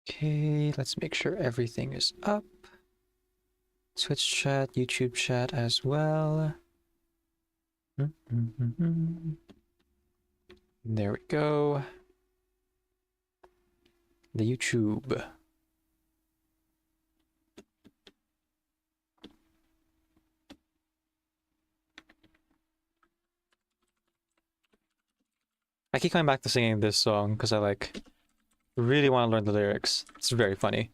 Okay, let's make sure everything is up. Twitch chat, YouTube chat as well. There we go. The YouTube. I keep coming back to singing this song because I really want to learn the lyrics. It's very funny.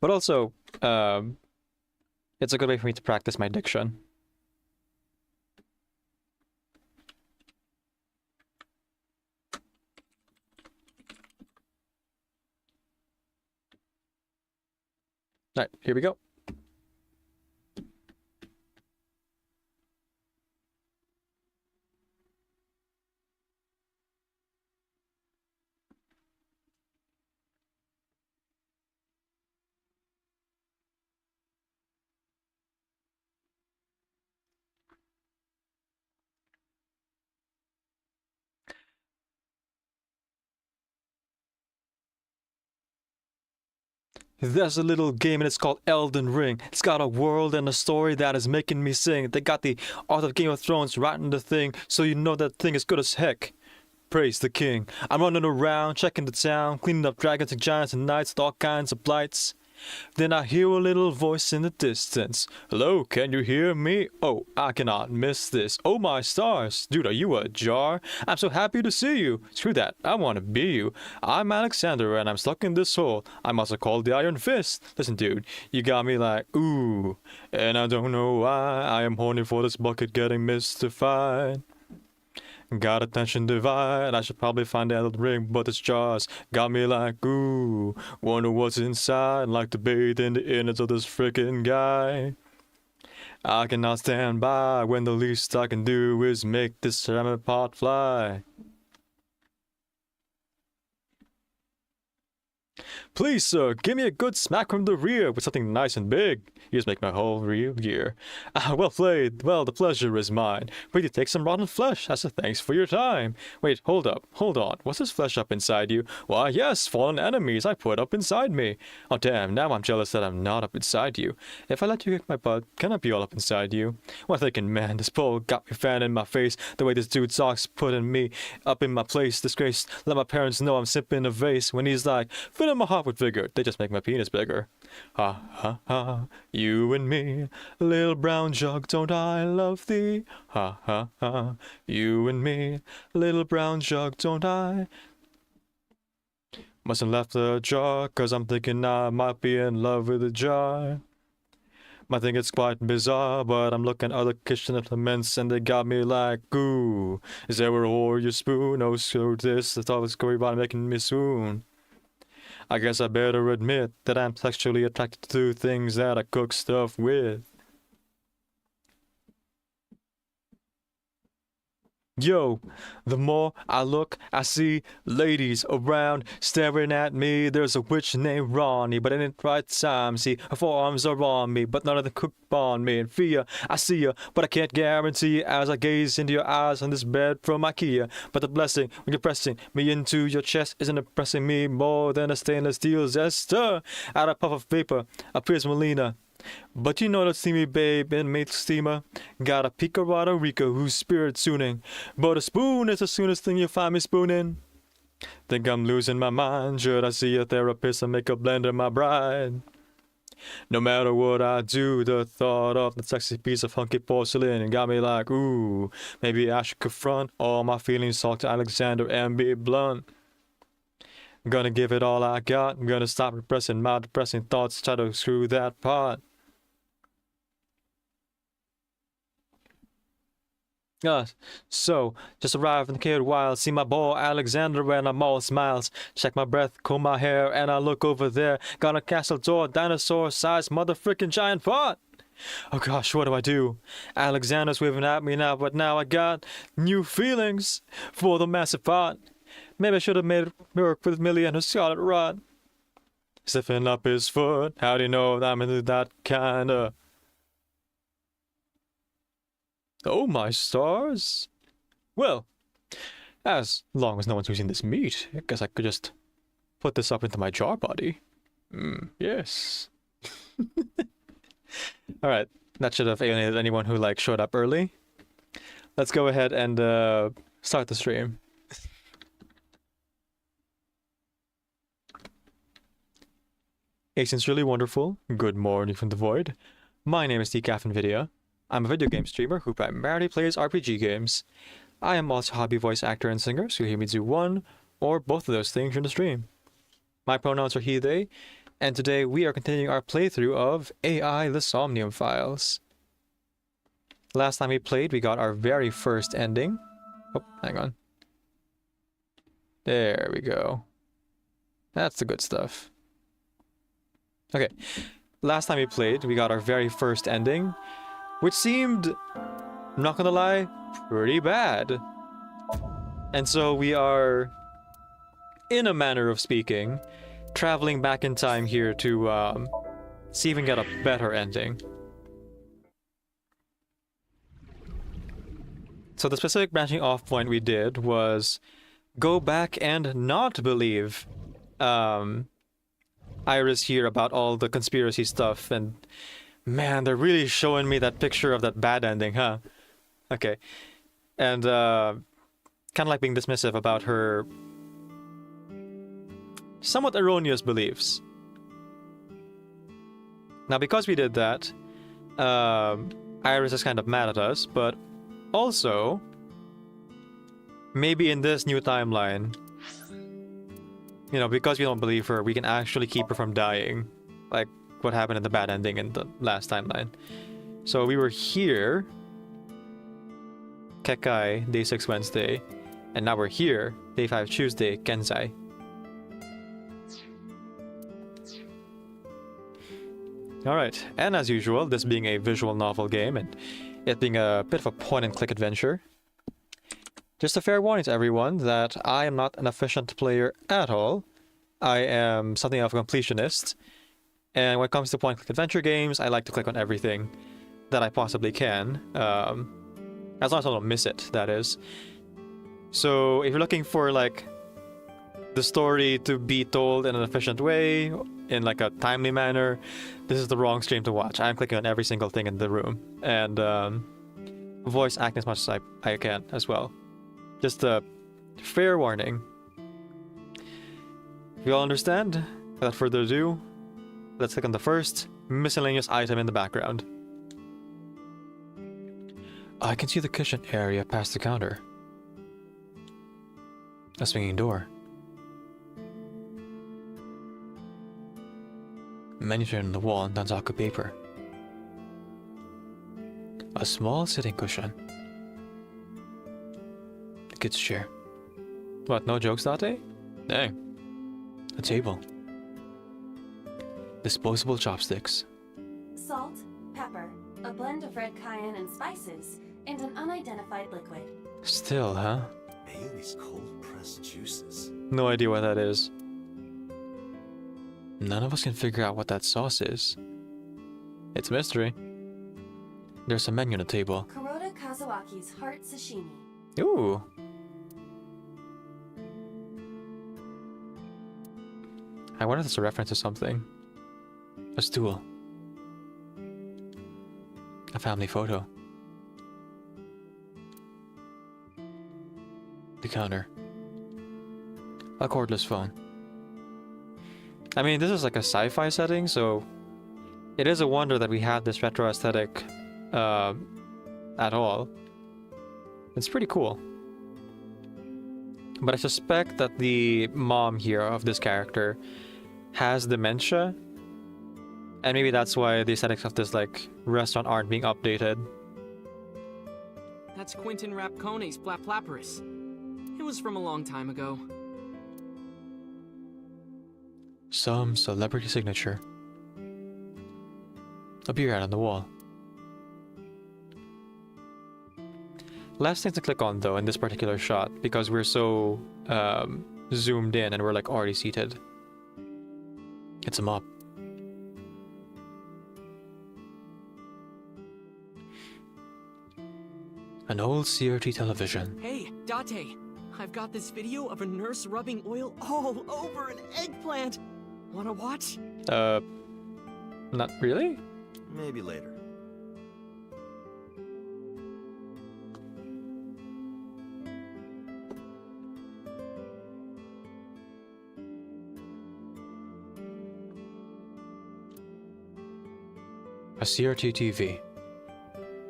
But also, it's a good way for me to practice my diction. Alright, here we go. There's a little game and it's called Elden Ring. It's got a world and a story that is making me sing. They got the art of Game of Thrones right in the thing, so you know that thing is good as heck. Praise the king. I'm running around, checking the town, cleaning up dragons and giants and knights with all kinds of blights. Then I hear a little voice in the distance. Hello, can you hear me? Oh, I cannot miss this. Oh my stars, dude, are you a jar? I'm so happy to see you. Screw that, I want to be you. I'm Alexander and I'm stuck in this hole. I'm also called the Iron Fist. Listen, dude, you got me like, ooh. And I don't know why I am horny for this bucket getting mystified. Got attention divide, I should probably find the Elden Ring, but this jars got me like, ooh, wonder what's inside, like to bathe in the innards of this freaking guy. I cannot stand by when the least I can do is make this ceramic pot fly. Please, sir, give me a good smack from the rear with something nice and big. You just make my whole real year. Well played. Well, the pleasure is mine. Will you take some rotten flesh as a thanks for your time? Wait, hold up. Hold on. What's this flesh up inside you? Why, yes, fallen enemies I put up inside me. Oh, damn, now I'm jealous that I'm not up inside you. If I let you kick my butt, can I be all up inside you? Well, thinking, man, this pole got me fan in my face. The way this dude talks, putting me up in my place. Disgrace. Let my parents know I'm sipping a vase when he's like, fill in my heart with vigor. They just make my penis bigger. Ha ha ha, you and me, little brown jug, don't I love thee? Ha ha ha, you and me, little brown jug, don't I? Mustn't left the jar, cause I'm thinking I might be in love with the jar. I think it's quite bizarre, but I'm looking at other kitchen implements and they got me like, ooh, is there a whore your spoon? Oh, so this, I thought it was going about making me swoon. I guess I better admit that I'm sexually attracted to things that I cook stuff with. Yo, the more I look, I see ladies around staring at me. There's a witch named Ronnie, but in the right time, see, her forearms are on me, but none of them cook on me. In fear, I see you, but I can't guarantee as I gaze into your eyes on this bed from IKEA. But the blessing when you're pressing me into your chest isn't impressing me more than a stainless steel zester. Out of puff of vapor appears Melina. But you know that steamy babe in mate steamer got a picarata Rica who's spirit tuning. But a spoon is the soonest thing you find me spooning. Think I'm losing my mind. Should I see a therapist and make a blender my bride? No matter what I do, the thought of the sexy piece of hunky porcelain got me like, ooh, maybe I should confront all my feelings, talk to Alexander and be blunt. Gonna give it all I got. I'm gonna stop repressing my depressing thoughts, try to screw that part. So, just arrived in the kid wild, see my boy Alexander and I'm all smiles. Check my breath, comb my hair, and I look over there. Got a castle door, dinosaur-sized motherfucking giant pot. Oh gosh, what do I do? Alexander's waving at me now, but now I got new feelings for the massive pot. Maybe I should have made it work with Millie and her scarlet rod. Stiffen up his foot, how do you know that I'm into that kinda... Oh my stars. Well, as long as no one's using this meat, I guess I could just put this up into my jar body. Yes. Alright, that should have alienated anyone who like showed up early. Let's go ahead and start the stream. Hey, sincerely wonderful. Good morning from the void. My name is DCaffeinVidya. I'm a video game streamer who primarily plays RPG games. I am also a hobby voice actor and singer, so you hear me do one or both of those things during the stream. My pronouns are he, they, and today we are continuing our playthrough of AI The Somnium Files. Last time we played, we got our very first ending. Oh, hang on. There we go. That's the good stuff. Okay, last time we played, we got our very first ending, which seemed, not gonna lie, pretty bad. And so we are, in a manner of speaking, traveling back in time here to see if we can get a better ending. So the specific branching off point we did was go back and not believe Iris here about all the conspiracy stuff, and man, they're really showing me that picture of that bad ending, huh? Okay. And kind of like being dismissive about her somewhat erroneous beliefs. Now, because we did that, Iris is kind of mad at us, but also, maybe in this new timeline, you know, because we don't believe her, we can actually keep her from dying. Like what happened in the bad ending in the last timeline. So we were here, Kekai, day 6 Wednesday, and now we're here, day 5 Tuesday, Kenzai. Alright, and as usual, this being a visual novel game and it being a bit of a point-and-click adventure, just a fair warning to everyone that I am not an efficient player at all. I am something of a completionist, and when it comes to point-and-click adventure games, I like to click on everything that I possibly can, as long as I don't miss it, that is. So if you're looking for like the story to be told in an efficient way, in like a timely manner, this is the wrong stream to watch. I'm clicking on every single thing in the room, and voice acting as much as I can as well. Just a fair warning. If you all understand, without further ado, let's click on the first miscellaneous item in the background. I can see the kitchen area past the counter. A swinging door. Menu turned on the wall and Danzaku paper. A small sitting cushion. A kid's chair. What, no jokes, Date? Dang. A table. Disposable chopsticks. Salt, pepper, a blend of red cayenne and spices, and an unidentified liquid. Still, huh? Bailey's cold-pressed juices. No idea what that is. None of us can figure out what that sauce is. It's a mystery. There's a menu on the table. Kuroda Kazuaki's heart sashimi. Ooh. I wonder if it's a reference to something. A stool. A family photo. The counter. A cordless phone. I mean, this is like a sci-fi setting, so it is a wonder that we had this retro aesthetic at all. It's pretty cool. But I suspect that the mom here of this character has dementia, and maybe that's why the aesthetics of this like restaurant aren't being updated. That's Quentin Rapcone's Flaplaparus. It was from a long time ago. Some celebrity signature. A beer ad on the wall. Last thing to click on though in this particular shot, because we're so zoomed in and we're like already seated. It's a mop. An old CRT television. Hey, Date! I've got this video of a nurse rubbing oil all over an eggplant! Wanna watch? Not really? Maybe later. A CRT TV.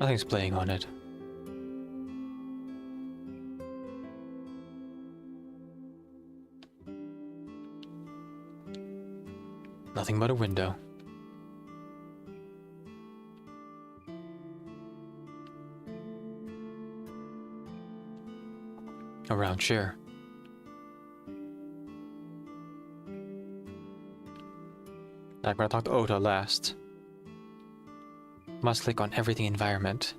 Nothing's playing on it. Nothing but a window. A round chair. I'm gonna talk to Ota last. Must click on everything environment.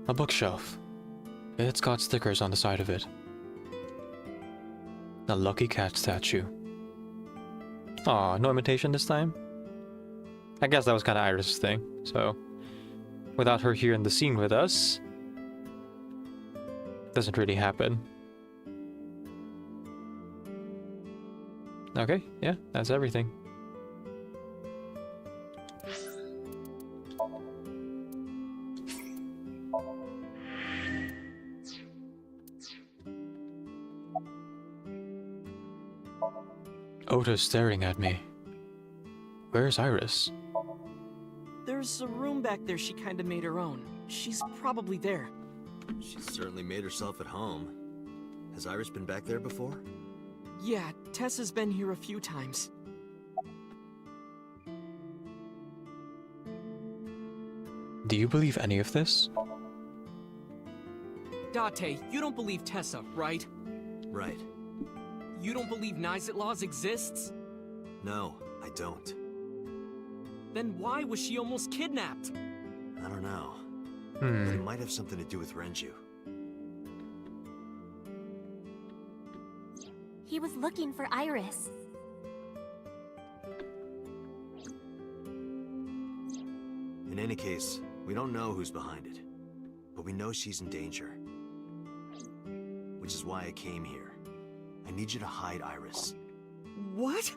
A bookshelf. It's got stickers on the side of it. A lucky cat statue. Aw, no imitation this time? I guess that was kind of Iris' thing, so... Without her here in the scene with us... Doesn't really happen. Okay, yeah, that's everything. Ota's staring at me. Where's Iris? There's a room back there she kinda made her own. She's probably there. She's certainly made herself at home. Has Iris been back there before? Yeah, Tessa's been here a few times. Do you believe any of this? Date, you don't believe Tessa, right? Right. You don't believe Nizet Laws exists? No, I don't. Then why was she almost kidnapped? I don't know. But it Hmm. might have something to do with Renju. He was looking for Iris. In any case, we don't know who's behind it. But we know she's in danger. Which is why I came here. I need you to hide Iris. What?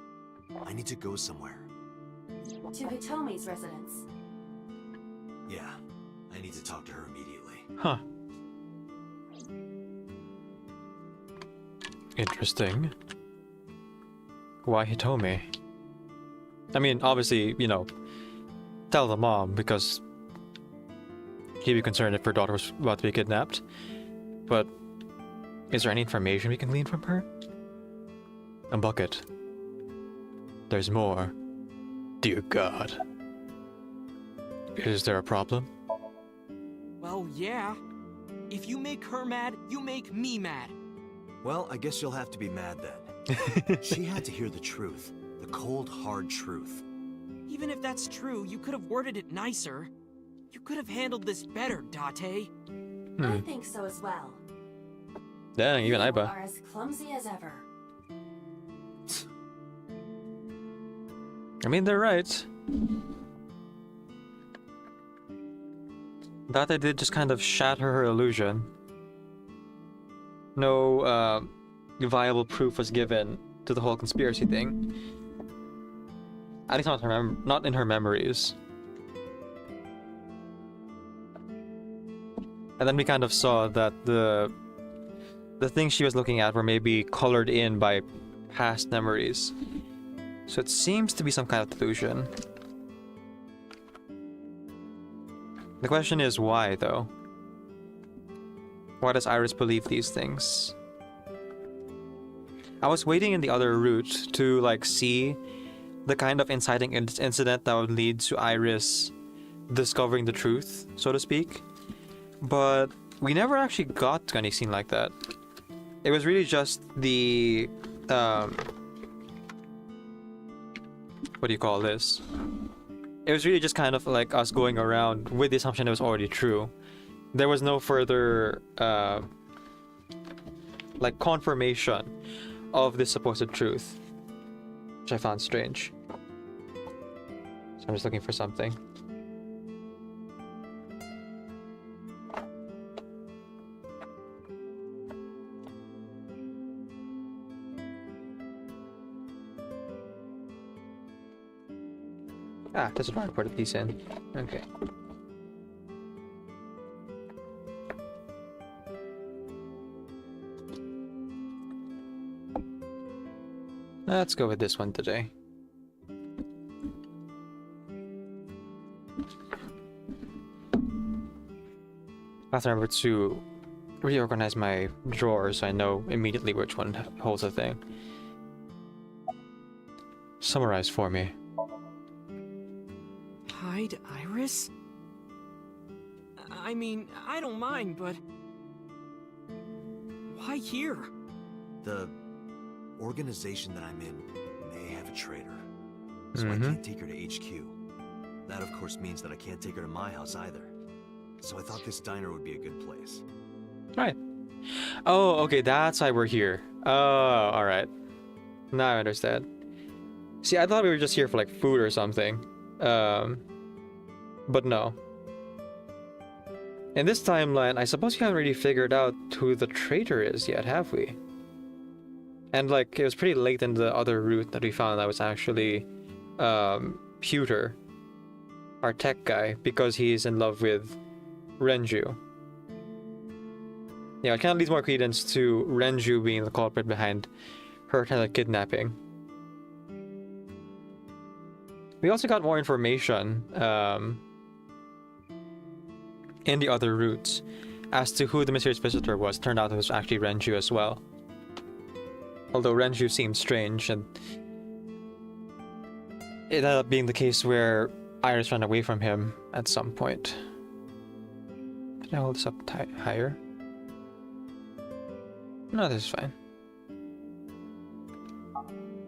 I need to go somewhere. To Hitomi's residence. Yeah, I need to talk to her immediately. Huh. Interesting. Why Hitomi? I mean, obviously, you know, tell the mom because he'd be concerned if her daughter was about to be kidnapped. But is there any information we can glean from her? A bucket. There's more. Dear God. Is there a problem? Well, yeah. If you make her mad, you make me mad. Well, I guess you'll have to be mad then. She had to hear the truth. The cold, hard truth. Even if that's true, you could have worded it nicer. You could have handled this better, Date. I think so as well. Dang, even You Aiba. are as clumsy as ever. I mean, they're right. Date did just kind of shatter her illusion. No viable proof was given to the whole conspiracy thing. At least not in her memories. And then we kind of saw that the things she was looking at were maybe colored in by past memories. So it seems to be some kind of delusion. The question is why, though? Why does Iris believe these things? I was waiting in the other route to, like, see the kind of inciting incident that would lead to Iris discovering the truth, so to speak. But we never actually got to any scene like that. It was really just the... what do you call this? It was really just kind of like us going around with the assumption it was already true. There was no further like confirmation of this supposed truth, which I found strange. So I'm just looking for something. Ah, this is where I put these in. Okay. Let's go with this one today. I have to remember to reorganize my drawers so I know immediately which one holds a thing. Summarize for me. Hide Iris? I mean, I don't mind, but... why here? The organization that I'm in may have a traitor, so I can't take her to HQ. That, of course, means that I can't take her to my house either. So I thought this diner would be a good place. Right. Oh, okay, that's why we're here. Oh, alright. Now I understand. See, I thought we were just here for like food or something. But no. In this timeline, I suppose you haven't really figured out who the traitor is yet, have we? And like, it was pretty late in the other route that we found that was actually Pewter, our tech guy, because he's in love with Renju. Yeah, it kind of leads more credence to Renju being the culprit behind her kidnapping. We also got more information in the other routes as to who the mysterious visitor was. Turned out it was actually Renju as well. Although Renju seemed strange, and it ended up being the case where Iris ran away from him at some point. Can I hold this up higher? No, this is fine.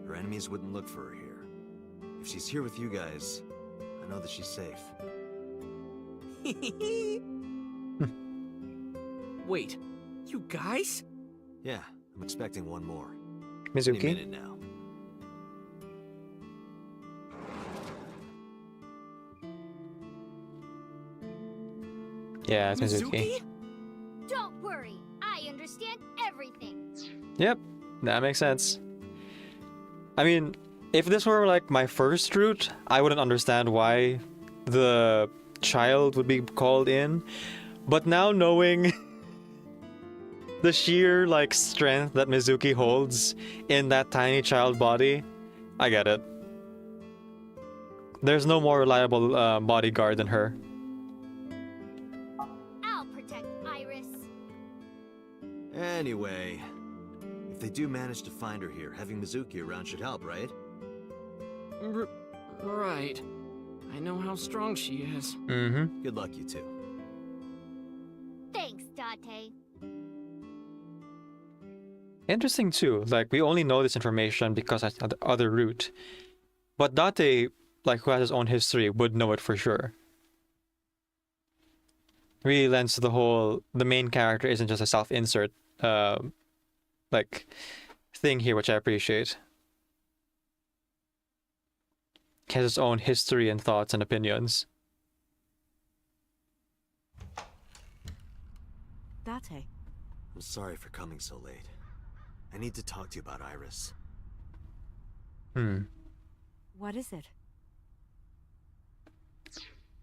Her enemies wouldn't look for her here. If she's here with you guys, I know that she's safe. Wait, you guys? Yeah, I'm expecting one more. Any Mizuki? minute now. Yeah, it's Mizuki. Don't worry, I understand everything. Yep, that makes sense. I mean, if this were like my first route, I wouldn't understand why the child would be called in. But now knowing the sheer like strength that Mizuki holds in that tiny child body, I get it. There's no more reliable bodyguard than her. I'll protect Iris. Anyway, if they do manage to find her here, having Mizuki around should help, right? Right. I know how strong she is. Mm-hmm. Good luck, you two. Thanks, Date. Interesting too, like we only know this information because that's the other route. But Date, like who has his own history, would know it for sure. Really lends to the main character isn't just a self-insert like thing here, which I appreciate. He has his own history and thoughts and opinions. Date. I'm sorry for coming so late. I need to talk to you about Iris. What is it?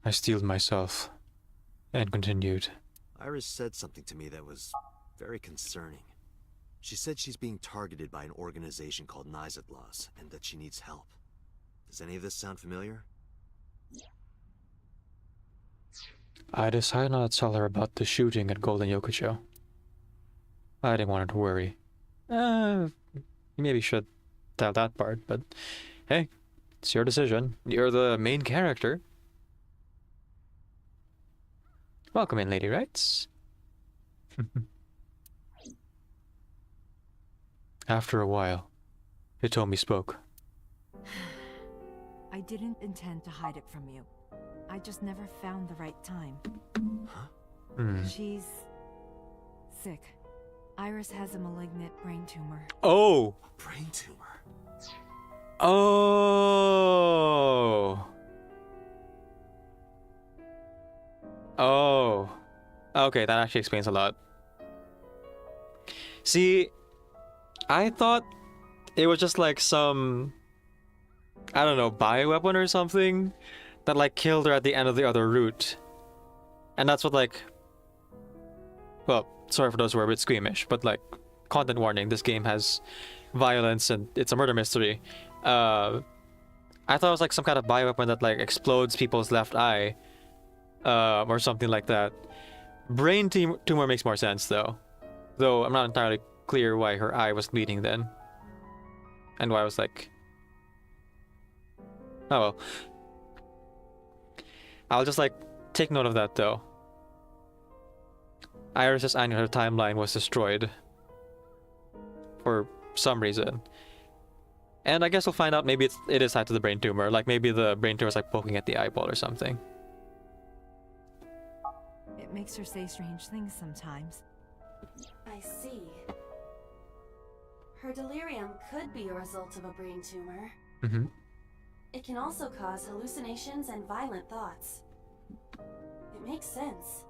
I steeled myself and continued. Iris said something to me that was very concerning. She said she's being targeted by an organization called Nizatlaws and that she needs help. Does any of this sound familiar? I decided not to tell her about the shooting at Golden Yokucho. I didn't want her to worry. You maybe should tell that part, but hey, it's your decision. You're the main character. Welcome in, Lady Rights. After a while, Hitomi spoke. I didn't intend to hide it from you. I just never found the right time. She's sick. Iris has a malignant brain tumor. Oh! A brain tumor. Oh! Oh. Okay, that actually explains a lot. See, I thought it was just like some I don't know, bioweapon or something that like killed her at the end of the other route. And that's what like, well, sorry for those who are a bit squeamish, but like, content warning, this game has violence and it's a murder mystery. I thought it was like some kind of bioweapon that like explodes people's left eye, or something like that. Brain tumor makes more sense though I'm not entirely clear why her eye was bleeding then, and why I was like, oh well. I'll just like take note of that though. Iris's annular timeline was destroyed for some reason. And I guess we'll find out, maybe it is tied to the brain tumor. Like maybe the brain tumor is like poking at the eyeball or something. It makes her say strange things sometimes. I see. Her delirium could be a result of a brain tumor. Mm-hmm. It can also cause hallucinations and violent thoughts. It makes sense.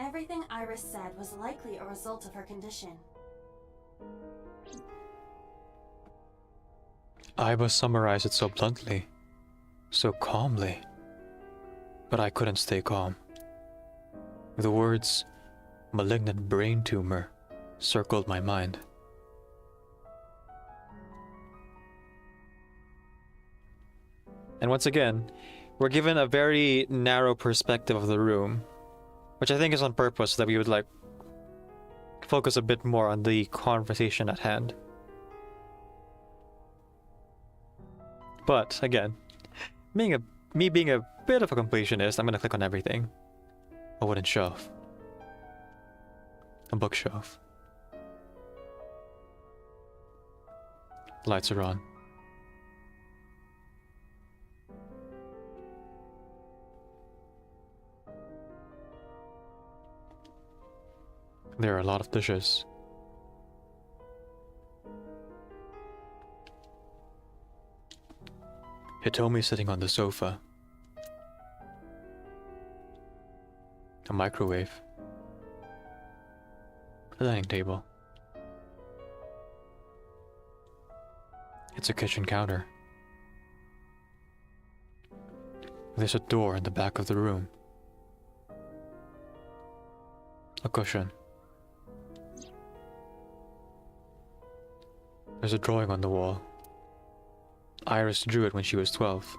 Everything Iris said was likely a result of her condition. I must summarize it so bluntly, so calmly, but I couldn't stay calm. The words malignant brain tumor circled my mind. And once again, we're given a very narrow perspective of the room, which I think is on purpose, so that we would like focus a bit more on the conversation at hand. But again, me being a bit of a completionist, I'm gonna click on everything. A wooden shelf. A bookshelf. Lights are on. There are a lot of dishes. Hitomi sitting on the sofa. A microwave. A dining table. It's a kitchen counter. There's a door in the back of the room. A cushion. There's a drawing on the wall. Iris drew it when she was 12.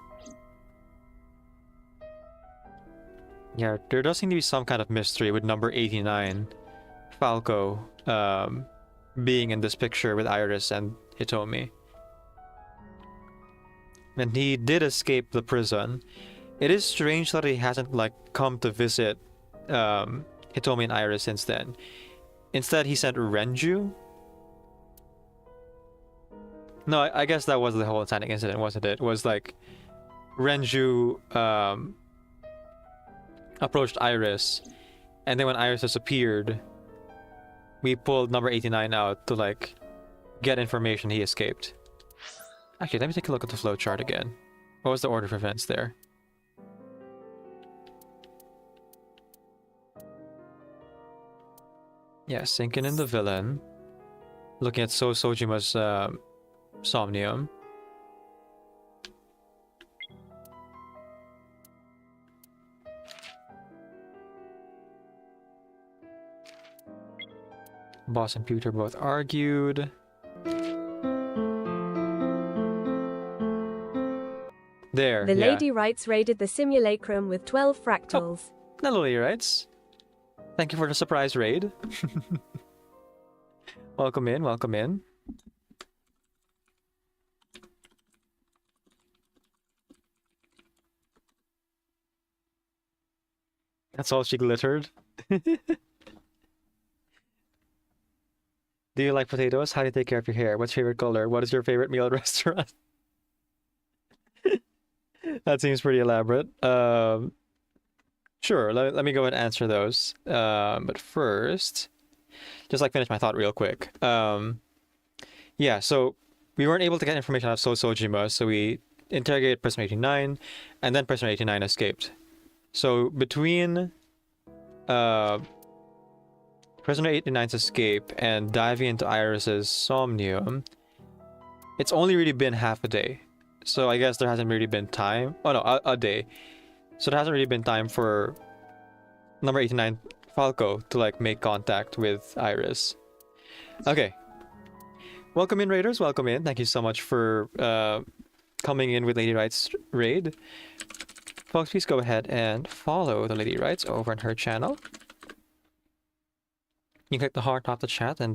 Yeah, there does seem to be some kind of mystery with number 89, Falco, being in this picture with Iris and Hitomi. And he did escape the prison. It is strange that he hasn't like come to visit Hitomi and Iris since then. Instead, he sent Renju. No, I guess that was the whole Sonic incident, wasn't it? It was like Renju approached Iris, and then when Iris disappeared, we pulled number 89 out to like get information he escaped. Actually, let me take a look at the flowchart again. What was the order of events there? Yeah, sinking in the villain. Looking at Sojima's Somnium. Boss and Pewter both argued. There, The yeah. Lady Wrights raided the simulacrum with 12 fractals. Hello, Lady Wrights. Thank you for the surprise raid. Welcome in, welcome in. That's all she glittered. Do you like potatoes? How do you take care of your hair? What's your favorite color? What is your favorite meal at restaurant? That seems pretty elaborate. Sure, let me go ahead and answer those. But first, just like finish my thought real quick. Yeah, so we weren't able to get information out of Sojima, so we interrogated Prisoner 89, and then Prisoner 89 escaped. So between Prisoner 89's escape and diving into Iris's Somnium, it's only really been half a day. So I guess there hasn't really been time. Oh no, a day. So there hasn't really been time for number 89 Falco to like make contact with Iris. Okay. Welcome in, Raiders. Welcome in. Thank you so much for coming in with Lady Wright's raid. Folks, please go ahead and follow the Lady Wrights over on her channel. You can click the heart off the chat and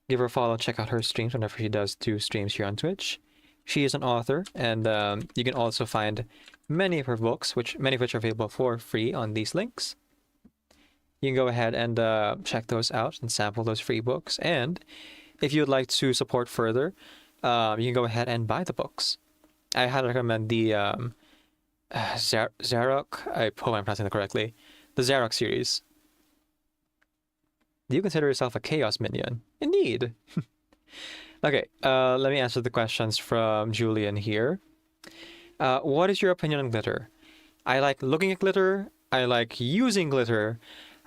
give her a follow. Check out her streams whenever she does 2 streams here on Twitch. She is an author, and you can also find many of her books, many of which are available for free on these links. You can go ahead and check those out and sample those free books. And if you would like to support further, you can go ahead and buy the books. I highly recommend the Zarok. I hope I'm pronouncing it correctly. The Zarok series. Do you consider yourself a Chaos minion? Indeed. Okay, let me answer the questions from Julian here. What is your opinion on glitter? I like looking at glitter. I like using glitter.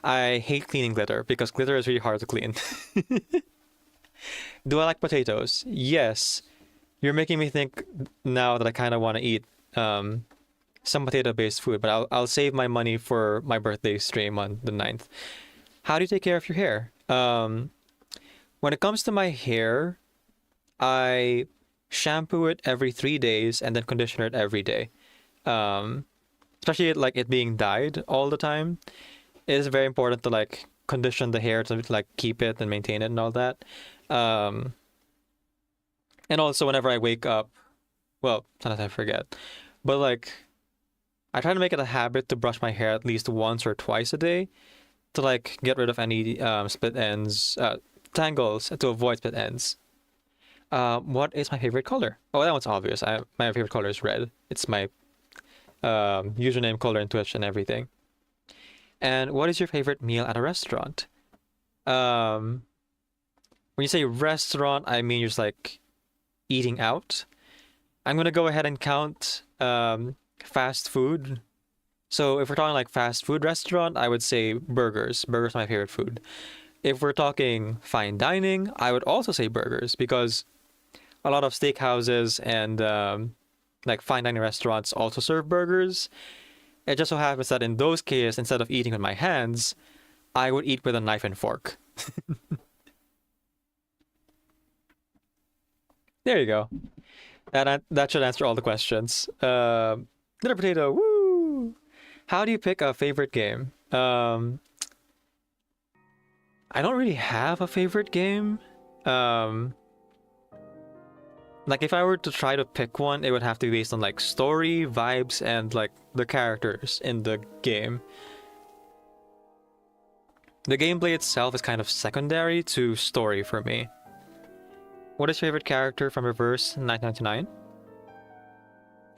I hate cleaning glitter because glitter is really hard to clean. Do I like potatoes? Yes. You're making me think now that I kind of want to eat some potato-based food, but I'll save my money for my birthday stream on the 9th. How do you take care of your hair? When it comes to my hair, I shampoo it every 3 days and then conditioner it every day. Especially like it being dyed all the time. It is very important to like condition the hair to like keep it and maintain it and all that. And also whenever I wake up, well, sometimes I forget, but like I try to make it a habit to brush my hair at least once or twice a day to like get rid of any split ends, tangles, to avoid split ends. What is my favorite color? Oh, that one's obvious. My favorite color is red. It's my username, color, and Twitch and everything. And what is your favorite meal at a restaurant? When you say restaurant, I mean you're just like eating out. I'm gonna go ahead and count fast food. So if we're talking like fast food restaurant, I would say burgers. Burgers are my favorite food. If we're talking fine dining, I would also say burgers because a lot of steakhouses and like fine dining restaurants also serve burgers. It just so happens that in those cases, instead of eating with my hands, I would eat with a knife and fork. There you go. That should answer all the questions. Little potato, woo! How do you pick a favorite game? I don't really have a favorite game. Like if I were to try to pick one, it would have to be based on like story, vibes, and like the characters in the game. The gameplay itself is kind of secondary to story for me. What is your favorite character from Reverse 999?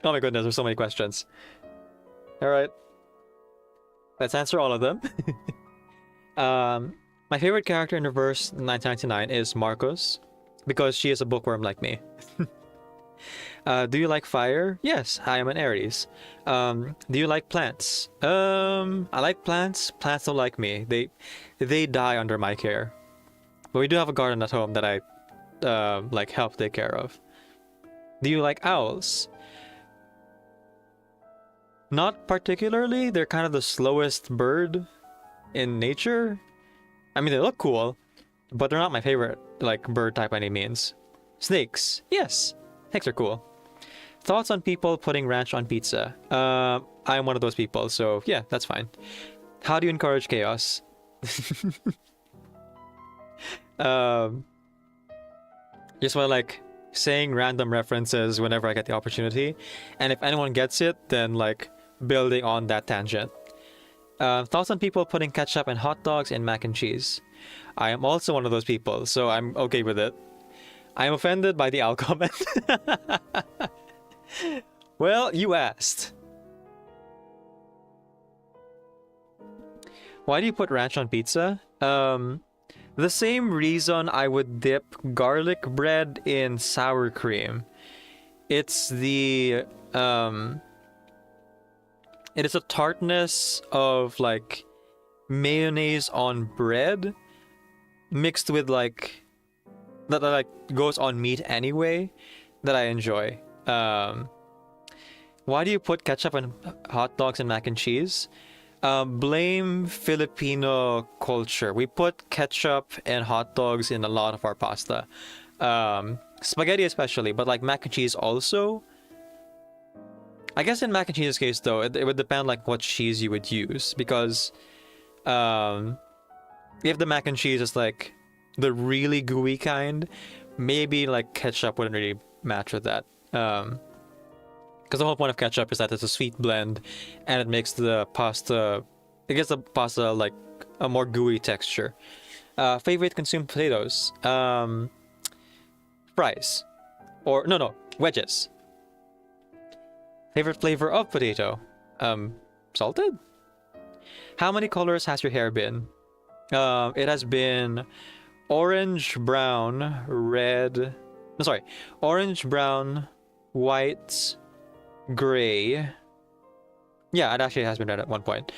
Oh my goodness, there's so many questions. Alright. Let's answer all of them. My favorite character in Reverse 999 is Marcos, because she is a bookworm like me. Do you like fire? Yes, I am an Aries. Do you like plants? I like plants. Plants don't like me. They die under my care. But we do have a garden at home that I like help take care of. Do you like owls? Not particularly. They're kind of the slowest bird in nature. I mean, they look cool, but they're not my favorite like bird type by any means. Snakes, yes, snakes are cool. Thoughts on people putting ranch on pizza? I'm one of those people, so yeah, that's fine. How do you encourage chaos? Just by like saying random references whenever I get the opportunity, and if anyone gets it, then like building on that tangent. Thoughts on people putting ketchup and hot dogs in mac and cheese? I am also one of those people, so I'm okay with it. I am offended by the owl comment. Well, you asked. Why do you put ranch on pizza? The same reason I would dip garlic bread in sour cream. It's the it is a tartness of like mayonnaise on bread mixed with like that like goes on meat anyway that I enjoy. Why do you put ketchup on hot dogs and mac and cheese? Blame Filipino culture. We put ketchup and hot dogs in a lot of our pasta. Spaghetti especially, but like mac and cheese also. I guess in mac and cheese's case though, it would depend like what cheese you would use, because if the mac and cheese is like the really gooey kind, maybe like ketchup wouldn't really match with that. Because the whole point of ketchup is that it's a sweet blend, and it makes the pasta, it gives the pasta like a more gooey texture. Favorite consumed potatoes? Fries, or no, wedges. Favorite flavor of potato? Salted. How many colors has your hair been? It has been orange, brown, red. No, sorry, orange, brown, white, gray. Yeah, it actually has been red at one point.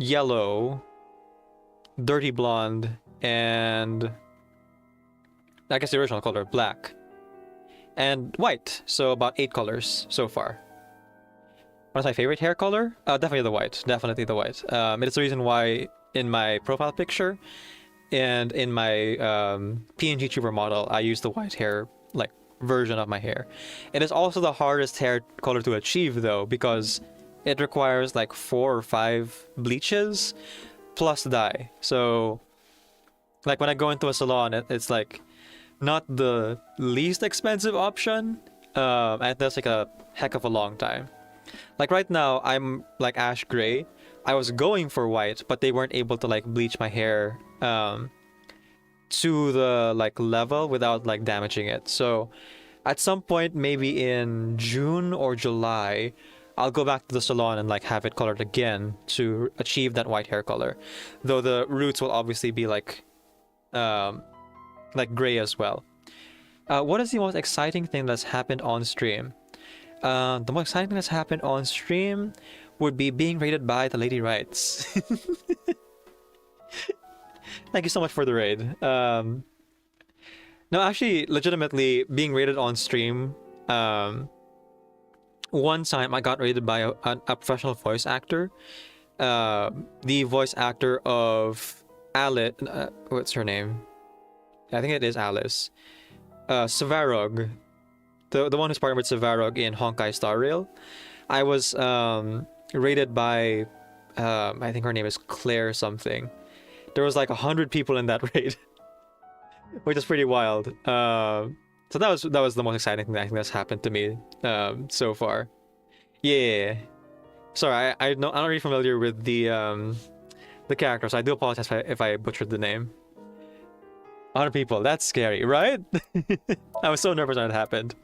Yellow, dirty blonde, and I guess the original color, black. And white, so about 8 colors so far. What's my favorite hair color? Definitely the white. Definitely the white. It's the reason why in my profile picture and in my PNG tuber model, I use the white hair like version of my hair. It is also the hardest hair color to achieve though, because it requires like 4 or 5 bleaches plus dye. So like when I go into a salon, it's like not the least expensive option, and that's like a heck of a long time. Like right now, I'm like ash gray. I was going for white, but they weren't able to like bleach my hair to the like level without like damaging it. So at some point, maybe in June or July, I'll go back to the salon and like have it colored again to achieve that white hair color. Though the roots will obviously be like gray as well. What is the most exciting thing that's happened on stream? The most exciting thing that's happened on stream would be being rated by the Lady Rights. Thank you so much for the raid. No, actually, legitimately, being rated on stream, one time I got rated by a professional voice actor. The voice actor of Alice, what's her name? I think it is Alice. Savarog, the one who's partnered with Savarog in Honkai Star Rail. I was rated by, I think her name is Claire something. There was like 100 people in that raid, which is pretty wild. So that was the most exciting thing I think that's happened to me so far. Yeah. Sorry, I'm not really familiar with the character, so I do apologize if I butchered the name. 100 people, that's scary, right? I was so nervous when it happened.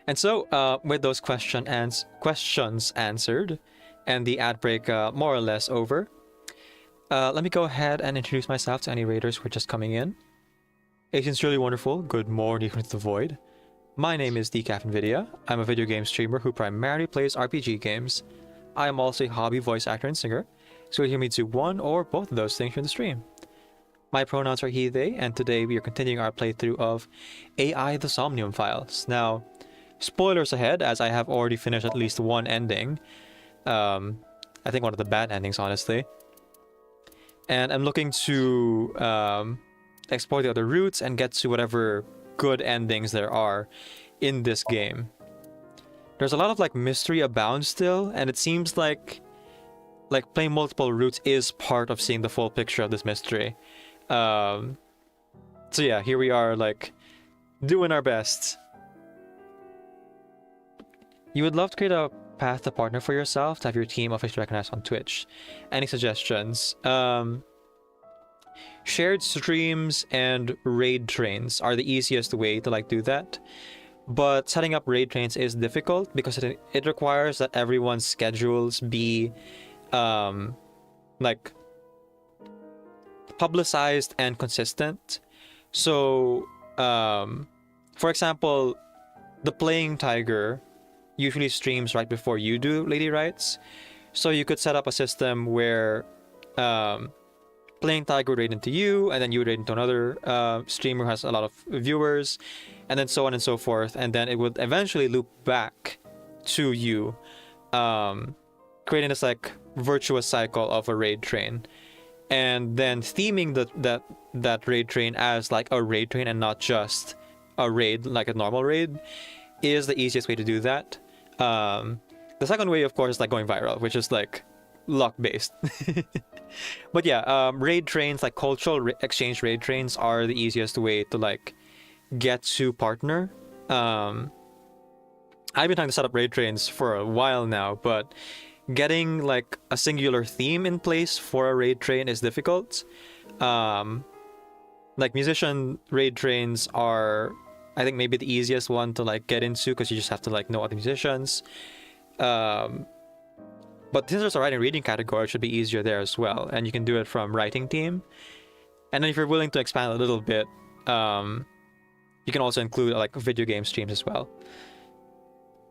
And so, with those questions answered, and the ad break more or less over, let me go ahead and introduce myself to any raiders who are just coming in. A sincerely wonderful good morning into the void. My name is Decaf Nvidia. I'm a video game streamer who primarily plays RPG games. I am also a hobby voice actor and singer, so you'll hear me do one or both of those things during the stream. My pronouns are he, they, and today we are continuing our playthrough of AI the Somnium Files. Now, spoilers ahead, as I have already finished at least one ending. I think one of the bad endings, honestly. And I'm looking to explore the other routes and get to whatever good endings there are in this game. There's a lot of like mystery abound still, and it seems like playing multiple routes is part of seeing the full picture of this mystery. So yeah, here we are, like doing our best. You would love to create a path to partner for yourself to have your team officially recognized on Twitch. Any suggestions? Shared streams and raid trains are the easiest way to like do that. But setting up raid trains is difficult because it requires that everyone's schedules be like publicized and consistent. So for example, the Playing Tiger usually streams right before you do, Lady Rights. So you could set up a system where Playing Tiger would raid into you, and then you would raid into another streamer who has a lot of viewers, and then so on and so forth, and then it would eventually loop back to you, creating this like virtuous cycle of a raid train, and then theming that raid train as like a raid train and not just a raid like a normal raid is the easiest way to do that. The second way, of course, is like going viral, which is like luck based. But yeah, raid trains, like cultural exchange raid trains, are the easiest way to like get to partner. I've been trying to set up raid trains for a while now, but getting like a singular theme in place for a raid train is difficult. Like musician raid trains are, I think, maybe the easiest one to like get into, because you just have to like know other musicians. But since there's a writing reading category, it should be easier there as well, and you can do it from writing team. And then if you're willing to expand a little bit, you can also include like video game streams as well.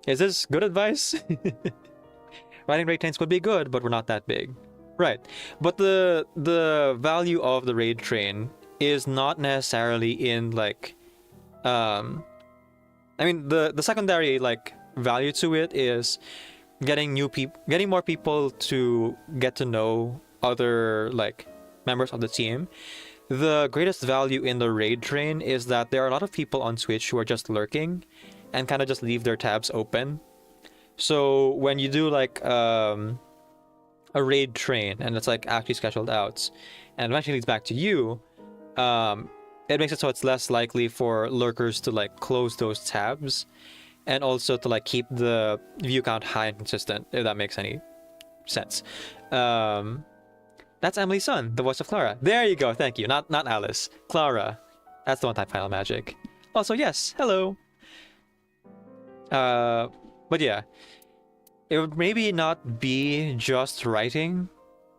Is this good advice? Writing raid trains would be good, but we're not that big. Right. But the value of the raid train is not necessarily in like I mean the secondary like value to it is getting more people to get to know other like members of the team. The greatest value in the raid train is that there are a lot of people on Twitch who are just lurking and kind of just leave their tabs open. So when you do like a raid train and it's like actually scheduled out and eventually leads back to you, it makes it so it's less likely for lurkers to like close those tabs, and also to like keep the view count high and consistent, if that makes any sense. That's Emily's son, the voice of Clara. There you go, thank you. Not Alice. Clara. That's the one type Final Magic. Also, yes, hello. But yeah, it would maybe not be just writing.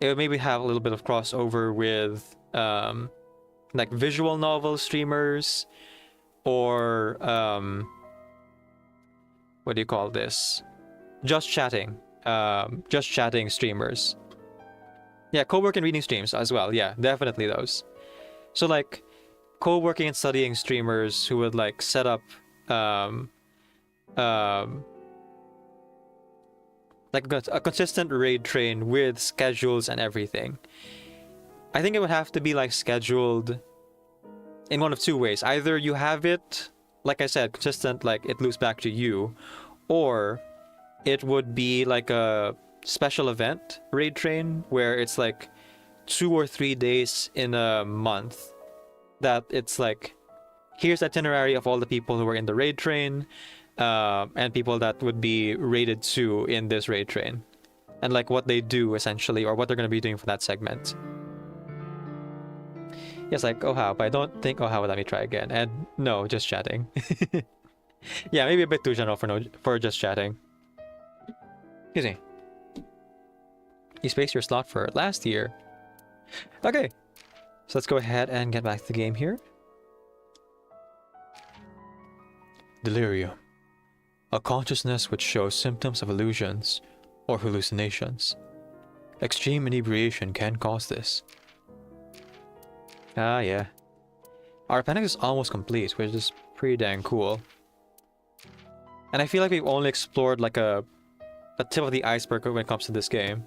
It would maybe have a little bit of crossover with like visual novel streamers, or what do you call this? Just chatting streamers. Yeah, co-working reading streams as well. Yeah, definitely those. So like co-working and studying streamers who would like set up like a consistent raid train with schedules and everything. I think it would have to be like scheduled in one of two ways. Either you have it, like I said, consistent, like it loops back to you, or it would be like a special event raid train where it's like 2 or 3 days in a month that it's like, here's the itinerary of all the people who are in the raid train, and people that would be raided to in this raid train, and like what they do essentially, or what they're going to be doing for that segment. Yes, like Ohao, but I don't think Ohao would let me try again. And no, just chatting. Yeah, maybe a bit too general for just chatting. Excuse me. You spaced your slot for last year. Okay, so let's go ahead and get back to the game here. Delirium. A consciousness which shows symptoms of illusions or hallucinations. Extreme inebriation can cause this. Ah, yeah. Our appendix is almost complete, which is pretty dang cool. And I feel like we've only explored like a tip of the iceberg when it comes to this game.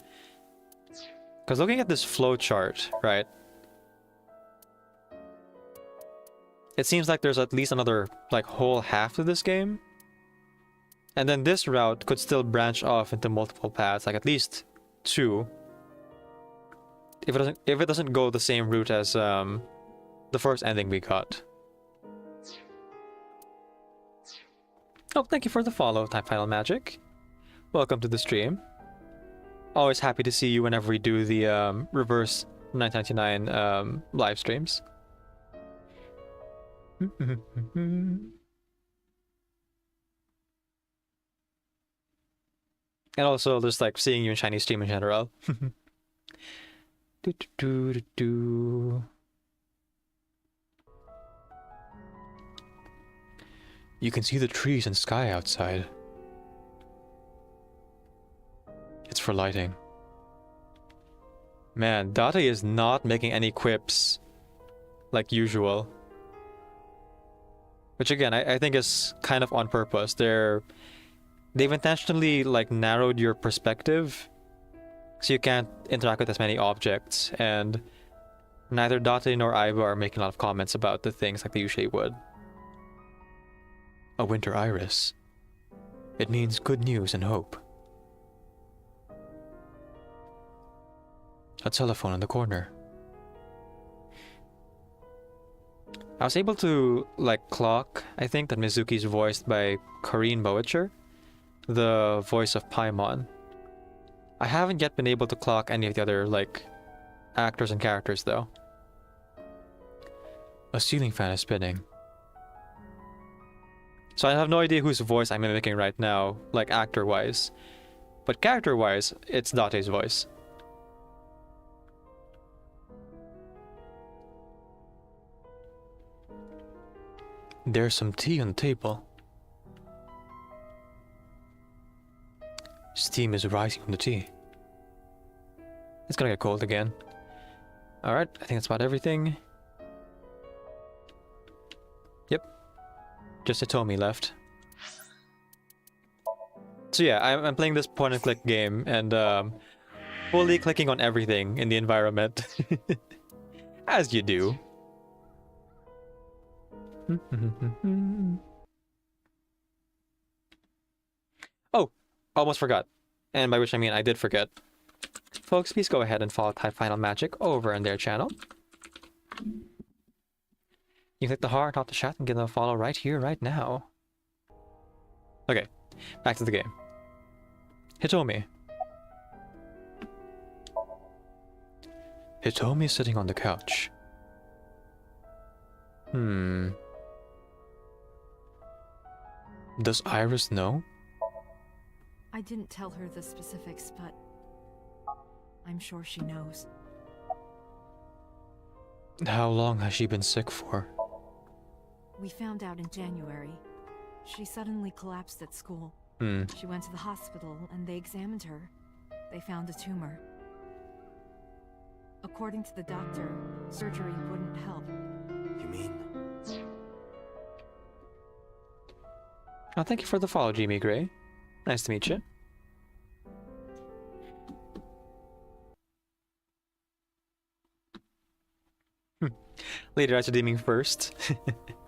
Because looking at this flowchart, right? It seems like there's at least another like whole half to this game. And then this route could still branch off into multiple paths, like at least 2. If it doesn't go the same route as the first ending we got. Oh, thank you for the follow, Time Final Magic. Welcome to the stream. Always happy to see you whenever we do the reverse 999 live streams. And also just like seeing you in Chinese stream in general. You can see the trees and sky outside. It's for lighting. Man, Date is not making any quips like usual. Which again, I think is kind of on purpose. They've intentionally like narrowed your perspective so you can't interact with as many objects, and neither Date nor Aiba are making a lot of comments about the things like they usually would. A winter iris. It means good news and hope. A telephone in the corner. I was able to, like, clock, I think, that Mizuki's voiced by Corrine Boetcher, the voice of Paimon. I haven't yet been able to clock any of the other, like, actors and characters, though. A ceiling fan is spinning. So I have no idea whose voice I'm mimicking right now, like, actor-wise. But character-wise, it's Date's voice. There's some tea on the table. Steam is rising from the tea. It's gonna get cold again. Alright, I think that's about everything. Yep. Just Hitomi left. So yeah, I'm playing this point-and-click game, and fully clicking on everything in the environment. As you do. Oh, almost forgot. And by which I mean I did forget. Folks, please go ahead and follow Type Final Magic over on their channel. You click the heart off the chat and give them a follow right here, right now. Okay, back to the game. Hitomi. Hitomi is sitting on the couch. Does Iris know? I didn't tell her the specifics, but I'm sure she knows. How long has she been sick for? We found out in January. She suddenly collapsed at school. She went to the hospital and they examined her. They found a tumor. According to the doctor, surgery wouldn't help. You mean? Oh, thank you for the follow, Jimmy Gray. Nice to meet you. Later, I redeeming first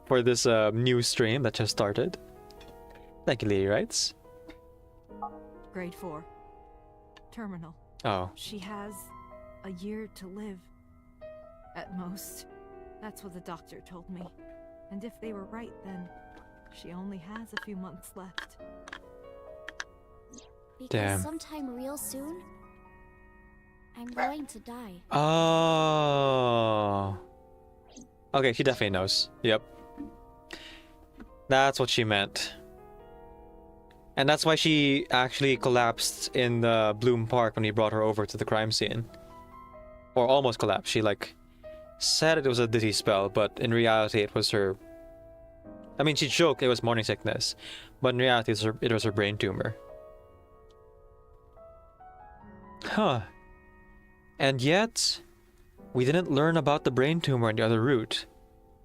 for this new stream that just started. Thank you, Lady Rights. Grade 4. Terminal. Oh. She has a year to live. At most. That's what the doctor told me. And if they were right, then she only has a few months left. Because Damn. sometime real soon, I'm going to die. Oh. Okay, she definitely knows. Yep. That's what she meant. And that's why she actually collapsed in the Bloom Park when he brought her over to the crime scene. Or almost collapsed. She, like, said it was a dizzy spell, but in reality it was her... I mean, she joked it was morning sickness, but in reality it was her brain tumor. Huh. And yet, we didn't learn about the brain tumor in the other route.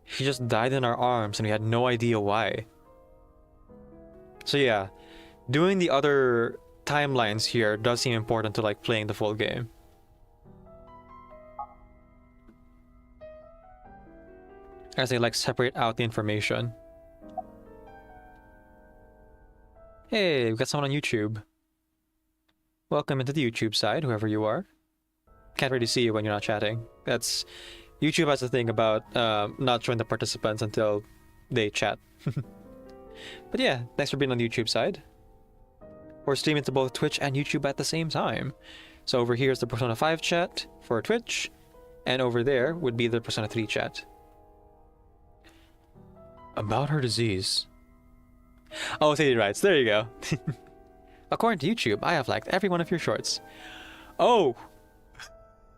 She just died in our arms and we had no idea why. So yeah, doing the other timelines here does seem important to, like, playing the full game. As they, like, separate out the information. Hey, we've got someone on YouTube. Welcome into the YouTube side, whoever you are. Can't really see you when you're not chatting. That's... YouTube has a thing about not showing the participants until they chat. But yeah, thanks for being on the YouTube side. We're streaming to both Twitch and YouTube at the same time. So over here is the Persona 5 chat for Twitch, and over there would be the Persona 3 chat. About her disease. Oh, Sadie writes. There you go. According to YouTube, I have liked every one of your shorts. Oh!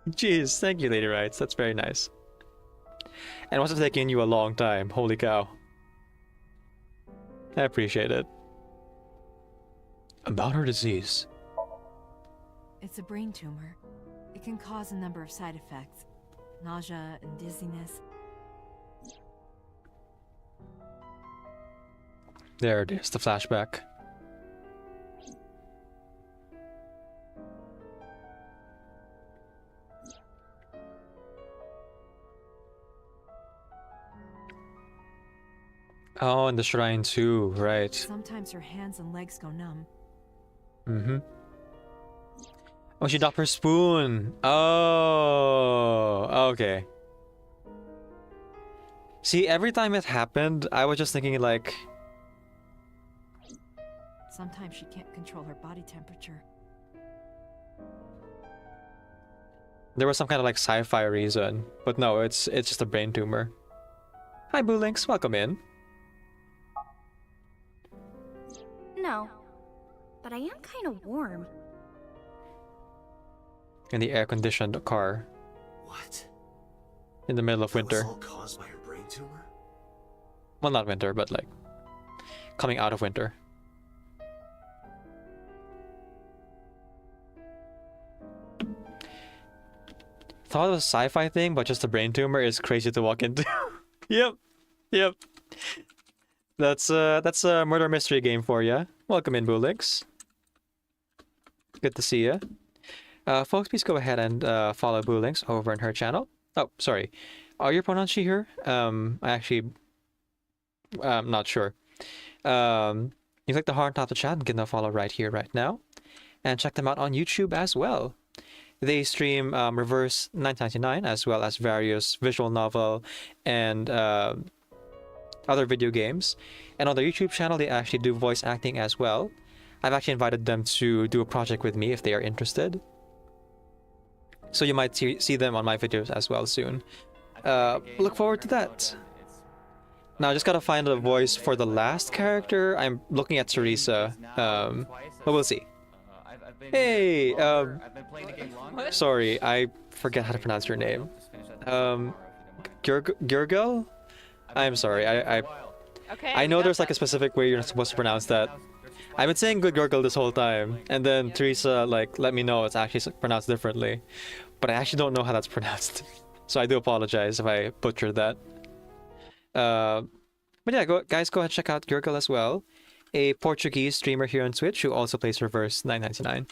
Jeez, thank you, Lady Wrights. That's very nice. And it must have taken you a long time. Holy cow. I appreciate it. About her disease. It's a brain tumor. It can cause a number of side effects. Nausea and dizziness. There it is, the flashback. Oh, and the shrine too, right. Sometimes her hands and legs go numb. Mm-hmm. Oh, she dropped her spoon. Oh, okay. See, every time it happened, I was just thinking like, Sometimes she can't control her body temperature. there was some kind of like sci-fi reason, but no, it's just a brain tumor. Hi, Boolinks, welcome in. No. But I am kind of warm. In the air-conditioned car What? in the middle of That was winter. all caused by her brain tumor? Well, not winter, but like coming out of winter. Thought it was a sci-fi thing, but just a brain tumor is crazy to walk into. Yep, yep. That's a murder mystery game for you. Welcome in, Boolix. Good to see you. Folks, please go ahead and follow Boolix over on her channel. Oh, sorry. Are your pronouns she, her? I actually, I'm not sure. You click the heart on top of the chat and give them a follow right here, right now. And check them out on YouTube as well. They stream Reverse 999 as well as various visual novel and other video games. And on their YouTube channel, they actually do voice acting as well. I've actually invited them to do a project with me if they are interested. So you might see them on my videos as well soon. Look forward to that. Now I just gotta find a voice for the last character. I'm looking at Teresa, but we'll see. Hey, sorry, I forget how to pronounce your name. Gurgel? I'm sorry, I know there's like a specific way you're supposed to pronounce that. I've been saying good Gurgle this whole time, and then Teresa like let me know it's actually pronounced differently, but I actually don't know how that's pronounced. So I do apologize if I butchered that. But yeah, guys, go ahead and check out Gurgle as well, a Portuguese streamer here on Twitch who also plays Reverse 999.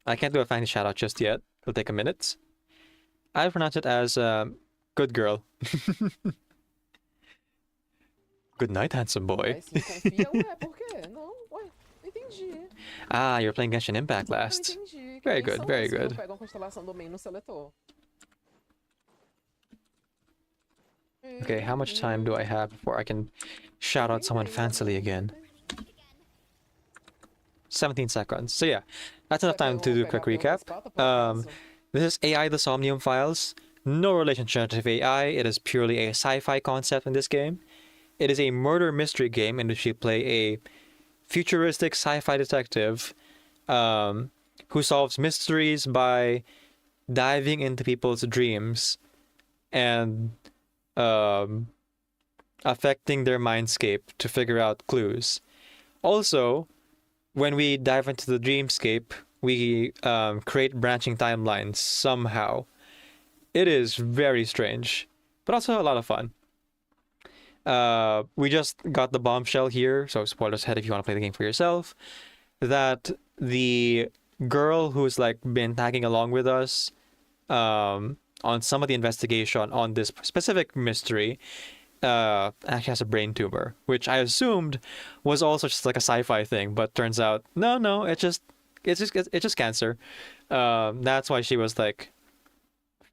I can't do a fancy shout out just yet. It'll take a minute. I pronounce it as good girl. Good night, handsome boy. Se confia, ué, por quê? Não, ué, não entendi. Ah, you're playing Genshin Impact Não last. entendi. Very Quem good, são very esses que good. não pegam a constelação do main no seletor? Okay, how much time do I have before I can shout out someone fancily again? 17 seconds. So yeah, that's enough time to do a quick recap. This is AI The Somnium Files. No relation to generative AI. It is purely a sci-fi concept in this game. It is a murder mystery game in which you play a futuristic sci-fi detective who solves mysteries by diving into people's dreams and affecting their mindscape to figure out clues. Also, when we dive into the dreamscape, we create branching timelines somehow. It is very strange, but also a lot of fun. We just got the bombshell here, so spoilers ahead if you want to play the game for yourself, that the girl who's like been tagging along with us on some of the investigation on this specific mystery actually has a brain tumor, which I assumed was also just like a sci-fi thing, but turns out no, it's just cancer. That's why she was like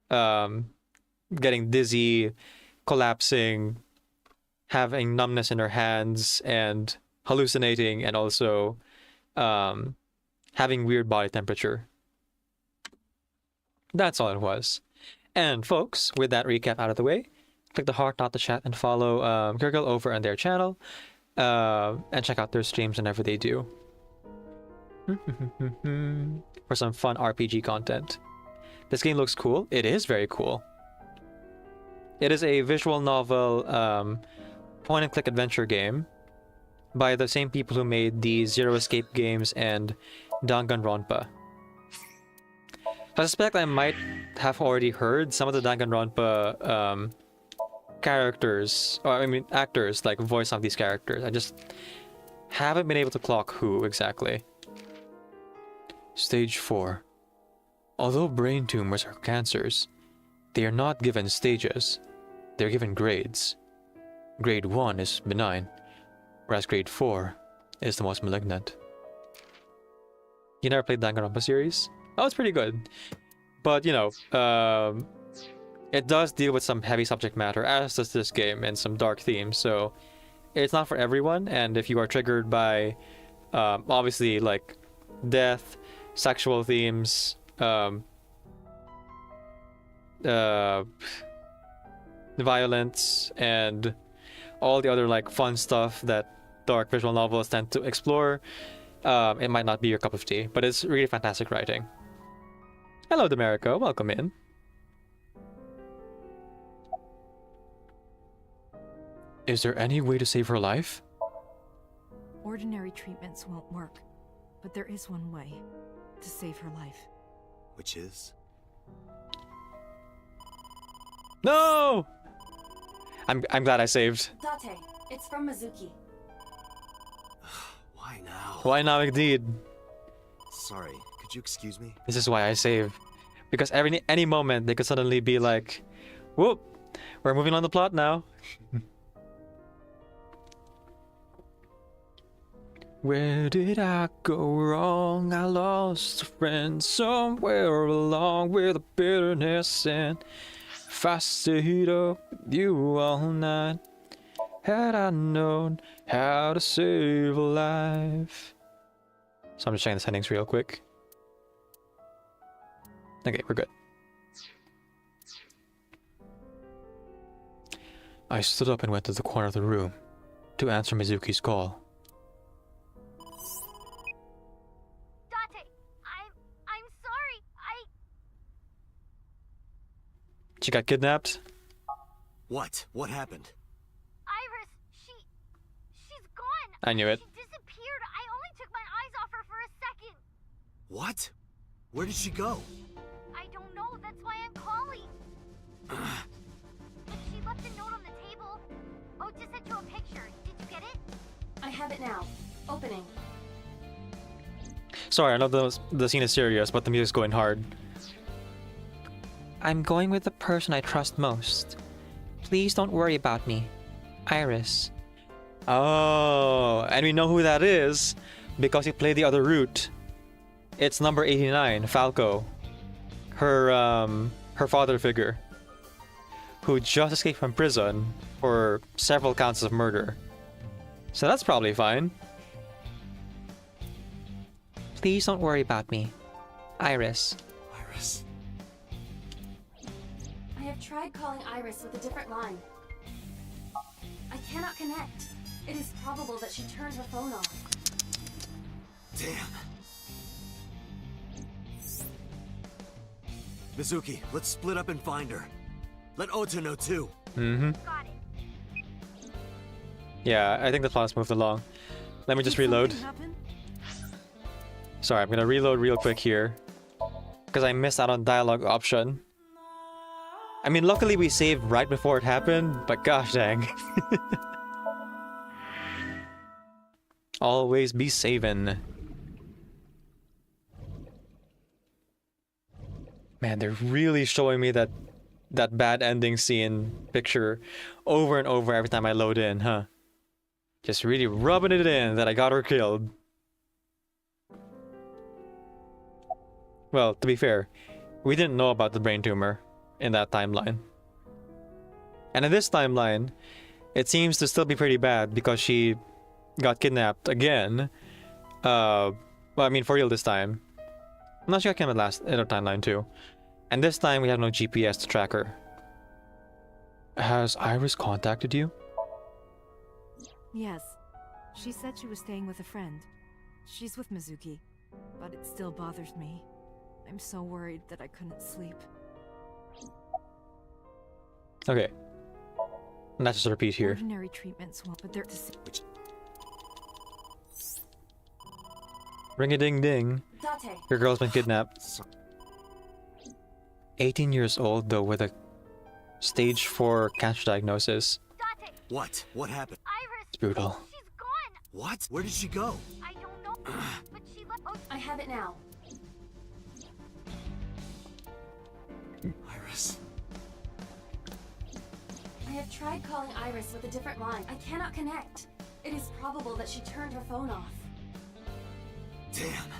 getting dizzy, collapsing, having numbness in her hands, and hallucinating, and also having weird body temperature. That's all it was. And folks, with that recap out of the way, click the heart, not the chat, and follow Gurgle over on their channel, and check out their streams whenever they do. For some fun RPG content. This game looks cool. It is very cool. It is a visual novel point-and-click adventure game by the same people who made the Zero Escape games and Danganronpa. I suspect I might have already heard some of the Danganronpa characters, or I mean actors, like voice of these characters. I just haven't been able to clock who exactly. Stage 4. Although brain tumors are cancers, they are not given stages. They're given grades. Grade 1 is benign, whereas grade 4 is the most malignant. You never played Danganronpa series? Oh, it's pretty good. But, you know, it does deal with some heavy subject matter, as does this game, and some dark themes, so it's not for everyone, and if you are triggered by, obviously, like, death, sexual themes, violence, and all the other, like, fun stuff that dark visual novels tend to explore, it might not be your cup of tea, but it's really fantastic writing. Hello, Demerico. Welcome in. Is there any way to save her life? Ordinary treatments won't work, but there is one way to save her life. Which is? No! I'm glad I saved. Date, it's from Mizuki. Why now? Why now, indeed? Sorry, could you excuse me? This is why I save. Because any moment they could suddenly be like, whoop, we're moving on the plot now. Where did I go wrong? I lost a friend somewhere along with the bitterness, and if I stayed up with you all night, had I known how to save a life. So I'm just checking the settings real quick. Okay, we're good. I stood up and went to the corner of the room to answer Mizuki's call. Date, I'm sorry. She got kidnapped? What? What happened? Iris, she's gone. I knew it. She disappeared. I only took my eyes off her for a second. What? Where did she go? I don't know. That's why I'm calling. She left a note on the table. Oh, just sent you a picture. Did you get it? I have it now. Opening. Sorry, I know the scene is serious, but the music's going hard. I'm going with the person I trust most. Please don't worry about me. Iris. Oh, and we know who that is because he played the other route. It's number 89, Falco. Her father figure, who just escaped from prison for several counts of murder. So that's probably fine. Please don't worry about me. Iris. Iris. I have tried calling Iris with a different line. I cannot connect. It is probable that she turned her phone off. Damn. Mizuki, let's split up and find her. Let Ota know too. Mm-hmm. Got it. Yeah, I think the plot's moved along. Let me just reload. Sorry, I'm gonna reload real quick here, because I missed out on dialogue option. I mean, luckily we saved right before it happened, but gosh dang. Always be saving. Man, they're really showing me that bad ending scene picture over and over every time I load in, huh? Just really rubbing it in that I got her killed. Well, to be fair, we didn't know about the brain tumor in that timeline. And in this timeline, it seems to still be pretty bad because she got kidnapped again. Well, I mean, for real this time. No, she got kidnapped in her timeline too. And this time we have no GPS to track her. Has Iris contacted you? Yes. She said she was staying with a friend. She's with Mizuki, but it still bothers me. I'm so worried that I couldn't sleep. Okay. Let's just repeat here. Ordinary treatments won't, but they're Ring a ding ding. Date, Your girl's been kidnapped. 18 years old, though, with a stage 4 cancer diagnosis. Dante, What? What happened? Iris. It's brutal. She's gone. What? Where did she go? I don't know. But she left. Oh, I have it now. Iris. I have tried calling Iris with a different line. I cannot connect. It is probable that she turned her phone off. Damn.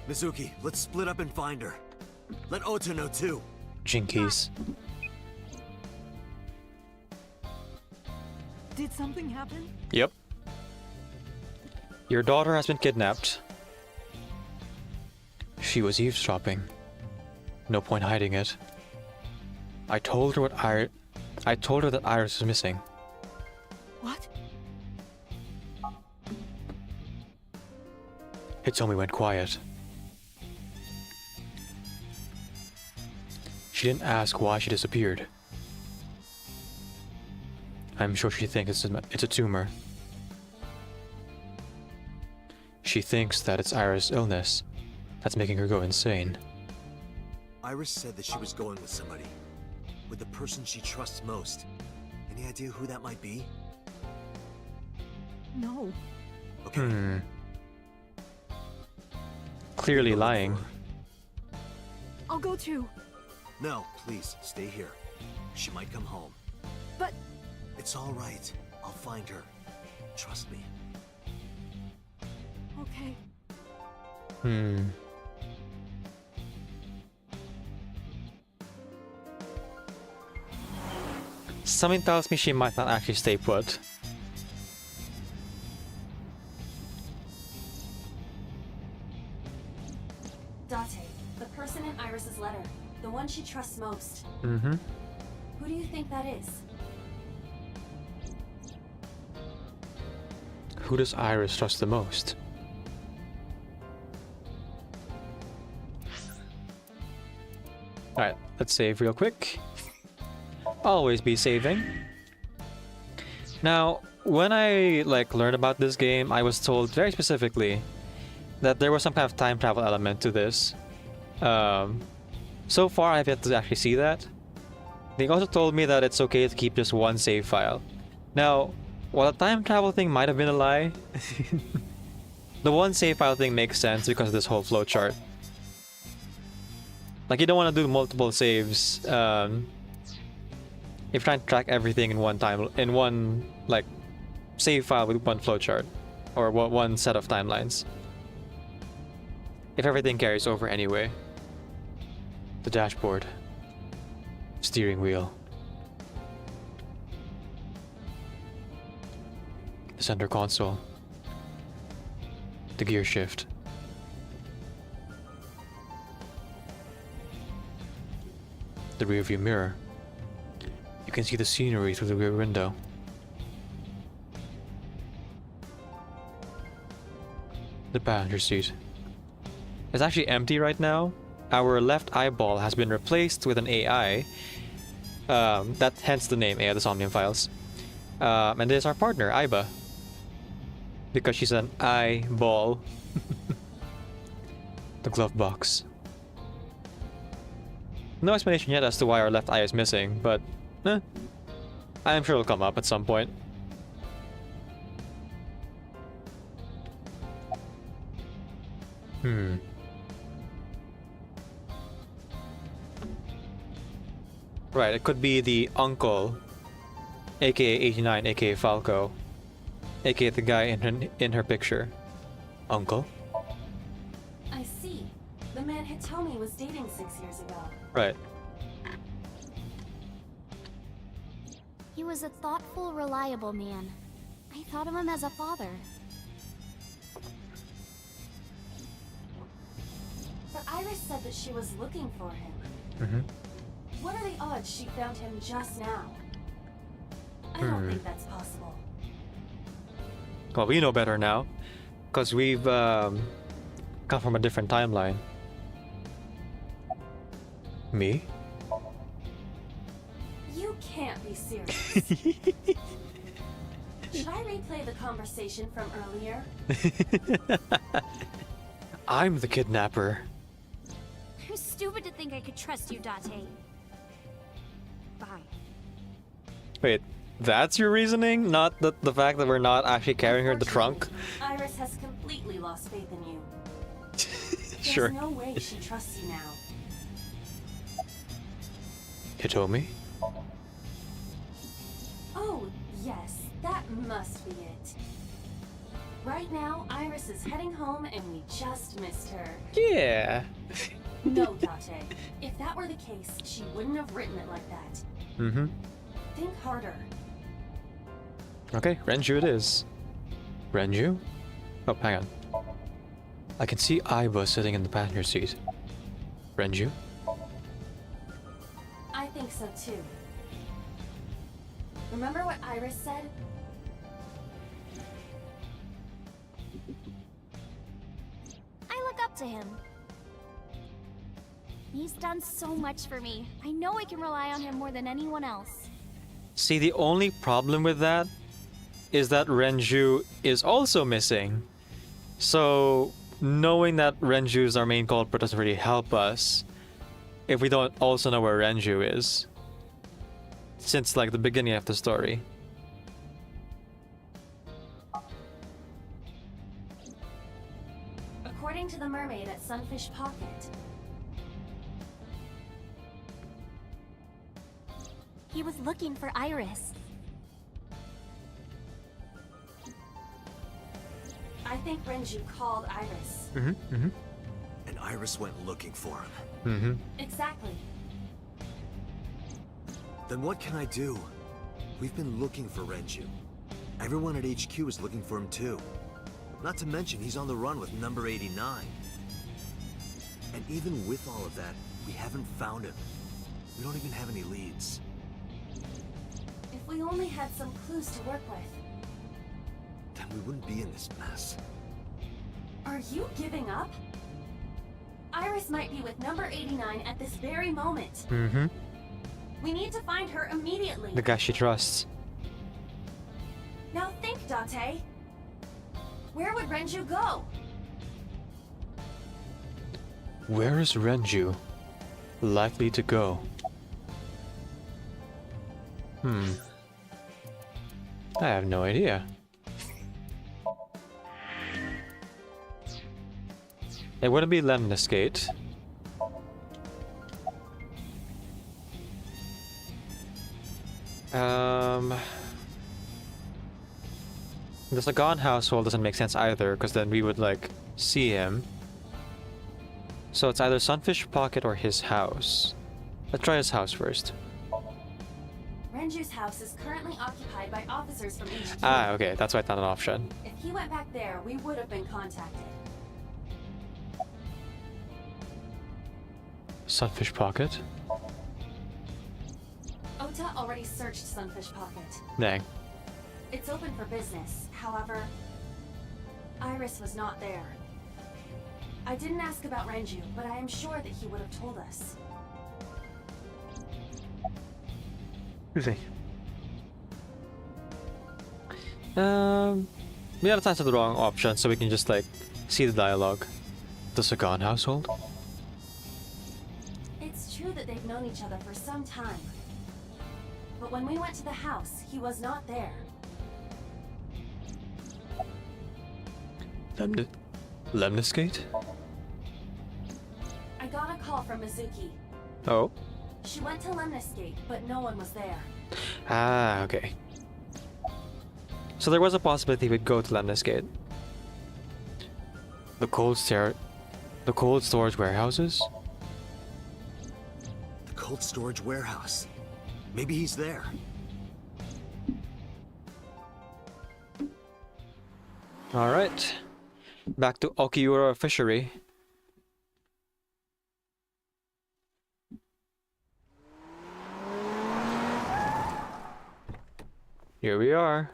Mizuki, let's split up and find her. Let Ota know too. Jinkies. Did something happen? Yep. Your daughter has been kidnapped. She was eavesdropping. No point hiding it. I told her that Iris was missing. What? Hitomi went quiet. She didn't ask why she disappeared. I'm sure she thinks it's a tumor. She thinks that it's Iris' illness that's making her go insane. Iris said that she was going with somebody. With the person she trusts most. Any idea who that might be? No. Okay. Clearly Go look lying. for her. I'll go too. No, please, stay here. She might come home. But It's all right. I'll find her. Trust me. okay. Something tells me she might not actually stay put. Date, the person in Iris's letter. The one she trusts most. Mm-hmm. Who do you think that is? Who does Iris trust the most? Alright, let's save real quick. Always be saving. Now, when I learned about this game, I was told very specifically that there was some kind of time travel element to this. So far, I've yet to actually see that. They also told me that it's okay to keep just one save file. Now, while the time travel thing might have been a lie, the one save file thing makes sense because of this whole flowchart. Like, you don't want to do multiple saves if you're trying to track everything in one save file with one flowchart or one set of timelines. If everything carries over anyway. The dashboard. Steering wheel. The center console. The gear shift. The rearview mirror. You can see the scenery through the rear window. The passenger seat. It's actually empty right now. Our left eyeball has been replaced with an AI. That hence the name AI, the Somnium Files. And there's our partner, Aiba. Because she's an eyeball. The glove box. No explanation yet as to why our left eye is missing, but I'm sure it'll come up at some point. Right, it could be the uncle, aka 89, aka Falco, aka the guy in her picture. Uncle? I see. The man Hitomi was dating 6 years ago. Right. he was a thoughtful, reliable man. I thought of him as a father. But Iris said that she was looking for him. Mm-hmm. What are the odds she found him just now? I don't think that's possible. Well, we know better now, because we've come from a different timeline. Me? You can't be serious. Should I replay the conversation from earlier? I'm the kidnapper. I'm stupid to think I could trust you, Date. Bye. Wait, that's your reasoning? Not the fact that we're not actually carrying her in the trunk? Iris has completely lost faith in you. Sure. There's no way she trusts you now. Hitomi? Oh, yes, that must be it. Right now, Iris is heading home and we just missed her. Yeah. No, Date. If that were the case, she wouldn't have written it like that. Mm-hmm. Think harder. Okay, Renju it is. Renju? Oh, hang on. I can see Aiba sitting in the passenger seat. Renju? I think so too. Remember what Iris said? I look up to him. He's done so much for me. I know I can rely on him more than anyone else. See, the only problem with that is that Renju is also missing. So, knowing that Renju is our main culprit doesn't really help us if we don't also know where Renju is. Since, like, the beginning of the story. According to the mermaid at Sunfish Pocket, He was looking for Iris. I think Renju called Iris. Mm-hmm. And Iris went looking for him. Mm-hmm. Exactly. Then what can I do? We've been looking for Renju. Everyone at HQ is looking for him too. Not to mention he's on the run with number 89. And even with all of that, we haven't found him. We don't even have any leads. If we only had some clues to work with. Then we wouldn't be in this mess. Are you giving up? Iris might be with number 89 at this very moment. Mm-hmm. We need to find her immediately. The guy she trusts. Now think, Date. Where would Renju go? Where is Renju likely to go? I have no idea. It wouldn't be Lemnis Gate. The Sagan household doesn't make sense either, because then we would, like, see him. So it's either Sunfish Pocket or his house. Let's try his house first. Renju's house is currently occupied by officers from HQ. Ah, okay, that's why it's not an option. If he went back there, we would have been contacted. Sunfish Pocket? Ota already searched Sunfish Pocket. Dang. It's open for business. However, Iris was not there. I didn't ask about Renju, but I am sure that he would have told us. Excuse me. We gotta answer the wrong option so we can just, like, see the dialogue. The Sagan household? It's true that they've known each other for some time. But when we went to the house, he was not there. Lemnis Gate? I got a call from Mizuki. Oh. She went to Lemnis Gate, but no one was there. Ah, okay. So there was a possibility we'd go to Lemnis Gate. The cold storage warehouses? The cold storage warehouse. Maybe he's there. Alright. Back to Okiura Fishery. Here we are.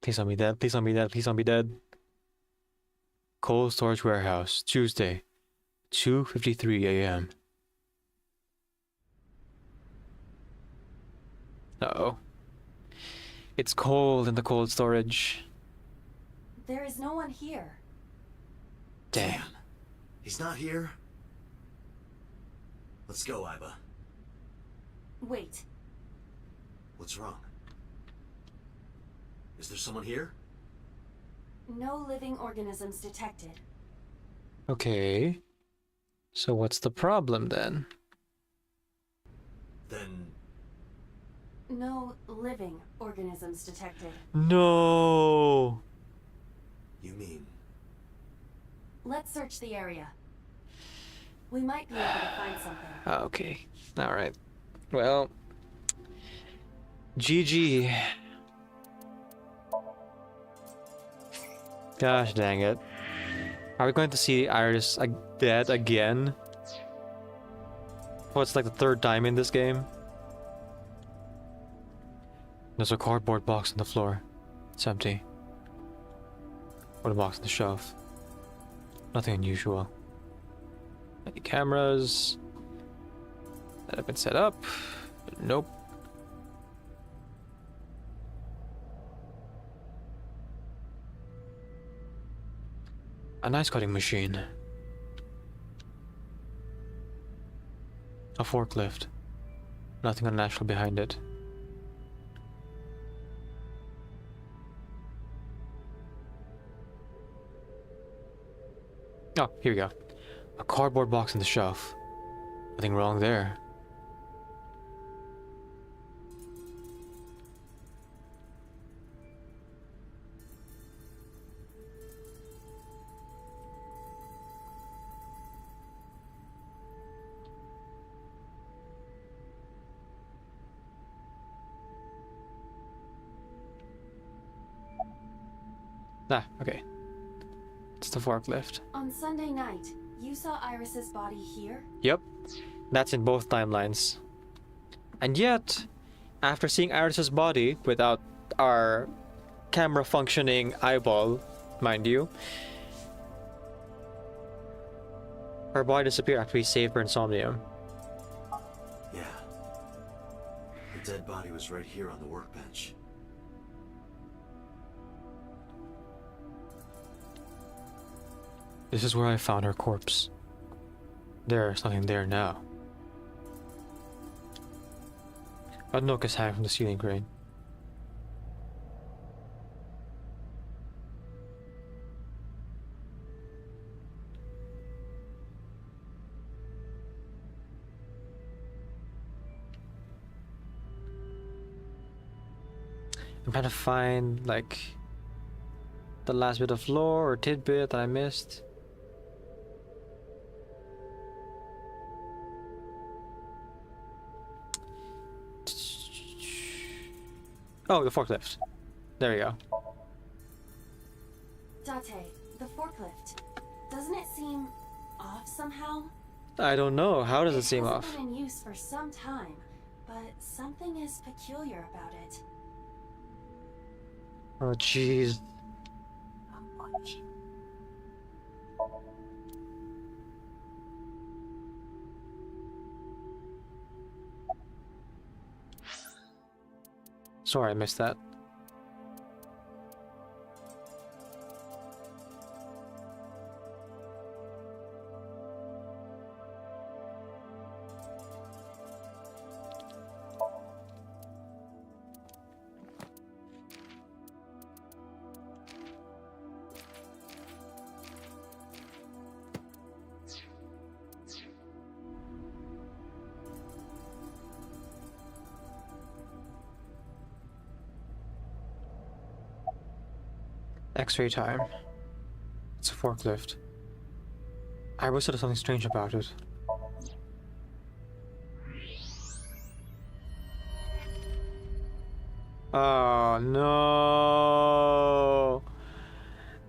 Please don't be dead, please don't be dead, please don't be dead. Cold storage warehouse, Tuesday, 2:53 a.m. Uh-oh. It's cold in the cold storage. There is no one here. Damn. He's not here? Let's go, Iba. Wait. What's wrong? Is there someone here? No living organisms detected. Okay. So what's the problem then? Then No living organisms detected. No. you mean Let's search the area. We might be able to find something. Okay. All right. Well, GG. Gosh dang it. Are we going to see Iris dead again? Oh, it's like the third time in this game. There's a cardboard box on the floor. It's empty. Or the box on the shelf. Nothing unusual. Any cameras that have been set up? Nope. A nice cutting machine. A forklift. Nothing unnatural behind it. Oh, here we go. A cardboard box on the shelf. Nothing wrong there. Ah, okay. It's the forklift. On Sunday night, you saw Iris's body here? Yep, that's in both timelines. And yet, after seeing Iris's body without our camera functioning eyeball, mind you, her body disappeared after we saved her insomnia. yeah. The dead body was right here on the workbench. This is where I found her corpse. There's nothing there now. A nook is hanging from the ceiling crane. I'm trying to find, like, the last bit of lore or tidbit that I missed. Oh, the forklift. There we go. Date, the forklift. Doesn't it seem off somehow? I don't know. How does it seem hasn't off? been in use for some time, but something is peculiar about it. Oh, jeez. Sorry, I missed that. X-ray time. It's a forklift. I wish there was something strange about it. Oh no!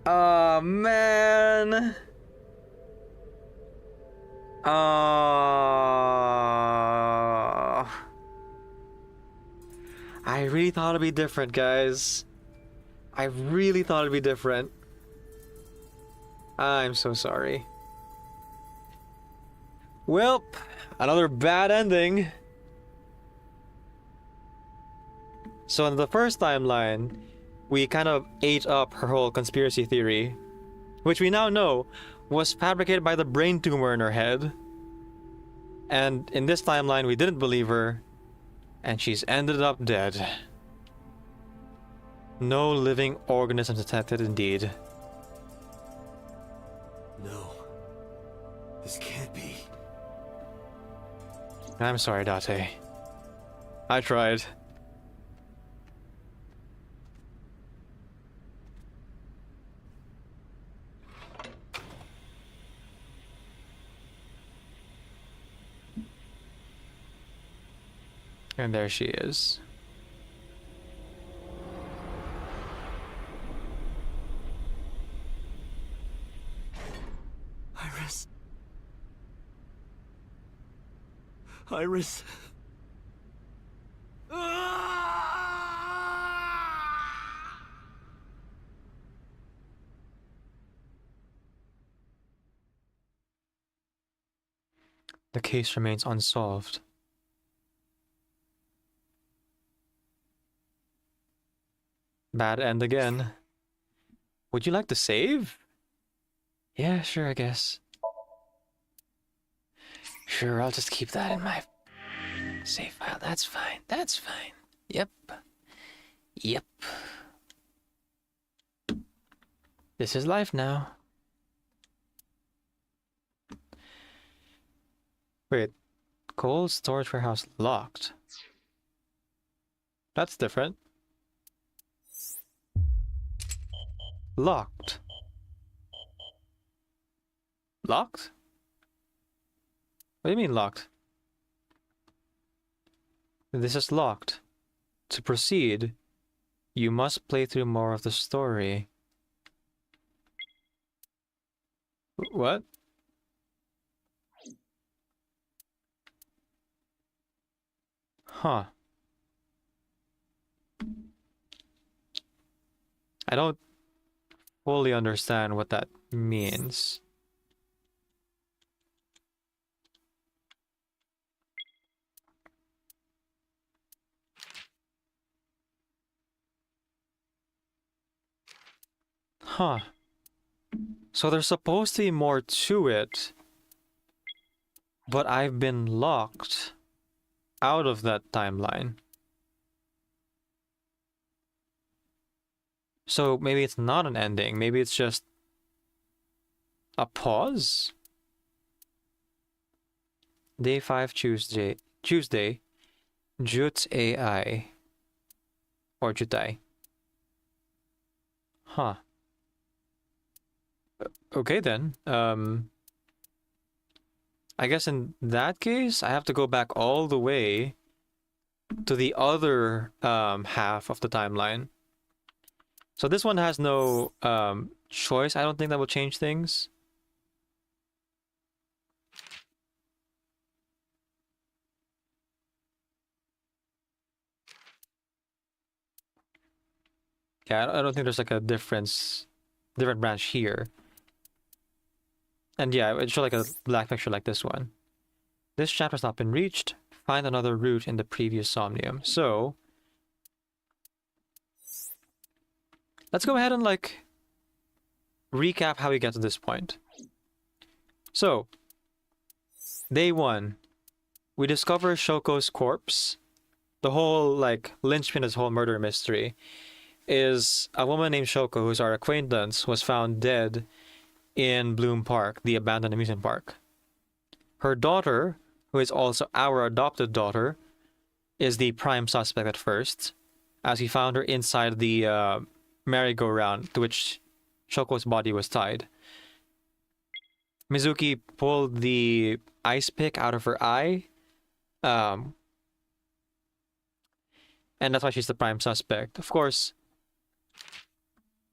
Oh man! Oh! I really thought it'd be different, guys. I really thought it'd be different. I'm so sorry. Well, another bad ending. So in the first timeline, we kind of ate up her whole conspiracy theory, which we now know was fabricated by the brain tumor in her head. And in this timeline, we didn't believe her, and she's ended up dead. No living organisms detected indeed. No. This can't be. I'm sorry, Date. I tried. And there she is. Iris. Iris. The case remains unsolved. Bad end again. Would you like to save? Yeah, sure, I guess. Sure, I'll just keep that in my save file. That's fine. That's fine. Yep. Yep. This is life now. Wait. Cold storage warehouse locked. That's different. Locked. Locked? What do you mean locked? This is locked. To proceed, you must play through more of the story. What? Huh. I don't fully understand what that means. Huh. So there's supposed to be more to it, but I've been locked out of that timeline. So maybe it's not an ending. Maybe it's just a pause? Day 5 Tuesday. Jut AI. Or Jutai. Huh. Okay then. I guess in that case, I have to go back all the way to the other half of the timeline. So this one has no choice. I don't think that will change things. Yeah, I don't think there's like a different branch here. And yeah, it's like a black picture like this one. This chapter has not been reached. Find another route in the previous somnium. So let's go ahead and like recap how we get to this point. So day 1, we discover Shoko's corpse. The whole like linchpin of this whole murder mystery is a woman named Shoko, who's our acquaintance, was found dead in Bloom Park, the abandoned amusement park. Her daughter, who is also our adopted daughter, is the prime suspect at first, as we found her inside the merry-go-round to which Shoko's body was tied. Mizuki pulled the ice pick out of her eye, and that's why she's the prime suspect. Of course,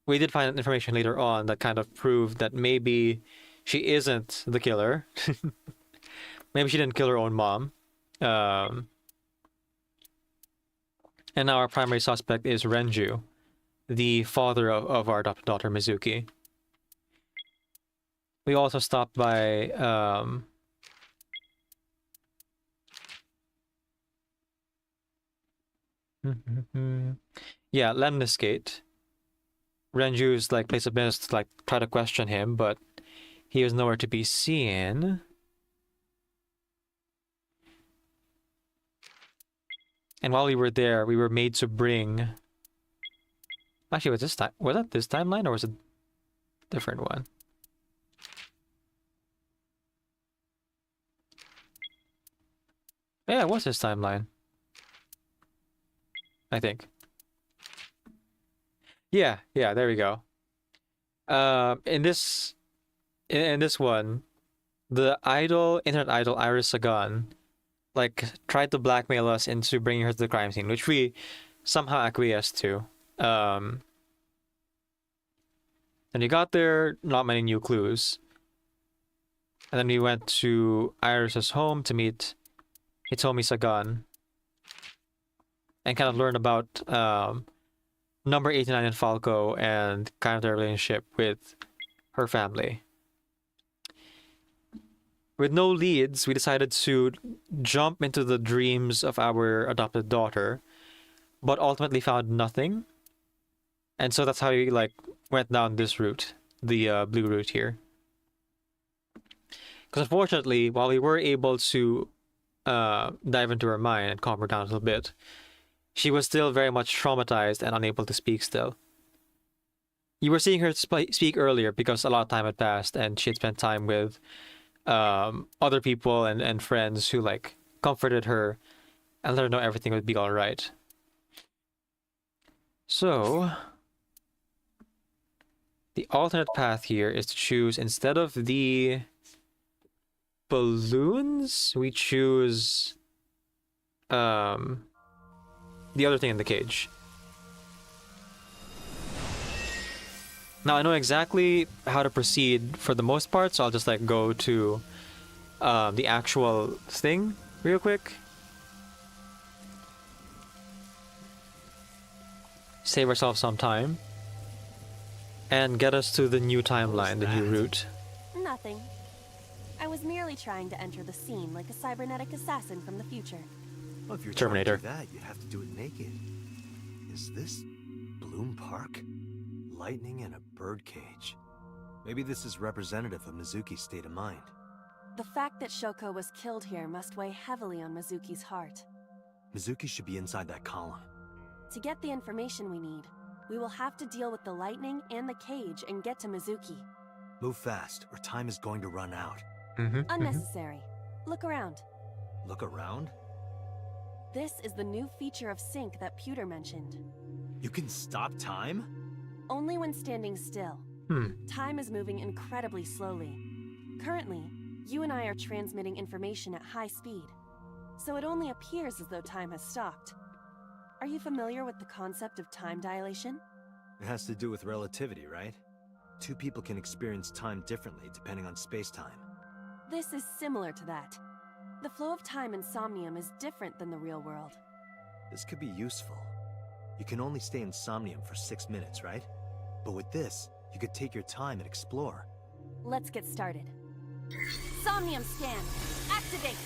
we did find information later on that kind of proved that maybe she isn't the killer. Maybe she didn't kill her own mom. And now our primary suspect is Renju, the father of our adopted daughter, Mizuki. We also stopped by yeah, Lemniscate, Renju's like place of business to like try to question him, but he was nowhere to be seen. And while we were there, we were made to bring. Actually, was that this timeline or was it a different one? Yeah, it was this timeline. I think. Yeah, there we go. In this one, the internet idol Iris Sagan, like tried to blackmail us into bringing her to the crime scene, which we somehow acquiesced to. And we got there, not many new clues. And then we went to Iris's home to meet Hitomi Sagan and kind of learn about number 89 in Falco and kind of their relationship with her family. With no leads, we decided to jump into the dreams of our adopted daughter, but ultimately found nothing. And so that's how we like went down this route, the blue route here. Because unfortunately, while we were able to dive into her mind and calm her down a little bit, she was still very much traumatized and unable to speak still. You were seeing her speak earlier because a lot of time had passed and she had spent time with other people and friends who like comforted her and let her know everything would be all right. So the alternate path here is to choose, instead of the balloons, we choose the other thing in the cage. Now I know exactly how to proceed for the most part, so I'll just like go to the actual thing real quick. Save ourselves some time. And get us to the new timeline, the new route. Nothing. I was merely trying to enter the scene like a cybernetic assassin from the future. Well, if you're Terminator. trying to do that, you have to do it naked. Is this Bloom Park? Lightning and a birdcage. Maybe this is representative of Mizuki's state of mind. The fact that Shoko was killed here must weigh heavily on Mizuki's heart. Mizuki should be inside that column. To get the information we need, we will have to deal with the lightning and the cage and get to Mizuki. Move fast, or time is going to run out. Unnecessary. Look around. Look around? This is the new feature of Sync that Pewter mentioned. You can stop time? Only when standing still. Time is moving incredibly slowly. Currently, you and I are transmitting information at high speed, so it only appears as though time has stopped. Are you familiar with the concept of time dilation? It has to do with relativity, right? Two people can experience time differently depending on space-time. This is similar to that. The flow of time in Somnium is different than the real world. This could be useful. You can only stay in Somnium for 6 minutes, right? But with this, you could take your time and explore. Let's get started. Somnium scan! Activate!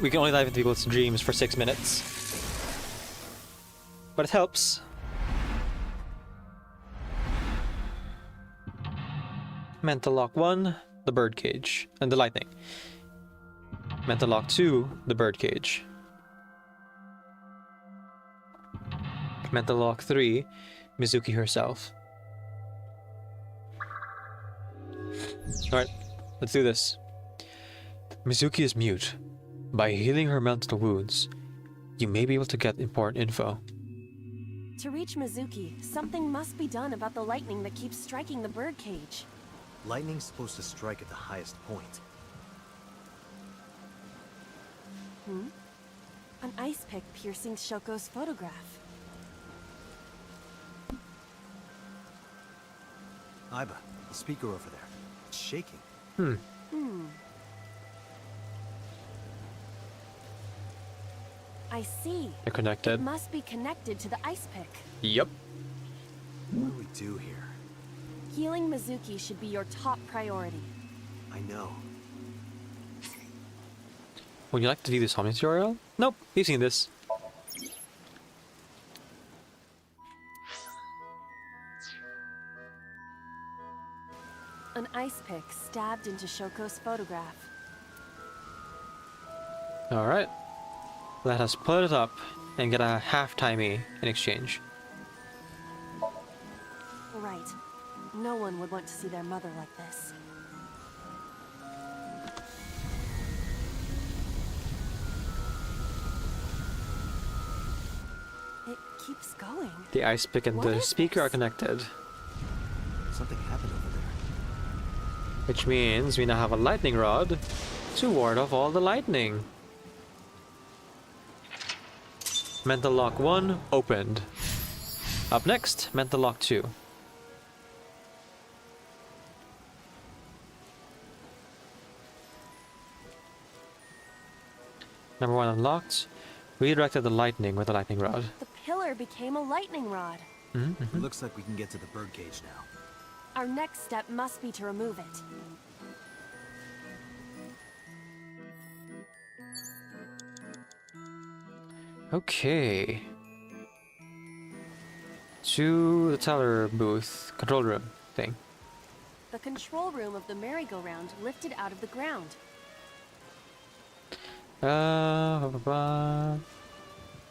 We can only dive into people's dreams for 6 minutes. But it helps. Mental lock 1, the birdcage, and the lightning. Mental lock 2, the birdcage. Mental lock 3, Mizuki herself. Alright, let's do this. Mizuki is mute. By healing her mental wounds, you may be able to get important info. To reach Mizuki, something must be done about the lightning that keeps striking the birdcage. Lightning's supposed to strike at the highest point. An ice pick piercing Shoko's photograph. Aiba, the speaker over there. It's shaking. I see. They're connected. It must be connected to the ice pick. Yep. What do we do here? Healing Mizuki should be your top priority. I know. Would you like to view this Somnium tutorial? Nope, we've seen this. An ice pick stabbed into Shoko's photograph. Alright. Let us put it up and get a half-timey in exchange. Right. No one would want to see their mother like this. It keeps going. The ice pick and What the is speaker this? are connected, Something happened over there. which means we now have a lightning rod to ward off all the lightning. Mental lock 1 opened. Up next, mental lock 2. Number 1 unlocked. Redirected the lightning with the lightning rod. The pillar became a lightning rod. It looks like we can get to the birdcage now. Our next step must be to remove it. Okay. To the teller booth, control room thing. The control room of the merry-go-round lifted out of the ground.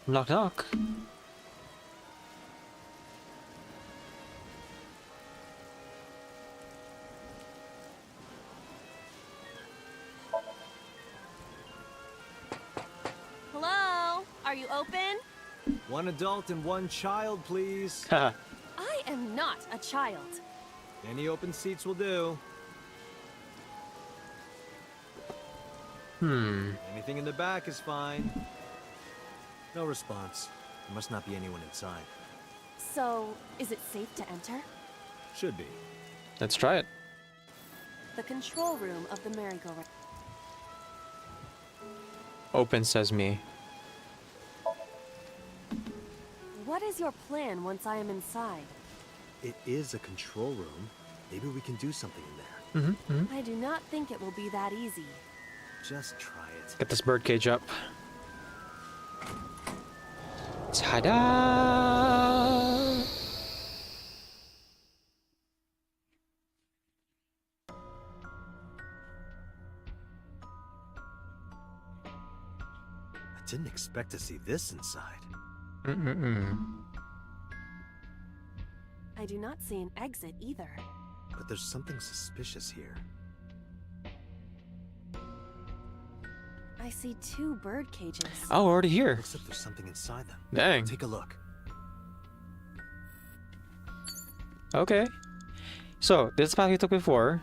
Knock knock. Hello? Are you open? One adult and one child, please. Haha. I am not a child. Any open seats will do. Anything in the back is fine. No response. There must not be anyone inside. So, is it safe to enter? Should be. Let's try it. The control room of the merry-go-round. Open sesame. What is your plan once I am inside? It is a control room. Maybe we can do something in there. I do not think it will be that easy. Just try it. Get this birdcage up. Ta-da! I didn't expect to see this inside. I do not see an exit either. But there's something suspicious here. I see 2 bird cages. Oh, already here. Looks like there's something inside them. Dang. Take a look. Okay. So, this path we took before.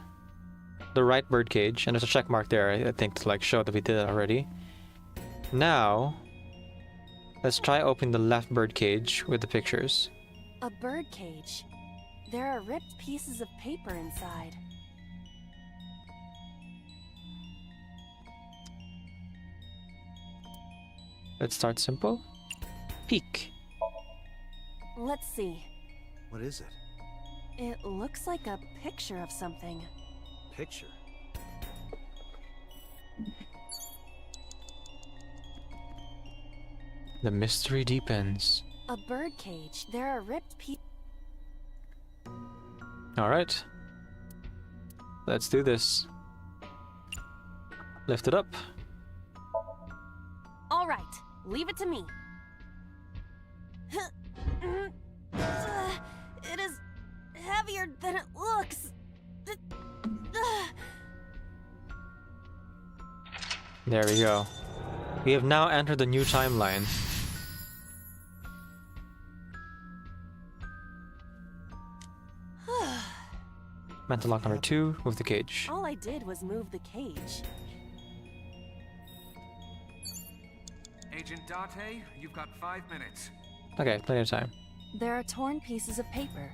The right birdcage, and there's a check mark there, I think, to like show that we did it already. Now, let's try opening the left birdcage with the pictures. A bird cage. There are ripped pieces of paper inside. Let's start simple. Peek. Let's see. What is it? It looks like a picture of something. Picture? The mystery deepens. A bird cage. There are ripped pieces. Alright. Let's do this. Lift it up. All right, leave it to me. It is heavier than it looks. There we go. We have now entered the new timeline. Mental lock number 2, move the cage. All I did was move the cage. Agent Date, you've got 5 minutes. Okay, plenty of time. There are torn pieces of paper.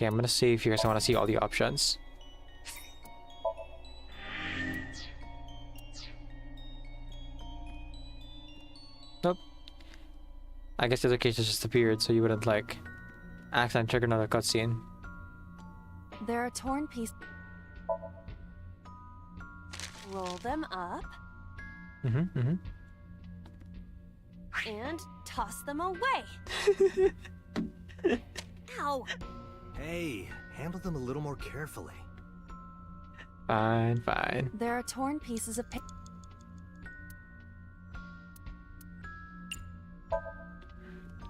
Okay, I'm gonna save here, so I wanna see all the options. Nope. I guess the other cases just appeared, so you wouldn't like accidentally trigger another cutscene. There are torn pieces. Roll them up and toss them away. Ow! Hey, handle them a little more carefully. Fine, fine. There are torn pieces of paper.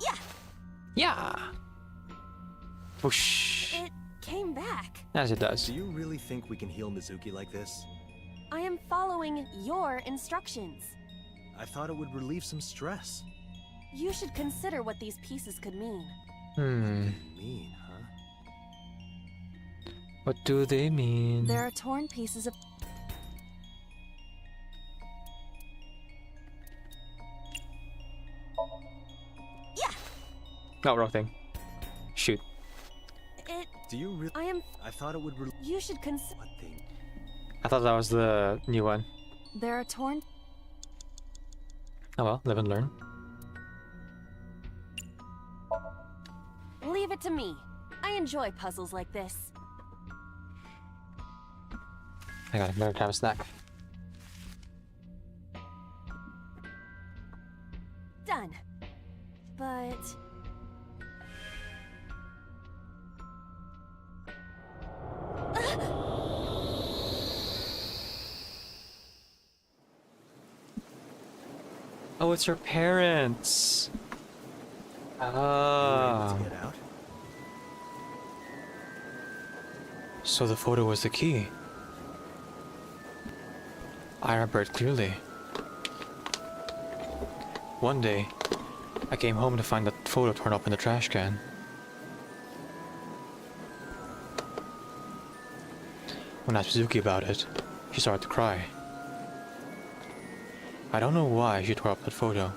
Yeah! Yeah. Whoosh. It came back. As it does. Do you really think we can heal Mizuki like this? I am following your instructions. I thought it would relieve some stress. You should consider what these pieces could mean. Mean, huh? What do they mean? There are torn pieces of... Yeah! Oh, wrong thing. Shoot. It... Do you really? I thought it would You should consider... What thing? I thought that was the new one. There are torn... Oh well, live and learn. Leave it to me. I enjoy puzzles like this. I got another time snack. Done. But... Oh, it's her parents. You were able Ah. to get out? So the photo was the key. I remember it clearly. One day, I came home to find that photo torn up in the trash can. When I asked Suzuki about it, she started to cry. I don't know why she tore up that photo.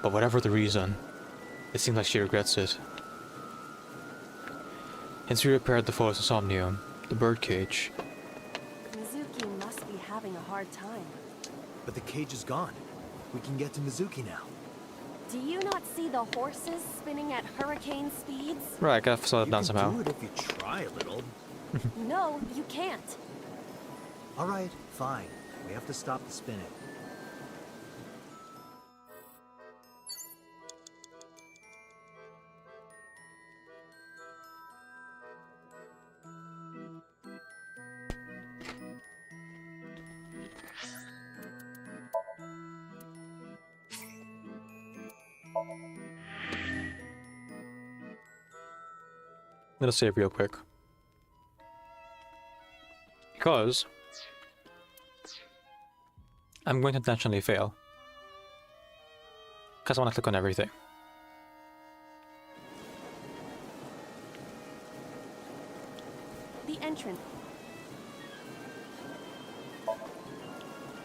But whatever the reason, it seems like she regrets it. Since we repaired the photo's insomnium, the birdcage, Mizuki must be having a hard time. But the cage is gone. We can get to Mizuki now. Do you not see the horses spinning at hurricane speeds? right, I gotta slow it You down can somehow. do it if you try a little. No, you can't. All right, fine. We have to stop the spinning. Let us save real quick. Because I'm going to intentionally fail. Because I want to click on everything. The entrance.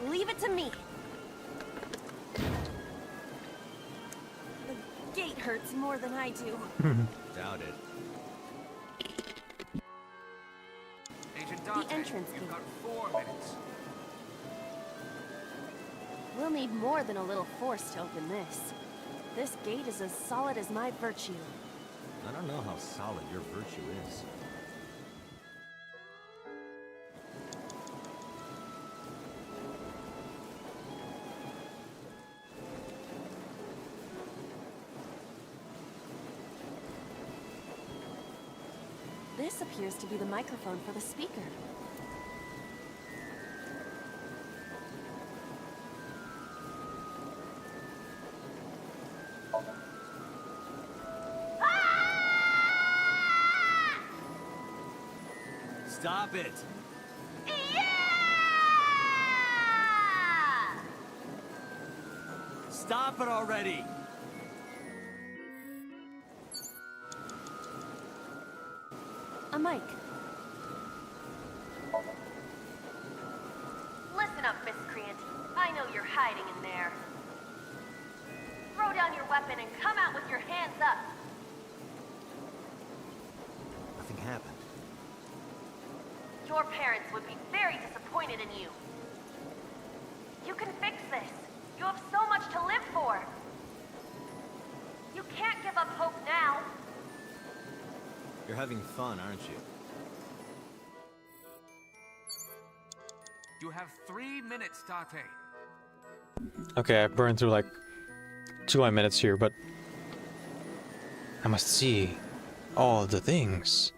Leave it to me. The gate hurts more than I do. Doubt it. Agent Dante, entrance you've gate. got 4 minutes. We'll need more than a little force to open this. This gate is as solid as my virtue. I don't know how solid your virtue is. This appears to be the microphone for the speaker. Stop it! Stop it already! A mic. Listen up, miscreant. I know you're hiding in there. Throw down your weapon and come out with your hands up. Nothing happened. Your parents would be very disappointed in you. You can fix this. You have so much to live for. You can't give up hope now. You're having fun, aren't you? 3 minutes, Date. Okay, I burned through like 2 more minutes here, but I must see all the things.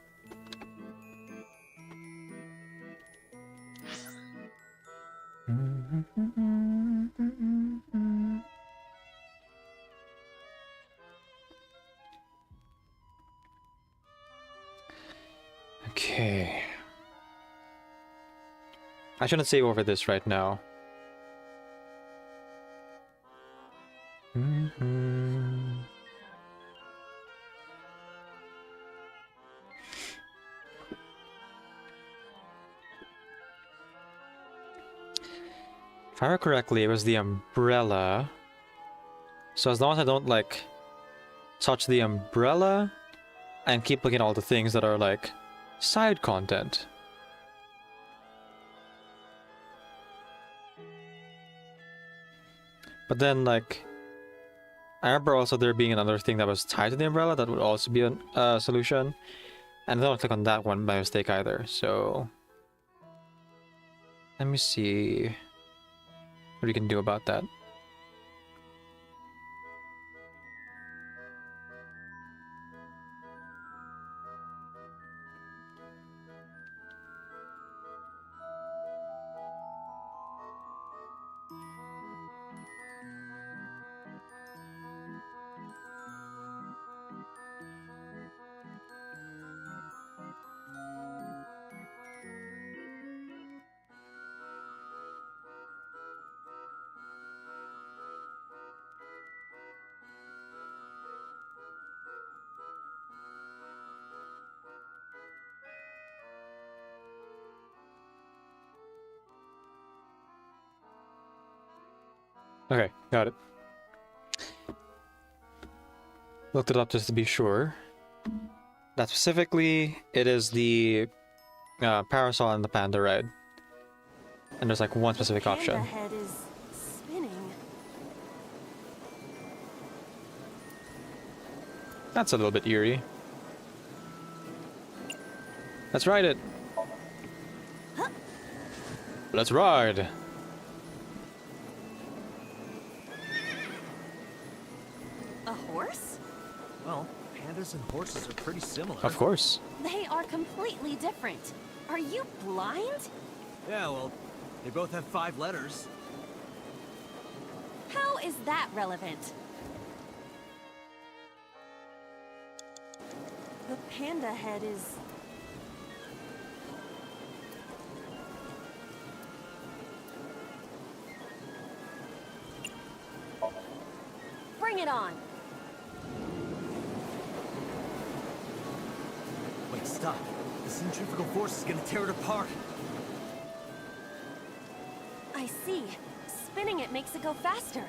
Okay. I shouldn't save over this right now. If I remember correctly, it was the umbrella. So as long as I don't like touch the umbrella and keep looking at all the things that are like side content. But then like I remember also there being another thing that was tied to the umbrella that would also be a solution. And I don't click on that one by mistake either, so let me see what we can do about that. Okay, got it. Looked it up just to be sure. That specifically, it is the parasol and the panda ride. And there's like one specific option. The head is spinning. That's a little bit eerie. Let's ride it. Let's ride. A horse? Well, pandas and horses are pretty similar. Of course. They are completely different. Are you blind? Yeah, well, they both have 5 letters. How is that relevant? The panda head is... Bring it on! Wait, stop. The centrifugal force is gonna tear it apart. I see. Spinning it makes it go faster.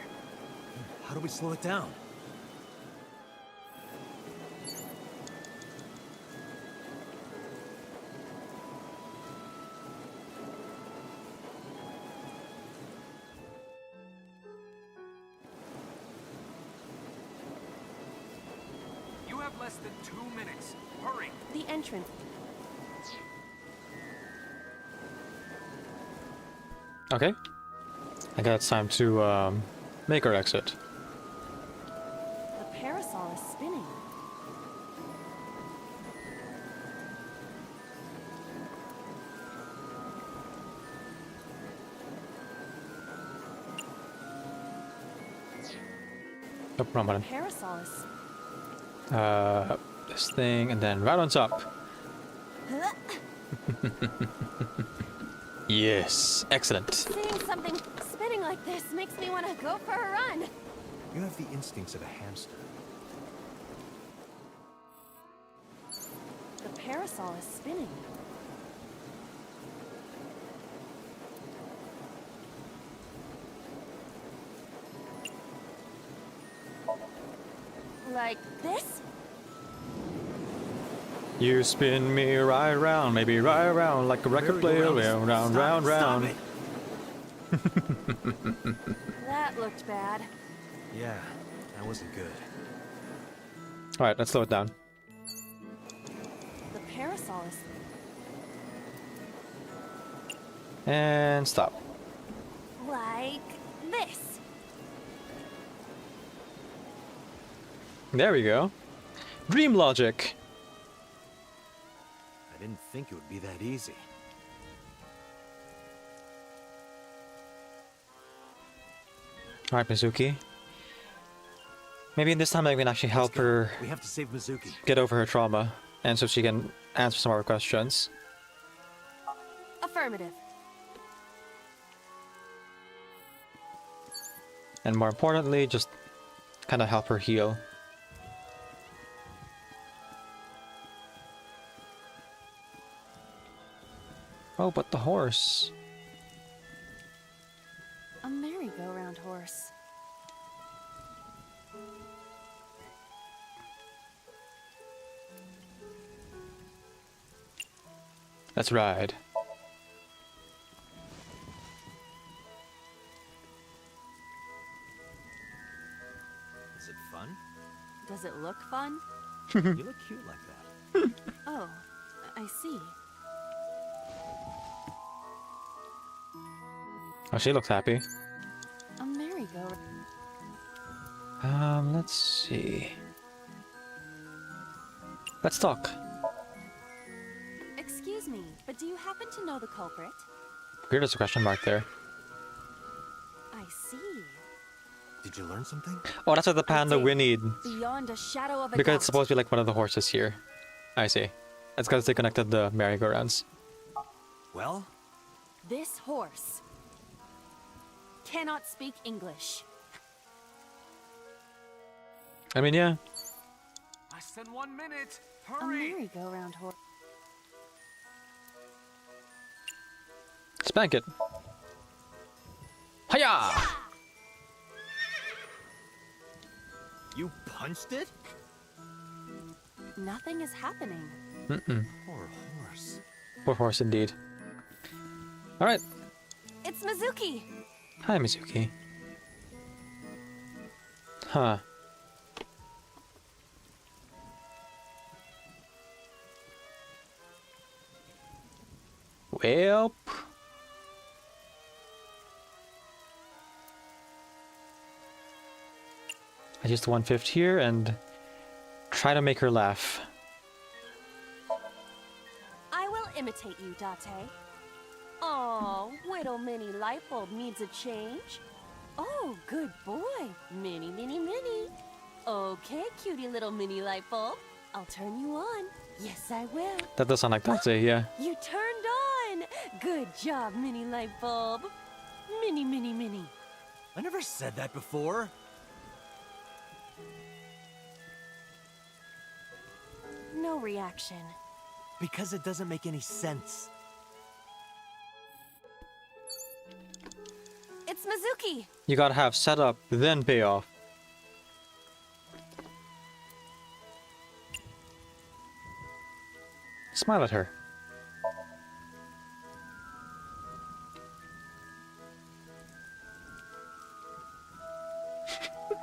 How do we slow it down? You have less than 2 minutes. Hurry. The entrance. Okay. I guess it's time to make our exit. The parasol is spinning. Oh, wrong button. Parasol is... This thing, and then right on top. Yes, excellent. Seeing something spinning like this makes me want to go for a run. You have the instincts of a hamster. The parasol is spinning. Like this? You spin me right round, maybe right around like a record player, round, round, round, round. That looked bad. Yeah, that wasn't good. All right, let's slow it down. The parasol is... And stop. like this. There we go. Dream logic. I didn't think it would be that easy. Alright, Mizuki. Maybe this time I can actually help her We have to save Mizuki. get over her trauma, and so she can answer some of our questions. Affirmative. And more importantly, just kind of help her heal. Oh, but the horse. A merry-go-round horse. Let's ride. Is it fun? Does it look fun? You look cute like that. Oh, I see. Oh, she looks happy. A merry-go-round. Let's see. Let's talk. Excuse me, but do you happen to know the culprit? Weird, there's a question mark there. I see. Did you learn something? Oh, that's what the panda did. whinnied. Beyond a shadow of a Because doubt. it's supposed to be like one of the horses here. I see. It's because they connected the merry-go-rounds. Well, This horse cannot speak English. I mean, yeah. Less than 1 minute. A Hurry. merry-go-round horse. Spank it. Hiya! you punched it? Nothing is happening. Poor horse. Poor horse indeed. Alright. It's Mizuki! Hi, Mizuki. Huh. Well. I used 1/5 here and try to make her laugh. I will imitate you, Date. Oh, little mini light bulb needs a change. Oh, good boy. Mini, mini, mini. Okay, cutie little mini light bulb. I'll turn you on. Yes, I will. That does sound like Date, yeah. You turned on. Good job, mini light bulb. Mini, mini, mini. I never said that before. No reaction. Because it doesn't make any sense. It's Mizuki. You gotta have setup, then payoff. Smile at her.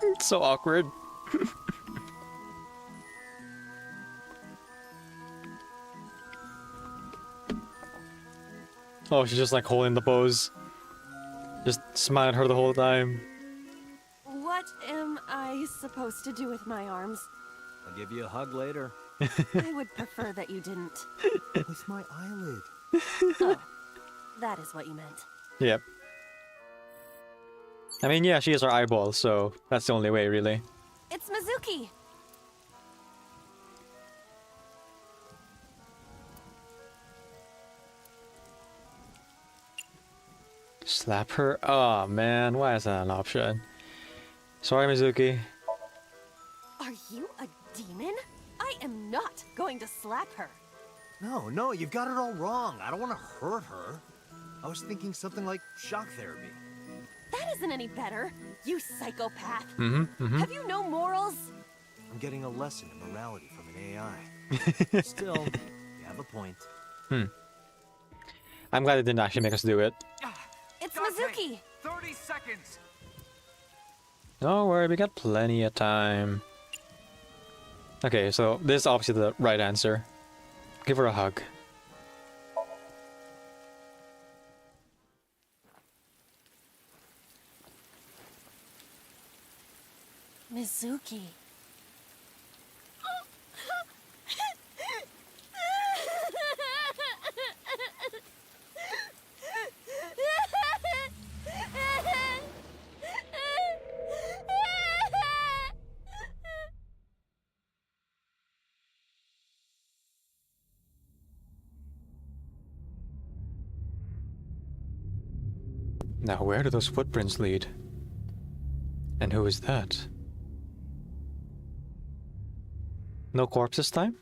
It's so awkward. Oh, she's just like holding the pose. Just smiling at her the whole time. What am I supposed to do with my arms? I'll give you a hug later. I would prefer that you didn't. With my eyelid. Oh, that is what you meant. Yep. I mean, yeah, she is our eyeball, so that's the only way, really. It's Mizuki. Slap her? Oh man, why is that an option? Sorry, Mizuki. Are you a demon? I am not going to slap her. No, you've got it all wrong. I don't want to hurt her. I was thinking something like shock therapy. That isn't any better, you psychopath. Mm-hmm. Have you no morals? I'm getting a lesson in morality from an AI. Still, you have a point. I'm glad it didn't actually make us do it. It's Dante, Mizuki. 30 seconds. Don't worry, we got plenty of time. Okay, so this is obviously the right answer. Give her a hug. Mizuki. Now, where do those footprints lead? And who is that? No corpse this time?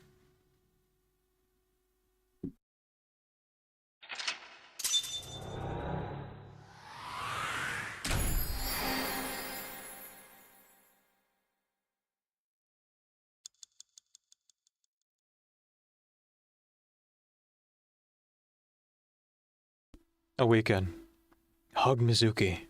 Awaken. Hug Mizuki.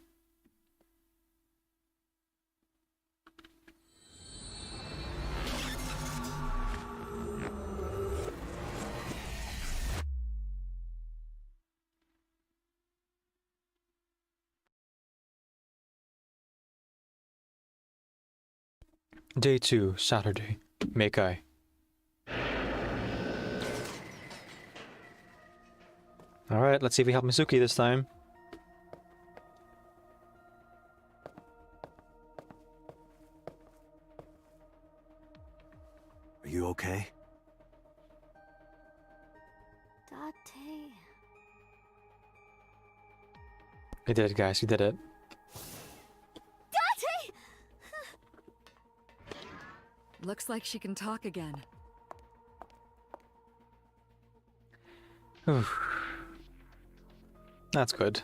Day 2, Saturday. Meikai. Alright, let's see if we help Mizuki this time. Are you okay? Date. We did it, guys. We did it. Date! Looks like she can talk again. Oof. That's good.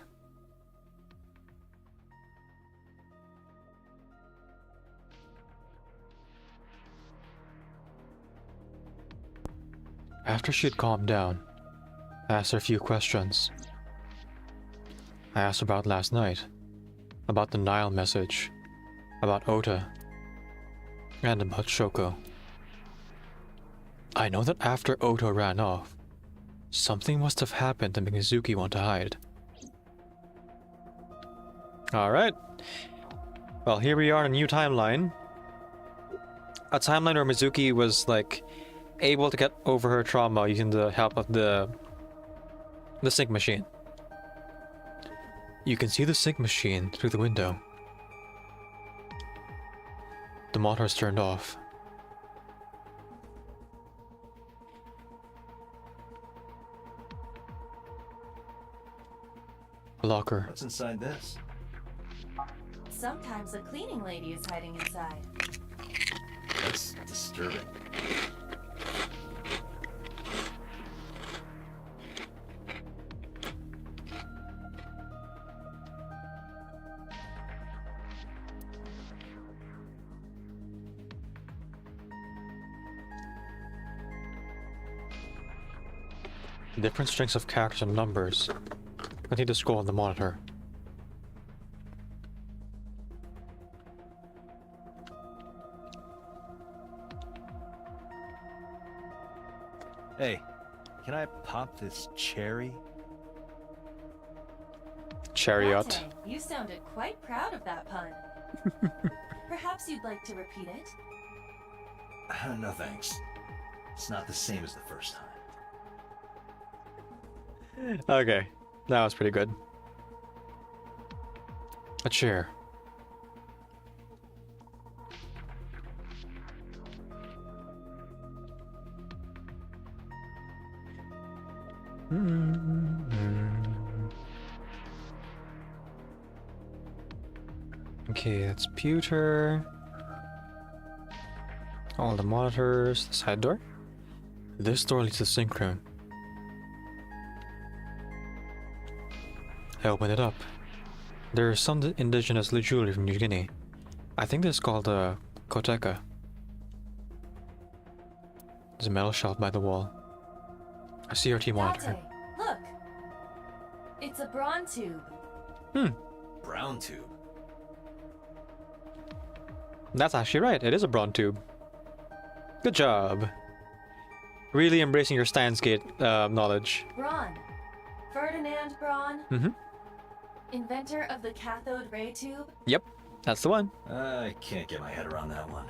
After she had calmed down, I asked her a few questions. I asked about last night, about the Nile message, about Ota, and about Shoko. I know that after Ota ran off, something must have happened to make Mizuki want to hide. Alright. Well, here we are in a new timeline. A timeline where Mizuki was, like, able to get over her trauma using the help of the sync machine. You can see the sync machine through the window. The monitor's turned off. A locker. What's inside this? Sometimes a cleaning lady is hiding inside. That's disturbing. Different strings of characters and numbers. Continue to scroll on the monitor. Hey, can I pop this cherry? Chariot. Latte, you sounded quite proud of that pun. Perhaps you'd like to repeat it? No thanks. It's not the same as the first time. Okay, that was pretty good. A chair. Okay, that's pewter. All the monitors, the side door. This door leads to the sync room. I open it up. There is some indigenous jewelry from New Guinea. I think this is called a koteka. There's a metal shelf by the wall. A CRT monitor. Latte, look! It's a brawn tube. Brown tube. That's actually right. It is a brawn tube. Good job. Really embracing your Steins-Gate knowledge. Braun. Ferdinand Braun. Mm-hmm. Inventor of the cathode ray tube. Yep. That's the one. I can't get my head around that one.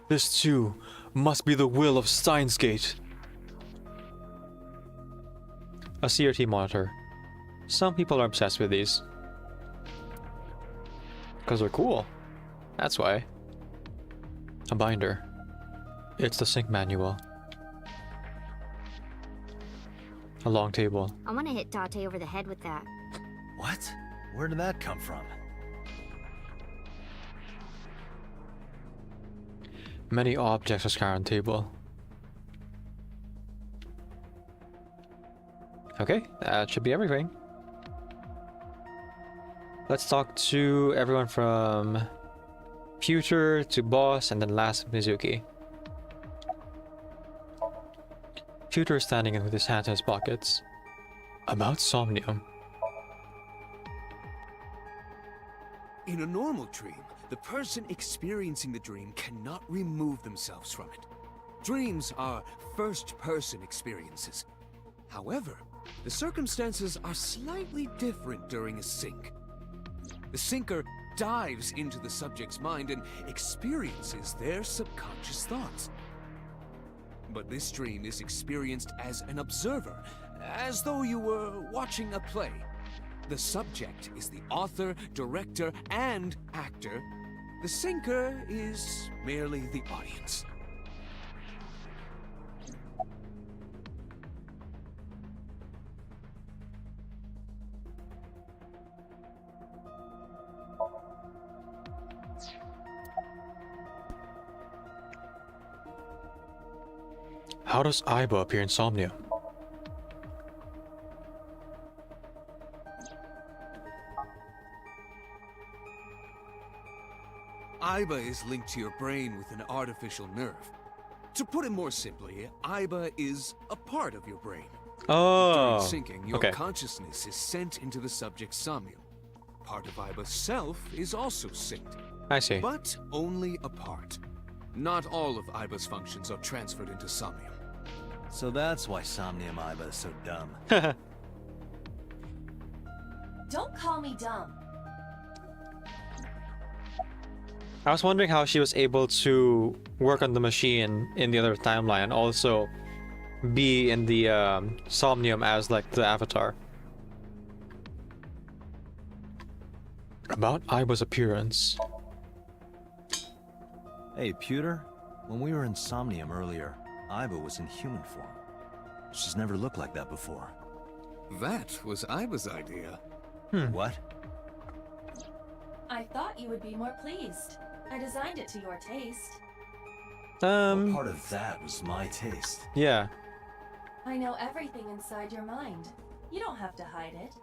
This too must be the will of Steins Gate. A CRT monitor. Some people are obsessed with these. Because they're cool. That's why. A binder. It's the sync manual. A long table. I want to hit Date over the head with that. What? Where did that come from? Many objects are scattered on the table. Okay, that should be everything. Let's talk to everyone from Future to Boss and then last Mizuki. Future is standing with his hands in his pockets. About Somnium. In a normal dream, the person experiencing the dream cannot remove themselves from it. Dreams are first-person experiences. However, the circumstances are slightly different during a sync. The syncer dives into the subject's mind and experiences their subconscious thoughts. But this dream is experienced as an observer, as though you were watching a play. The subject is the author, director, and actor. The syncer is merely the audience. How does Aiba appear in Somnium? Aiba is linked to your brain with an artificial nerve. To put it more simply, Aiba is a part of your brain. Oh, During syncing, your okay. consciousness is sent into the subject's somnium. Part of Aiba's self is also synced, I see. but only a part. Not all of Aiba's functions are transferred into somnium. So that's why Somnium Aiba is so dumb. Don't call me dumb. I was wondering how she was able to work on the machine in the other timeline and also be in the Somnium as like the avatar. About Aiba's appearance. Hey, Pewter, when we were in Somnium earlier, Aiba was in human form. She's never looked like that before. That was Aiba's idea. What? I thought you would be more pleased. I designed it to your taste. What part of that was my taste? Yeah. I know everything inside your mind. You don't have to hide it.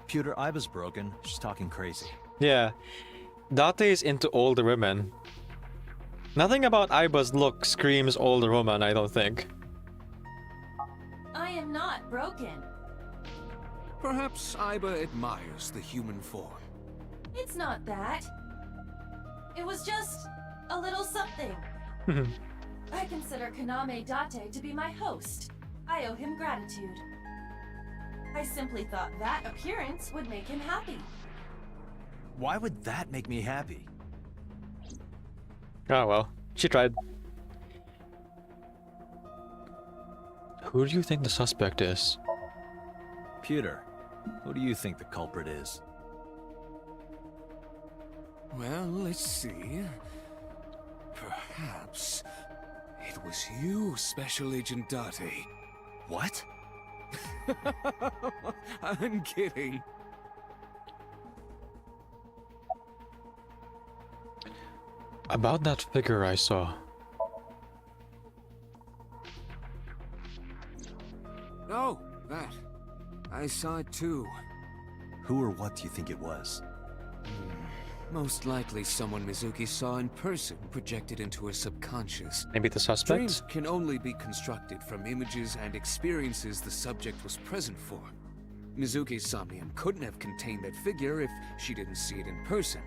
Pewter, Aiba's broken. She's talking crazy. Yeah. Date is into older women. Nothing about Aiba's look screams older woman, I don't think. I am not broken. Perhaps Aiba admires the human form. It's not that. It was just a little something. I consider Kaname Date to be my host. I owe him gratitude. I simply thought that appearance would make him happy. Why would that make me happy? Oh well, she tried. Who do you think the suspect is? Pewter, who do you think the culprit is? Well, let's see. Perhaps it was you, Special Agent Date. What? I'm kidding. About that figure I saw. Oh, that. I saw it too. Who or what do you think it was? Most likely someone Mizuki saw in person projected into her subconscious. Maybe the suspect? Dreams can only be constructed from images and experiences the subject was present for. Mizuki's somnium couldn't have contained that figure if she didn't see it in person.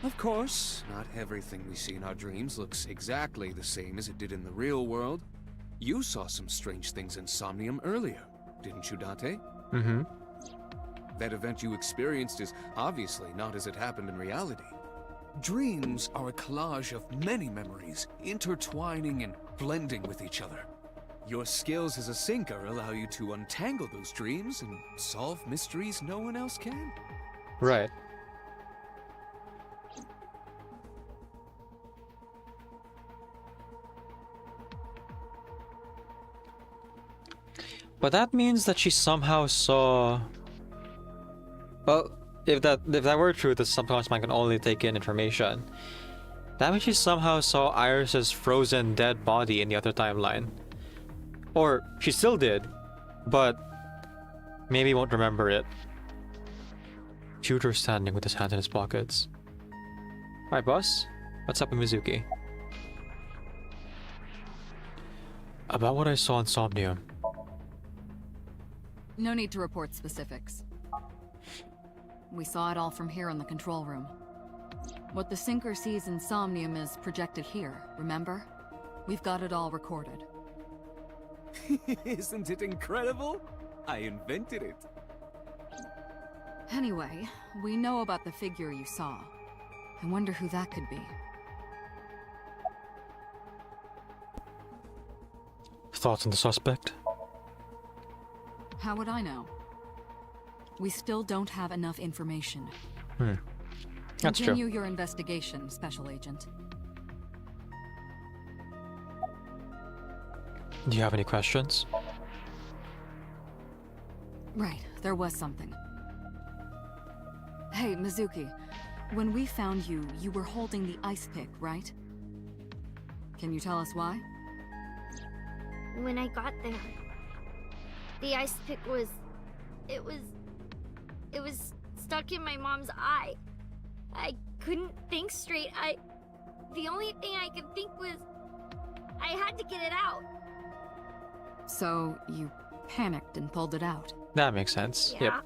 Of course, not everything we see in our dreams looks exactly the same as it did in the real world. You saw some strange things in Somnium earlier, didn't you, Date? That event you experienced is obviously not as it happened in reality. Dreams are a collage of many memories, intertwining and blending with each other. Your skills as a sinker allow you to untangle those dreams and solve mysteries no one else can. Right. But that means that she somehow saw... Well, if that were true, that sometimes man can only take in information. That means she somehow saw Iris's frozen dead body in the other timeline. Or she still did, but maybe won't remember it. Tutor standing with his hands in his pockets. Alright, boss. What's up with Mizuki? About what I saw in Somnium. No need to report specifics. We saw it all from here in the control room. What the Sinker sees in Somnium is projected here, remember? We've got it all recorded. Isn't it incredible? I invented it. Anyway, we know about the figure you saw. I wonder who that could be. Thoughts on the suspect? How would I know? We still don't have enough information. That's true. Continue your investigation, Special Agent. Do you have any questions? Right, there was something. Hey, Mizuki. When we found you, you were holding the ice pick, right? Can you tell us why? When I got there, the ice pick was... It was stuck in my mom's eye. I couldn't think straight. The only thing I could think was... I had to get it out. So, you panicked and pulled it out? That makes sense. Yeah. Yep.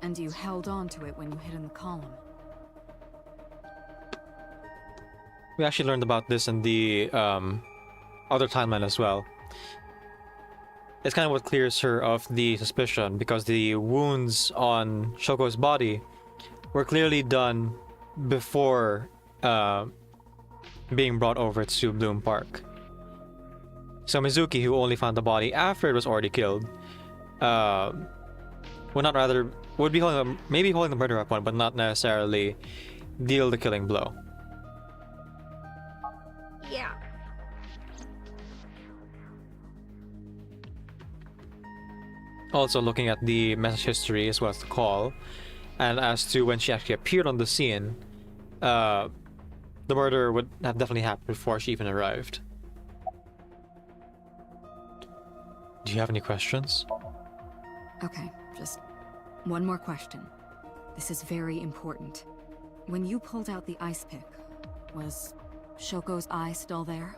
And you held on to it when you hid in the column? We actually learned about this in the other timeline as well. It's kind of what clears her of the suspicion, because the wounds on Shoko's body were clearly done before being brought over to Bloom Park. So Mizuki, who only found the body after it was already killed, would be maybe holding the murder weapon, but not necessarily deal the killing blow. Yeah. Also looking at the message history as well as the call, and as to when she actually appeared on the scene, the murder would have definitely happened before she even arrived. Do you have any questions? Okay, just one more question. This is very important. When you pulled out the ice pick, was Shoko's eye still there?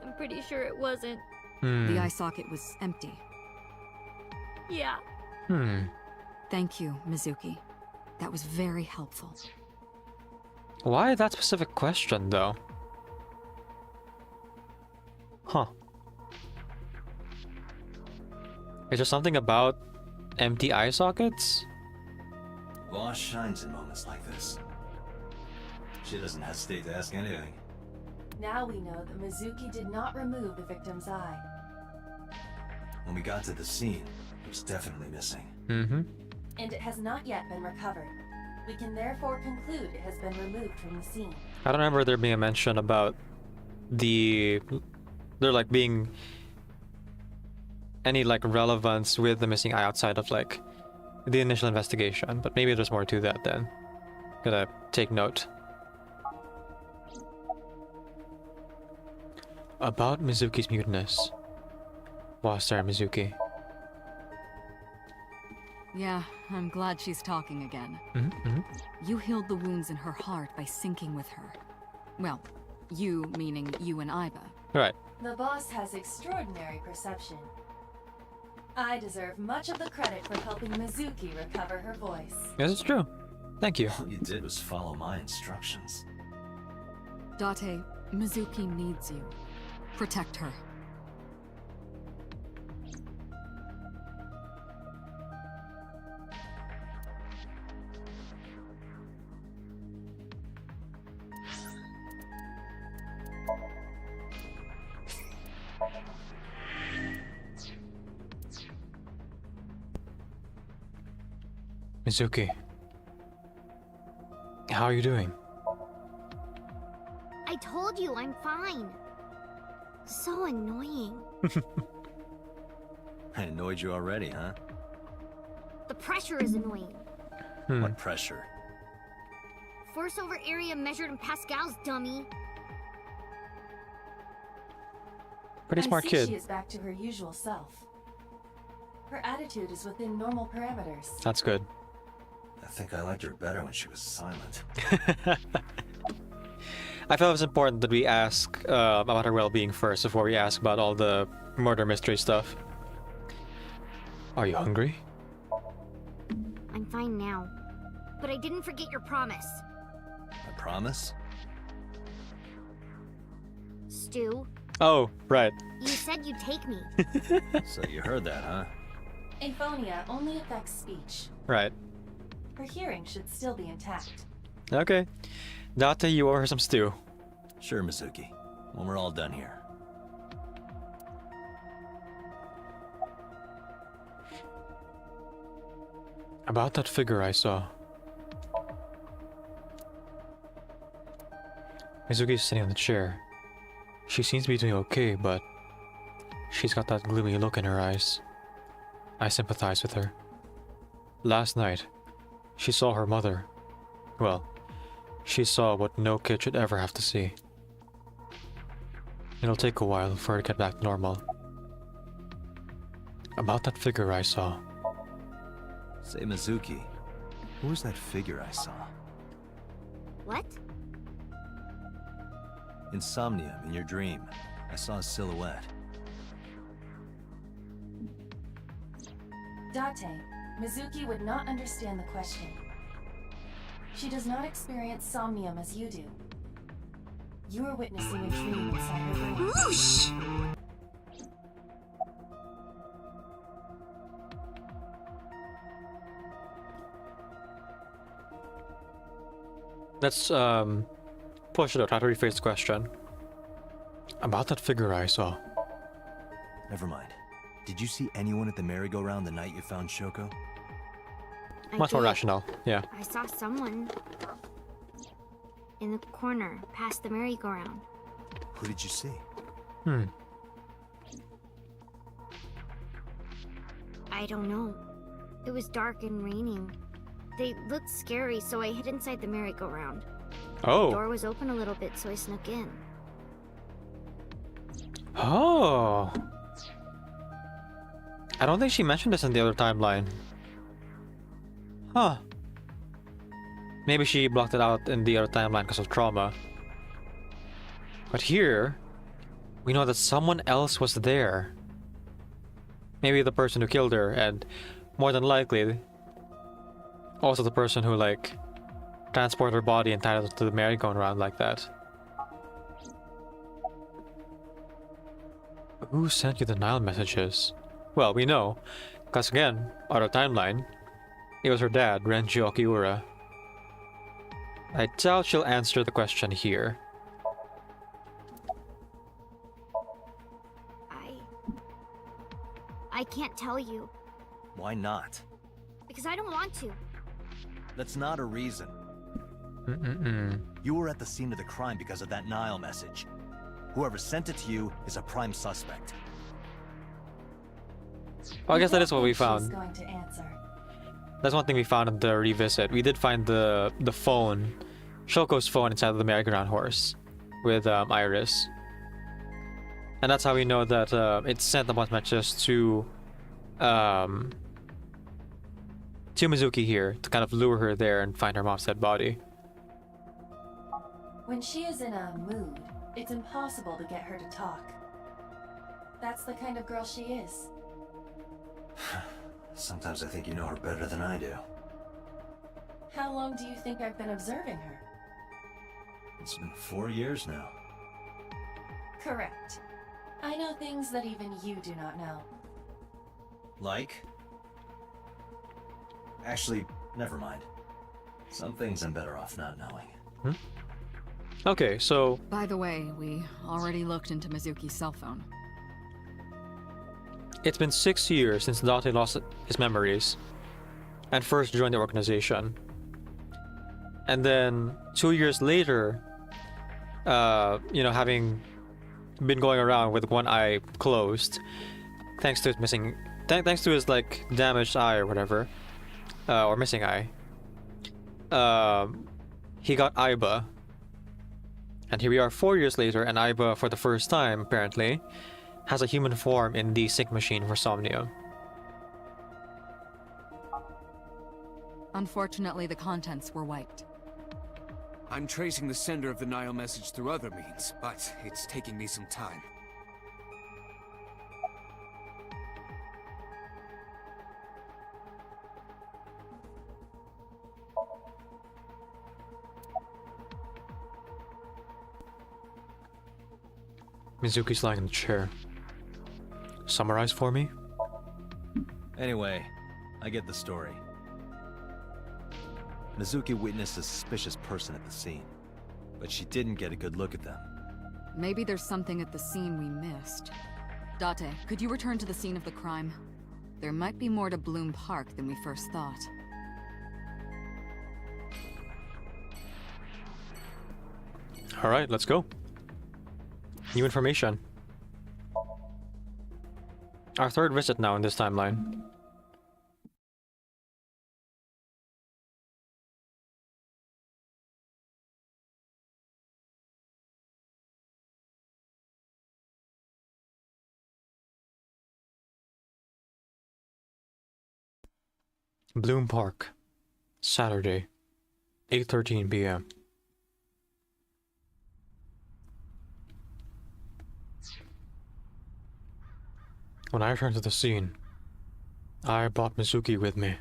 I'm pretty sure it wasn't. The eye socket was empty. Yeah. Thank you, Mizuki. That was very helpful. Why that specific question, though? Huh. Is there something about empty eye sockets? Boss shines in moments like this. She doesn't hesitate to ask anything. Now we know that Mizuki did not remove the victim's eye. When we got to the scene, it was definitely missing. And it has not yet been recovered. We can therefore conclude it has been removed from the scene. I don't remember there being a mention about there like being any like relevance with the missing eye outside of like the initial investigation, but maybe there's more to that then. Gotta take note. About Mizuki's muteness. Was there Mizuki? Yeah, I'm glad she's talking again. You healed the wounds in her heart by syncing with her. Well, you meaning you and Iba. Right. The boss has extraordinary perception. I deserve much of the credit for helping Mizuki recover her voice. Yes, it's true. Thank you. All you did was follow my instructions. Date, Mizuki needs you. Protect her. Mizuki. How are you doing? I told you I'm fine. So annoying. I annoyed you already, huh? The pressure is annoying. What pressure? Force over area measured in pascals, dummy. Pretty smart I see kid. she is back to her usual self. Her attitude is within normal parameters. That's good. I think I liked her better when she was silent. I felt it was important that we ask about her well-being first before we ask about all the murder mystery stuff. Are you hungry? I'm fine now. But I didn't forget your promise. I promise? Stu, Oh, right. you said you'd take me. So you heard that, huh? Aphonia only affects speech. Right. Her hearing should still be intact. Okay. Date, you owe her some stew. Sure, Mizuki. When we're all done here. About that figure I saw. Mizuki's sitting on the chair. She seems to be doing okay, but she's got that gloomy look in her eyes. I sympathize with her. Last night, she saw her mother. Well, she saw what no kid should ever have to see. It'll take a while for her to get back to normal. About that figure I saw. Say, Mizuki, who was that figure I saw? What? Insomnia, in your dream. I saw a silhouette. Date, Mizuki would not understand the question. She does not experience somnium as you do. You are witnessing a dream inside her brain. Whoosh! Let's push it out. Try to rephrase the question. About that figure I saw. Never mind. Did you see anyone at the merry-go-round the night you found Shoko? Much more did. rational, yeah. I saw someone in the corner past the merry-go-round. Who did you see? I don't know. It was dark and raining. They looked scary, so I hid inside the merry-go-round. The Oh. door was open a little bit, so I snuck in. Oh. I don't think she mentioned this in the other timeline. Huh. Maybe she blocked it out in the other timeline because of trauma. But here, we know that someone else was there. Maybe the person who killed her, and more than likely, also the person who, like, transported her body and tied it to the merry-go-round like that. Who sent you the Nile messages? Well, we know, because again, other timeline, it was her dad, Renji Okiura. I doubt she'll answer the question here. I can't tell you, Why not? because I don't want to. That's not a reason. You were at the scene of the crime because of that Nile message. Whoever sent it to you is a prime suspect. Well, I guess that is what we She's found. going to answer. That's one thing we found in the revisit. We did find the phone, Shoko's phone inside of the merry-go-round horse with Iris. And that's how we know that it sent a bunch of messages to Mizuki here to kind of lure her there and find her mom's dead body. When she is in a mood, it's impossible to get her to talk. That's the kind of girl she is. Sometimes I think you know her better than I do. How long do you think I've been observing her? It's been 4 years now. Correct. I know things that even you do not know. Like? Actually, never mind. Some things I'm better off not knowing. Okay, so By the way, we already looked into Mizuki's cell phone. it's been 6 years since Date lost his memories. and first joined the organization. And then 2 years later, having been going around with one eye closed, thanks to his like damaged eye or whatever, or missing eye, he got Aiba. And here we are 4 years later, and Aiba, for the first time apparently, has a human form in the sync machine for Somnium. Unfortunately, the contents were wiped. I'm tracing the sender of the Nile message through other means, but it's taking me some time. Mizuki's lying in the chair. Summarize for me? Anyway, I get the story. Mizuki witnessed a suspicious person at the scene, but she didn't get a good look at them. Maybe there's something at the scene we missed. Date, could you return to the scene of the crime? There might be more to Bloom Park than we first thought. Alright, let's go. New information. Our third visit now in this timeline. Bloom Park, Saturday, 8:13 p.m. When I returned to the scene, I brought Mizuki with me.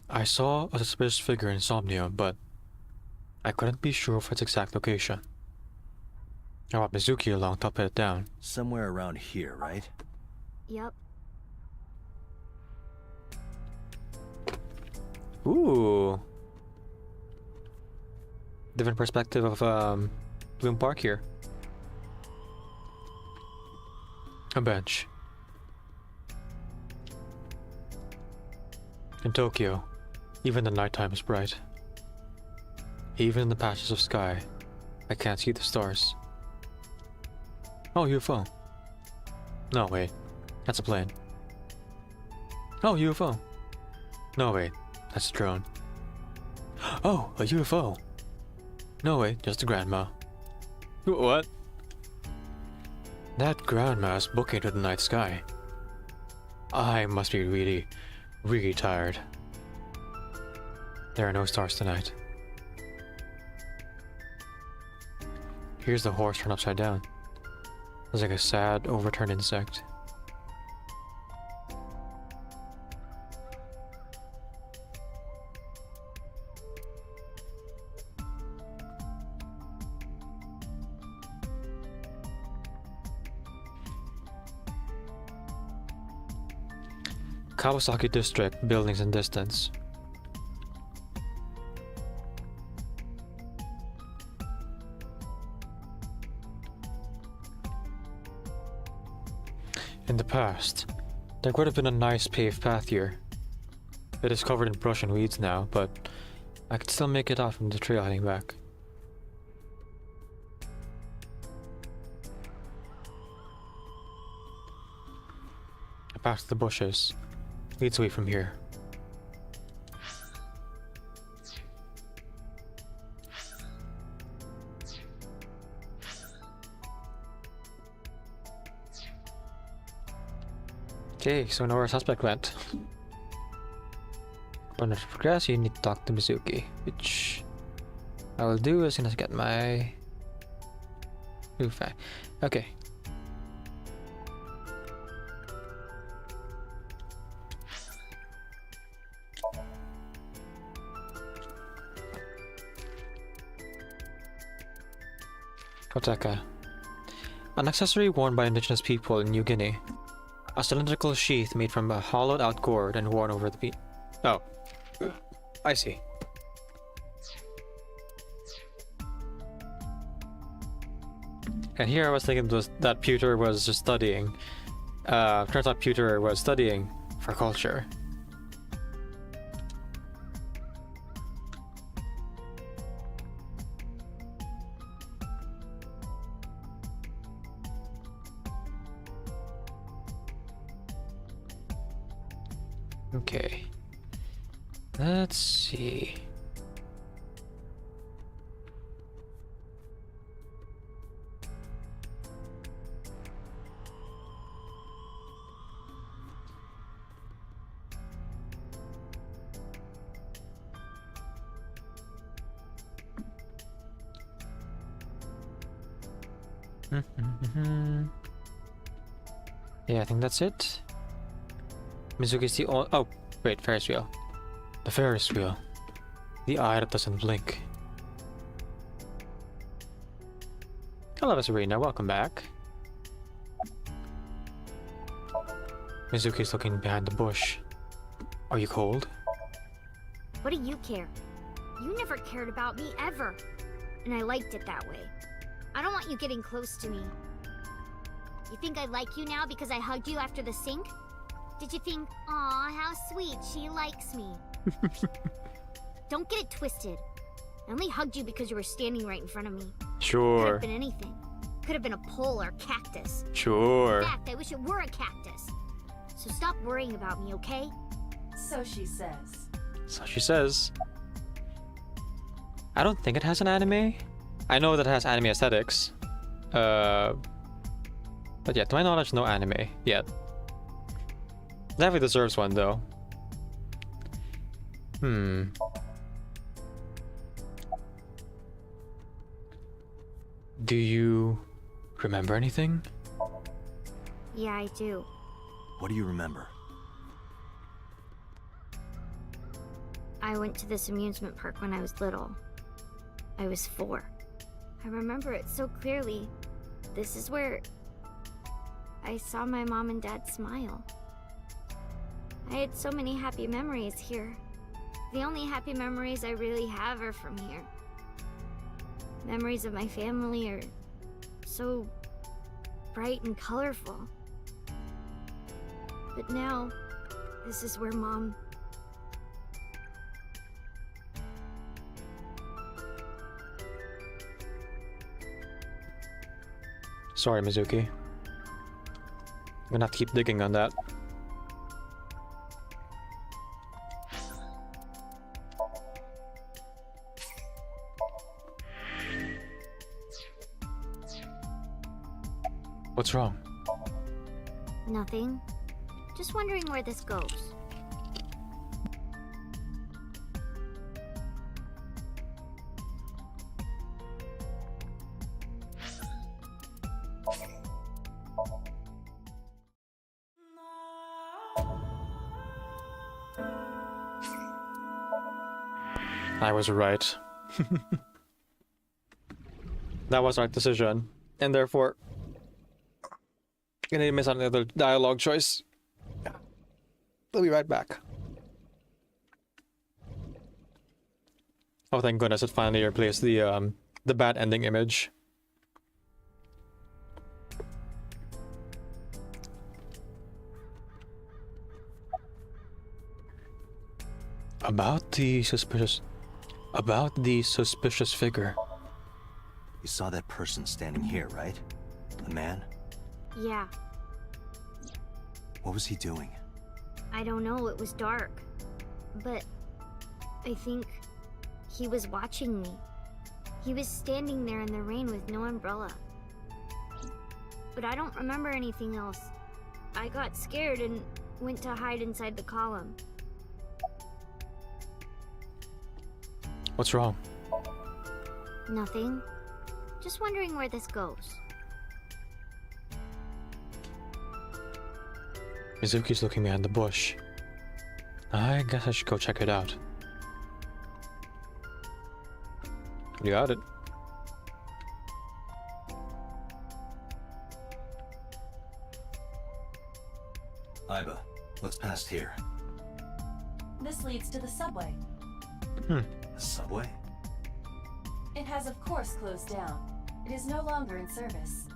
I saw a suspicious figure in Somnia, but I couldn't be sure of its exact location. I brought Mizuki along to pin it down. Somewhere around here, right? Yep. Ooh. Different perspective of Bloom Park here. A bench. In Tokyo, even the nighttime is bright. Even in the patches of sky, I can't see the stars. Oh, UFO. No, wait. That's a plane. Oh, UFO. No, wait. That's a drone. Oh, a UFO. No, wait. Just a grandma. What? That grandma is booking to the night sky. I must be really, really tired. There are no stars tonight. Here's the horse turned upside down. It's like a sad, overturned insect. Kawasaki District, buildings in distance. In the past, there could have been a nice paved path here. It is covered in brush and weeds now, but I could still make it out from the trail heading back. A path to the bushes leads away from here. Okay, so now our suspect went. In order to progress, you need to talk to Mizuki, which I will do as soon as I get my Okay. Kotaka. An accessory worn by indigenous people in New Guinea. A cylindrical sheath made from a hollowed out gourd and worn over the feet. Oh. I see. And here I was thinking that Pewter was just studying. Turns out Pewter was studying for culture. Okay. Let's see. Yeah, I think that's it. Mizuki's the only— oh, wait, Ferris wheel. The Ferris wheel. The eye that doesn't blink. Hello, Serena. Welcome back. Mizuki's looking behind the bush. Are you cold? What do you care? You never cared about me ever. And I liked it that way. I don't want you getting close to me. You think I like you now because I hugged you after the sink? Did you think, aw, how sweet, she likes me? Don't get it twisted. I only hugged you because you were standing right in front of me. Could Sure. have been anything. Could have been a pole or cactus. Sure. In fact, I wish it were a cactus. So stop worrying about me, okay? So she says. So she says. I don't think it has an anime. I know that it has anime aesthetics. But yeah, to my knowledge, no anime yet. Definitely deserves one though. Do you remember anything? Yeah, I do. What do you remember? I went to this amusement park when I was little. I was 4. I remember it so clearly. This is where I saw my mom and dad smile. I had so many happy memories here. The only happy memories I really have are from here. Memories of my family are so bright and colorful. But now, this is where Mom... Sorry, Mizuki. I'm gonna have to keep digging on that. What's wrong? Nothing. Just wondering where this goes. I was right. That was the right decision. And therefore, gonna miss another dialogue choice. We'll be right back. Oh, thank goodness it finally replaced the bad ending image. About the suspicious figure. You saw that person standing here, right? The man? Yeah, What was he doing? I don't know, it was dark. But I think he was watching me. He was standing there in the rain with no umbrella. But I don't remember anything else. I got scared and went to hide inside the column. What's wrong? Nothing. Just wondering where this goes. Mizuki's looking behind the bush. I guess I should go check it out. You got it. Iba, what's past here? This leads to the subway. The subway? It has of course closed down. It is no longer in service.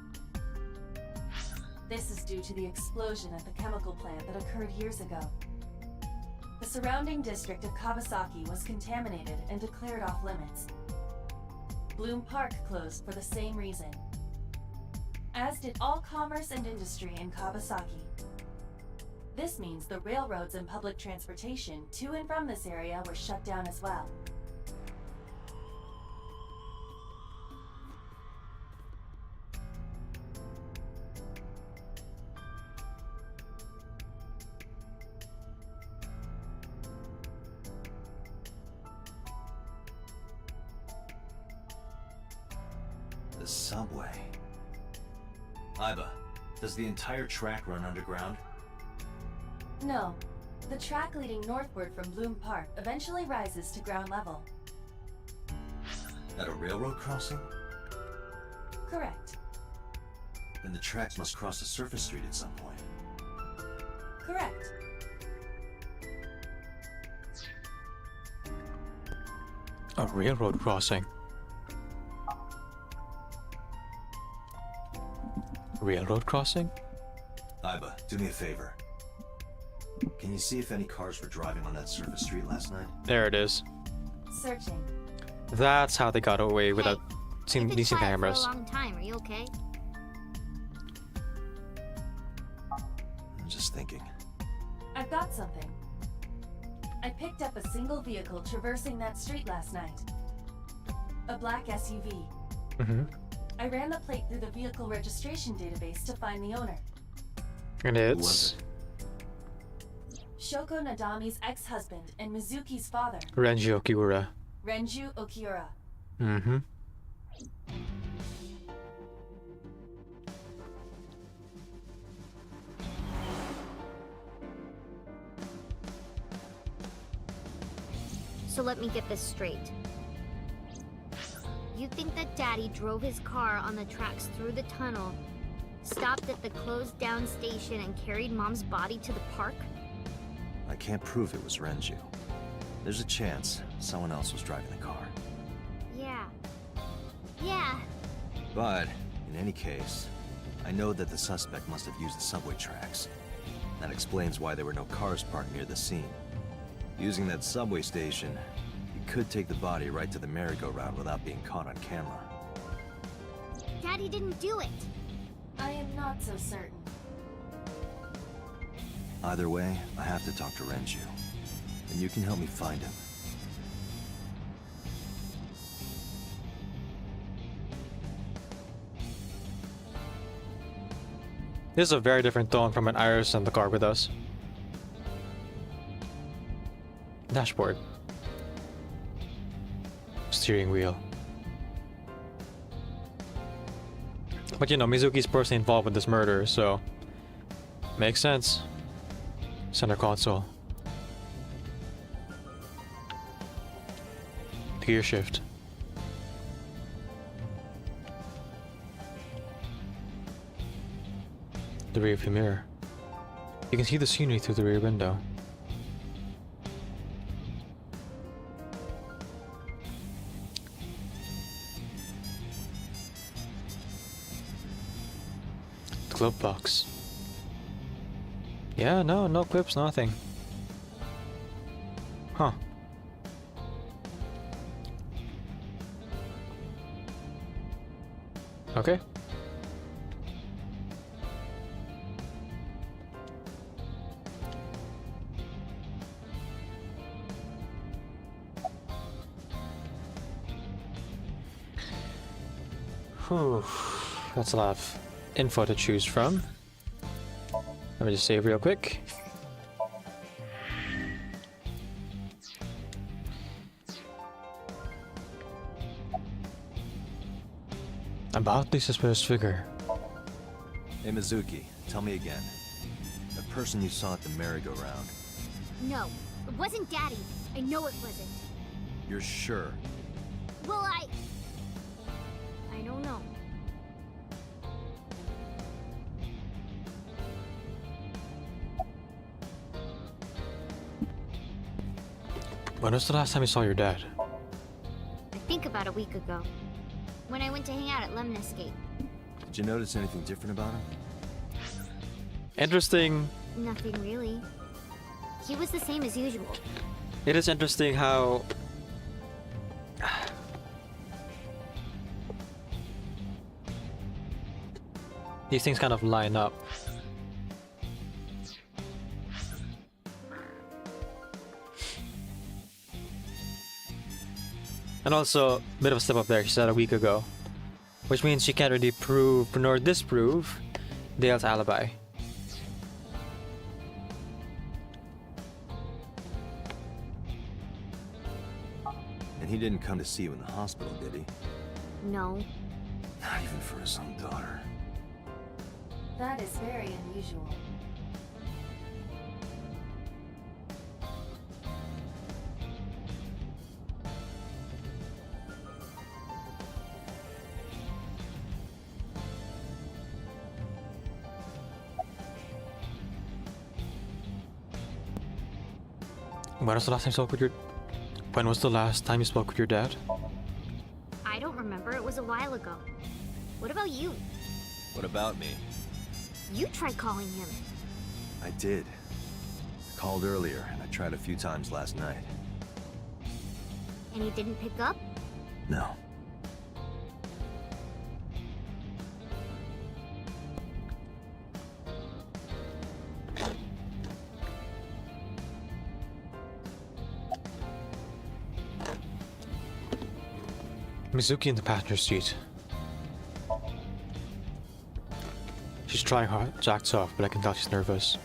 This is due to the explosion at the chemical plant that occurred years ago. The surrounding district of Kawasaki was contaminated and declared off limits. Bloom Park closed for the same reason, as did all commerce and industry in Kawasaki. This means the railroads and public transportation to and from this area were shut down as well. The subway. Iba, does the entire track run underground? No. The track leading northward from Bloom Park eventually rises to ground level. At a railroad crossing? Correct. Then the tracks must cross a surface street at some point. Correct. A railroad crossing. Railroad crossing? Iba, do me a favor. Can you see if any cars were driving on that surface street last night? There it is. Searching. That's how they got away without seeing You've been these quiet cameras. for a long time. Are you okay? I'm just thinking. I've got something. I picked up a single vehicle traversing that street last night. A black SUV. Mm-hmm. I ran the plate through the vehicle registration database to find the owner. And Who was it's it? Shoko Nadami's ex-husband and Mizuki's father, Renji Okiura. Renju Okiura. Mm-hmm. So let me get this straight. You think that Daddy drove his car on the tracks through the tunnel, stopped at the closed down station, and carried Mom's body to the park? I can't prove it was Renju. There's a chance someone else was driving the car. Yeah. Yeah. But, in any case, I know that the suspect must have used the subway tracks. That explains why there were no cars parked near the scene. Using that subway station, he could take the body right to the merry-go-round without being caught on camera. Daddy didn't do it. I am not so certain. Either way, I have to talk to Renju. And you can help me find him. This is a very different tone from when Iris in the car with us. Dashboard. Steering wheel. But you know, Mizuki's personally involved with this murder, so makes sense. Center console. Gear shift. The rear view mirror. You can see the scenery through the rear window. The glove box. Yeah, no clips, nothing. Huh. Okay. Whew. That's a lot of info to choose from. Let me just save real quick. About the suspicious figure. Hey Mizuki, tell me again. The person you saw at the merry-go-round. No, it wasn't Daddy. I know it wasn't. You're sure? Well, I don't know. When was the last time you saw your dad? I think about a week ago, when I went to hang out at Lemniscape. Did you notice anything different about him? Interesting. Nothing really. He was the same as usual. It is interesting how these things kind of line up. And also, a bit of a step up there, she said a week ago. Which means she can't really prove nor disprove Dale's alibi. And he didn't come to see you in the hospital, did he? No. Not even for his own daughter. That is very unusual. When was the last time you spoke with your... When was the last time you spoke with your dad? I don't remember. It was a while ago. What about you? What about me? You tried calling him. I did. I called earlier, and I tried a few times last night. And he didn't pick up? No. Mizuki in the passenger seat. She's trying hard to act soft, but I can tell she's nervous.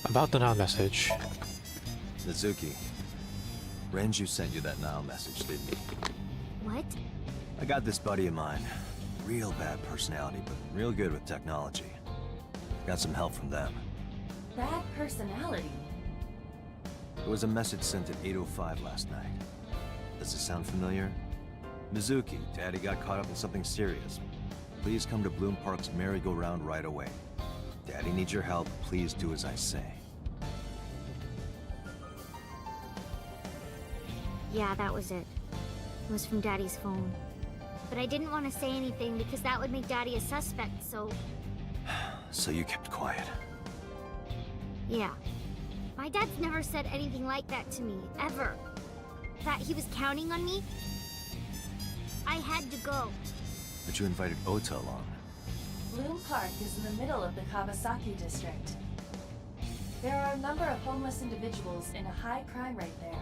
About the now message. Mizuki. Renju sent you that now message, didn't he? What? I got this buddy of mine. Real bad personality, but real good with technology. Got some help from them. Bad personality? There was a message sent at 8:05 last night. Does it sound familiar? Mizuki, Daddy got caught up in something serious. Please come to Bloom Park's merry-go-round right away. Daddy needs your help. Please do as I say. Yeah, that was it. It was from Daddy's phone. But I didn't want to say anything because that would make Daddy a suspect, so... So you kept quiet. Yeah. My dad's never said anything like that to me, ever. That he was counting on me? I had to go. But you invited Ota along. Bloom Park is in the middle of the Kawasaki district. There are a number of homeless individuals in a high crime rate there.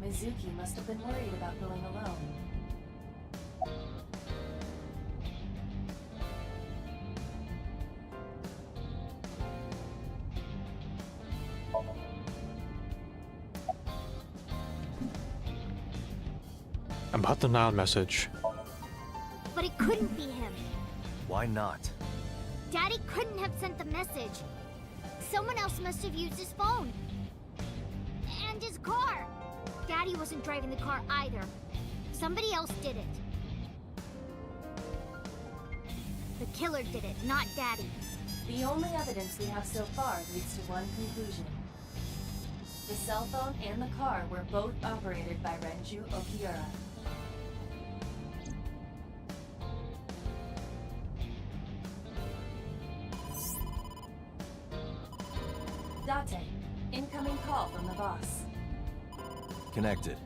Mizuki must have been worried about going alone. About the now message. But it couldn't be him. Why not? Daddy couldn't have sent the message. Someone else must have used his phone. And his car. Daddy wasn't driving the car either. Somebody else did it. The killer did it, not Daddy. The only evidence we have so far leads to one conclusion. The cell phone and the car were both operated by Renju Okiura. Date, incoming call from the boss. Connected.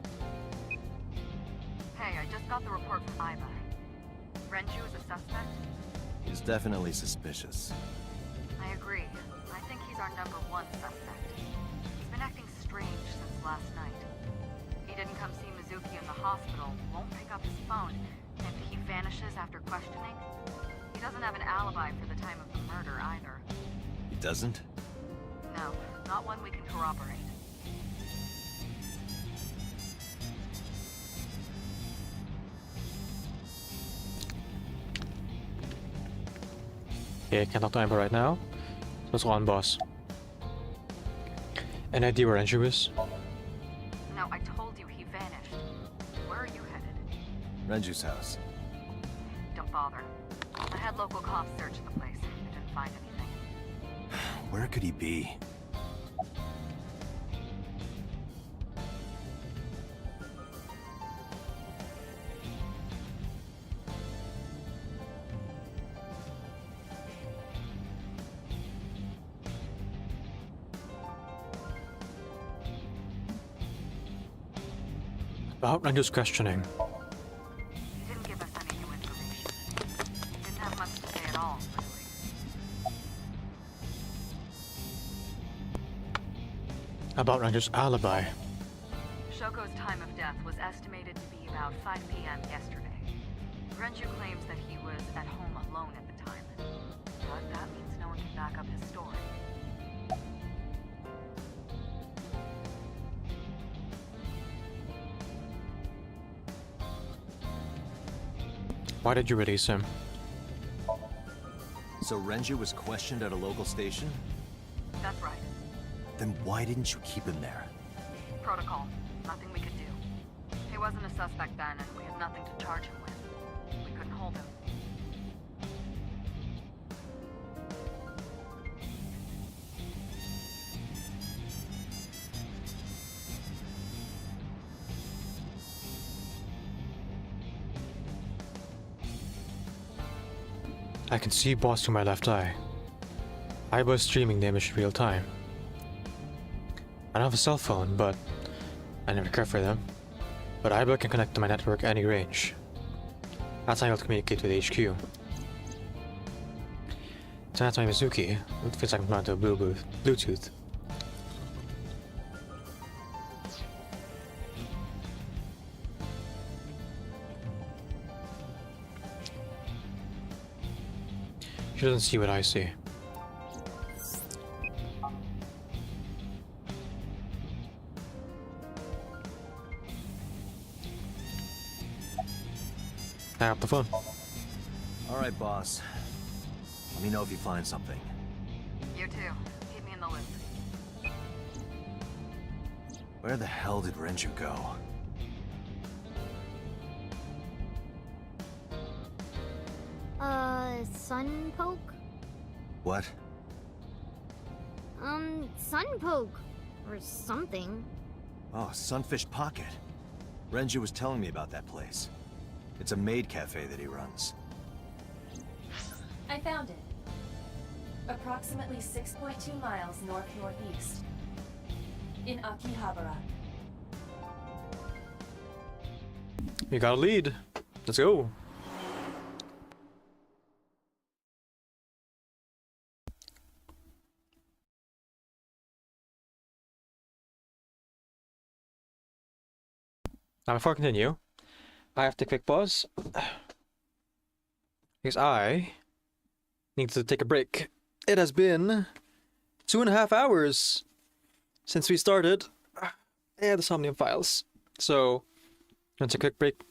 Hey, I just got the report from Iva. Renju is a suspect? He's definitely suspicious. I agree. I think he's our number one suspect. He's been acting strange since last night. He didn't come see Mizuki in the hospital, won't pick up his phone, and he vanishes after questioning. He doesn't have an alibi for the time of the murder either. He doesn't? No, not one we can corroborate. Okay, can't talk to Amber right now. So let's go on boss. Any idea where Renju is? No, I told you he vanished. Where are you headed? Renju's house. Don't bother. I had local cops search the place. They didn't find anything. Where could he be? About Renju's questioning. He didn't give us any new information. Didn't have much to say at all, really. About Renju's alibi. Shoko's time of death was estimated to be about 5 p.m. yesterday. Renju claims that he was at home alone at the time, but that means no one can back up his story. Why did you release him? So Renju was questioned at a local station? That's right. Then why didn't you keep him there? Protocol. Nothing we could do. He wasn't a suspect then, and we had nothing to charge him with. We couldn't hold him. I can see boss through my left eye. I was streaming the image in real time. I don't have a cell phone, but I never care for them. But Aiba can connect to my network at any range. That's how I'll communicate with HQ. So that's my Mizuki. It feels like I'm going to a Bluetooth. She doesn't see what I see. Hang up the phone. All right, boss. Let me know if you find something. You too. Keep me in the loop. Where the hell did Renju go? Sun poke? What? Sun poke. Or something. Oh, Sunfish Pocket. Renju was telling me about that place. It's a maid cafe that he runs. I found it. Approximately 6.2 miles north-northeast. In Akihabara. We got a lead. Let's go. Now before I continue, I have to quick pause. Because I need to take a break. It has been 2.5 hours since we started the Somnium Files. So let's take a quick break.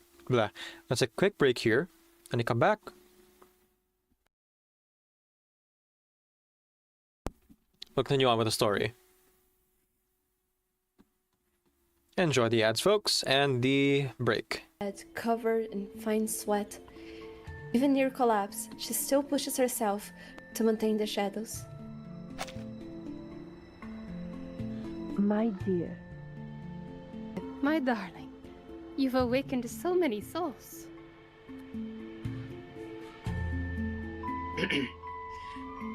Let's take a quick break here, and you come back. We'll continue on with the story. Enjoy the ads, folks, and the break. Covered in fine sweat. Even near collapse, she still pushes herself to maintain the shadows. My dear. My darling, you've awakened so many souls.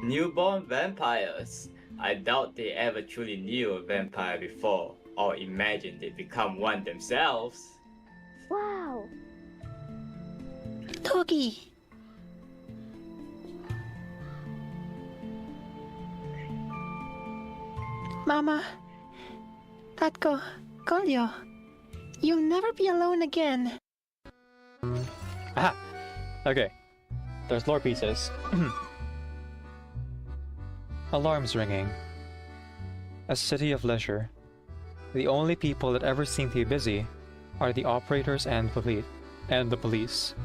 Newborn vampires. I doubt they ever truly knew a vampire before, or imagined they become one themselves. Wow! Togi! Mama, Tatko, Kolyo, you'll never be alone again. Aha! Okay. There's lore pieces. Alarms ringing. A city of leisure. The only people that ever seem to be busy are the operators and the police.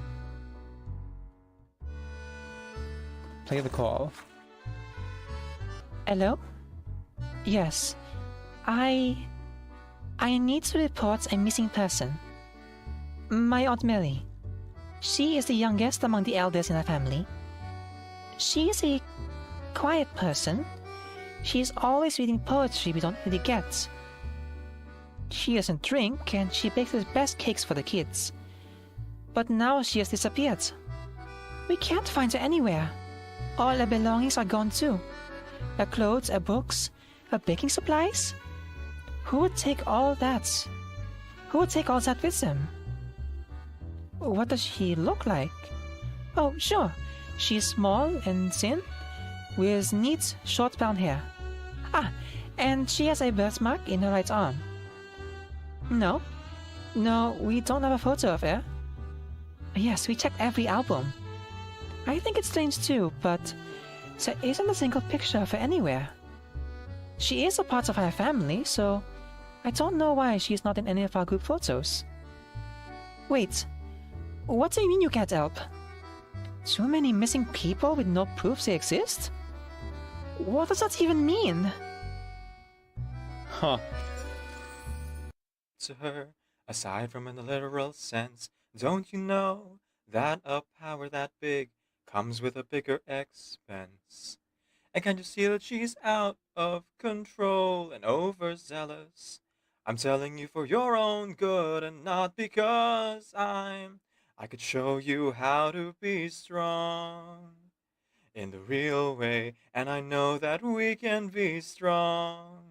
Play the call. Hello? Yes. I need to report a missing person. My Aunt Millie. She is the youngest among the elders in the family. She is a quiet person. She is always reading poetry we don't really get. She doesn't drink, and she bakes the best cakes for the kids. But now she has disappeared. We can't find her anywhere. All her belongings are gone too. Her clothes, her books, her baking supplies? Who would take all that? Who would take all that with him? What does he look like? Oh, sure. She's small and thin, with neat, short brown hair. Ah, and she has a birthmark in her right arm. No, we don't have a photo of her. Yes, we checked every album. I think it's strange too, but there isn't a single picture of her anywhere. She is a part of our family, so I don't know why she's not in any of our group photos. Wait, what do you mean you can't help? Too many missing people with no proof they exist? What does that even mean? Huh. To her, aside from in the literal sense, don't you know that a power that big comes with a bigger expense? And can't you see that she's out of control and overzealous? I'm telling you for your own good and not because I could show you how to be strong in the real way, and I know that we can be strong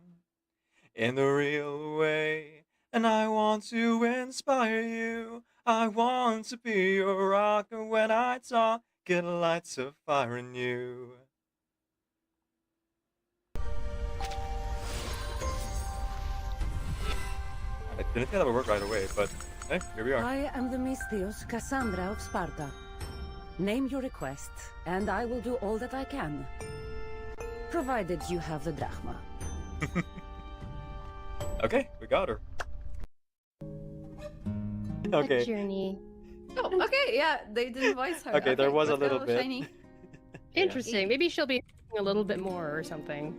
in the real way. And I want to inspire you. I want to be your rock, and when I talk, get lights of fire in you. I didn't think that would work right away, but hey, here we are. I am the Mystios Cassandra of Sparta. Name your request, and I will do all that I can. Provided you have the drachma. Okay, we got her. Okay. A journey. Oh, okay, yeah, they didn't voice her. Okay, there was a little bit. Shiny. Interesting. Maybe she'll be a little bit more or something.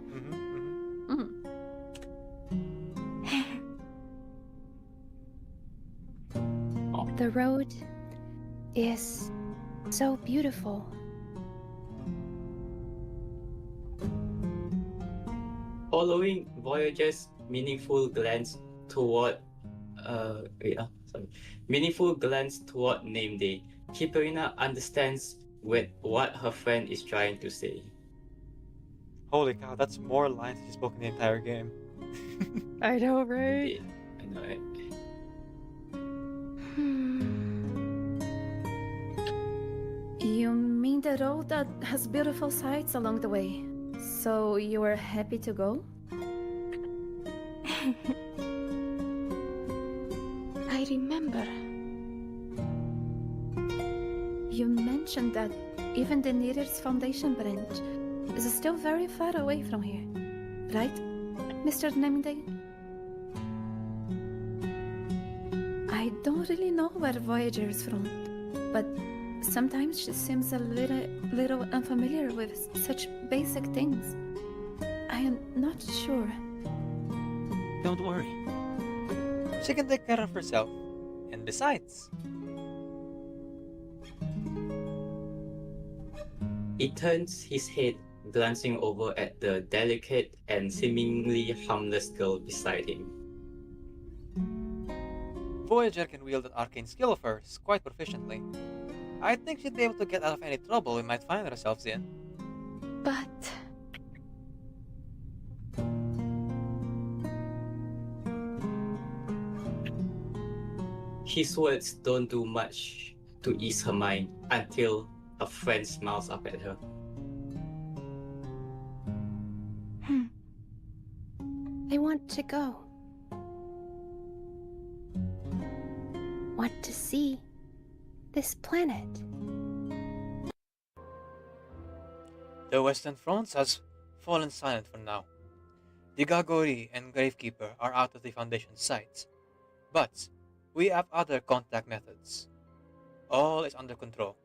The road is so beautiful. Following Voyager's meaningful glance toward meaningful glance toward name day, Hipperina understands what her friend is trying to say. Holy cow, that's more lines she's spoken the entire game. I know, right? Indeed. I know, right? You mean the road that has beautiful sights along the way? So you were happy to go? I remember. You mentioned that even the nearest Foundation branch is still very far away from here, right, Mr. Nemde? I don't really know where Voyager is from, but sometimes she seems a little unfamiliar with such basic things. I am not sure. Don't worry. She can take care of herself. And besides... He turns his head, glancing over at the delicate and seemingly harmless girl beside him. Voyager can wield that arcane skill of hers quite proficiently. I think she'd be able to get out of any trouble we might find ourselves in. But... His words don't do much to ease her mind until a friend smiles up at her. I want to go. Want to see this planet. The Western Front has fallen silent for now. The Gagori and Gravekeeper are out of the Foundation's sight. But we have other contact methods. All is under control.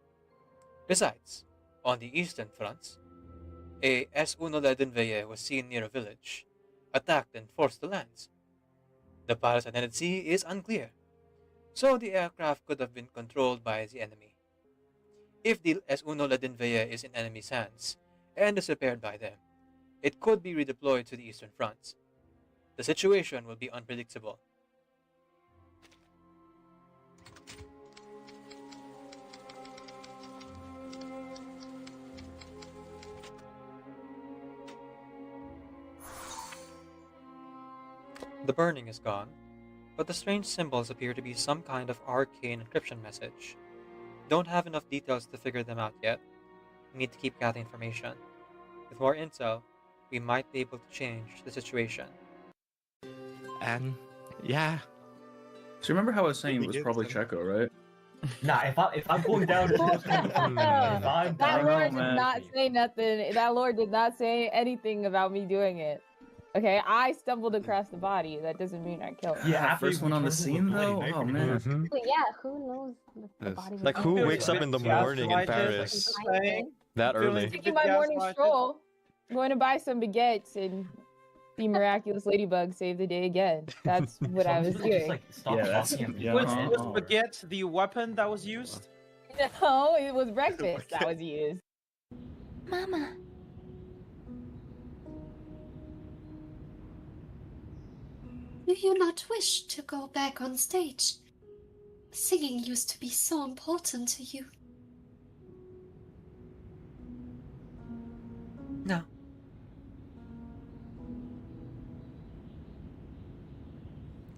Besides, on the Eastern Front, a S-1 Ledenveye was seen near a village, attacked and forced to land. The pilot's identity is unclear, so the aircraft could have been controlled by the enemy. If the S-1 Ledenveye is in enemy's hands and is repaired by them, it could be redeployed to the Eastern Front. The situation will be unpredictable. The burning is gone, but the strange symbols appear to be some kind of arcane encryption message. Don't have enough details to figure them out yet. We need to keep gathering information. With more intel, we might be able to change the situation. And yeah. So remember how I was saying it was probably Checo, right? Nah, if I'm going down, that Lord did not say nothing. That Lord did not say anything about me doing it. Okay, I stumbled across the body. That doesn't mean I killed him. Yeah, first one on the scene though. Oh man. But yeah, who knows the body was Like, who wakes up in the morning in Paris that early? Taking my morning stroll, going to buy some baguettes, and the miraculous ladybug saved the day again. That's what I was doing. Was baguette the weapon that was used? No, it was breakfast that was used. Mama. Do you not wish to go back on stage? Singing used to be so important to you. No.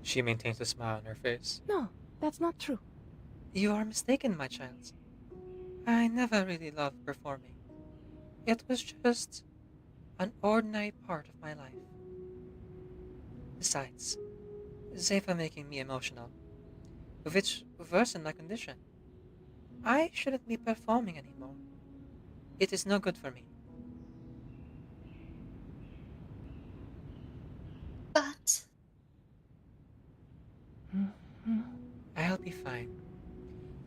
She maintains a smile on her face. No, that's not true. You are mistaken, my child. I never really loved performing. It was just an ordinary part of my life. Besides, they were making me emotional, which worsened my condition. I shouldn't be performing anymore. It is no good for me. But I'll be fine.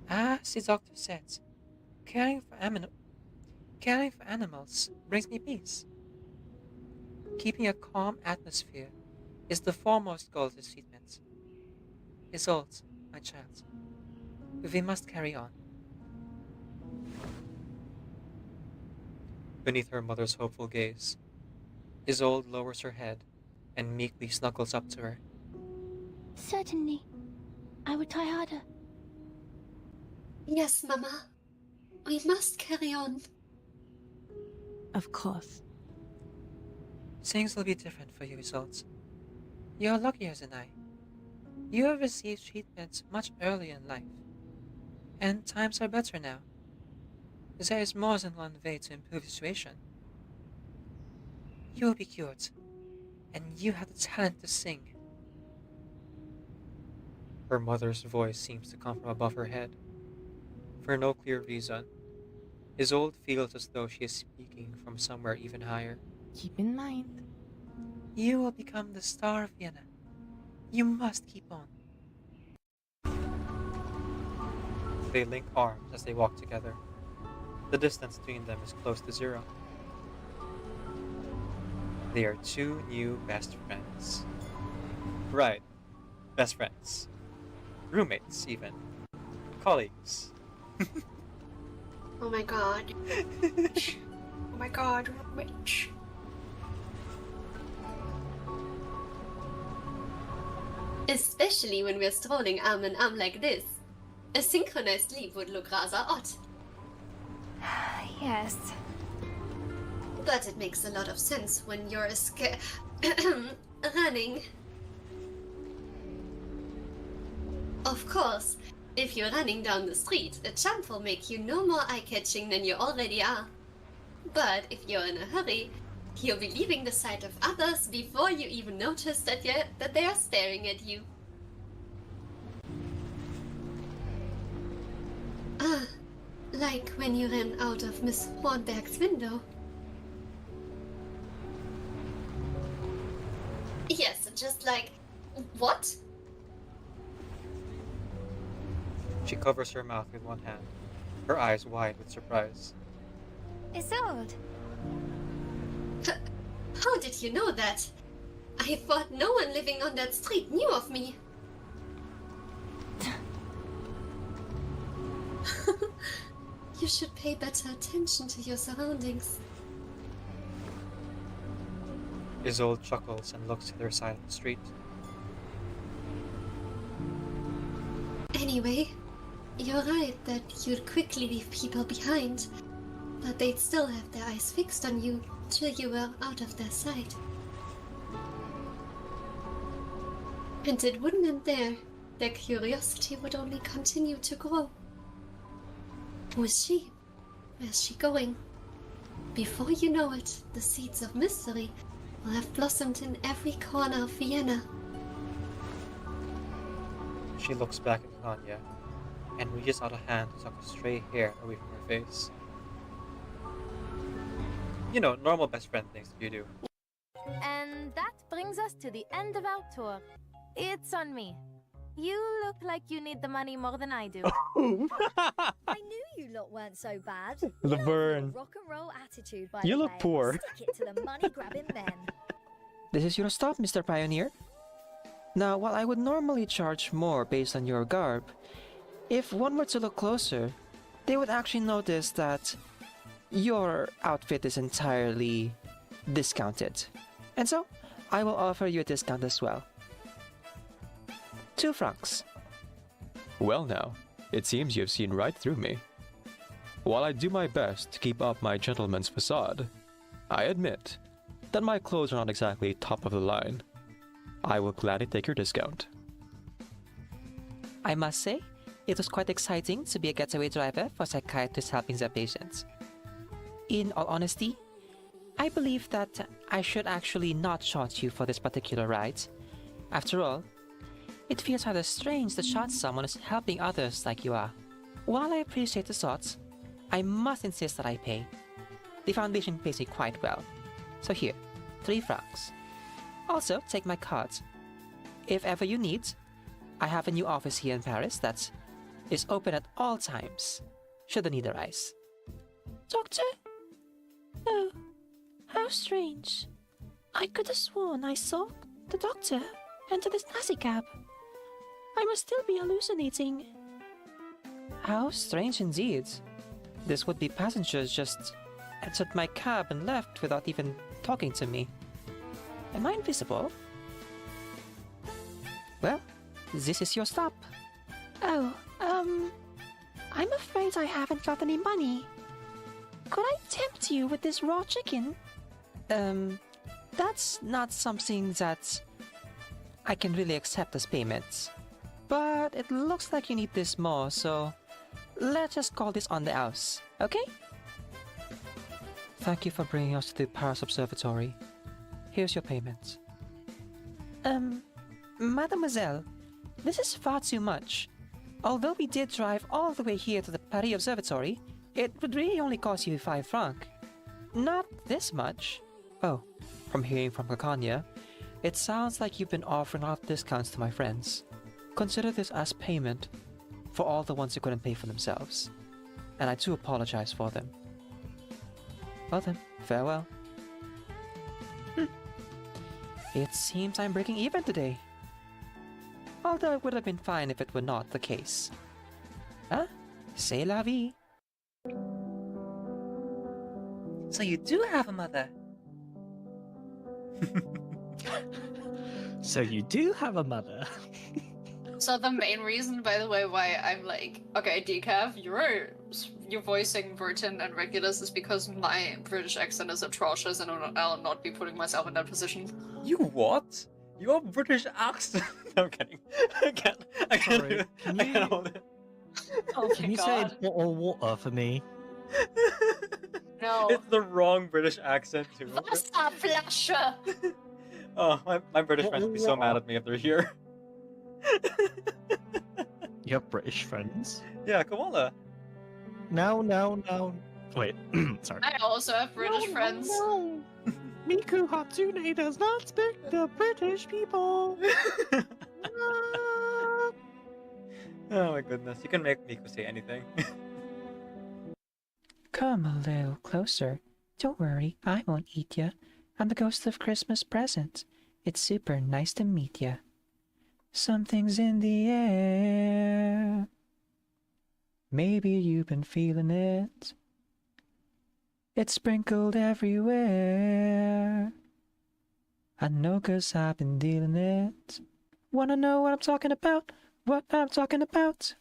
As the doctor said, caring for animals brings me peace. Keeping a calm atmosphere is the foremost goal of this treatment. Isolde, my child, we must carry on. Beneath her mother's hopeful gaze, Isolde lowers her head and meekly snuggles up to her. Certainly. I will try harder. yes, Mama. We must carry on. Of course. Things will be different for you, Isolde. You're luckier than I. You have received treatment much earlier in life, and times are better now. There is more than one way to improve the situation. You will be cured, and you have the talent to sing. Her mother's voice seems to come from above her head. For no clear reason, Isolde feels as though she is speaking from somewhere even higher. Keep in mind. You will become the star of Vienna. You must keep on. They link arms as they walk together. The distance between them is close to zero. They are two new best friends. Right, best friends. Roommates, even. Colleagues. Oh my god. Oh my god, rich. Especially when we're strolling arm in arm like this. A synchronized leap would look rather odd. Yes. But it makes a lot of sense when you're running. Of course, if you're running down the street, a jump will make you no more eye-catching than you already are. But if you're in a hurry, you'll be leaving the sight of others before you even notice that they are staring at you. Ah, like when you ran out of Miss Hornberg's window. Yes, just like... What? She covers her mouth with one hand, her eyes wide with surprise. Isolde! How did you know that? I thought no one living on that street knew of me. You should pay better attention to your surroundings. Isolde chuckles and looks to their side of the street. Anyway, you're right that you'd quickly leave people behind, but they'd still have their eyes fixed on you till you were out of their sight. And it wouldn't end there. Their curiosity would only continue to grow. Who is she? Where's she going? Before you know it, the seeds of mystery will have blossomed in every corner of Vienna. She looks back at Kanya and reaches out a hand to tuck her stray hair away from her face. You know, normal best friend things that you do. And that brings us to the end of our tour. It's on me. You look like you need the money more than I do. I knew you lot weren't so bad. The burn. Rock and roll attitude, by You the look way. poor. Stick it to the money-grabbing men. This is your stop, Mr. Pioneer. Now, while I would normally charge more based on your garb, if one were to look closer, they would actually notice that your outfit is entirely discounted. And so, I will offer you a discount as well. 2 francs. Well now, it seems you've seen right through me. While I do my best to keep up my gentleman's facade, I admit that my clothes are not exactly top of the line. I will gladly take your discount. I must say, it was quite exciting to be a getaway driver for psychiatrists helping their patients. In all honesty, I believe that I should actually not charge you for this particular ride. After all, it feels rather strange to charge someone who's helping others like you are. While I appreciate the thoughts, I must insist that I pay. The foundation pays me quite well. So here, 3 francs. Also, take my card. If ever you need, I have a new office here in Paris that is open at all times, should the need arise. Doctor? Oh, how strange. I could have sworn I saw the doctor enter this taxi cab. I must still be hallucinating. How strange indeed. This would-be passenger just entered my cab and left without even talking to me. Am I invisible? Well, this is your stop. Oh, I'm afraid I haven't got any money. Could I tempt you with this raw chicken? That's not something that I can really accept as payment. But it looks like you need this more, so let's just call this on the house, okay? Thank you for bringing us to the Paris Observatory. Here's your payment. Mademoiselle, this is far too much. Although we did drive all the way here to the Paris Observatory, it would really only cost you 5 francs. Not this much. Oh, from hearing from Kakanya, it sounds like you've been offering a lot of discounts to my friends. Consider this as payment for all the ones who couldn't pay for themselves. And I do apologize for them. Well then, farewell. It seems I'm breaking even today. Although it would have been fine if it were not the case. Huh? C'est la vie. So you do have a mother? So you do have a mother? So the main reason, by the way, why I'm like, okay, Decaf, you're voicing Britain and Regulus is because my British accent is atrocious and I'll not be putting myself in that position. You what? Your British accent? No, I'm kidding. I can't do it. I can't hold it. Oh Can you my say god. bottle of water for me? No. It's the wrong British accent too. Wasser flasche! Oh, my British friends would be so mad at me if they're here. You have British friends? Yeah, koala. No. Wait, sorry. I also have British friends. No. Miku Hatsune does not speak to British people. Oh my goodness, you can make Miku say anything. Come a little closer. Don't worry, I won't eat ya. I'm the ghost of Christmas present. It's super nice to meet ya. Something's in the air. Maybe you've been feeling it. It's sprinkled everywhere. I know 'cause I've been dealing it. Wanna know what I'm talking about? What I'm talking about?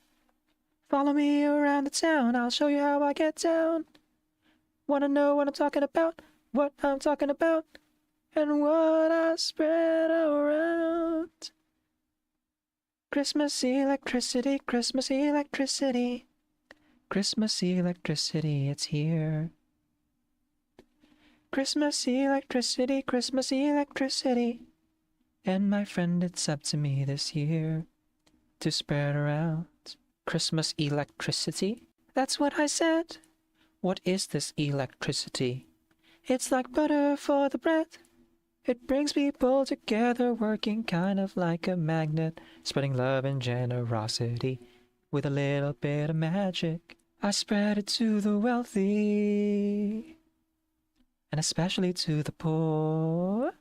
Follow me around the town, I'll show you how I get down. Wanna know what I'm talking about? What I'm talking about? And what I spread around. Christmas electricity, Christmas electricity. Christmas electricity, it's here. Christmas electricity, Christmas electricity. And my friend, it's up to me this year to spread around Christmas electricity. That's what I said. What is this electricity? It's like butter for the bread. It brings people together, working kind of like a magnet, spreading love and generosity with a little bit of magic. I spread it to the wealthy, and especially to the poor.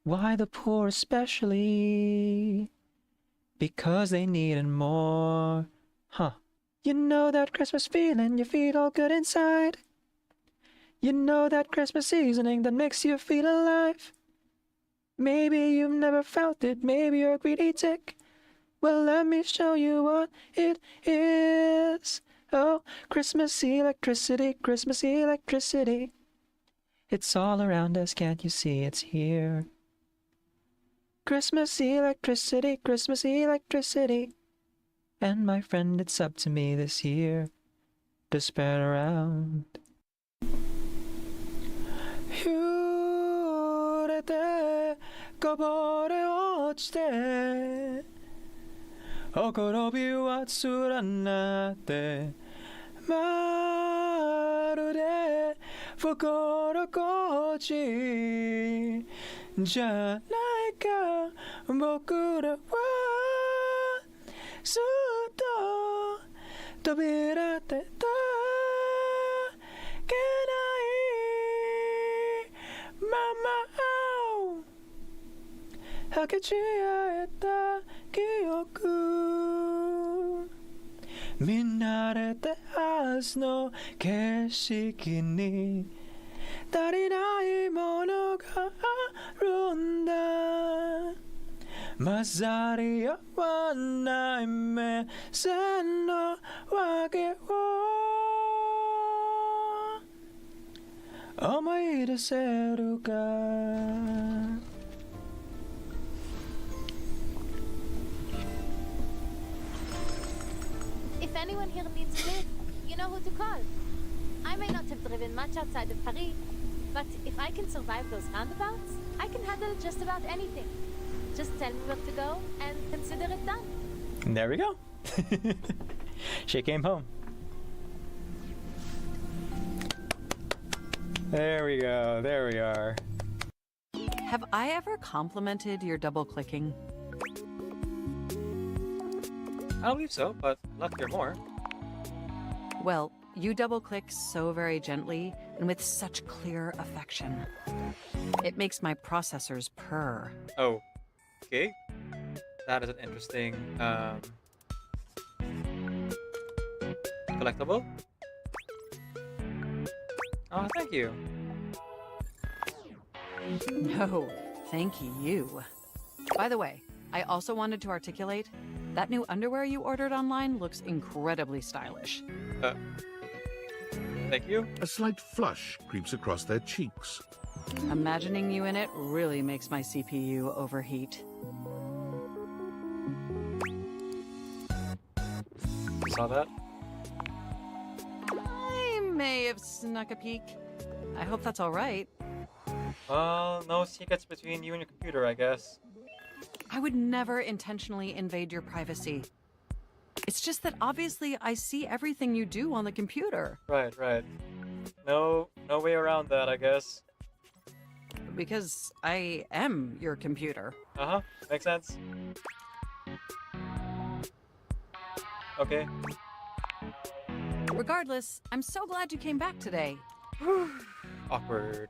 Why the poor especially? Because they need it more. Huh. You know that Christmas feeling, you feel all good inside. You know that Christmas seasoning that makes you feel alive. Maybe you've never felt it, maybe you're a greedy tick. Well, let me show you what it is. Oh, Christmas electricity, Christmas electricity. It's all around us, can't you see it's here? Christmas electricity, Christmas electricity. And my friend, it's up to me this year to spread around. 揺れてこぼれ落ちてほころびは連なってまるで心地じゃないか僕らはずっと扉ってたけないまま分け違えた記憶見慣れたはずの景色に足りないものがあるんだ混ざり合わない目線のわけを思い出せるか If anyone here needs to live, you know who to call. I may not have driven much outside of Paris, but if I can survive those roundabouts, I can handle just about anything. Just tell me where to go and consider it done. And there we go. She came home. There we go. There we are. Have I ever complimented your double clicking? I don't believe so, but I'd love to hear more. Well, you double click so very gently and with such clear affection. It makes my processors purr. Oh, okay. That is an interesting collectible. Oh, thank you. No, thank you. By the way, I also wanted to articulate that new underwear you ordered online looks incredibly stylish. Thank you. A slight flush creeps across their cheeks. Imagining you in it really makes my CPU overheat. Saw that? I may have snuck a peek. I hope that's all right. Well, no secrets between you and your computer, I guess. I would never intentionally invade your privacy. It's just that obviously I see everything you do on the computer. Right, right. No way around that, I guess. Because I am your computer. Uh-huh, makes sense. Okay. Regardless, I'm so glad you came back today. Awkward.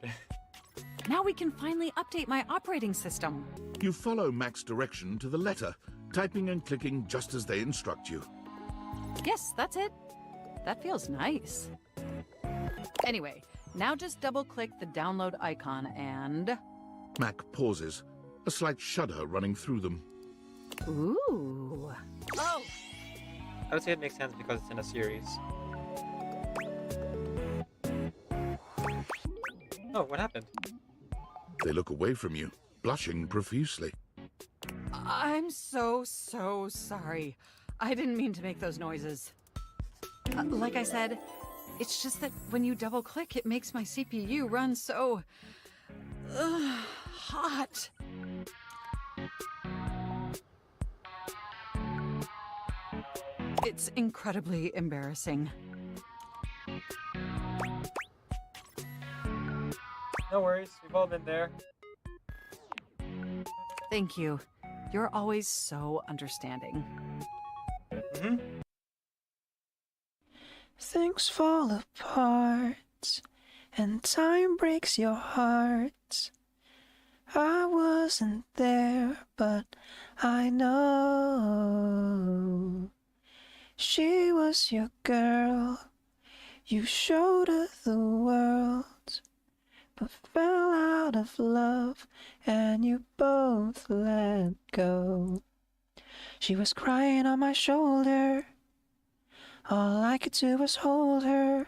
Now we can finally update my operating system. You follow Mac's direction to the letter, typing and clicking just as they instruct you. Yes, that's it. That feels nice. Anyway, now just double-click the download icon and... Mac pauses, a slight shudder running through them. Ooh. Oh! I would say it makes sense because it's in a series. Oh, what happened? They look away from you, blushing profusely. I'm so sorry. I didn't mean to make those noises. Like I said, it's just that when you double click, it makes my CPU run so hot. It's incredibly embarrassing. No worries, we've all been there. Thank you. You're always so understanding. Things fall apart, and time breaks your heart. I wasn't there, but I know she was your girl. You showed her the world, but fell out of love, and you both let go. She was crying on my shoulder. All I could do was hold her.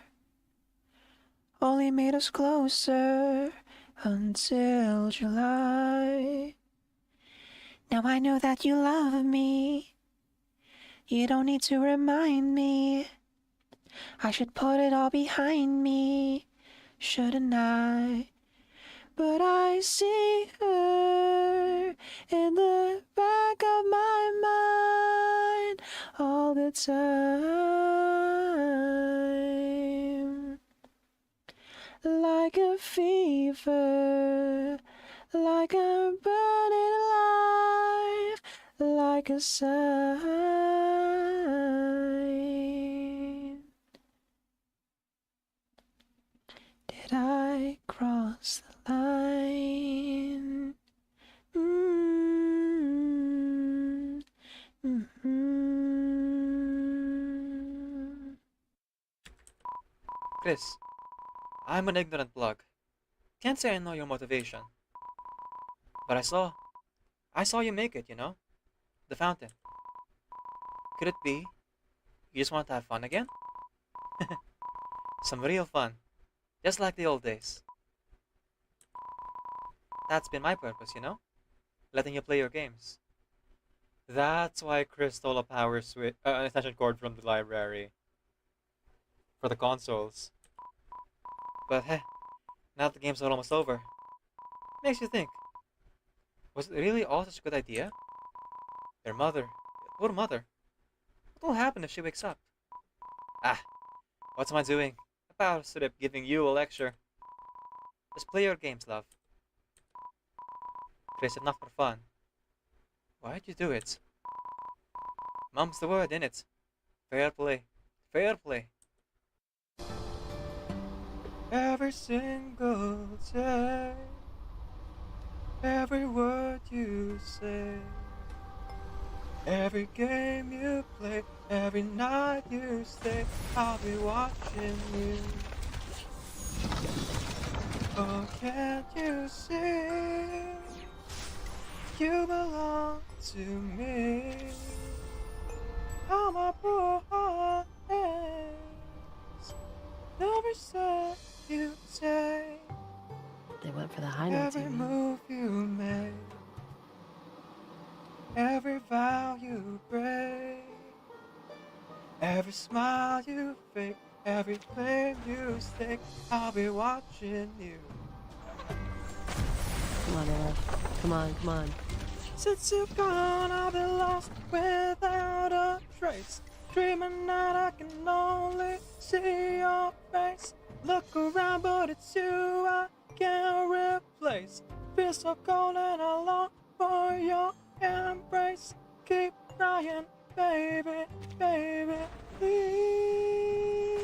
Only made us closer until July. Now I know that you love me. You don't need to remind me. I should put it all behind me, shouldn't I? But I see her in the back of my mind all the time. Like a fever, like a burning alive, like a sign. Did I cross the line? Chris, I'm an ignorant plug. Can't say I know your motivation. But I saw you make it, you know? The fountain. Could it be you just want to have fun again? Some real fun. Just like the old days. That's been my purpose, you know? Letting you play your games. That's why Chris stole a power switch, an extension cord from the library. For the consoles. But hey, now the games are almost over. Makes you think. Was it really all such a good idea? Their mother, poor mother. What will happen if she wakes up? Ah, what's am I doing? A power strip giving you a lecture. Just play your games, love. Chris, if not for fun, why'd you do it? Mum's the word, innit? Fair play. Fair play. Every single day, every word you say, every game you play, every night you stay, I'll be watching you. Oh, can't you see? You belong to me. How my poor heart aches. Every step you take, They went for the high notes. every move you make, every vow you break, every smile you fake, every flame you stake, I'll be watching you. Come on, Ella. Come on, come on. Since you've gone, I've been lost without a trace. Dreaming that I can only see your face. Look around, but it's you I can't replace. Feel so cold and I long for your embrace. Keep crying, baby, baby, please.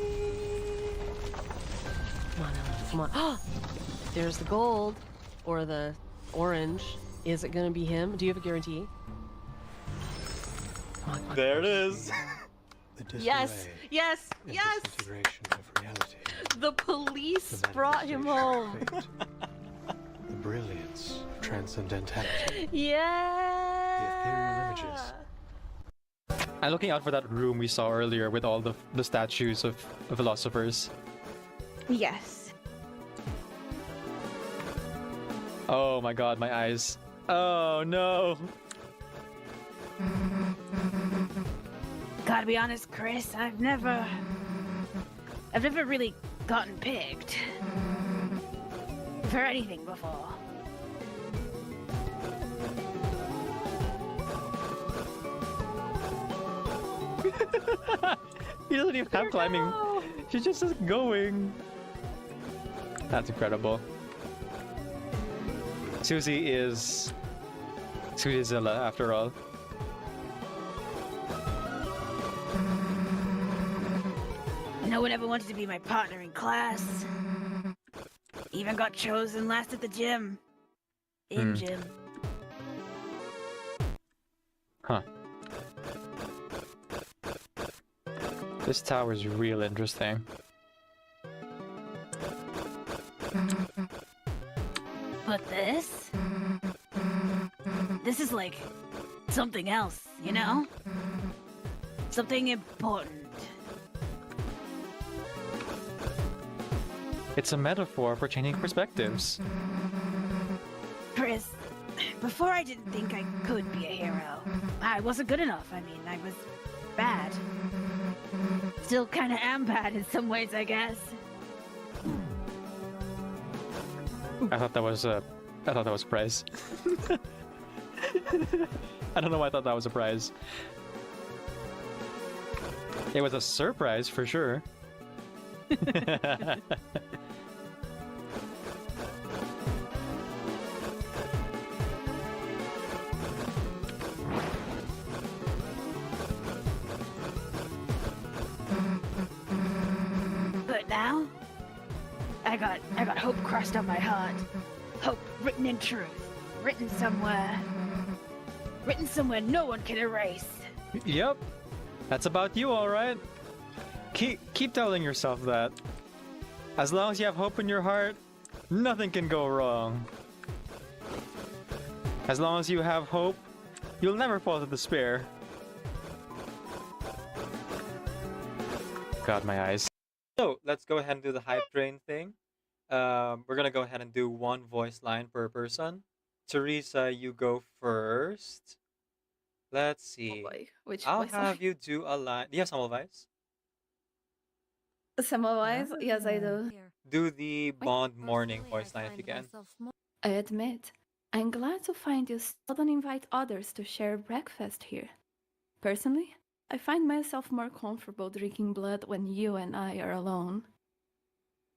Come on, Ella. Come on. There's the gold. Or the orange. Is it gonna be him? Do you have a guarantee? Come on, come on. There it is. Yes, yes, yes! Disintegration of reality. The police The brought him home. The brilliance of transcendentality. Yeah. Ethereal images. I'm looking out for that room we saw earlier with all the statues of philosophers. Yes. Oh my god, my eyes. Oh no. Gotta be honest, Chris, I've never really gotten picked for anything before. He doesn't even have climbing. She just is going. That's incredible. Susie is Zilla after all. No one ever wanted to be my partner in class. Even got chosen last at the gym. In gym. Huh. This tower's real interesting. But this is like something else, you know? Something important. It's a metaphor for changing perspectives. Chris, before I didn't think I could be a hero. I wasn't good enough. I mean, I was bad. Still kinda am bad in some ways, I guess. I thought that was a prize. I don't know why I thought that was a prize. It was a surprise for sure. But now, I got hope crossed on my heart. Hope written in truth. Written somewhere no one can erase. Yep. That's about you, alright. Keep telling yourself that. As long as you have hope in your heart, nothing can go wrong. As long as you have hope, you'll never fall to despair. God, my eyes. So let's go ahead and do the hype train thing. We're gonna go ahead and do one voice line per person. Teresa, you go first. Let's see. Oh boy. Which I'll voice have line? you do a line. Do you have some advice? Semmelweis? Yes, I do. Do the Bond morning voice line if you can. I admit, I'm glad to find you seldom invite others to share breakfast here. Personally, I find myself more comfortable drinking blood when you and I are alone.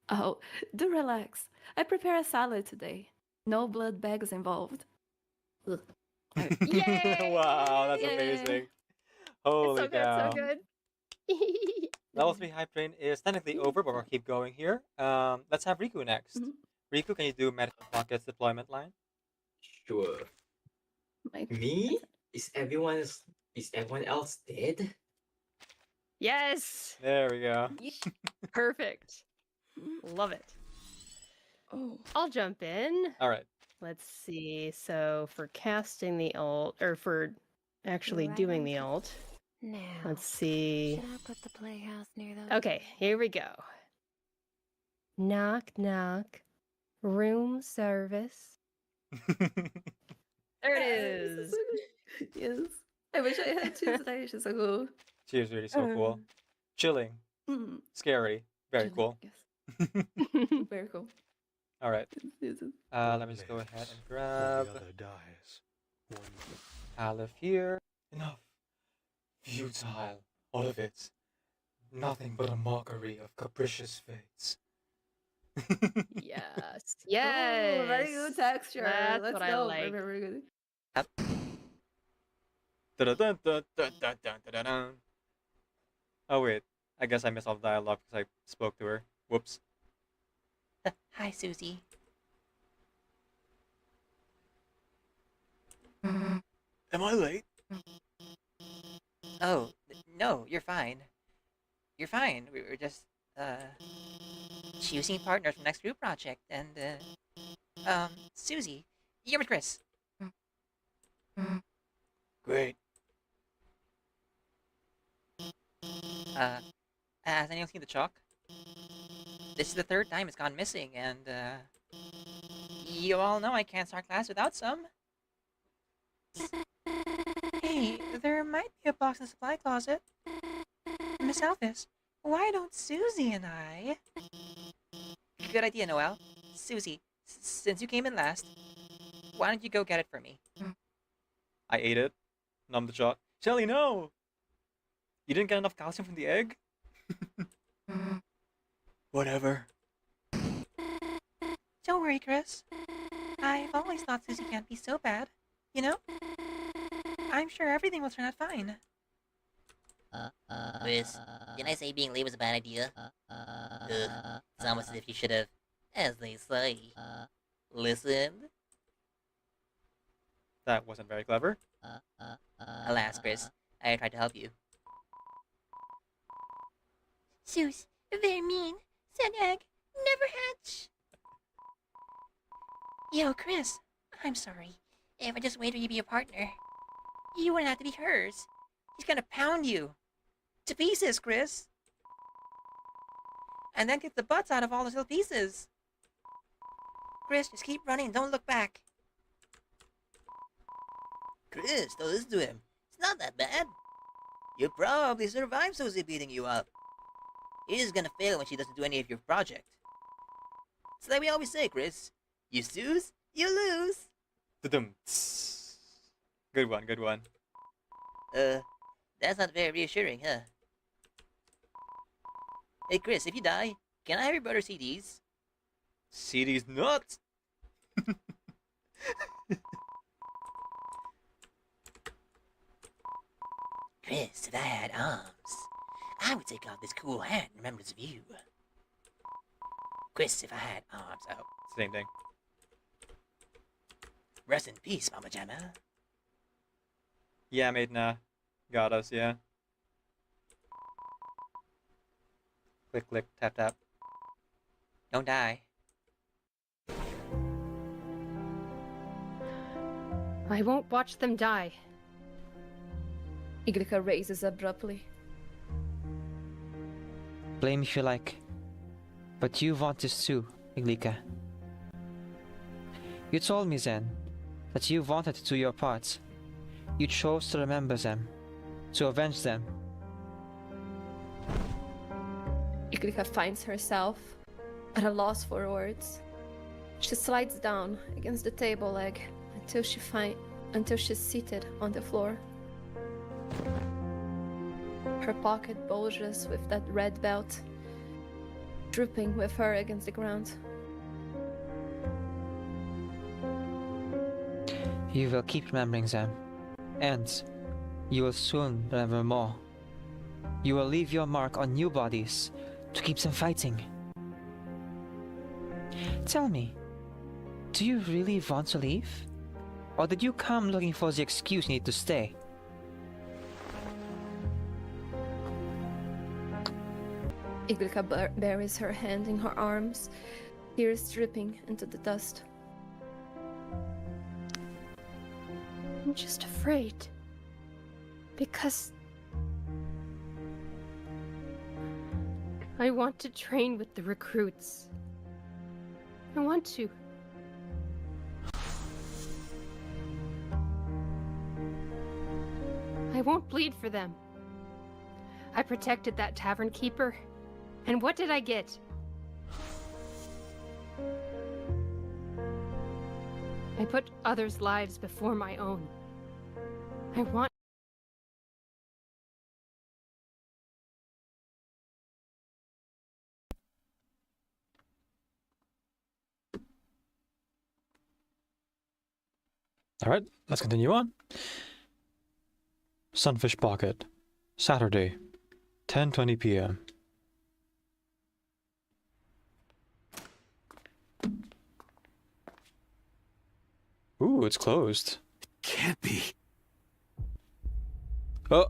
Oh, do relax. I prepare a salad today. No blood bags involved. Ugh. Yay! Wow, that's Yay! amazing. Holy So good, cow. so good. Level 3 hype train is technically over, but we'll keep going here. Let's have Riku next. Riku, can you do Medical Pockets deployment line? Sure. Me? Is everyone else dead? Yes. There we go. Perfect. Love it. Oh. I'll jump in. All right. Let's see. So for casting the ult, or for actually doing the ult, Now, let's see. should I put the playhouse near those? Okay, here we go. Knock, knock. Room service. There it is. Yes. I wish I had two today. She's so cool. She is really so cool. Chilling. Mm. Scary. Very cool. Very cool. All right. Yes. Let me just go ahead and grab The other dies. One. Aleph here. Enough. Futile. All of it. Nothing but a mockery of capricious fates. Yes. Yes. Oh, very good texture. That's Let's what go. I like. Very good. Dun-dun-dun-dun-dun-dun-dun-dun. Oh wait, I guess I missed all the dialogue because I spoke to her. Whoops. Hi, Susie. Am I late? Oh, no, you're fine. You're fine. We were just, choosing partners for next group project, and, Susie, you're with Chris. Great. Has anyone seen the chalk? This is the third time it's gone missing, and, you all know I can't start class without some. Hey, There might be a box in the supply closet. Miss Alphys, why don't Susie and I... Good idea, Noelle. Susie, since you came in last, why don't you go get it for me? I ate it. Numbed the shot. Shelly, no! You didn't get enough calcium from the egg? Whatever. Don't worry, Chris. I've always thought Susie can't be so bad, you know? I'm sure everything will turn out fine. Chris, didn't I say being late was a bad idea? Ugh, it's almost as if you should have, as they say, listened. That wasn't very clever. Alas, Chris, I tried to help you. Zeus, very mean. Said egg, never hatch. Yo, Chris, I'm sorry. If I just wait for you to be your partner, you wouldn't have to be hers. He's gonna pound you. To pieces, Chris. And then kick the butts out of all those little pieces. Chris, just keep running, don't look back. Chris, don't listen to him. It's not that bad. You'll probably survive Susie beating you up. You're just gonna fail when she doesn't do any of your project. It's like we always say, Chris. You snooze, you lose. Da-dum. Good one, good one. That's not very reassuring, huh? Hey, Chris, if you die, can I have your brother's CDs? CDs nuts! Chris, if I had arms, I would take off this cool hat in remembrance of you. Chris, if I had arms, oh. Same thing. Rest in peace, Mama Jamma. Yeah, Maidna. Got us, yeah. Click, click, tap, tap. Don't die. I won't watch them die. Iglika raises abruptly. Blame if you like. But you want to sue, Iglika. You told me, Zen, that you wanted to do your part. You chose to remember them, to avenge them. Iglika finds herself at a loss for words. She slides down against the table leg until she's seated on the floor. Her pocket bulges with that red belt, drooping with her against the ground. You will keep remembering them, and you will soon remember more. You will leave your mark on new bodies to keep them fighting. Tell me, do you really want to leave? Or did you come looking for the excuse you need to stay? Iglika buries her hand in her arms, tears dripping into the dust. I'm just afraid. Because I want to train with the recruits. I want to. I won't bleed for them. I protected that tavern keeper, and what did I get? I put others' lives before my own. I want... Alright, let's continue on. Sunfish Pocket, Saturday, 10:20 p.m. Ooh, it's closed. Can't be. Oh.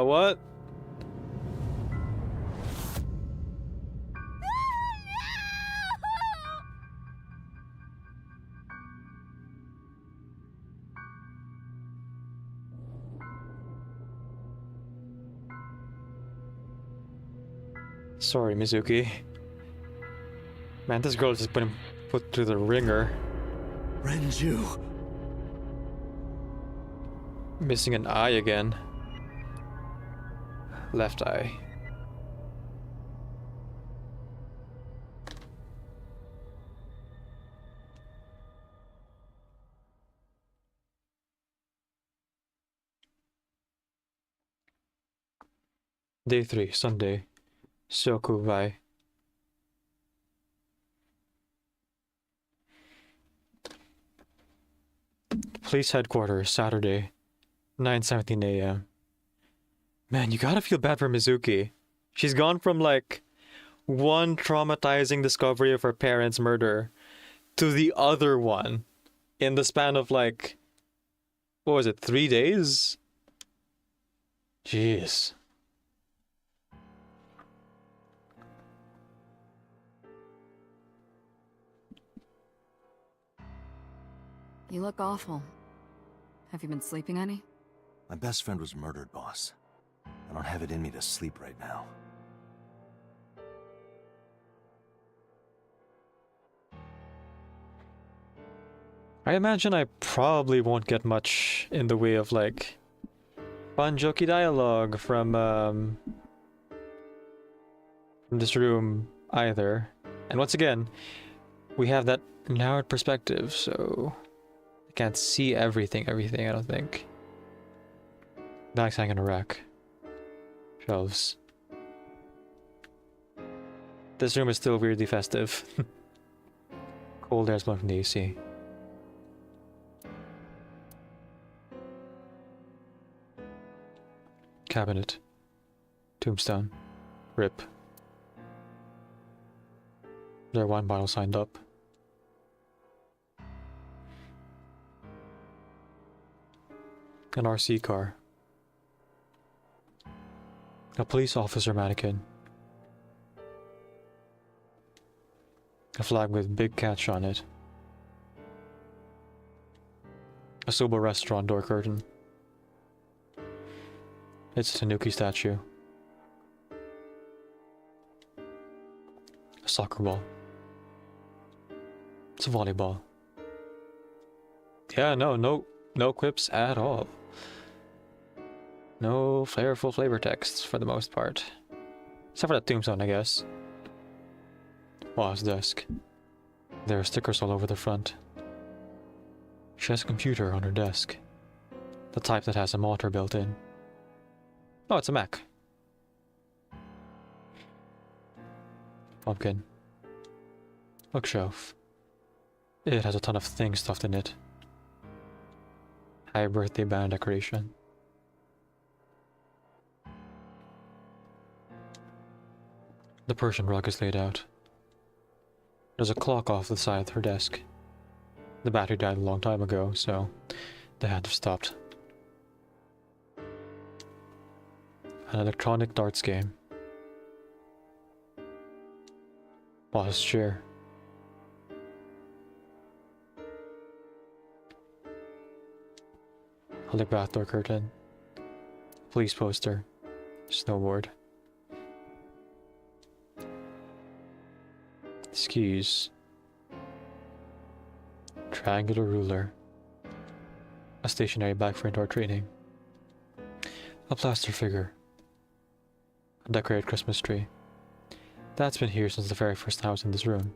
What? Sorry, Mizuki. Man, this girl has been put through the ringer. Renju. Missing an eye again. Left eye. Day 3, Sunday. Sokubai. Police headquarters, Saturday, 9:17 a.m. Man, you gotta feel bad for Mizuki. She's gone from like one traumatizing discovery of her parents' murder to the other one in the span of like, what was it, 3 days? Jeez. You look awful. Have you been sleeping any? My best friend was murdered, boss. I don't have it in me to sleep right now. I imagine I probably won't get much in the way of like fun jokey dialogue from this room either. And once again, we have that narrowed perspective, so I can't see everything, I don't think. Bags hanging a rack. Shelves. This room is still weirdly festive. Cold air's blowing from the AC. Cabinet. Tombstone. Rip. Their wine bottle signed up. An RC car. A police officer mannequin. A flag with big catch on it. A Soba restaurant door curtain. It's a Tanuki statue. A soccer ball. It's a volleyball. Yeah, no quips at all. No flavorful flavor texts for the most part. Except for that tombstone, I guess. Wah's desk. There are stickers all over the front. She has a computer on her desk. The type that has a monitor built in. Oh, it's a Mac. Pumpkin. Bookshelf. It has a ton of things stuffed in it. High birthday banner decoration. The Persian rug is laid out. There's a clock off the side of her desk. The battery died a long time ago, so they had to have stopped. An electronic darts game. Boss's chair. Public bath door curtain. Police poster. Snowboard. Skis. Triangular ruler. A stationary bag for indoor training. A plaster figure. A decorated Christmas tree. That's been here since the very first time I was in this room.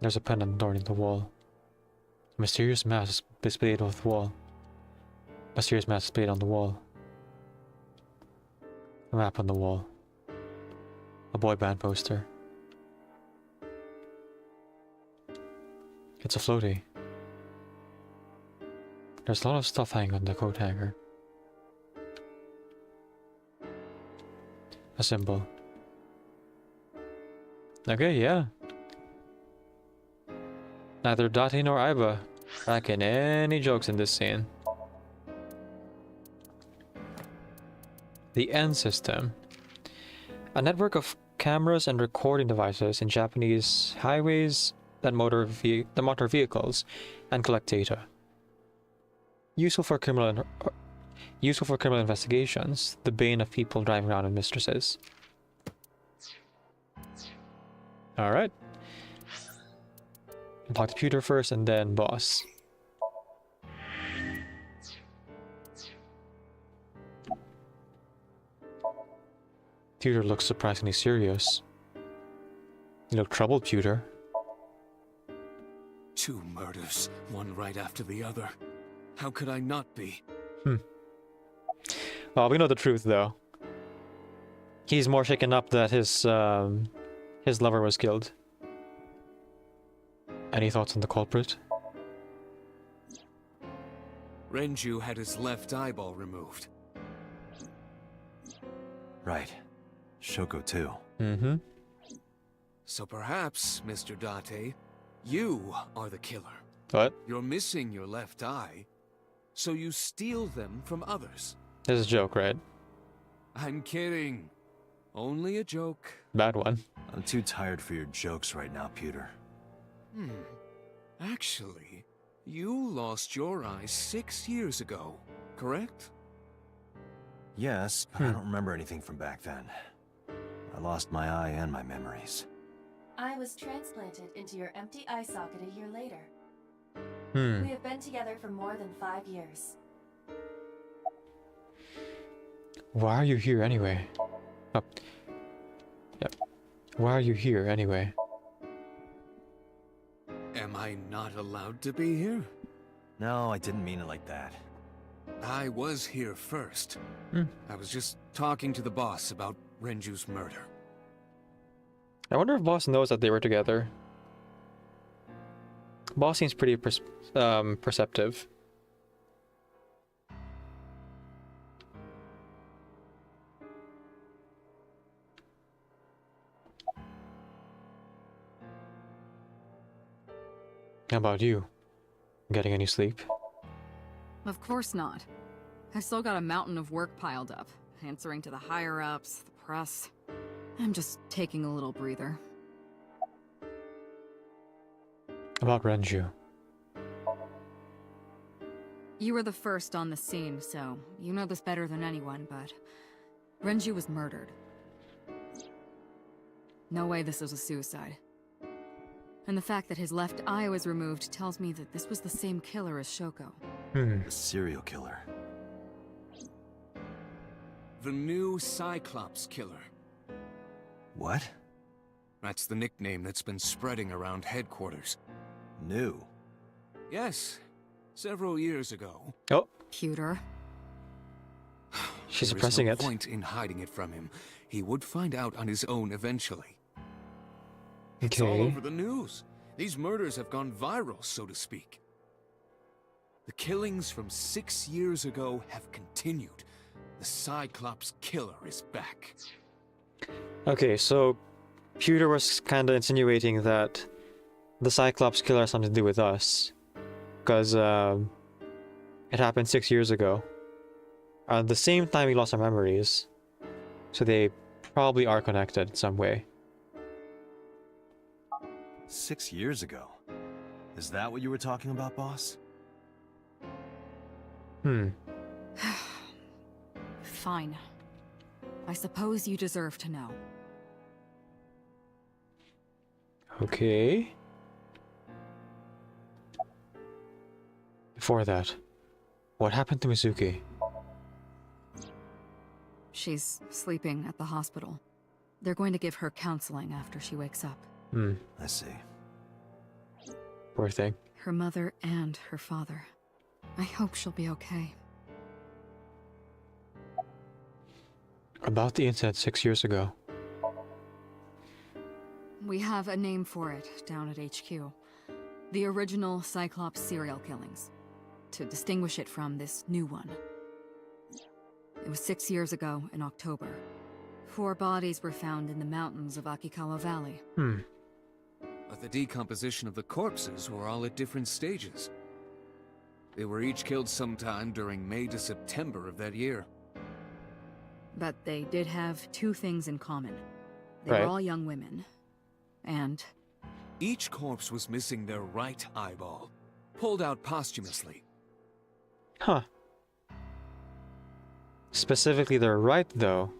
There's a pendant adorning the wall. A mysterious mask is displayed on the wall. A mysterious mask displayed on the wall. A map on the wall. A boy band poster. It's a floaty. There's a lot of stuff hanging on the coat hanger. A symbol. Okay, yeah. Neither Dati nor Aiba cracking any jokes in this scene. The N system. A network of cameras and recording devices in Japanese highways that monitor vehicles and collect data. Useful for Useful for criminal investigations. The bane of people driving around in mistresses. Alright. Talk to Pewter first and then boss. Pewter looks surprisingly serious. You look troubled, Pewter. 2 murders, one right after the other. How could I not be? Well, we know the truth, though. He's more shaken up that his lover was killed. Any thoughts on the culprit? Renju had his left eyeball removed. Right. Shoko too. Mm-hmm. So perhaps, Mr. Date, you are the killer. What? You're missing your left eye, so you steal them from others. This is a joke, right? I'm kidding. Only a joke. Bad one. I'm too tired for your jokes right now, Pewter. Actually, you lost your eye 6 years ago, correct? Yes, but I don't remember anything from back then. I lost my eye and my memories. I was transplanted into your empty eye socket a year later. Hmm. We have been together for more than 5 years. Why are you here anyway? Oh. Yep. Why are you here anyway? Am I not allowed to be here? No, I didn't mean it like that. I was here first. Hmm. I was just talking to the boss about Renju's murder. I wonder if boss knows that they were together. Boss seems pretty perceptive. How about you? Getting any sleep? Of course not. I've still got a mountain of work piled up, answering to the higher-ups, the press. I'm just taking a little breather. About Renju. You were the first on the scene, so you know this better than anyone, but Renju was murdered. No way this was a suicide. And the fact that his left eye was removed tells me that this was the same killer as Shoko. A serial killer. The new Cyclops killer. What? That's the nickname that's been spreading around headquarters. New? Yes. Several years ago. Oh. Pewter. She's There is suppressing no it. point in hiding it from him. He would find out on his own eventually. It's all Okay. over the news. These murders have gone viral, so to speak. The killings from 6 years ago have continued. The Cyclops killer is back. Okay, so Pewter was kind of insinuating that the Cyclops killer has something to do with us. Because it happened 6 years ago. At the same time we lost our memories. So they probably are connected in some way. 6 years ago? Is that what you were talking about, boss? Fine. I suppose you deserve to know. Okay. Before that, what happened to Mizuki? She's sleeping at the hospital. They're going to give her counseling after she wakes up. I see. Poor thing. Her mother and her father. I hope she'll be okay. About the incident 6 years ago. We have a name for it down at HQ. The original Cyclops serial killings. To distinguish it from this new one. It was 6 years ago in October. 4 bodies were found in the mountains of Akikawa Valley. But the decomposition of the corpses were all at different stages. They were each killed sometime during May to September of that year. But they did have 2 things in common. They Right. were all young women. And Each corpse was missing their right eyeball, pulled out posthumously. Huh. Specifically, they're right though.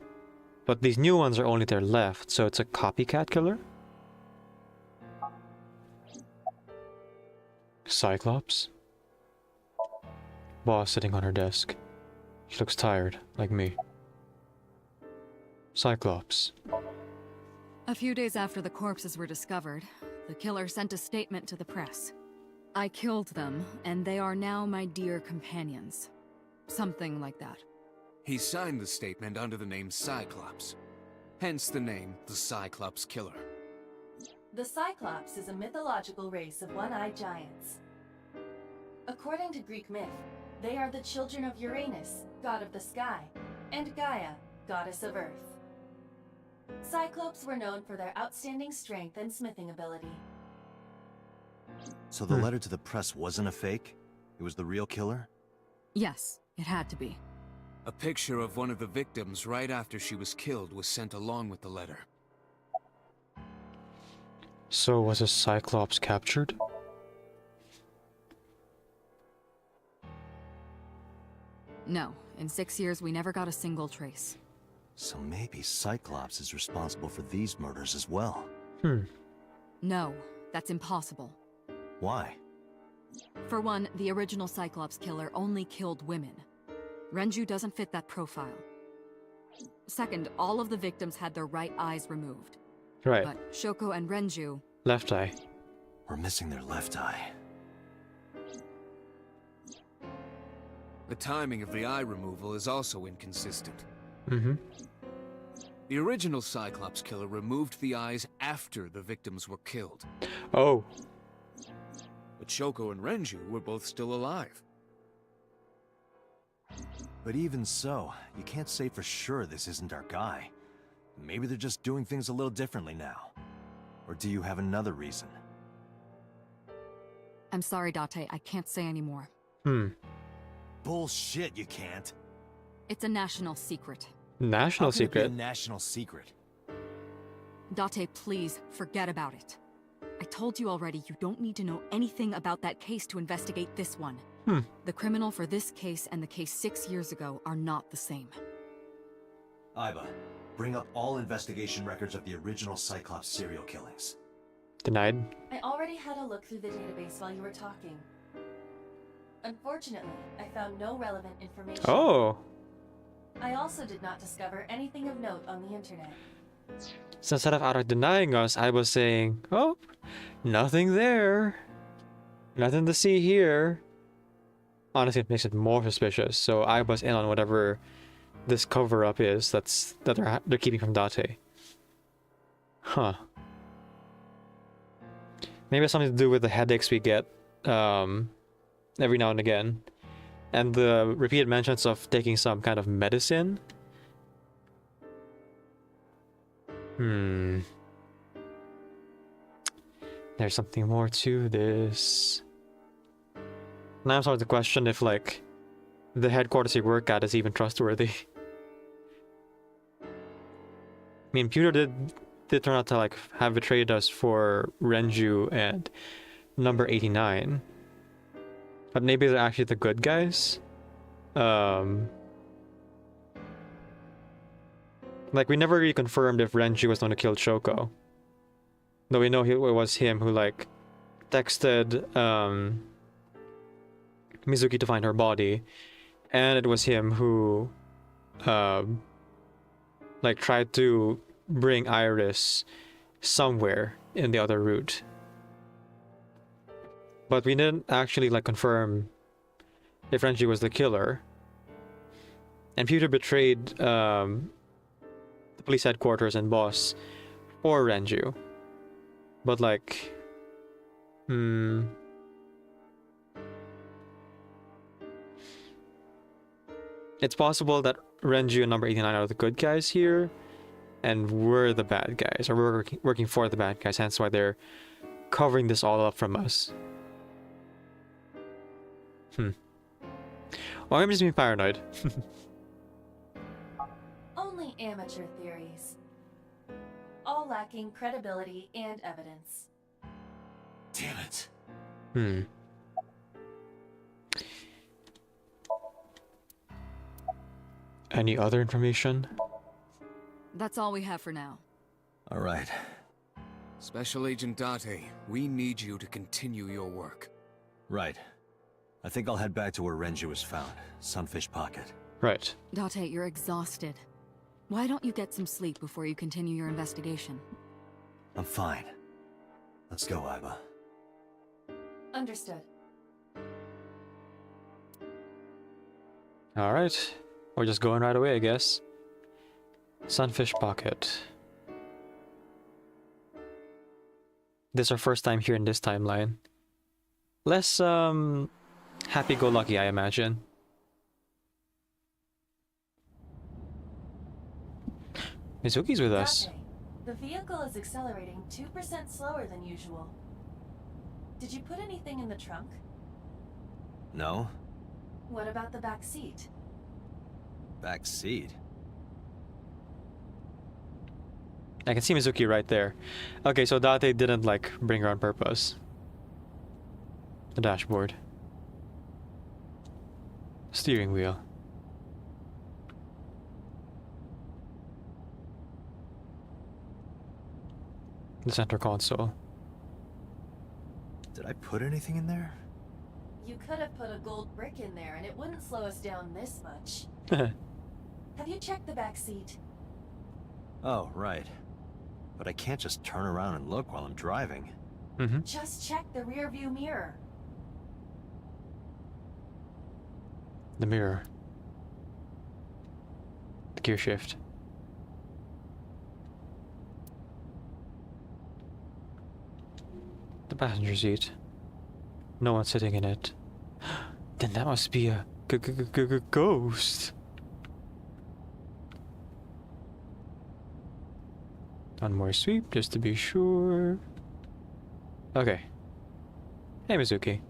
But these new ones are only their left, so it's a copycat killer? Cyclops? Boss sitting on her desk. She looks tired, like me. Cyclops. A few days after the corpses were discovered, the killer sent a statement to the press. I killed them, and they are now my dear companions. Something like that. He signed the statement under the name Cyclops. Hence the name, the Cyclops Killer. The Cyclops is a mythological race of one-eyed giants. According to Greek myth, they are the children of Uranus, god of the sky, and Gaia, goddess of earth. Cyclopes were known for their outstanding strength and smithing ability. So the letter to the press wasn't a fake? It was the real killer? Yes, it had to be. A picture of one of the victims right after she was killed was sent along with the letter. So was a Cyclops captured? No, in 6 years we never got a single trace. So maybe Cyclops is responsible for these murders as well. No, that's impossible. Why? For one, the original Cyclops killer only killed women. Renju doesn't fit that profile. Second, all of the victims had their right eyes removed. Right. But Shoko and Renju... Left eye. We're missing their left eye. The timing of the eye removal is also inconsistent. Mm-hmm. The original Cyclops killer removed the eyes after the victims were killed. Oh. But Shoko and Renju were both still alive. But even so, you can't say for sure this isn't our guy. Maybe they're just doing things a little differently now. Or do you have another reason? I'm sorry, Date, I can't say anymore. Bullshit, you can't. It's a national secret. National How can it be secret? a national secret. Date, please, forget about it. I told you already, you don't need to know anything about that case to investigate this one. The criminal for this case and the case 6 years ago are not the same. Iba, bring up all investigation records of the original Cyclops serial killings. Denied. I already had a look through the database while you were talking. Unfortunately, I found no relevant information. Oh. I also did not discover anything of note on the internet. So instead of outright denying us, I was saying, oh, nothing there. Nothing to see here. Honestly, it makes it more suspicious. So I was in on whatever this cover-up is that they're keeping from Date. Huh. Maybe it's something to do with the headaches we get every now and again. And the repeated mentions of taking some kind of medicine. There's something more to this. Now I'm starting to question if, like, the headquarters you work at is even trustworthy. I mean, Pewter did turn out to, like, have betrayed us for Renju and number 89. But maybe they're actually the good guys? Like, we never really confirmed if Renju was the one who killed Shoko. Though we know it was him who, like, texted, Mizuki to find her body. And it was him who, like, tried to bring Iris somewhere in the other route. But we didn't actually, like, confirm if Renji was the killer. And Pewter betrayed, the police headquarters and boss for Renju. But, like, it's possible that Renju and number 89 are the good guys here, and we're the bad guys, or we're working for the bad guys, hence why they're covering this all up from us. Or I'm just being paranoid. Only amateur theories. All lacking credibility and evidence. Damn it. Any other information? That's all we have for now. All right. Special Agent Date, we need you to continue your work. Right. I think I'll head back to where Renju was found. Sunfish Pocket. Right. Date, you're exhausted. Why don't you get some sleep before you continue your investigation? I'm fine. Let's go, Iba. Understood. Alright. We're just going right away, I guess. Sunfish Pocket. This is our first time here in this timeline. Less, happy-go-lucky, I imagine. Mizuki's with us. Date, the vehicle is accelerating 2% slower than usual. Did you put anything in the trunk? No? What about the back seat? Back seat? I can see Mizuki right there. Okay, so Date didn't, like, bring her on purpose. The dashboard. Steering wheel. The center console. Did I put anything in there? You could have put a gold brick in there and it wouldn't slow us down this much. Have you checked the back seat? Oh, right. But I can't just turn around and look while I'm driving. Just check the rear view mirror. The mirror. The gear shift. The passenger seat. No one sitting in it. Then that must be a ghost. One more sweep just to be sure. Okay. Hey, Mizuki.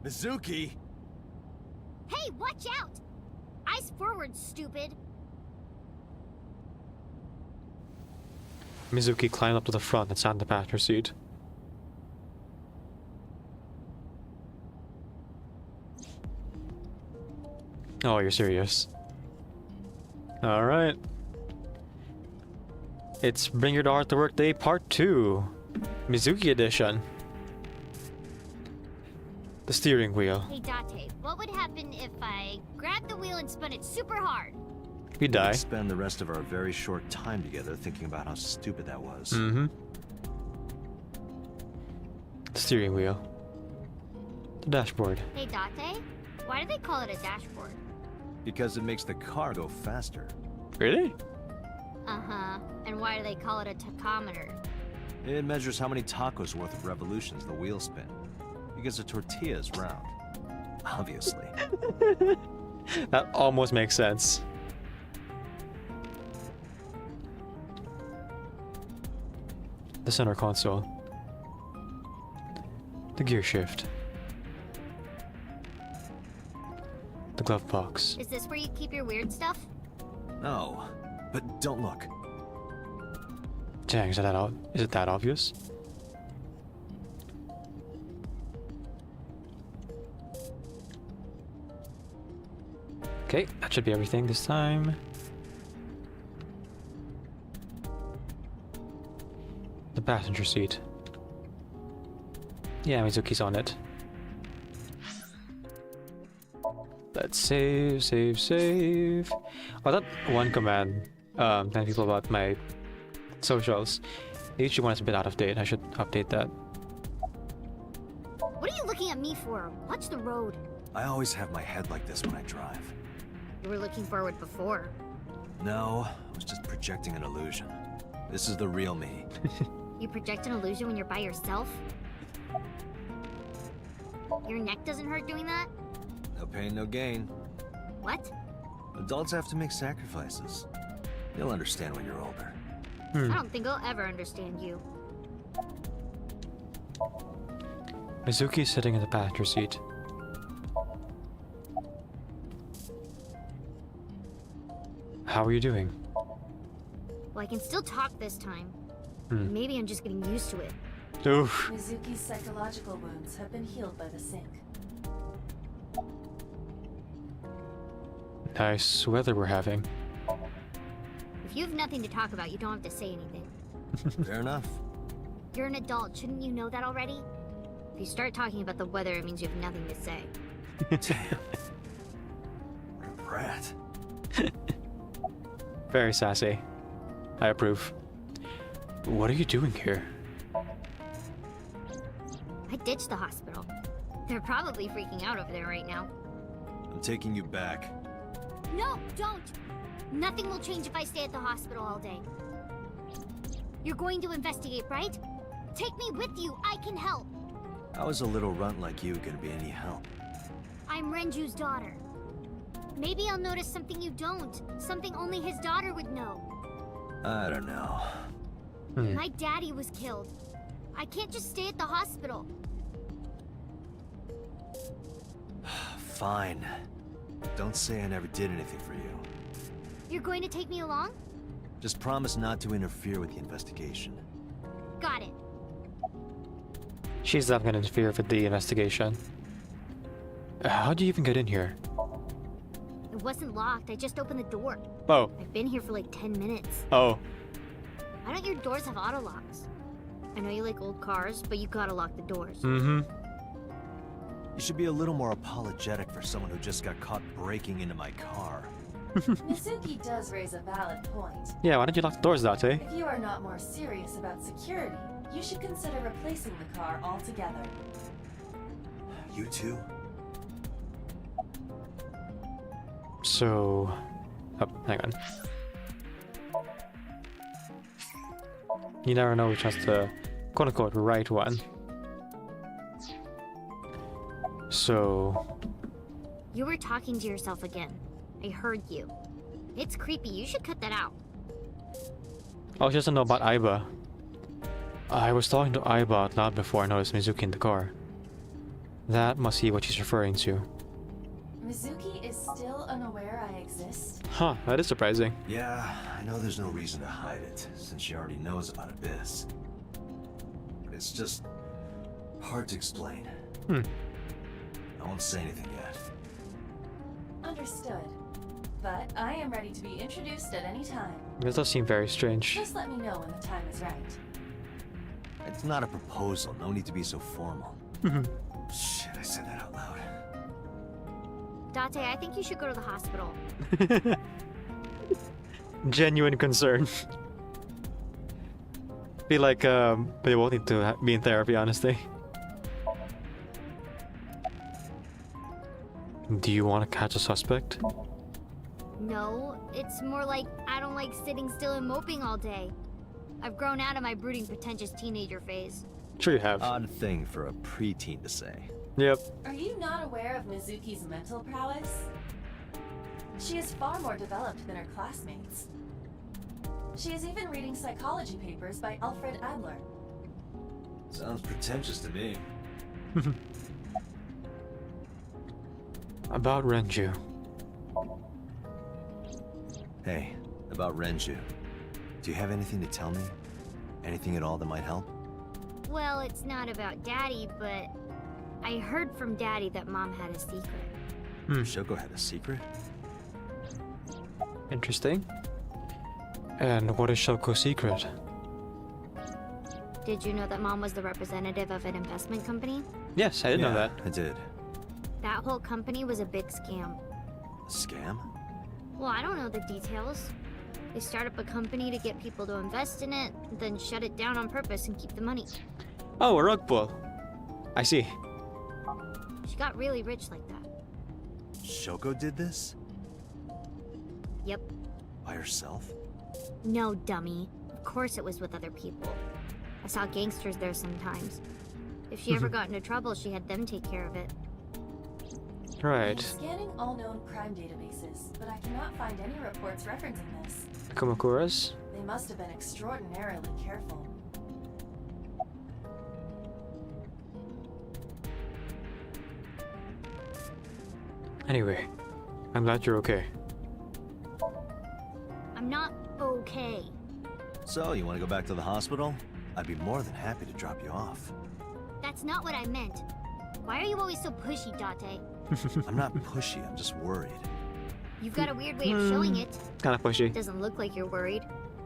Mizuki! Hey, watch out! Eyes forward, stupid. Mizuki climbed up to the front and sat in the passenger seat. Oh, you're serious. Alright. It's Bring Your Daughter to Work Day Part 2. Mizuki Edition. The steering wheel. Hey, Date, what would happen if I grabbed the wheel and spun it super hard? We die. Let's spend the rest of our very short time together thinking about how stupid that was. The steering wheel. The dashboard. Hey, Date, why do they call it a dashboard? Because it makes the car go faster. Really? Uh-huh. And why do they call it a tachometer? It measures how many tacos worth of revolutions the wheels spin. Because a tortilla is round. Obviously. That almost makes sense. The center console. The gear shift. The glove box. Is this where you keep your weird stuff? No, but don't look. Dang, is it that obvious? Okay, that should be everything this time. The passenger seat. Yeah, Mizuki's on it. Let's save. Oh, that one command, telling people about my socials. H1 is a bit out of date. I should update that. What are you looking at me for? Watch the road. I always have my head like this when I drive. You were looking forward before. No, I was just projecting an illusion. This is the real me. You project an illusion when you're by yourself? Your neck doesn't hurt doing that? No pain, no gain. What? Adults have to make sacrifices. You'll understand when you're older. I don't think I'll ever understand you. Mizuki's sitting in the passenger seat. How are you doing? Well, I can still talk this time. Maybe I'm just getting used to it. Oof. Mizuki's psychological wounds have been healed by the sink. Nice weather we're having. If you have nothing to talk about, you don't have to say anything. Fair enough. You're an adult, shouldn't you know that already? If you start talking about the weather, it means you have nothing to say. Damn. What a brat. Very sassy. I approve. What are you doing here? I ditched the hospital. They're probably freaking out over there right now. I'm taking you back. No, don't! Nothing will change if I stay at the hospital all day. You're going to investigate, right? Take me with you, I can help! How is a little runt like you gonna be any help? I'm Renju's daughter. Maybe I'll notice something you don't. Something only his daughter would know. I don't know. My daddy was killed. I can't just stay at the hospital. Fine. Don't say I never did anything for you. You're going to take me along? Just promise not to interfere with the investigation. Got it. She's not gonna interfere with the investigation. How'd you even get in here? It wasn't locked, I just opened the door. Oh. I've been here for like 10 minutes. Oh. Why don't your doors have auto locks? I know you like old cars, but you gotta lock the doors. Mm-hmm. You should be a little more apologetic for someone who just got caught breaking into my car. Mizuki does raise a valid point. Yeah, why don't you lock the doors, Date? If you are not more serious about security, you should consider replacing the car altogether. You too? So... Oh, hang on. You never know which one's the quote-unquote right one. So... You were talking to yourself again. I heard you. It's creepy, you should cut that out. I was just to know about Aiba. I was talking to Aiba out loud before I noticed Mizuki in the car. That must be what she's referring to. Mizuki is still unaware I exist? Huh, that is surprising. Yeah, I know there's no reason to hide it, since she already knows about Abyss. But it's just... hard to explain. I won't say anything yet. Understood. But I am ready to be introduced at any time. This does seem very strange. Just let me know when the time is right. It's not a proposal, no need to be so formal. Shit, I said that out loud. Date, I think you should go to the hospital. Genuine concern. Feel like they both need to be in therapy, honestly. Do you want to catch a suspect? No, it's more like I don't like sitting still and moping all day. I've grown out of my brooding, pretentious teenager phase. Sure you have. Odd thing for a preteen to say. Yep. Are you not aware of Mizuki's mental prowess? She is far more developed than her classmates. She is even reading psychology papers by Alfred Adler. Sounds pretentious to me. About Renju. Hey, about Renju. Do you have anything to tell me? Anything at all that might help? Well, it's not about Daddy, but I heard from Daddy that Mom had a secret. Shoko had a secret? Interesting. And what is Shoko's secret? Did you know that Mom was the representative of an investment company? Yes, I did know that. I did. That whole company was a big scam. A scam? Well, I don't know the details. They start up a company to get people to invest in it, then shut it down on purpose and keep the money. Oh, a rug pull. I see. She got really rich like that. Shoko did this? Yep. By herself? No, dummy. Of course it was with other people. I saw gangsters there sometimes. If she ever got into trouble, she had them take care of it. I'm scanning all known crime databases, but I cannot find any reports referencing this. Kumakura's? They must have been extraordinarily careful. Anyway, I'm glad you're okay. I'm not okay. So, you want to go back to the hospital? I'd be more than happy to drop you off. That's not what I meant. Why are you always so pushy, Date? I'm not pushy, I'm just worried. You've got a weird way of showing it. Kind of pushy. Doesn't look like you're worried.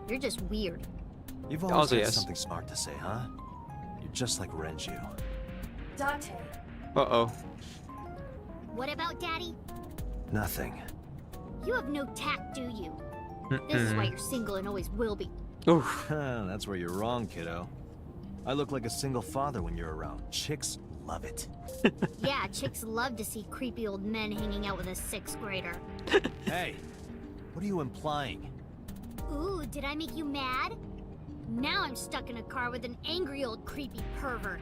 You're just weird. You've always Also, got yes. something smart to say, huh? You're just like Renju. Dante, Uh-oh. What about Daddy? Nothing. You have no tact, do you? This is why you're single and always will be. Oof. That's where you're wrong, kiddo. I look like a single father when you're around. Chicks love it. Yeah, chicks love to see creepy old men hanging out with a 6th grader. Hey, what are you implying? Ooh, did I make you mad? Now I'm stuck in a car with an angry old creepy pervert.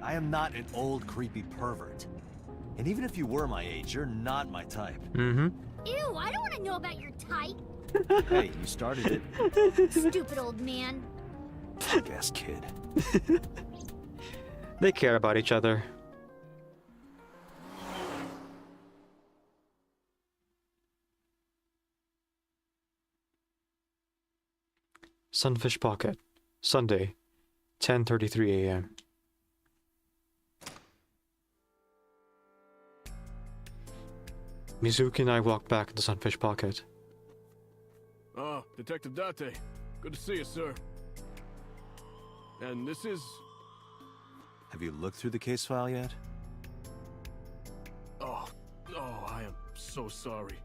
I am not an old creepy pervert. And even if you were my age, you're not my type. Mm-hmm. Ew, I don't want to know about your type. Hey, you started it. Stupid old man. Punk-ass kid. They care about each other. Sunfish Pocket, Sunday, 10:33 a.m. Mizuki and I walked back into Sunfish Pocket. Ah, Detective Date. Good to see you, sir. And this is... Have you looked through the case file yet? Oh, I am so sorry.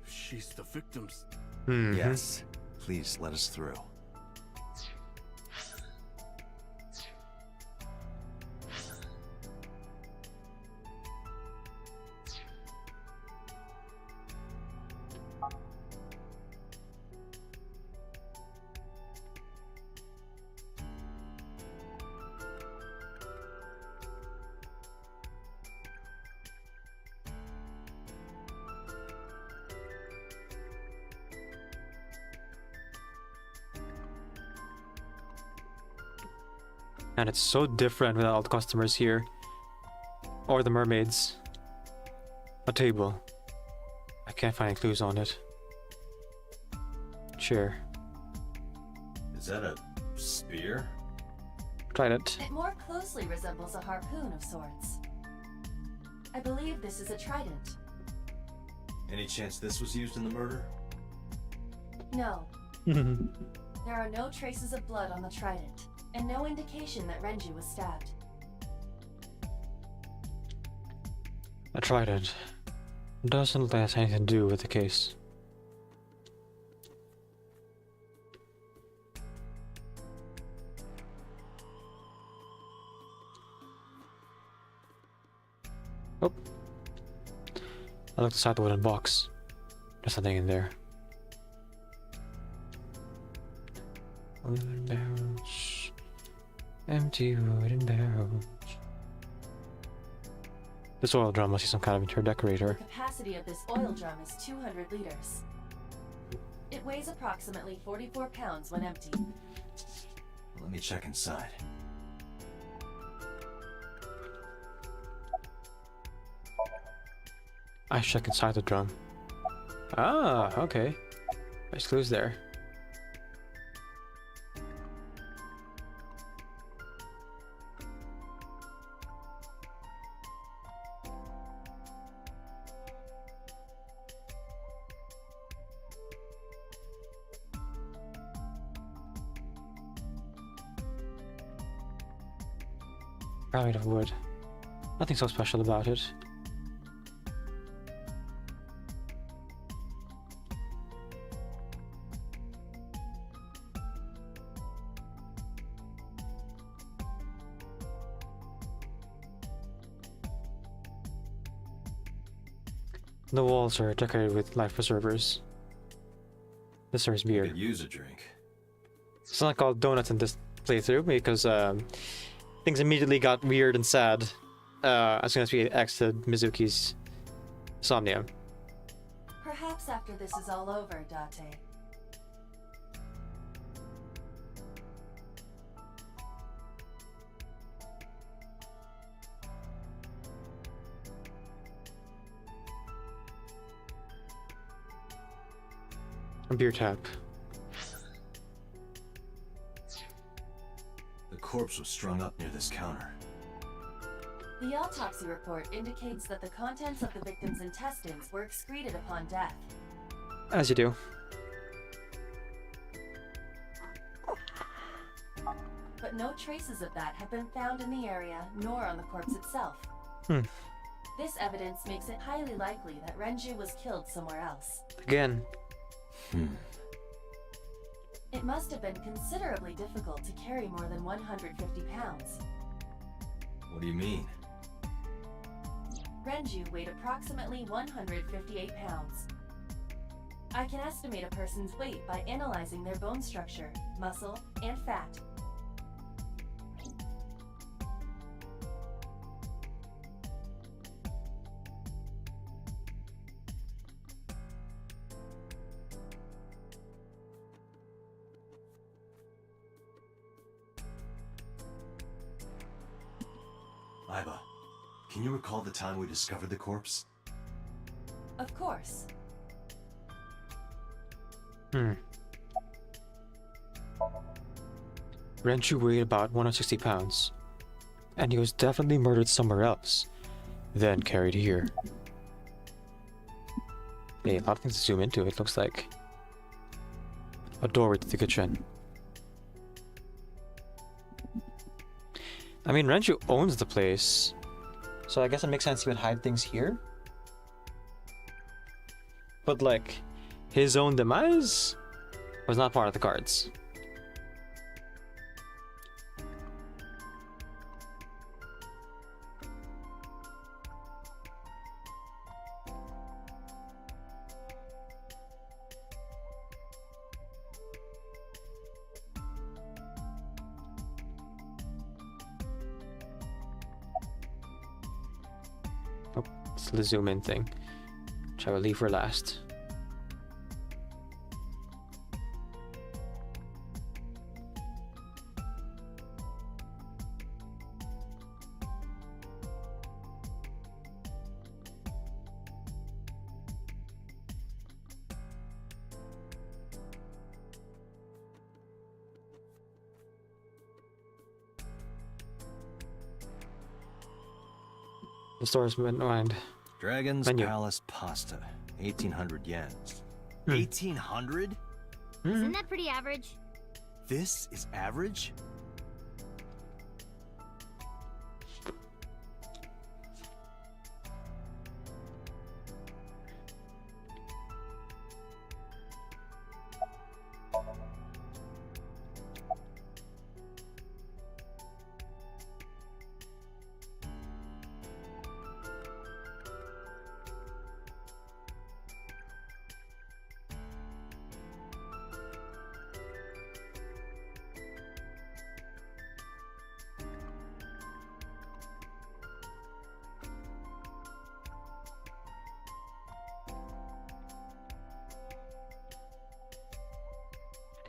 She's the victim's... Yes. Please let us through. And it's so different without all the customers here. Or the mermaids. A table. I can't find any clues on it. Chair. Is that a spear? Tried it. it more closely resembles a harpoon of sorts. I believe this is a trident. Any chance this was used in the murder? No. There are no traces of blood on the trident, and no indication that Renju was stabbed. I tried it. Doesn't look like it has anything to do with the case. Oh. I looked inside the wooden box. There's nothing in there. Wooden barrels. Empty wooden barrels. This oil drum must be some kind of interior decorator. The capacity of this oil drum is 200 liters. It weighs approximately 44 pounds when empty. Let me check inside. I check inside the drum. Ah, okay. Nice clues there. Probably made of wood. Nothing so special about it. The walls are decorated with life preservers. This serves beer. Could use a drink. It's not called donuts in this playthrough because things immediately got weird and sad as soon as we exited Mizuki's Somnia. Perhaps after this is all over, Date. A beer tap. The corpse was strung up near this counter. The autopsy report indicates that the contents of the victim's intestines were excreted upon death. As you do. But no traces of that have been found in the area, nor on the corpse itself. This evidence makes it highly likely that Renju was killed somewhere else. Again. It must have been considerably difficult to carry more than 150 pounds. What do you mean? Renju weighed approximately 158 pounds. I can estimate a person's weight by analyzing their bone structure, muscle, and fat. Iba, can you recall the time we discovered the corpse? Of course. Renju weighed about 160 pounds, and he was definitely murdered somewhere else, then carried here. Hey, a lot of things to zoom into. It looks like a doorway to the kitchen. I mean, Renju owns the place, so I guess it makes sense he would hide things here. But like, his own demise was not part of the cards. Oh, it's the zoom in thing, which I will leave for last. The store's mind. Dragon's Menu. Palace pasta, 1,800 yen. 1,800? Isn't that pretty average? This is average?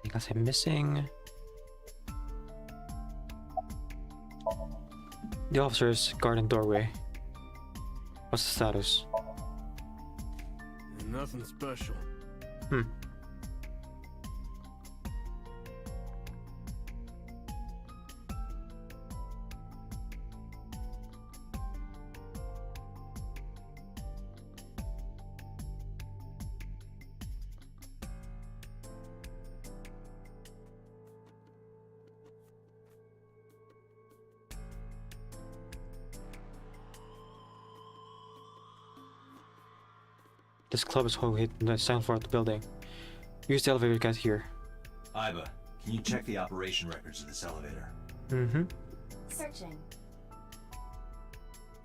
Anything else I'm missing? The officers guarding doorway. What's the status? Nothing special. This club is located in the second floor of the building. Use the elevator to get here. Iba, can you check the operation records of this elevator? Searching.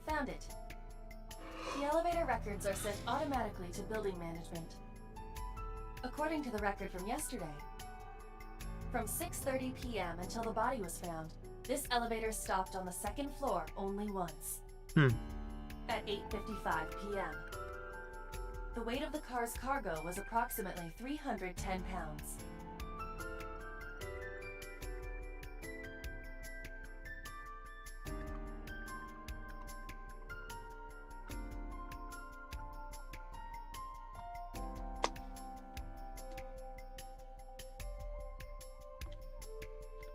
Found it. The elevator records are sent automatically to building management. According to the record from yesterday, from 6:30 p.m. until the body was found, this elevator stopped on the second floor only once. At 8:55 p.m. The weight of the car's cargo was approximately 310 pounds.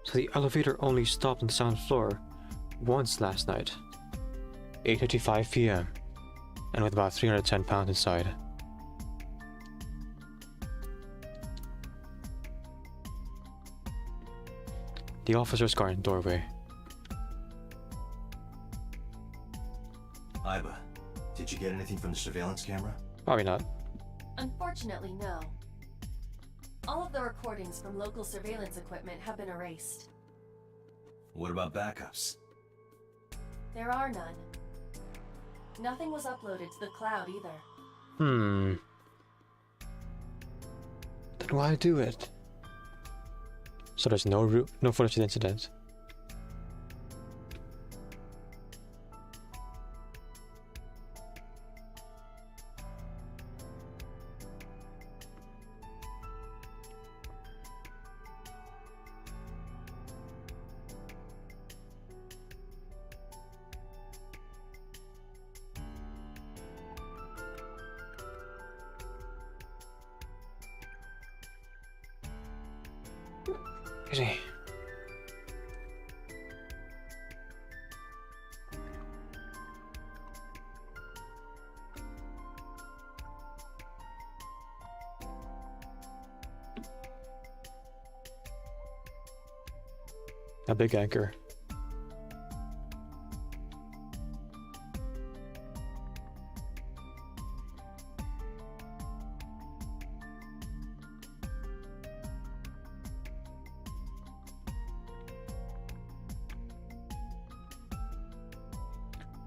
So the elevator only stopped on the second floor once last night. 8:55 p.m. and with about 310 pounds inside. The officer's car in doorway. Iba, did you get anything from the surveillance camera? Probably not. Unfortunately, no. All of the recordings from local surveillance equipment have been erased. What about backups? There are none. Nothing was uploaded to the cloud either. Then why do it? So there's no footage of the incident. Easy. A big anchor.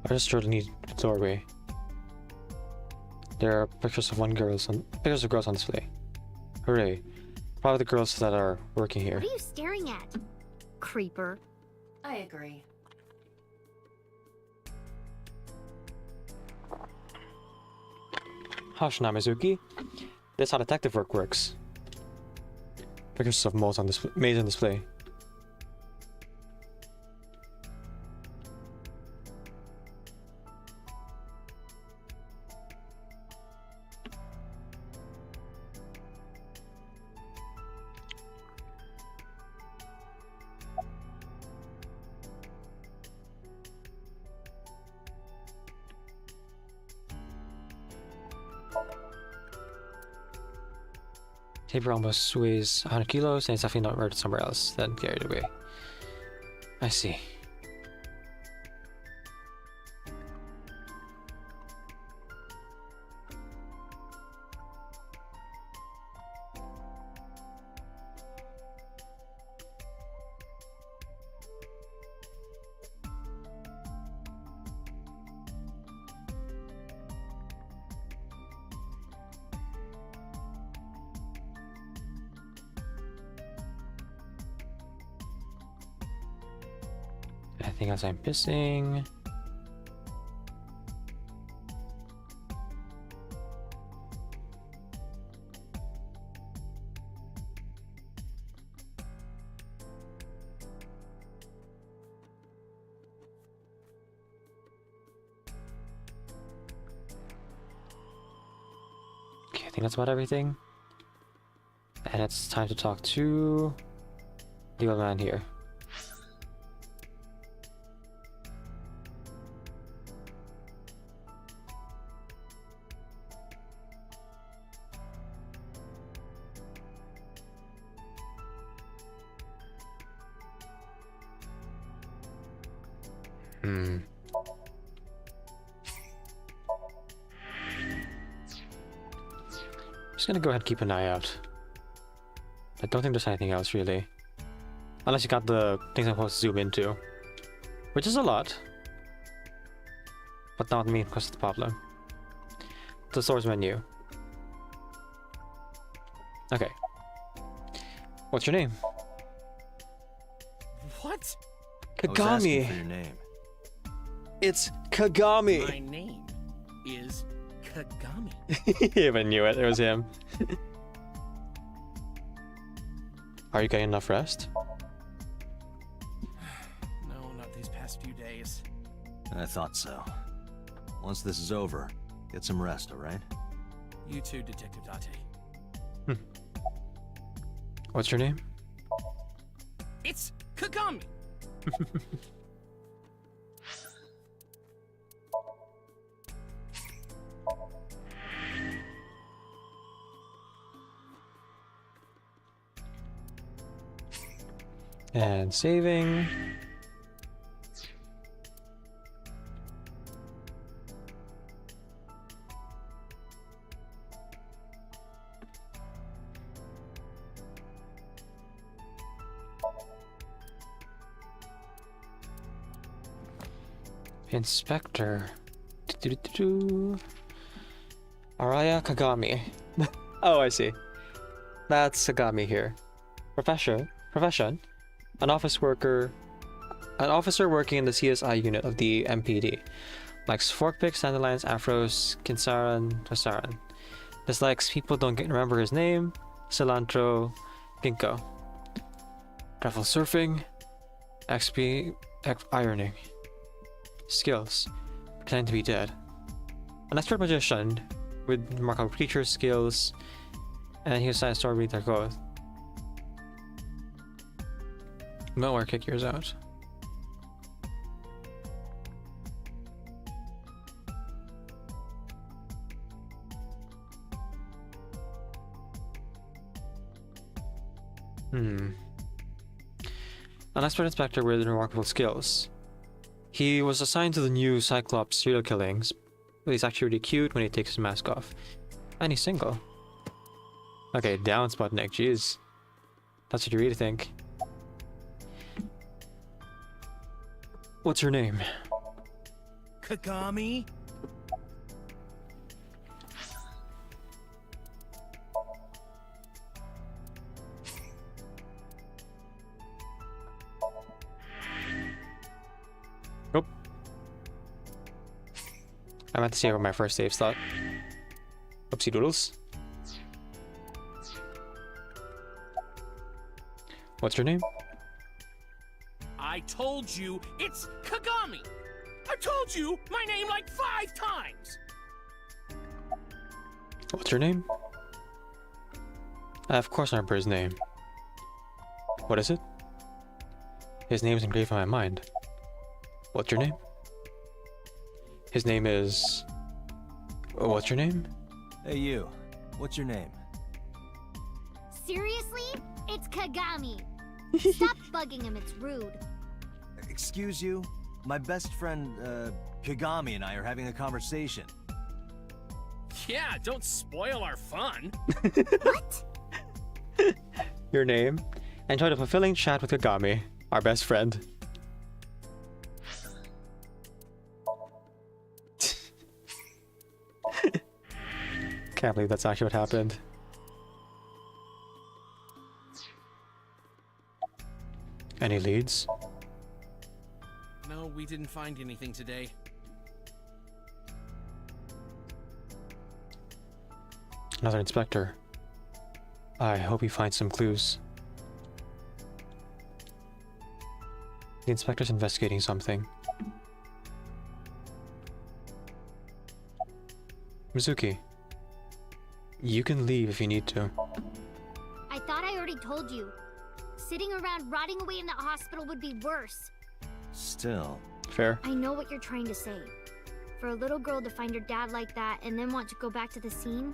I just sort of need the doorway. There are pictures of girls on display. Hooray! Probably the girls that are working here. What are you staring at, creeper? I agree. Hush now, Mizuki. That's how detective work works. Pictures of maids on display. Paper almost weighs 100 kilos and it's definitely not murdered somewhere else, then carried away. I see. Anything else I'm missing? Okay, I think that's about everything. And it's time to talk to the old man here. Just gonna go ahead and keep an eye out. I don't think there's anything else really. Unless you got the things I'm supposed to zoom into. Which is a lot. But not the main cause of the problem. The source menu. Okay. What's your name? What? I was asking Kagami! for your name. It's Kagami! My name is Kagami. He even knew it. It was him. Are you getting enough rest? No, not these past few days. I thought so. Once this is over, get some rest, alright? You too, Detective Date. What's your name? It's Kagami! And saving. Inspector. Araya Kagami. Oh, I see. That's Kagami here. Profession. An officer working in the CSI unit of the MPD. Likes fork picks, dandelions, afros, kinsaran, tosaran. Dislikes people don't remember his name. Cilantro, ginkgo. Travel surfing. XP ironing. Skills. Pretending to be dead. An expert magician with remarkable creature skills, and he was assigned to read their code. Malware kick yours out. An expert inspector with remarkable skills. He was assigned to the new Cyclops serial killings, but he's actually really cute when he takes his mask off. And he's single. Okay, down Sputnik, jeez. That's what you really think. What's your name? Kagami? Nope. I meant to save my first save slot. Oopsie doodles. What's your name? I told you it's Kagami! I told you my name like 5 times! What's your name? Of course I remember his name. What is it? His name is engraved on my mind. What's your name? His name is... What's your name? Hey you, what's your name? Seriously? It's Kagami. Stop bugging him, it's rude. Excuse you? My best friend, Kagami and I are having a conversation. Yeah, don't spoil our fun. What? Your name? Enjoyed a fulfilling chat with Kagami, our best friend. Can't believe that's actually what happened. Any leads? No, we didn't find anything today. Another inspector. I hope he finds some clues. The inspector's investigating something. Mizuki, you can leave if you need to. I thought I already told you. Sitting around rotting away in that hospital would be worse. Still. Fair. I know what you're trying to say. For a little girl to find her dad like that and then want to go back to the scene,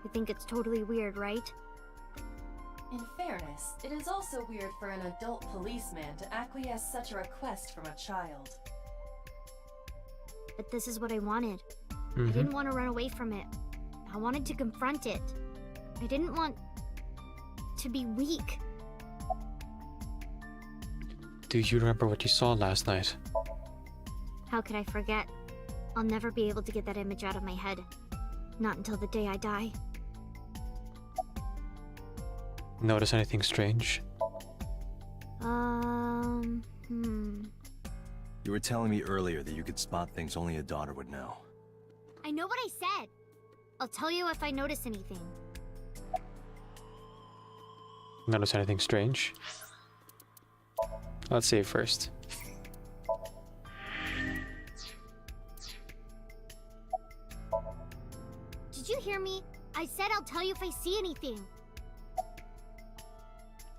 I think it's totally weird, right? In fairness, it is also weird for an adult policeman to acquiesce such a request from a child. But this is what I wanted. I didn't want to run away from it. I wanted to confront it. I didn't want to be weak. Do you remember what you saw last night? How could I forget? I'll never be able to get that image out of my head. Not until the day I die. Notice anything strange? You were telling me earlier that you could spot things only a daughter would know. I know what I said. I'll tell you if I notice anything. Notice anything strange? Let's save first. Did you hear me? I said I'll tell you if I see anything.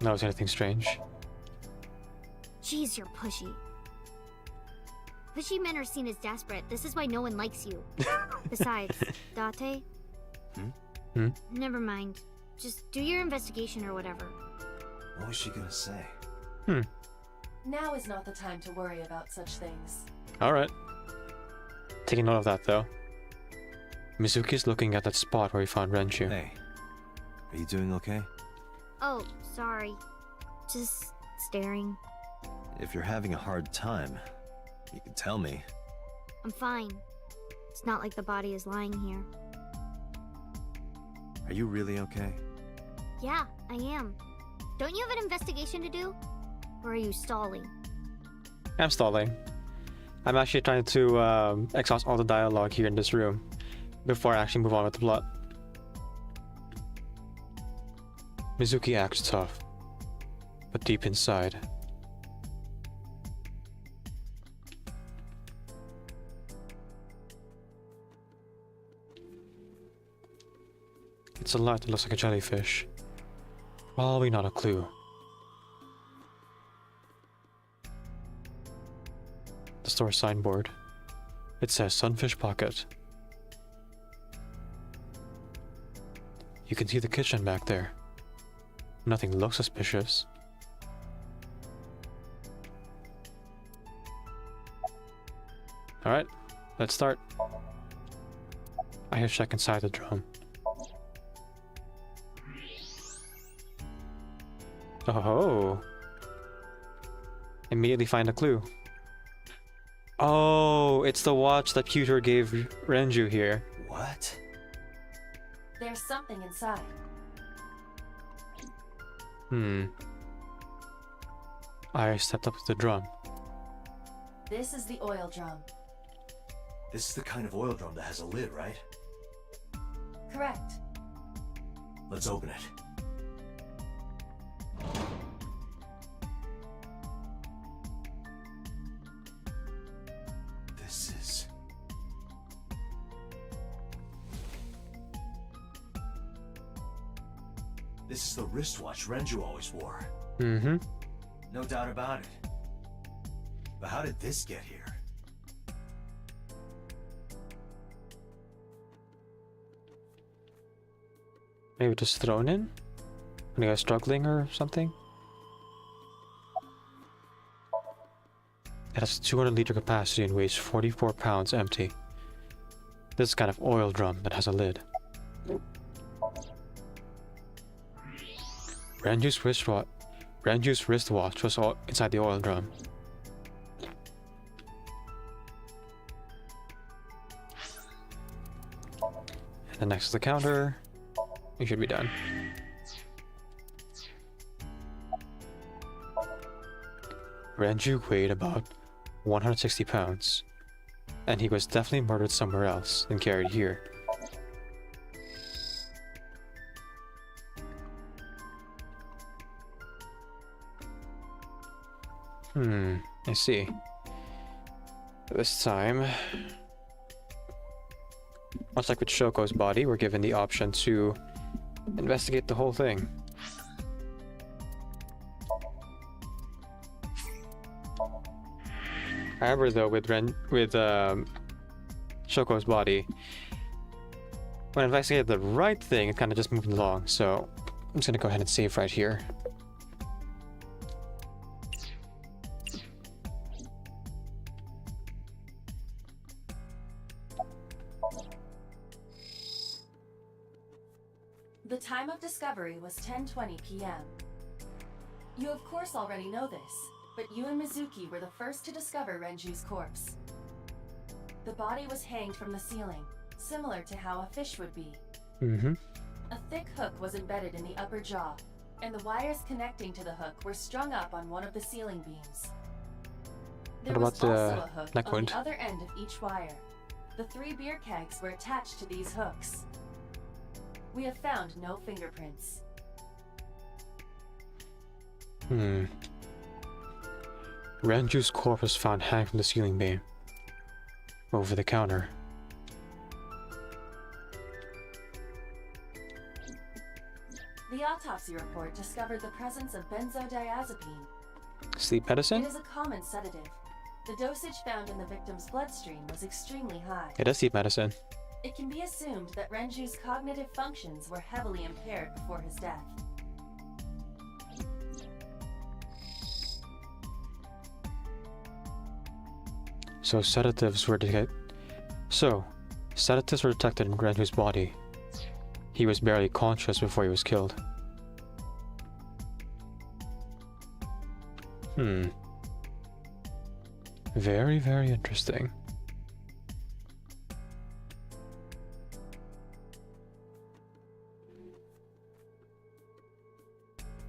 Notice anything strange? Jeez, you're pushy. Pushy men are seen as desperate. This is why no one likes you. Besides, Date? Hmm? Never mind. Just do your investigation or whatever. What was she gonna say? Now is not the time to worry about such things. Alright. Taking note of that, though. Mizuki's looking at that spot where we found Renju. Hey, are you doing okay? Oh, sorry. Just staring. If you're having a hard time, you can tell me. I'm fine. It's not like the body is lying here. Are you really okay? Yeah, I am. Don't you have an investigation to do? Or are you stalling? I'm stalling. I'm actually trying to exhaust all the dialogue here in this room before I actually move on with the plot. Mizuki acts tough, but deep inside, it's a light that looks like a jellyfish. Probably not a clue. The store signboard. It says Sunfish Pocket. You can see the kitchen back there. Nothing looks suspicious. Alright, let's start. I hear check inside the drum. Oh, immediately find a clue. Oh, it's the watch that Pewter gave Renju here. What? There's something inside. I stepped up to the drum. This is the oil drum. This is the kind of oil drum that has a lid, right? Correct. Let's open it. This is the wristwatch Renju always wore. Mm-hmm. No doubt about it. But how did this get here? Maybe just thrown in? When you guys struggling or something? It has 200-liter capacity and weighs 44 pounds empty. This is kind of oil drum that has a lid. Renju's wristwatch was all inside the oil drum. And then next to the counter, we should be done. Renju weighed about 160 pounds, and he was definitely murdered somewhere else than carried here. I see. This time, much like with Shoko's body, we're given the option to investigate the whole thing. However, though, with Shoko's body, when I investigated the right thing, it kind of just moved along. So I'm just gonna go ahead and save right here. The time of discovery was 10:20 p.m. You of course already know this, but you and Mizuki were the first to discover Renju's corpse. The body was hanged from the ceiling, similar to how a fish would be. A thick hook was embedded in the upper jaw, and the wires connecting to the hook were strung up on one of the ceiling beams. There What was about also the a hook neck on wound? the other end of each wire. The 3 beer kegs were attached to these hooks. We have found no fingerprints. Renju's corpse was found hanging from the ceiling beam. Over the counter. The autopsy report discovered the presence of benzodiazepine. Sleep medicine? It is a common sedative. The dosage found in the victim's bloodstream was extremely high. It is sleep medicine. It can be assumed that Renju's cognitive functions were heavily impaired before his death. So sedatives were detected in Renju's body. He was barely conscious before he was killed. Very, very interesting.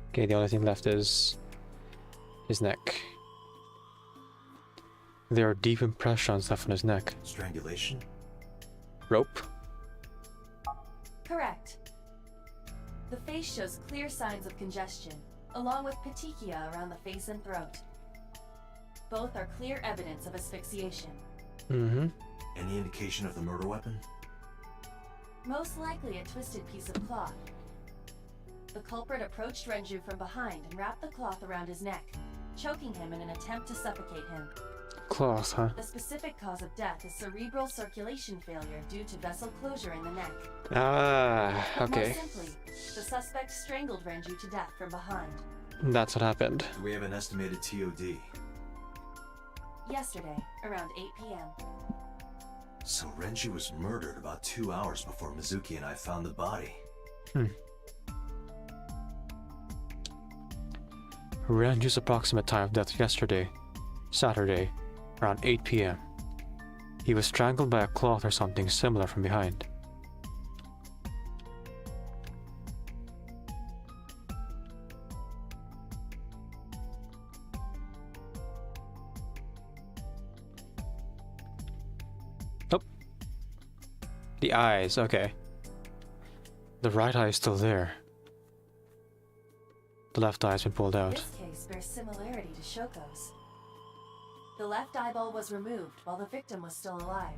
Okay, the only thing left is his neck. There are deep impressions left on his neck. Strangulation? Rope? Correct. The face shows clear signs of congestion, along with petechia around the face and throat. Both are clear evidence of asphyxiation. Mm-hmm. Any indication of the murder weapon? Most likely a twisted piece of cloth. The culprit approached Renju from behind and wrapped the cloth around his neck, choking him in an attempt to suffocate him. Cloth, huh? The specific cause of death is cerebral circulation failure due to vessel closure in the neck. Ah, okay. More simply, the suspect strangled Renju to death from behind. That's what happened. Do we have an estimated TOD? Yesterday, around 8 p.m. So Renju was murdered about 2 hours before Mizuki and I found the body. Renju's approximate time of death yesterday, Saturday, around 8 p.m. He was strangled by a cloth or something similar from behind. Nope. The eyes, okay. The right eye is still there. The left eye has been pulled out. This case bears similarity to Shoko's. The left eyeball was removed while the victim was still alive.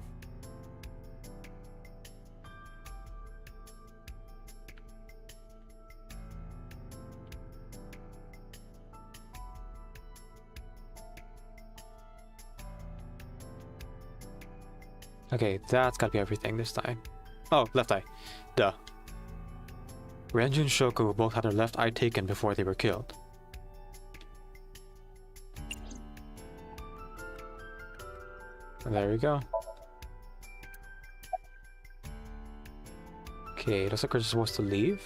Okay, that's gotta be everything this time. Oh, left eye. Duh. Renju and Shoko both had their left eye taken before they were killed. And there we go. Okay, looks like we're supposed to leave.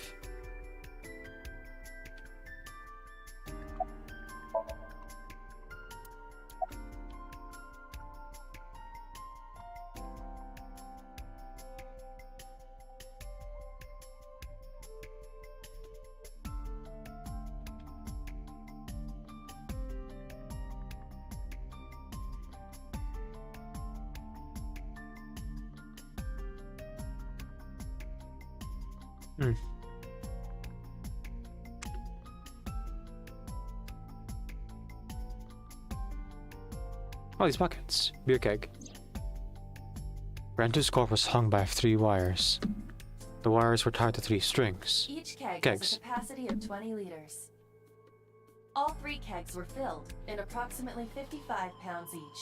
Oh, these buckets. Beer keg. Renju's corpse was hung by 3 wires. The wires were tied to 3 strings. Each keg Kegs. has a capacity of 20 liters. All 3 kegs were filled, and approximately 55 pounds each.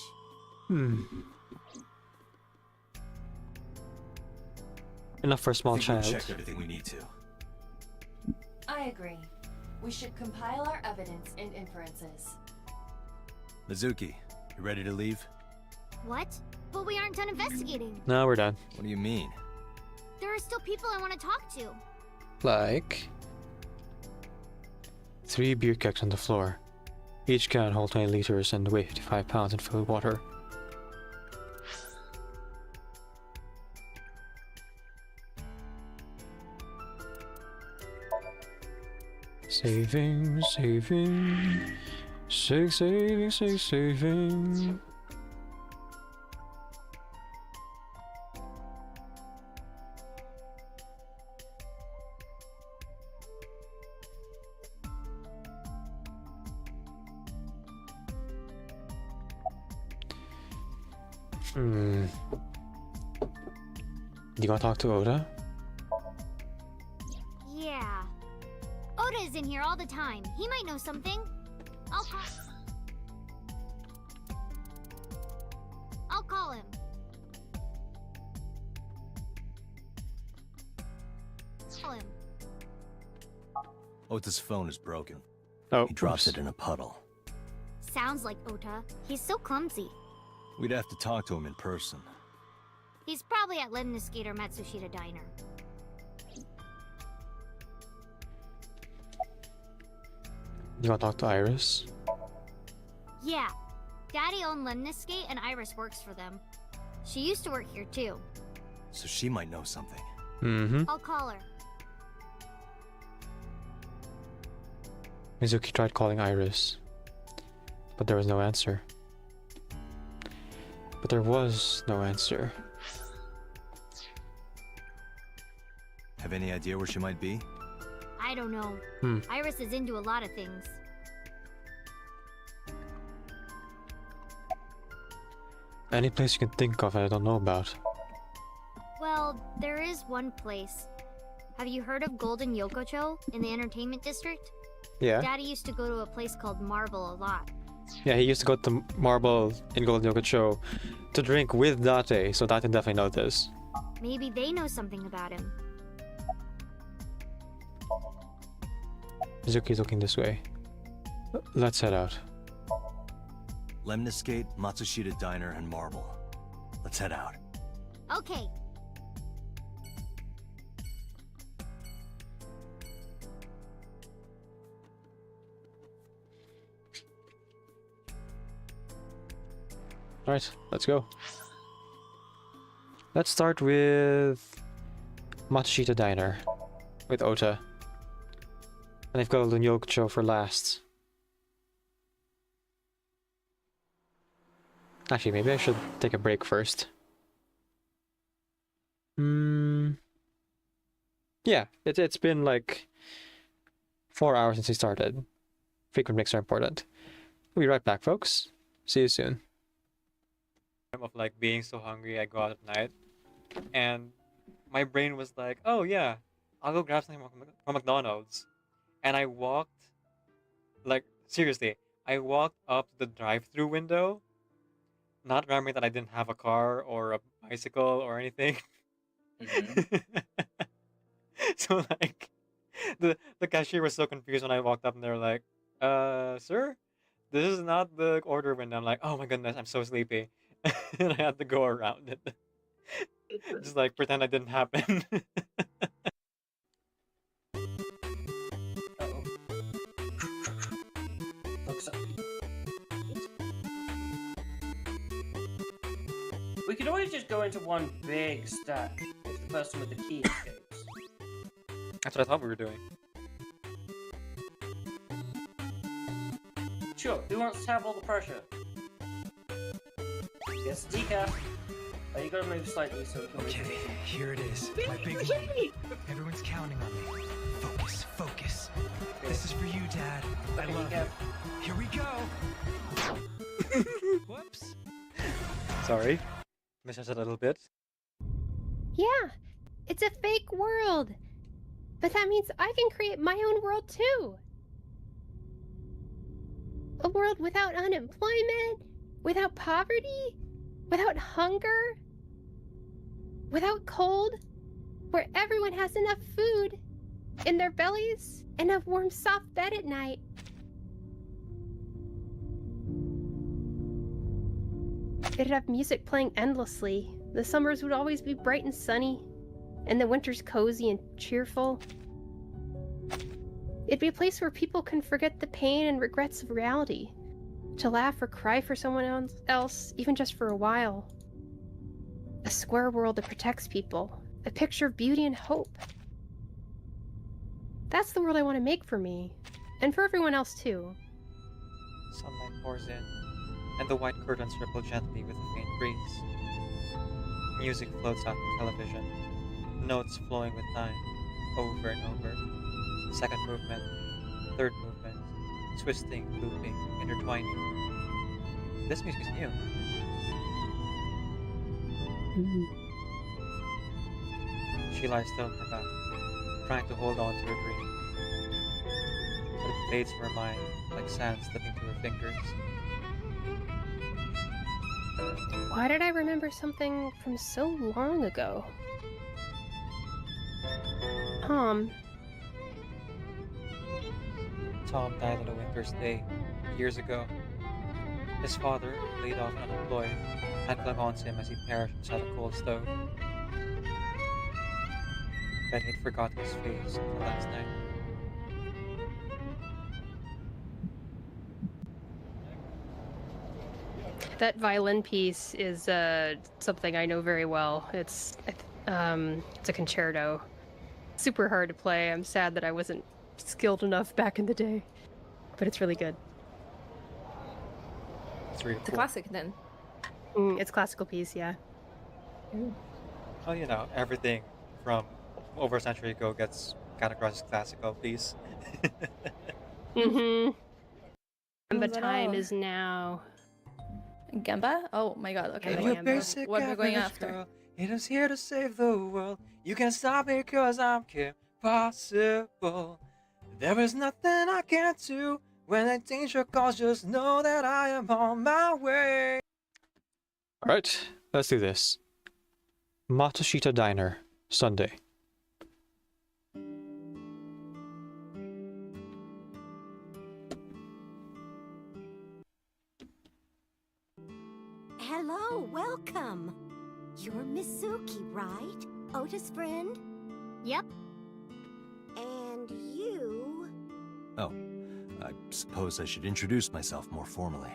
Enough for a small I think child. we've checked everything we need to. I agree. We should compile our evidence and inferences. Mizuki, you ready to leave? What? But we aren't done investigating. No, we're done. What do you mean? There are still people I want to talk to. Like 3 beer kegs on the floor. Each can hold 20 liters and weigh 55 pounds in filled water. Saving, saving, saving. You gonna talk to Oda? Yeah. Oda is in here all the time. He might know something. I'll call him. Call him. Ota's phone is broken. Oh, he drops it in a puddle. Sounds like Ota. He's so clumsy. We'd have to talk to him in person. He's probably at Lemniscate or Matsushita Diner. You want to talk to Iris? Yeah. Daddy owned Lemniscate and Iris works for them. She used to work here too. So she might know something. Mm-hmm. I'll call her. Mizuki tried calling Iris, but there was no answer. But there was no answer. Have any idea where she might be? I don't know. Iris is into a lot of things. Any place you can think of I don't know about. Well, there is one place. Have you heard of Golden Yokocho in the entertainment district? Yeah. Daddy used to go to a place called Marble a lot. Yeah, he used to go to Marble in Golden Yokocho to drink with Date, so Date definitely know this. Maybe they know something about him. Mizuki's looking this way. Let's head out. Lemniscate, Matsushita Diner, and Marble. Let's head out. Okay. Alright, let's go. Let's start with Matsushita Diner with Ota. And I've got a Yokocho for last. Actually, maybe I should take a break first. Yeah, it's been like 4 hours since we started. Frequent breaks are important. We'll be right back, folks. See you soon. Of like being so hungry, I go out at night, and my brain was like, "Oh yeah, I'll go grab something from McDonald's," and I walked, like seriously, I walked up to the drive-through window, not remembering that I didn't have a car or a bicycle or anything. So like, the cashier was so confused when I walked up, and they were like, sir, this is not the order window." I'm like, "Oh my goodness, I'm so sleepy." And I had to go around it. Just like pretend it didn't happen. We could always just go into one big stack if the person with the key escapes. That's what I thought we were doing. Sure, who wants to have all the pressure? Yes, decaf. Oh, you gotta move slightly so we can Okay, here it is. My big moment. Everyone's counting on me. Focus, focus. This is for you, Dad. I love you. Here we go. Whoops. Sorry. Missed us a little bit. Yeah, it's a fake world. But that means I can create my own world too. A world without unemployment, without poverty, without hunger, without cold, where everyone has enough food in their bellies and a warm, soft bed at night. It'd have music playing endlessly. The summers would always be bright and sunny, and the winters cozy and cheerful. It'd be a place where people can forget the pain and regrets of reality, to laugh or cry for someone else, even just for a while. A square world that protects people, a picture of beauty and hope. That's the world I want to make for me, and for everyone else too. Sunlight pours in, and the white curtains ripple gently with a faint breeze. Music floats out the television, notes flowing with time, over and over. Second movement, third movement, twisting, looping, intertwining. This music is new. She lies still on her back, trying to hold on to her dream. But it fades from her mind like sand slipping through her fingers. Why did I remember something from so long ago? Tom died on a winter's day, years ago. His father, laid off and unemployed, had clung on to him as he perished beside a cold stove. Bet he'd forgotten his face until last night. That violin piece is something I know very well. It's a concerto. Super hard to play. I'm sad that I wasn't skilled enough back in the day, but it's really good. It's really It's a cool. classic then. It's classical piece, yeah. Well, you know, everything from over a century ago gets categorized as classical piece. Mm-hmm. And the Move it time on. is now. Gamba? Oh my god, okay. If wait, you're basic what are we going average after? girl, it is here to save the world. You can stop me cause I'm impossible. There is nothing I can't do. When a danger calls, just know that I am on my way. Alright, let's do this. Matsushita Diner, Sunday. Hello, welcome. You're Mizuki, right? Otis' friend? Yep. And you... Oh, I suppose I should introduce myself more formally.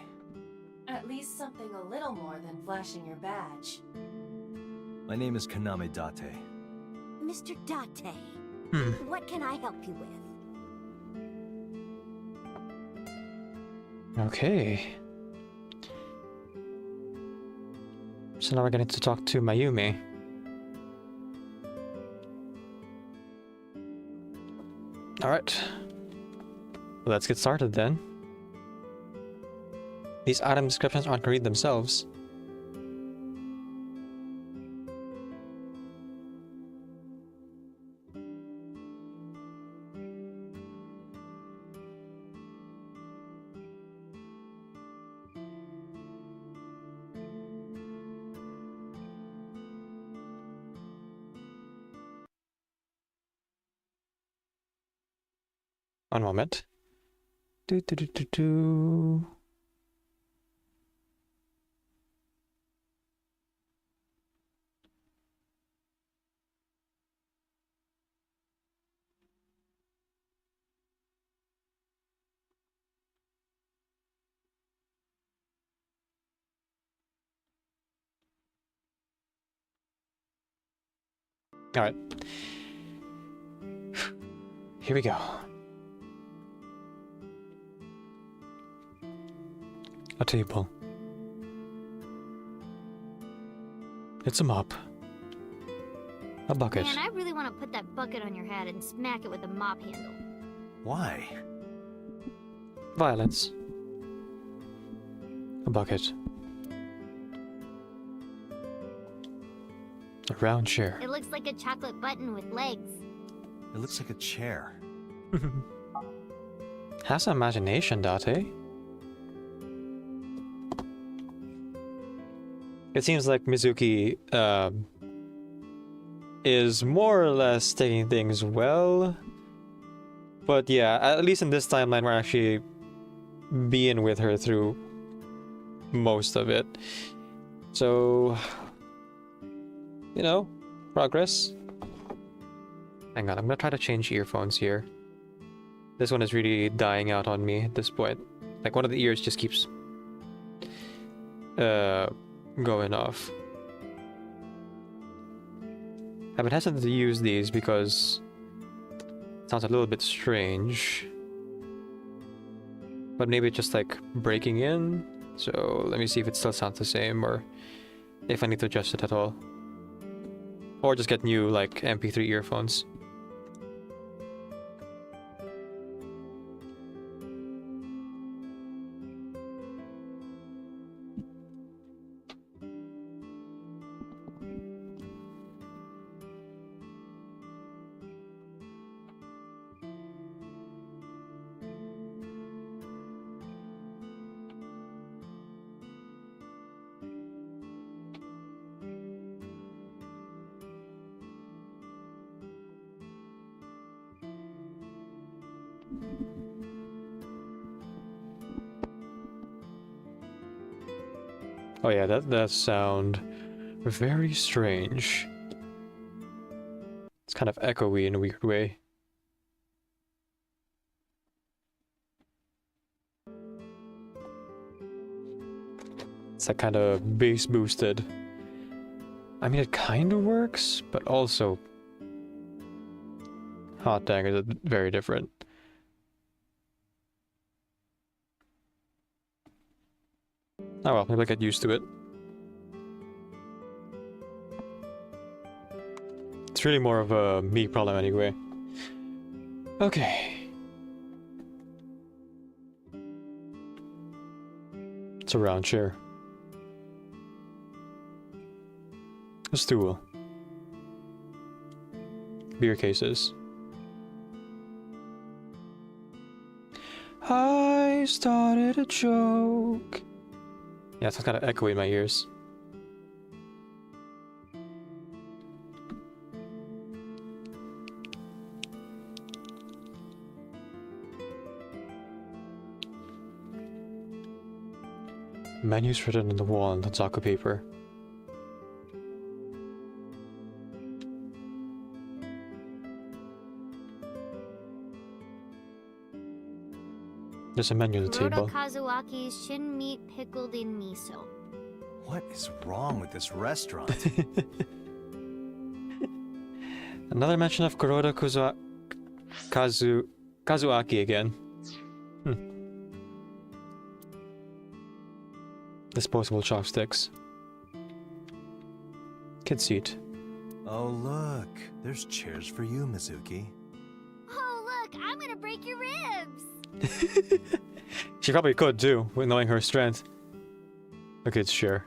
At least something a little more than flashing your badge. My name is Kaname Date. Mr. Date. What can I help you with? Okay. So now we're getting to talk to Mayumi. Alright. Let's get started then. These item descriptions aren't gonna read themselves. One moment. Do. All right. Here we go. A table. It's a mop. A bucket. Man, I really want to put that bucket on your head and smack it with a mop handle. Why? Violence. A bucket. A round chair. It looks like a chocolate button with legs. It looks like a chair. Has some imagination, Date. It seems like Mizuki is more or less taking things well. But yeah, at least in this timeline, we're actually being with her through most of it. So, you know, progress. Hang on, I'm gonna try to change earphones here. This one is really dying out on me at this point. Like, one of the ears just keeps going off. I've been hesitant to use these because it sounds a little bit strange. But maybe it's just like breaking in. So let me see if it still sounds the same or if I need to adjust it at all. Or just get new like MP3 earphones. Oh yeah, that does sound very strange. It's kind of echoey in a weird way. It's that kind of bass boosted. I mean, it kind of works, but also... hot dang, is it very different. Oh well, maybe I'll get used to it. It's really more of a me problem anyway. Okay. It's a round chair. A stool. Beer cases. I started a joke. Yeah, it's kind of echoey in my ears. Menus written on the wall on the Zaka paper. There's a menu on the Kuroda table. Kazuaki's shin meat pickled in miso. What is wrong with this restaurant? Another mention of Kuroda Kazuaki again. Disposable chopsticks. Kid seat. Oh look, there's chairs for you, Mizuki. Oh look, I'm gonna break your ribs. She probably could too, with knowing her strength. A kid's chair.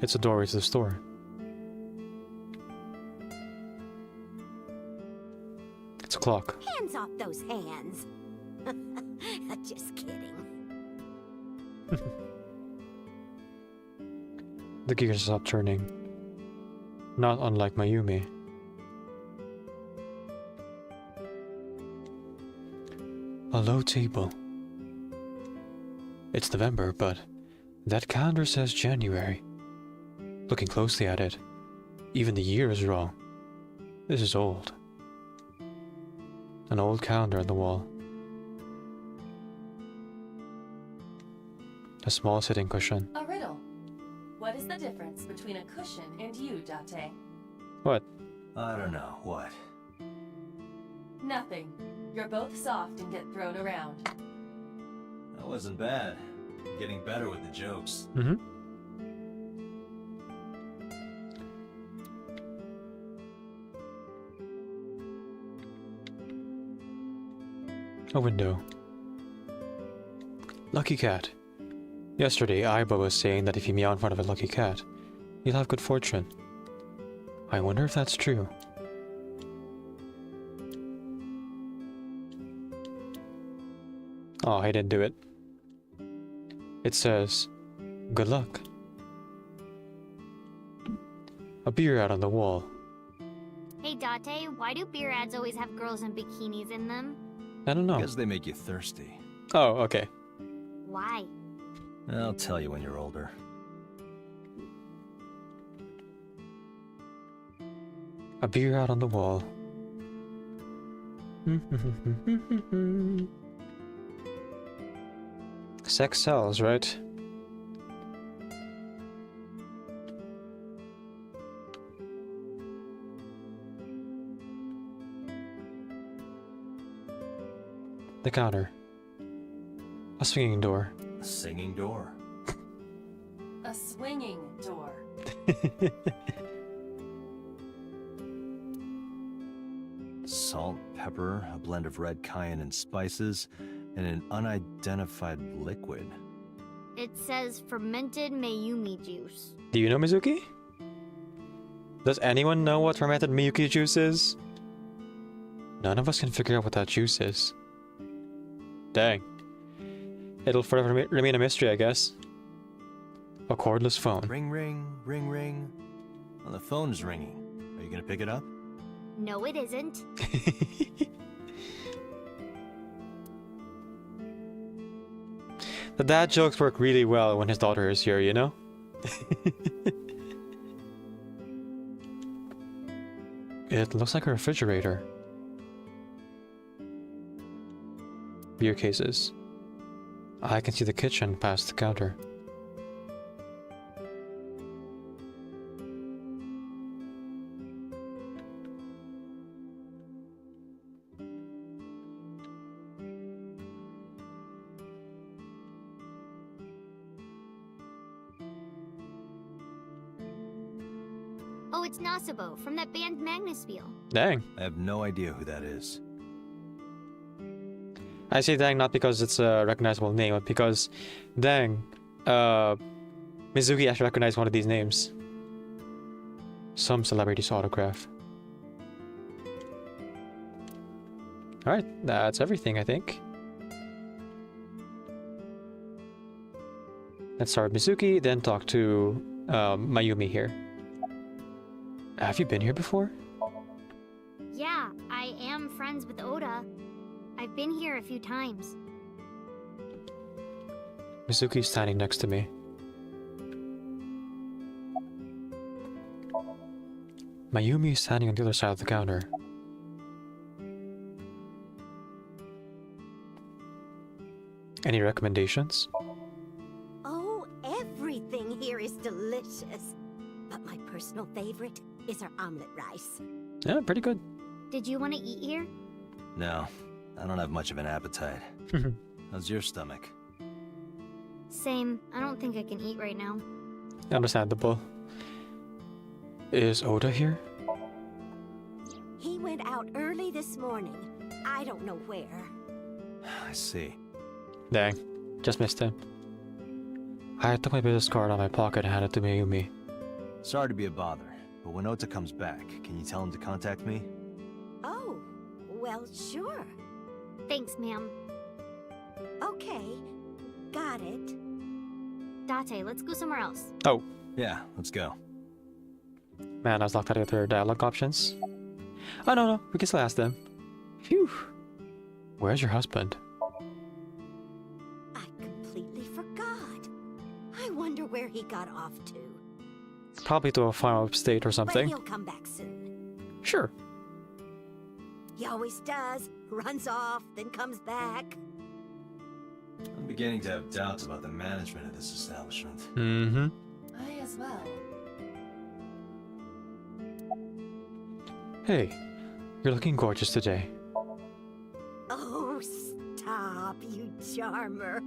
It's a doorway to the store. It's a clock. Hands off those hands. Just kidding. The gears stop turning. Not unlike Mayumi. A low table. It's November, but that calendar says January. Looking closely at it, even the year is wrong. This is old. An old calendar on the wall. A small sitting cushion. A riddle. What is the difference between a cushion and you, Date? What? I don't know. What? Nothing. You're both soft and get thrown around. That wasn't bad. I'm getting better with the jokes. A window. Lucky cat. Yesterday, Aiba was saying that if you meow in front of a lucky cat, you'll have good fortune. I wonder if that's true. Oh, I didn't do it. It says, good luck. A beer out on the wall. Hey Date, why do beer ads always have girls in bikinis in them? I don't know. Because they make you thirsty. Oh, okay. Why? I'll tell you when you're older. A beer out on the wall. Sex sells, right? The counter. A swinging door. A singing door. A swinging door. Salt, pepper, a blend of red cayenne and spices, and an unidentified liquid. It says fermented Mayumi juice. Do you know Mizuki? Does anyone know what fermented Miyuki juice is? None of us can figure out what that juice is. Dang. It'll forever remain a mystery, I guess. A cordless phone. Ring, ring, ring, ring. Well, the phone's ringing. Are you gonna pick it up? No, it isn't. The dad jokes work really well when his daughter is here, you know? It looks like a refrigerator. Beer cases. I can see the kitchen past the counter. Oh, it's Nasabo from that band Magnaspiel. Dang. I have no idea who that is. I say dang not because it's a recognizable name, but because dang, Mizuki actually recognized one of these names. Some celebrity's autograph. Alright, that's everything, I think. Let's start with Mizuki, then talk to Mayumi here. Have you been here before? Yeah, I am friends with Oda. I've been here a few times. Mizuki's standing next to me. Mayumi is standing on the other side of the counter. Any recommendations? Oh, everything here is delicious. But my personal favorite is our omelet rice. Yeah, pretty good. Did you want to eat here? No, I don't have much of an appetite. How's your stomach? Same. I don't think I can eat right now. Understandable. Is Oda here? He went out early this morning. I don't know where. I see. Dang, just missed him. I took my business card out of my pocket and handed it to Mayumi. Sorry to be a bother, but when Ota comes back, can you tell him to contact me? Oh, well, sure. Thanks, ma'am. Okay, got it. Date, let's go somewhere else. Oh. Yeah, let's go. Man, I was locked out of their dialogue options. Oh, no, we can still ask them. Phew. Where's your husband? I completely forgot. I wonder where he got off to. Probably to a farm upstate or something. But he'll come back soon. Sure. He always does. Runs off, then comes back. I'm beginning to have doubts about the management of this establishment. Mm-hmm. I as well. Hey, you're looking gorgeous today. Oh, stop, you charmer.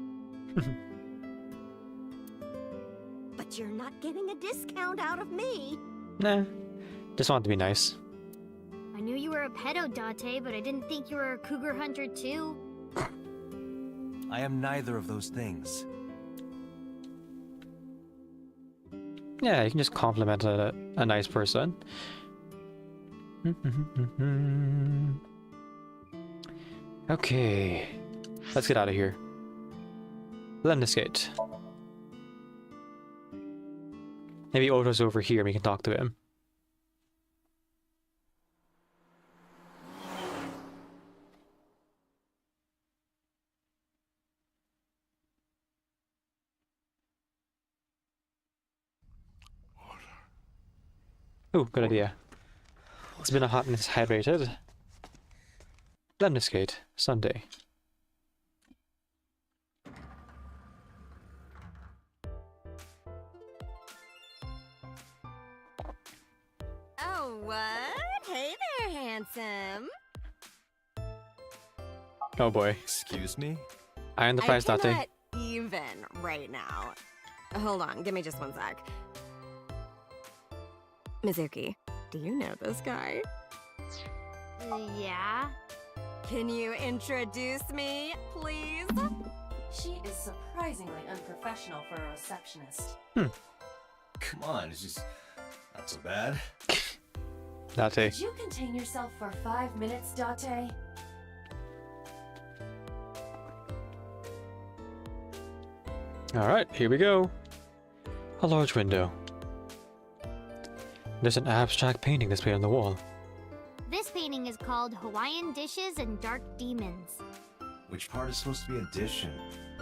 But you're not getting a discount out of me. Nah, just wanted to be nice. I knew you were a pedo, Date, but I didn't think you were a cougar hunter too. I am neither of those things. Yeah, you can just compliment a nice person. Okay, let's get out of here. Lemniscate. Maybe Oto's over here and we can talk to him. Ooh, good idea. It's been a hot and it's hydrated. Lemniscate, Sunday. Oh, what? Hey there, handsome. Oh boy. Excuse me? I am the price, Date. I'm not even right now. Hold on, give me just one sec. Mizuki, do you know this guy? Yeah. Can you introduce me, please? She is surprisingly unprofessional for a receptionist. Come on, it's just not so bad. Date. Could you contain yourself for 5 minutes, Date? Alright, here we go. A large window. There's an abstract painting displayed on the wall. This painting is called Hawaiian Dishes and Dark Demons. Which part is supposed to be a dish and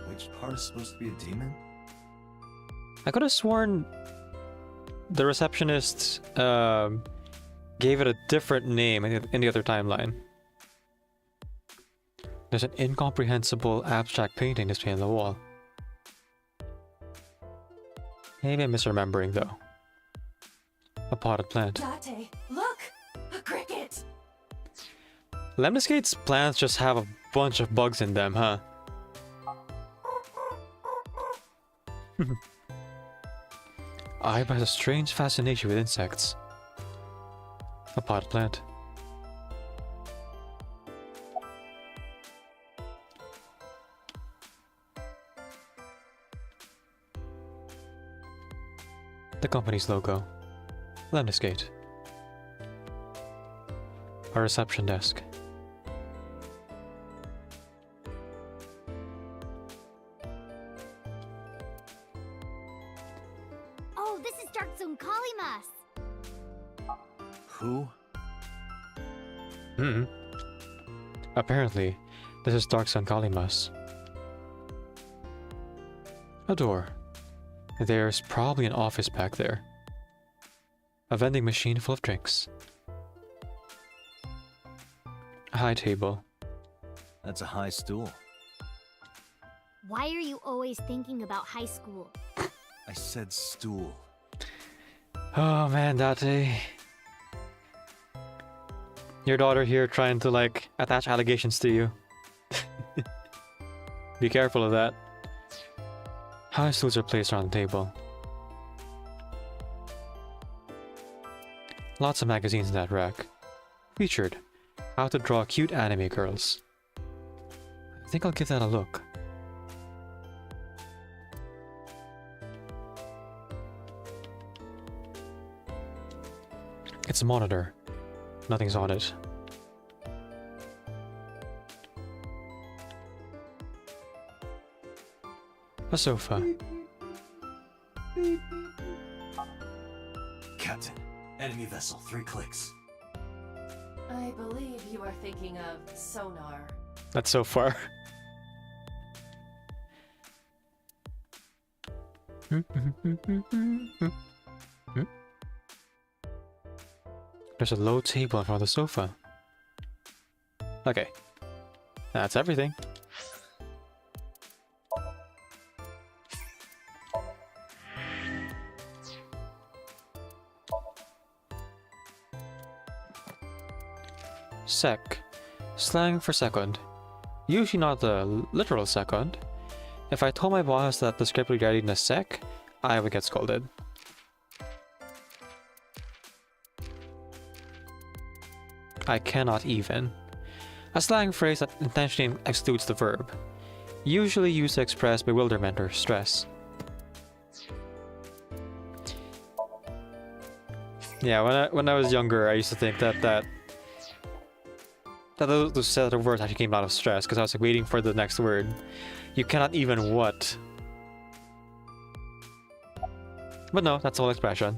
Which part is supposed to be a demon? I could have sworn the receptionist gave it a different name in the other timeline. There's an incomprehensible abstract painting displayed on the wall. Maybe I'm misremembering though. A potted plant. Date, look! A cricket! Lemniscate's plants just have a bunch of bugs in them, huh? I have a strange fascination with insects. A potted plant. The company's logo. Lemniscate. A reception desk. Oh, this is Dark Zone Kalimas. Who? Apparently, this is Dark Sun Kalimas. A door. There's probably an office back there. A vending machine full of drinks. A high table. That's a high stool. Why are you always thinking about high school? I said stool. Oh man, Date. Your daughter here trying to like attach allegations to you. Be careful of that. High stools are placed around the table. Lots of magazines in that rack. Featured, how to draw cute anime girls. I think I'll give that a look. It's a monitor. Nothing's on it. A sofa. Captain, enemy vessel, 3 clicks. I believe you are thinking of sonar. That's so far. There's a low table in front of the sofa. Okay. That's everything. Sec. Slang for second. Usually not the literal second. If I told my boss that the script would get ready in a sec, I would get scolded. I cannot even. A slang phrase that intentionally excludes the verb. Usually used to express bewilderment or stress. Yeah, when I was younger, I used to think that those set of words actually came out of stress, because I was like waiting for the next word. You cannot even what? But no, that's all expression.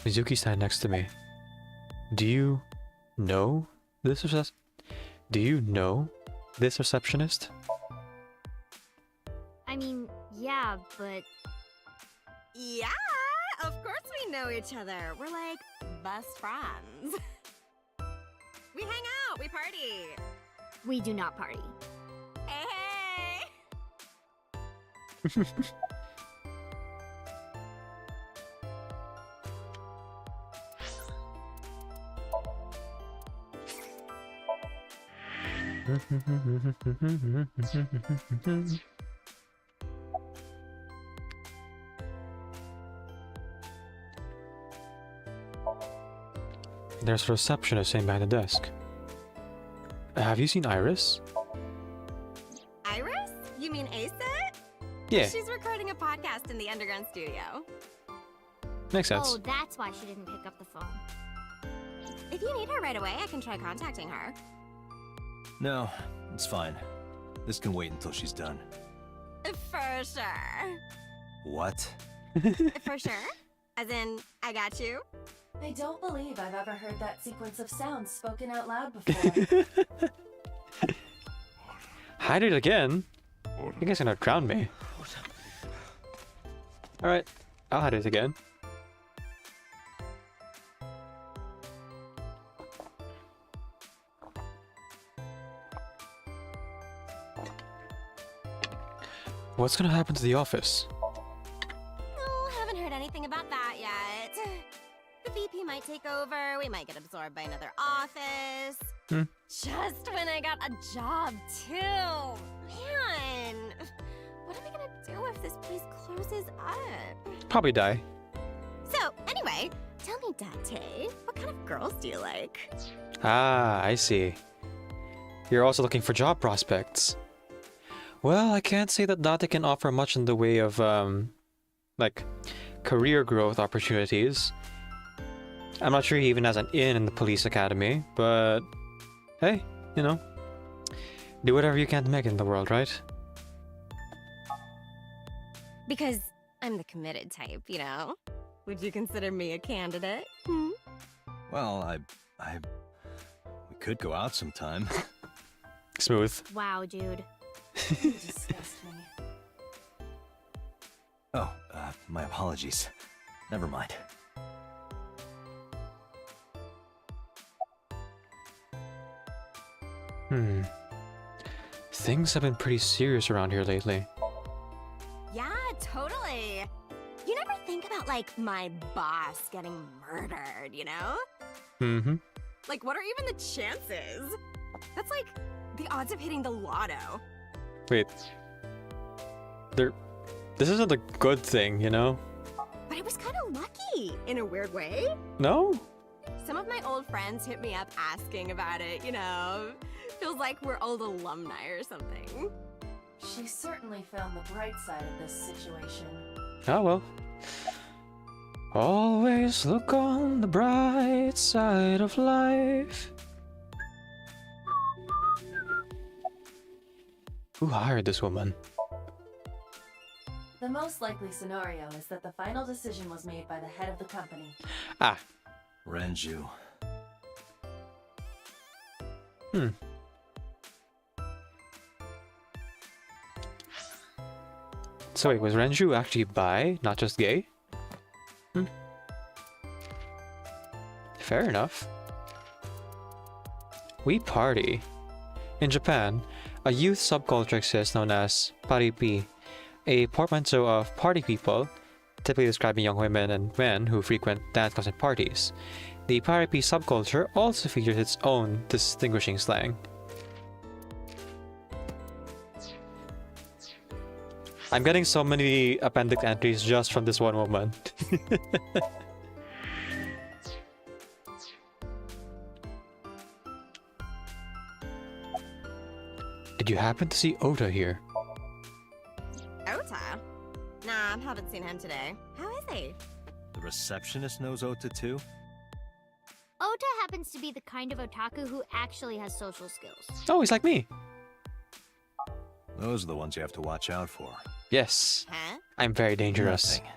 Mizuki stand next to me. Do you know this receptionist? I mean, yeah, but... Yeah, of course we know each other. We're like best friends. We hang out, we party. We do not party. Hey! There's a receptionist sitting behind the desk. Have you seen Iris? Iris? You mean Ace? Yeah. She's recording a podcast in the underground studio. Makes sense. Oh, that's why she didn't pick up the phone. If you need her right away, I can try contacting her. No, it's fine. This can wait until she's done. For sure. What? For sure? As in, I got you? I don't believe I've ever heard that sequence of sounds spoken out loud before. Hide it again? You guys are gonna drown me. Alright, I'll hide it again. What's gonna happen to the office? Oh, haven't heard anything about that yet. The VP might take over, we might get absorbed by another office. Just when I got a job, too. Man, what am I gonna do if this place closes up? Probably die. So, anyway, tell me, Dante, what kind of girls do you like? Ah, I see. You're also looking for job prospects. Well, I can't say that Dante can offer much in the way of, like, career growth opportunities. I'm not sure he even has an in the police academy, but hey, you know, do whatever you can to make it in the world, right? Because I'm the committed type, you know? Would you consider me a candidate? Hmm? Well, we could go out sometime. Smooth. Wow, dude. You disgust me. Oh, my apologies. Never mind. Things have been pretty serious around here lately. Yeah, totally. You never think about, like, my boss getting murdered, you know? Mm-hmm. Like, what are even the chances? That's like the odds of hitting the lotto. Wait. This isn't a good thing, you know? But I was kind of lucky, in a weird way. No? Some of my old friends hit me up asking about it, you know? Feels like we're old alumni or something. She certainly found the bright side of this situation. Oh well. Always look on the bright side of life. Who hired this woman? The most likely scenario is that the final decision was made by the head of the company. Ah. Renju. So wait, was Renju actually bi, not just gay? Fair enough. We party. In Japan, a youth subculture exists known as paripi, a portmanteau of party people, typically describing young women and men who frequent dance clubs and parties. The paripi subculture also features its own distinguishing slang. I'm getting so many appendix entries just from this one woman. Did you happen to see Ota here? Ota? Nah, I haven't seen him today. How is he? The receptionist knows Ota too? Ota happens to be the kind of otaku who actually has social skills. Oh, he's like me. Those are the ones you have to watch out for. Yes. Huh? I'm very dangerous. Nothing.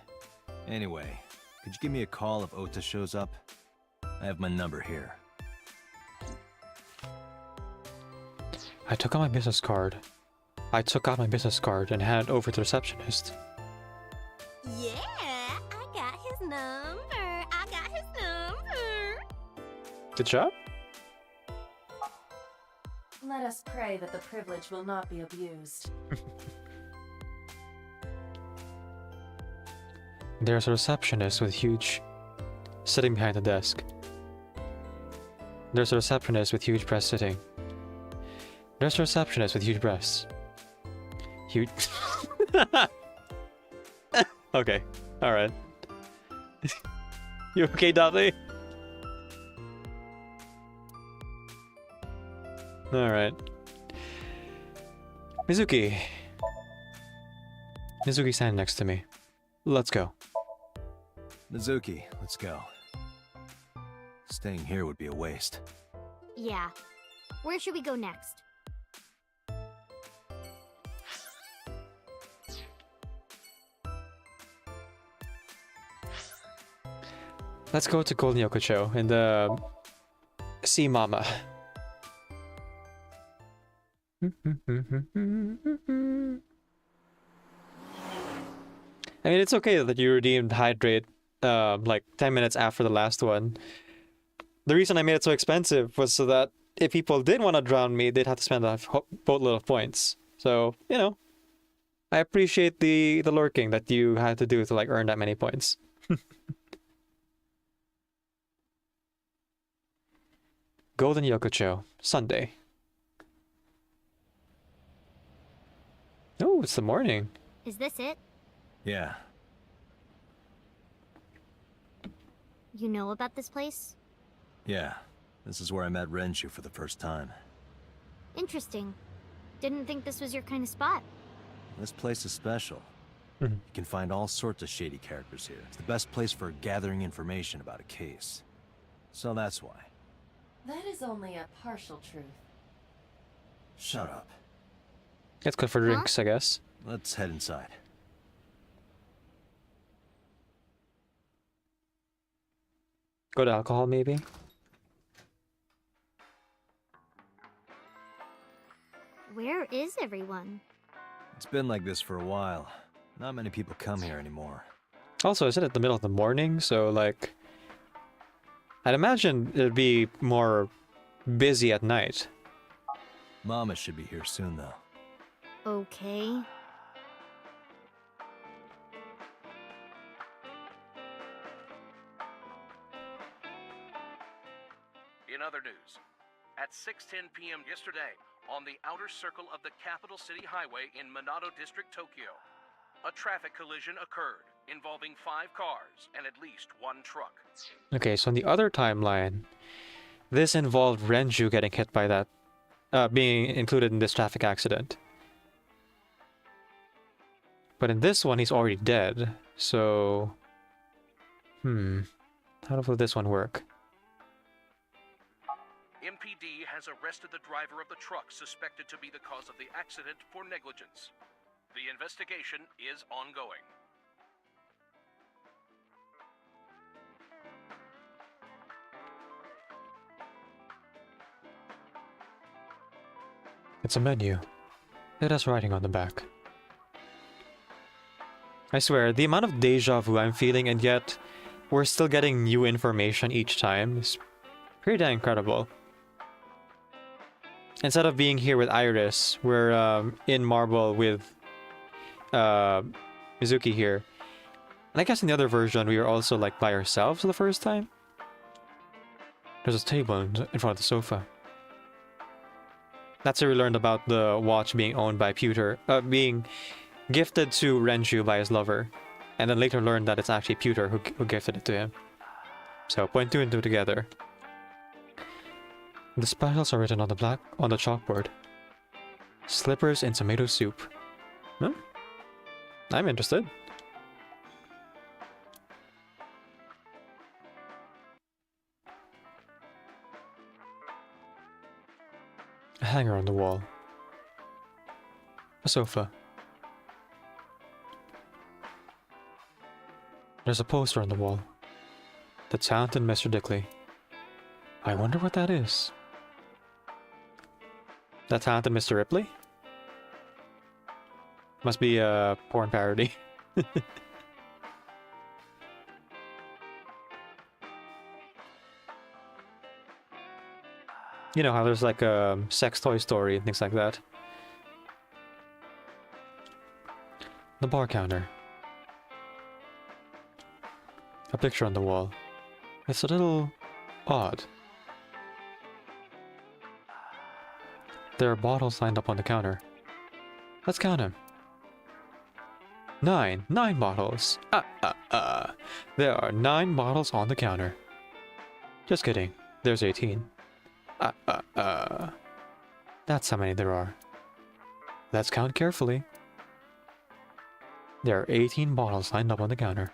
Anyway, could you give me a call if Ota shows up? I have my number here. I took out my business card. I took out my business card and handed it over to the receptionist. Yeah, I got his number. I got his number. Good job. Let us pray that the privilege will not be abused. There's a receptionist with huge... sitting behind the desk. There's a receptionist with huge breasts sitting. There's a receptionist with huge breasts. Huge... Okay, alright. You okay, Dudley? Alright. Mizuki. Mizuki's standing next to me. Let's go. Mizuki, let's go. Staying here would be a waste. Yeah. Where should we go next? Let's go to Golden Yokocho and see Mama. I mean, it's okay that you redeemed hydrate like 10 minutes after the last one. The reason I made it so expensive was so that if people did want to drown me, they'd have to spend a boatload of points. So, you know, I appreciate the lurking that you had to do to like earn that many points. Golden Yokocho, Sunday. Oh, it's the morning. Is this it? Yeah. You know about this place? Yeah. This is where I met Renju for the first time. Interesting. Didn't think this was your kind of spot. This place is special. Mhm. You can find all sorts of shady characters here. It's the best place for gathering information about a case. So that's why. That is only a partial truth. Shut up. It's good for drinks, I guess. Let's head inside. Go to alcohol, maybe? Where is everyone? It's been like this for a while. Not many people come here anymore. Also, is it at the middle of the morning? So, like, I'd imagine it'd be more busy at night. Mama should be here soon, though. Okay. In other news, at 6:10 p.m. yesterday, on the outer circle of the capital city highway in Minato District, Tokyo, a traffic collision occurred involving 5 cars and at least 1 truck. Okay, so in the other timeline, this involved Renju getting hit by that, being included in this traffic accident. But in this one, he's already dead, so... How will this one work? MPD has arrested the driver of the truck suspected to be the cause of the accident for negligence. The investigation is ongoing. It's a menu. It has writing on the back. I swear, the amount of deja vu I'm feeling, and yet we're still getting new information each time is pretty damn incredible. Instead of being here with Iris, we're in Marble with Mizuki here. And I guess in the other version, we were also like by ourselves for the first time. There's a table in front of the sofa. That's how we learned about the watch being owned by Pewter, being gifted to Renju by his lover, and then later learned that it's actually Pewter who gifted it to him. So point 2 and 2 together. The specials are written on the chalkboard. Slippers in tomato soup. Huh? I'm interested. A hanger on the wall. A sofa. There's a poster on the wall. The talented Mr. Dickley. I wonder what that is. The talented Mr. Ripley? Must be a porn parody. You know how there's like a sex toy story and things like that. The bar counter. A picture on the wall. It's a little odd. There are bottles lined up on the counter. Let's count them. 9. 9 bottles. There are 9 bottles on the counter. Just kidding. There's 18. That's how many there are. Let's count carefully. There are 18 bottles lined up on the counter.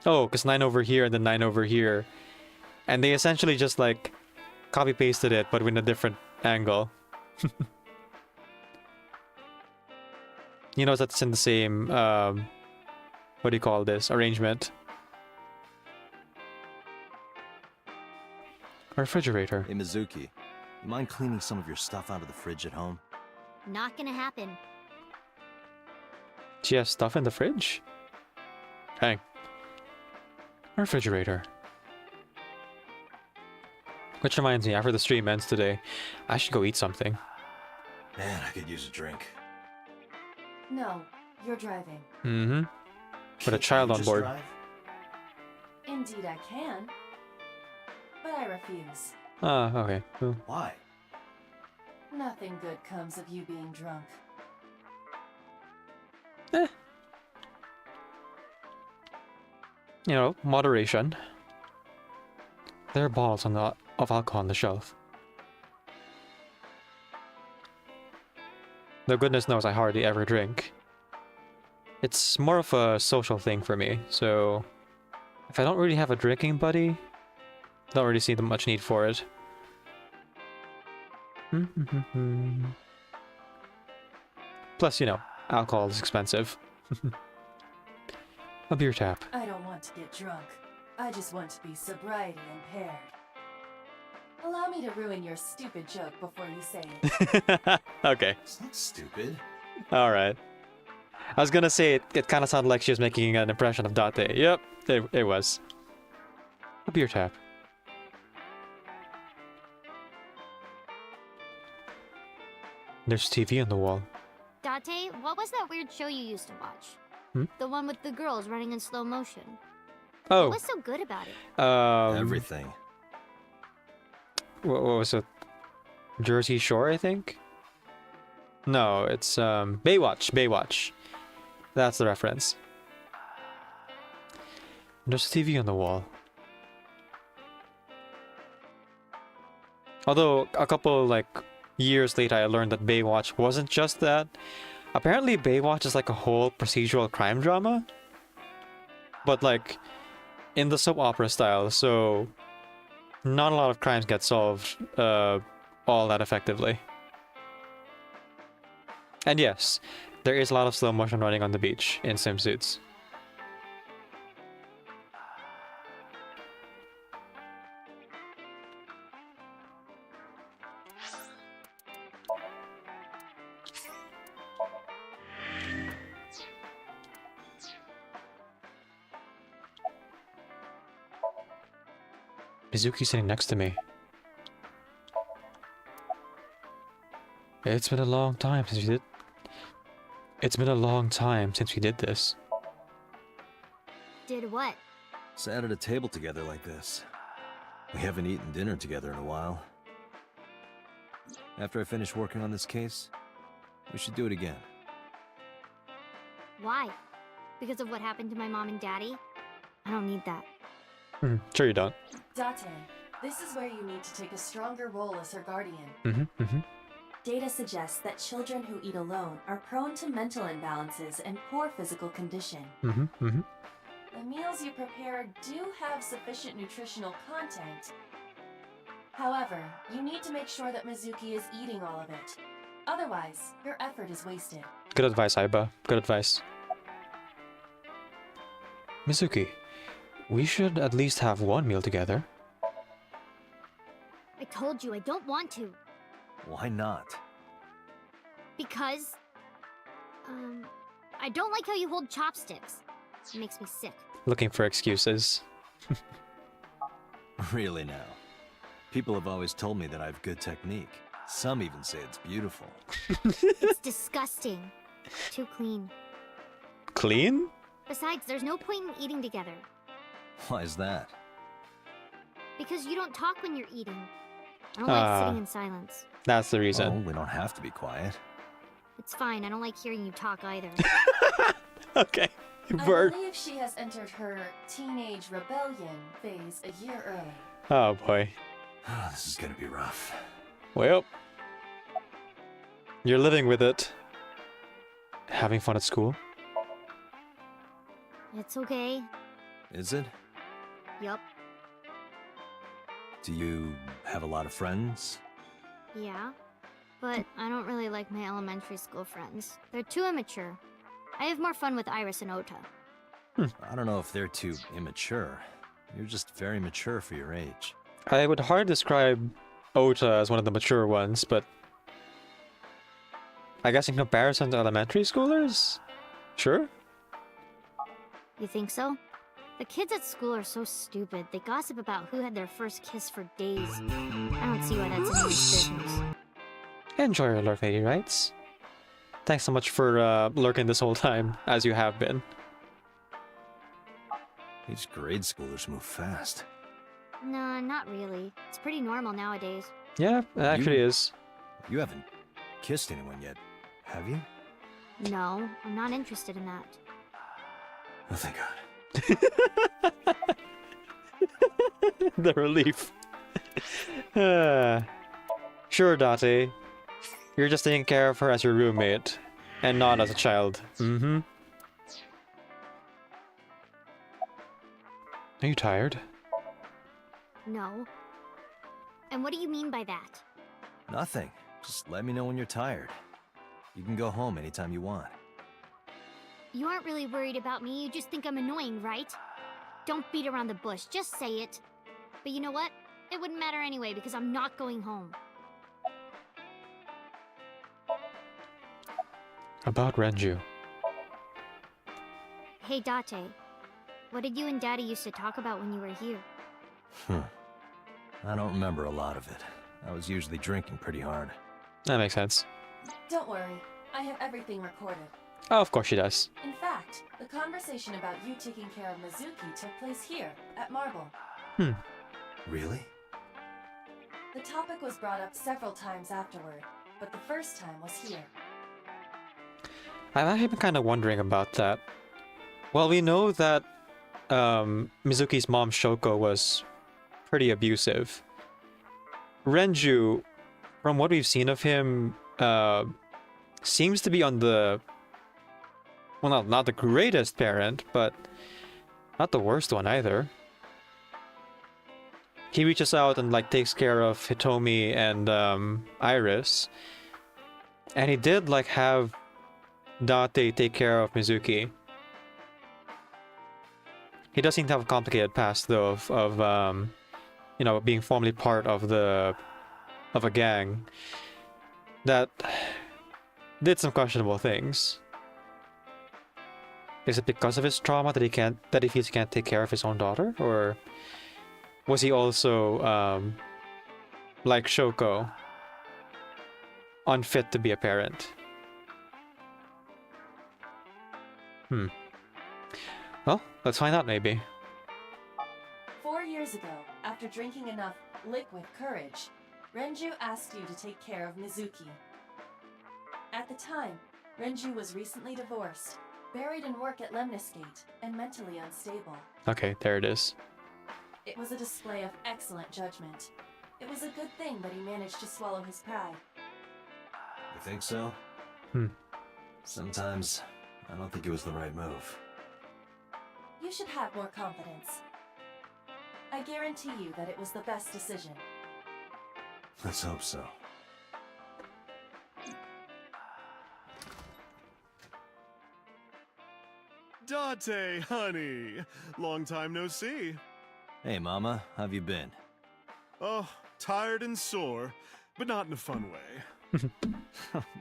Oh, because 9 over here and then 9 over here. And they essentially just like copy-pasted it, but with a different angle. You know that's in the same, what do you call this, arrangement. A refrigerator. Hey, Mizuki. You mind cleaning some of your stuff out of the fridge at home? Not gonna happen. She has stuff in the fridge? Dang. Refrigerator. Which reminds me, after the stream ends today, I should go eat something. Man, I could use a drink. No, you're driving. Mm-hmm. With a child on board. Indeed I can. But I refuse. Ah, okay. Cool. Why? Nothing good comes of you being drunk. You know, moderation. There are bottles of alcohol on the shelf. Though goodness knows I hardly ever drink. It's more of a social thing for me, so if I don't really have a drinking buddy, don't really see the much need for it. Plus, you know, alcohol is expensive. A beer tap. I don't want to get drunk. I just want to be sobriety impaired. Allow me to ruin your stupid joke before you say it. Okay. It's not stupid. Alright. I was gonna say it kind of sounded like she was making an impression of Date. Yep, it was. A beer tap. There's TV on the wall. Date, what was that weird show you used to watch? Hmm? The one with the girls running in slow motion. Oh. What was so good about it? Everything. What was it? Jersey Shore, I think? No, it's Baywatch. Baywatch. That's the reference. There's a TV on the wall. Although a couple years later I learned that Baywatch wasn't just that. Apparently Baywatch is like a whole procedural crime drama. But in the soap opera style, so not a lot of crimes get solved all that effectively. And yes, there is a lot of slow motion running on the beach in swimsuits. Mizuki's sitting next to me. It's been a long time since we did. It's been a long time since we did this. Did what? Sat at a table together like this. We haven't eaten dinner together in a while. After I finish working on this case, we should do it again. Why? Because of what happened to my mom and daddy? I don't need that. Sure you don't. Date, this is where you need to take a stronger role as her guardian. Data suggests that children who eat alone are prone to mental imbalances and poor physical condition. The meals you prepare do have sufficient nutritional content. However, you need to make sure that Mizuki is eating all of it. Otherwise, your effort is wasted. Good advice, Aiba. Good advice. Mizuki, we should at least have one meal together. I told you I don't want to. Why not? Because... I don't like how you hold chopsticks. It makes me sick. Looking for excuses. Really now. People have always told me that I have good technique. Some even say it's beautiful. It's disgusting. Too clean. Clean? Besides, there's no point in eating together. Why is that? Because you don't talk when you're eating. I don't like sitting in silence. That's the reason. Oh, we don't have to be quiet. It's fine, I don't like hearing you talk either. Okay. I believe she has entered her teenage rebellion phase a year early. Oh boy. This is gonna be rough. Well, you're living with it. Having fun at school? It's okay. Is it? Yup. Do you have a lot of friends? Yeah. But I don't really like my elementary school friends. They're too immature. I have more fun with Iris and Ota. I don't know if they're too immature. You're just very mature for your age. I would hardly describe Ota as one of the mature ones, but I guess in comparison to elementary schoolers? Sure. You think so? The kids at school are so stupid. They gossip about who had their first kiss for days. I don't see why that's anyone's business. Enjoy your lurk, lady rights. Thanks so much for lurking this whole time, as you have been. These grade schoolers move fast. Nah, not really. It's pretty normal nowadays. Yeah, it actually is. You haven't kissed anyone yet, have you? No, I'm not interested in that. Oh, thank God. The relief. Sure, Date. You're just taking care of her as your roommate, and not as a child. Mm-hmm. Are you tired? No. And what do you mean by that? Nothing. Just let me know when you're tired. You can go home anytime you want. You aren't really worried about me, you just think I'm annoying, right? Don't beat around the bush, just say it. But you know what? It wouldn't matter anyway, because I'm not going home. About Renju. Hey, Date. What did you and Daddy used to talk about when you were here? I don't remember a lot of it. I was usually drinking pretty hard. That makes sense. Don't worry, I have everything recorded. Oh, of course she does. In fact, the conversation about you taking care of Mizuki took place here, at Marble. Really? The topic was brought up several times afterward, but the first time was here. I've actually been kind of wondering about that. Well, we know that Mizuki's mom Shoko was pretty abusive. Renju, from what we've seen of him, seems to be on the... Well, not the greatest parent, but not the worst one either. He reaches out and like takes care of Hitomi and Iris. And he did like have Date take care of Mizuki. He does seem to have a complicated past though of you know, being formerly part of a gang that did some questionable things. Is it because of his trauma that he feels he can't take care of his own daughter, or was he also like Shoko, unfit to be a parent? Well, let's find out maybe. 4 years ago, after drinking enough liquid courage, Renju asked you to take care of Mizuki. At the time, Renju was recently divorced, buried in work at Lemniscate, and mentally unstable. Okay, there it is. It was a display of excellent judgment. It was a good thing that he managed to swallow his pride. You think so? Sometimes, I don't think it was the right move. You should have more confidence. I guarantee you that it was the best decision. Let's hope so. Date, honey. Long time no see. Hey, Mama. How've you been? Oh, tired and sore, but not in a fun way.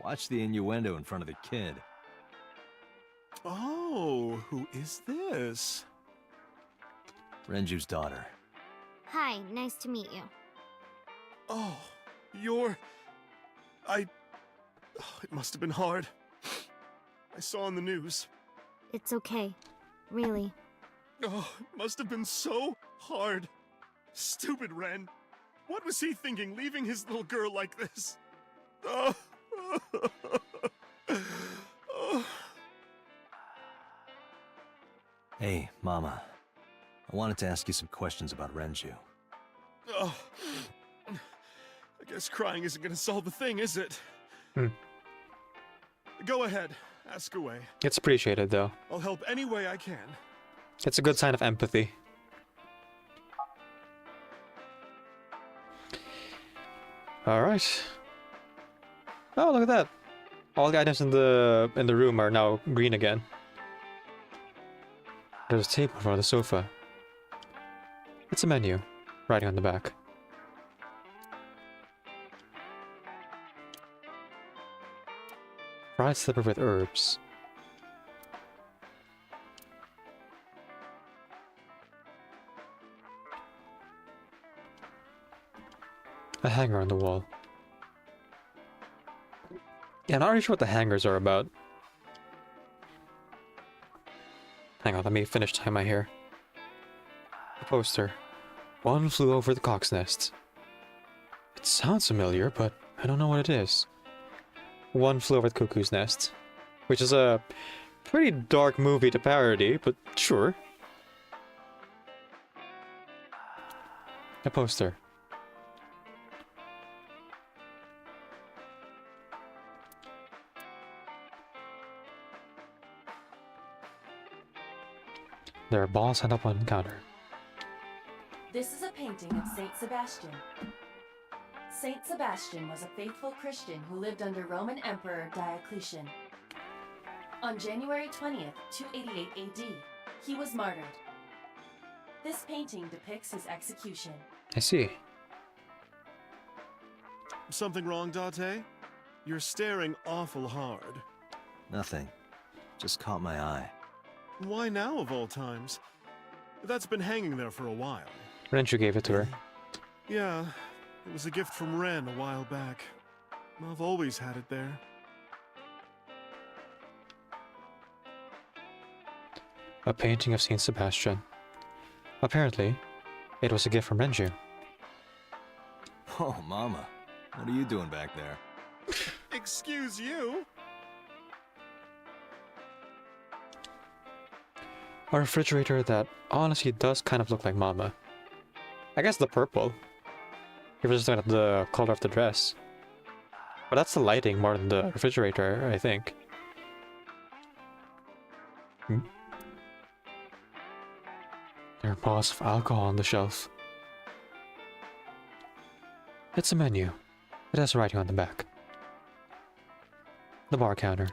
Watch the innuendo in front of the kid. Oh, who is this? Renju's daughter. Hi, nice to meet you. Oh, you're... It must have been hard. I saw on the news. It's okay. Really. Oh, it must have been so hard. Stupid Ren. What was he thinking, leaving his little girl like this? Oh. Oh. Hey, Mama. I wanted to ask you some questions about Renju. Oh. I guess crying isn't gonna solve the thing, is it? Go ahead. Ask away. It's appreciated though. I'll help any way I can. It's a good sign of empathy. Alright. Oh, look at that. All the items in the room are now green again. There's a table in front of the sofa. It's a menu, writing on the back. Fried slipper with herbs. A hanger on the wall. Yeah, I'm not really sure what the hangers are about. Hang on, let me finish tying my hair. A poster. One flew over the cock's nest. It sounds familiar, but I don't know what it is. One flew over the cuckoo's nest. Which is a pretty dark movie to parody, but sure. A poster. There are balls set up on the counter. This is a painting of Saint Sebastian. Saint Sebastian was a faithful Christian who lived under Roman Emperor Diocletian. On January 20th, 288 AD, he was martyred. This painting depicts his execution. I see. Something wrong, Date? You're staring awful hard. Nothing. Just caught my eye. Why now, of all times? That's been hanging there for a while. Renju gave it to her. Yeah, it was a gift from Ren a while back. I've always had it there. A painting of Saint Sebastian. Apparently, it was a gift from Renju. Oh, Mama. What are you doing back there? Excuse you? A refrigerator that honestly does kind of look like Mama. I guess the purple. If you're just looking at the color of the dress. But that's the lighting more than the refrigerator, I think. There are bottles of alcohol on the shelf. It's a menu. It has writing on the back. The bar counter.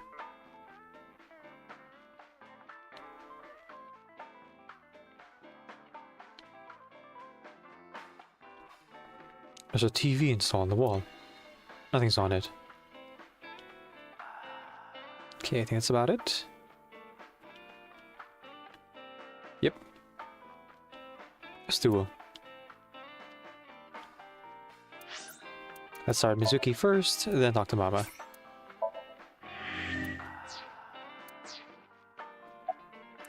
There's a TV installed on the wall. Nothing's on it. Okay, I think that's about it. Yep. A stool. Let's start Mizuki first, then talk to Mama.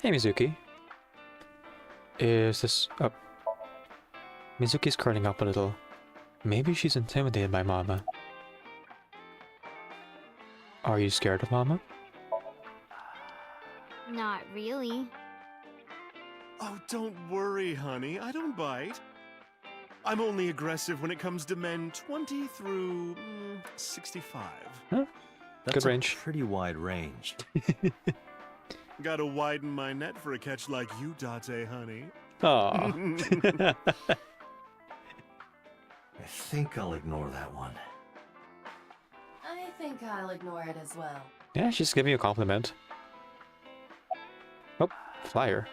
Hey Mizuki. Is this... Oh. Mizuki's curling up a little. Maybe she's intimidated by Mama. Are you scared of Mama? Not really. Oh, don't worry, honey. I don't bite. I'm only aggressive when it comes to men 20 through 65. Huh? That's Good range. A pretty wide range. Gotta widen my net for a catch like you, Date, honey. Aww. I think I'll ignore that one. I think I'll ignore it as well. Yeah, she's giving you a compliment. Oh, flyer.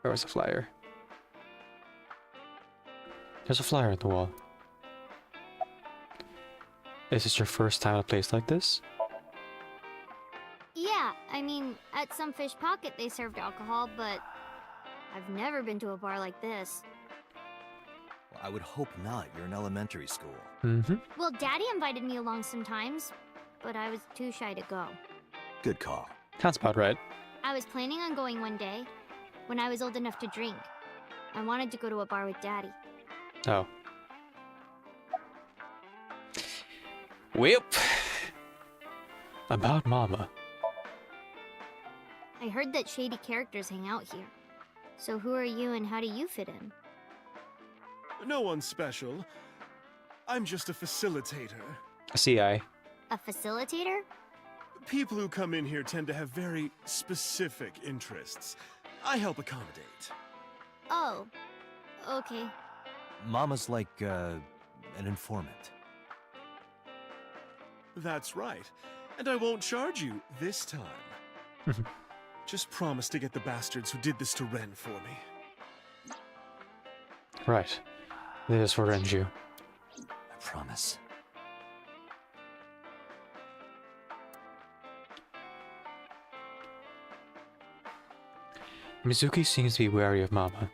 Where was the flyer? There's a flyer on the wall. Is this your first time at a place like this? Yeah, I mean, at some fish pocket they served alcohol, but I've never been to a bar like this. Well, I would hope not. You're in elementary school. Mm-hmm. Well, Daddy invited me along sometimes, but I was too shy to go. Good call. Sounds about right. I was planning on going one day, when I was old enough to drink. I wanted to go to a bar with Daddy. Oh. Whip. About Mama. I heard that shady characters hang out here. So who are you and how do you fit in? No one's special. I'm just a facilitator. A CI. A facilitator? People who come in here tend to have very specific interests. I help accommodate. Oh, okay. Mama's like, an informant. That's right. And I won't charge you this time. Just promise to get the bastards who did this to Ren for me. Right. This is for Renju. I promise. Mizuki seems to be wary of Mama.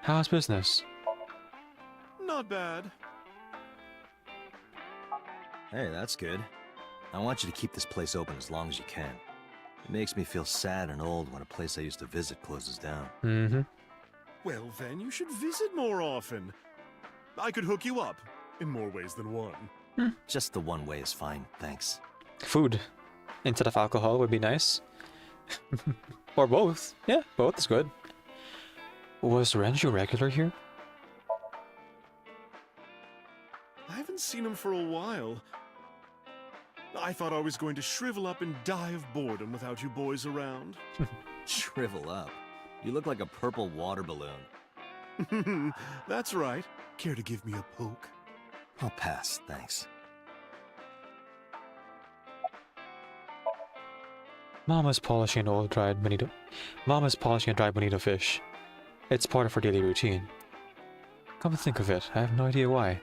How's business? Not bad. Hey, that's good. I want you to keep this place open as long as you can. It makes me feel sad and old when a place I used to visit closes down. Mm-hmm. Well, then you should visit more often. I could hook you up in more ways than one. Just the one way is fine, thanks. Food instead of alcohol would be nice. Or both. Yeah, both is good. Was Renju regular here? I haven't seen him for a while. I thought I was going to shrivel up and die of boredom without you boys around. Shrivel up? You look like a purple water balloon. That's right. Care to give me a poke? I'll pass, thanks. Mama's polishing an old dried bonito. Mama's polishing a dried bonito fish. It's part of her daily routine. Come to think of it, I have no idea why.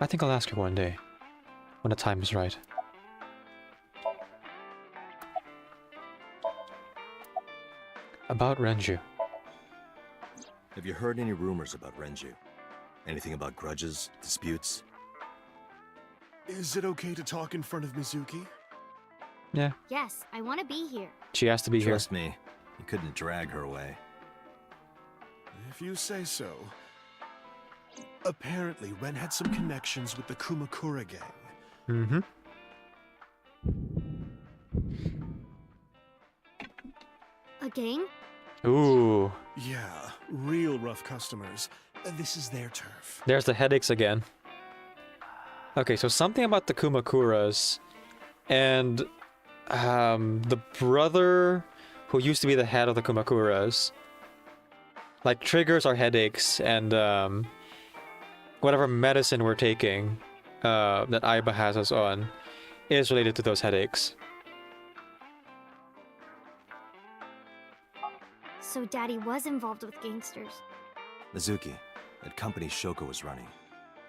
I think I'll ask her one day, when the time is right. About Renju. Have you heard any rumors about Renju? Anything about grudges, disputes? Is it okay to talk in front of Mizuki? Yeah. Yes, I want to be here. She has to be here. Trust me, you couldn't drag her away. If you say so. Apparently, Ren had some connections with the Kumakura gang. Mm-hmm. A gang? Ooh. Yeah, real rough customers. This is their turf. There's the headaches again. Okay, so something about the Kumakuras and the brother who used to be the head of the Kumakuras like triggers our headaches, and whatever medicine we're taking that Aiba has us on is related to those headaches. So Daddy was involved with gangsters. Mizuki, that company Shoko was running,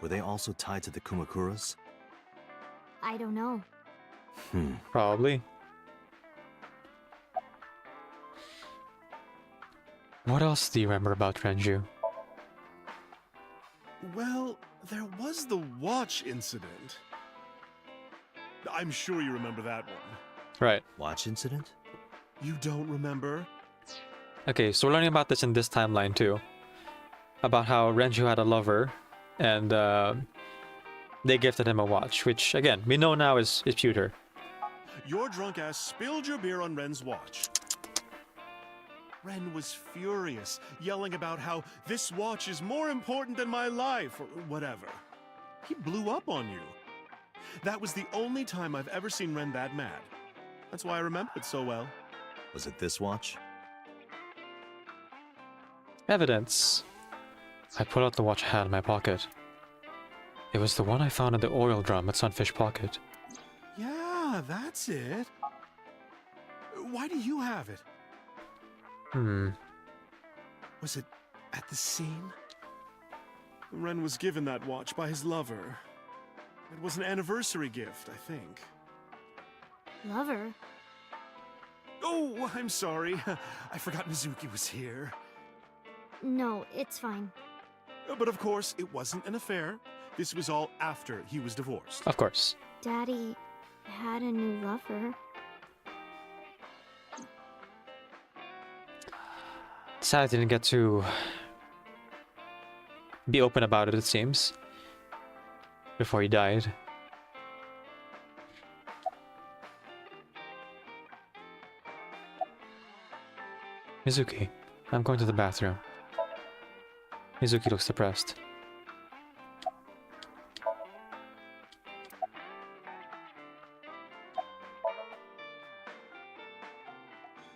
were they also tied to the Kumakuras? I don't know. Probably. What else do you remember about Renju? Well, there was the watch incident. I'm sure you remember that one. Right. Watch incident? You don't remember? Okay, so we're learning about this in this timeline too. About how Renju had a lover, and they gifted him a watch, which again, we know now is pewter. Your drunk ass spilled your beer on Ren's watch. Ren was furious, yelling about how this watch is more important than my life, or whatever. He blew up on you. That was the only time I've ever seen Ren that mad. That's why I remember it so well. Was it this watch? Evidence. I pulled out the watch I had in my pocket. It was the one I found in the oil drum at Sunfish Pocket. Yeah, that's it. Why do you have it? Was it at the scene? Ren was given that watch by his lover. It was an anniversary gift, I think. Lover? Oh, I'm sorry. I forgot Mizuki was here. No, it's fine. But of course, it wasn't an affair. This was all after he was divorced. Of course. Daddy had a new lover. Sad I didn't get to be open about it seems. Before he died. Mizuki, I'm going to the bathroom. Mizuki looks depressed.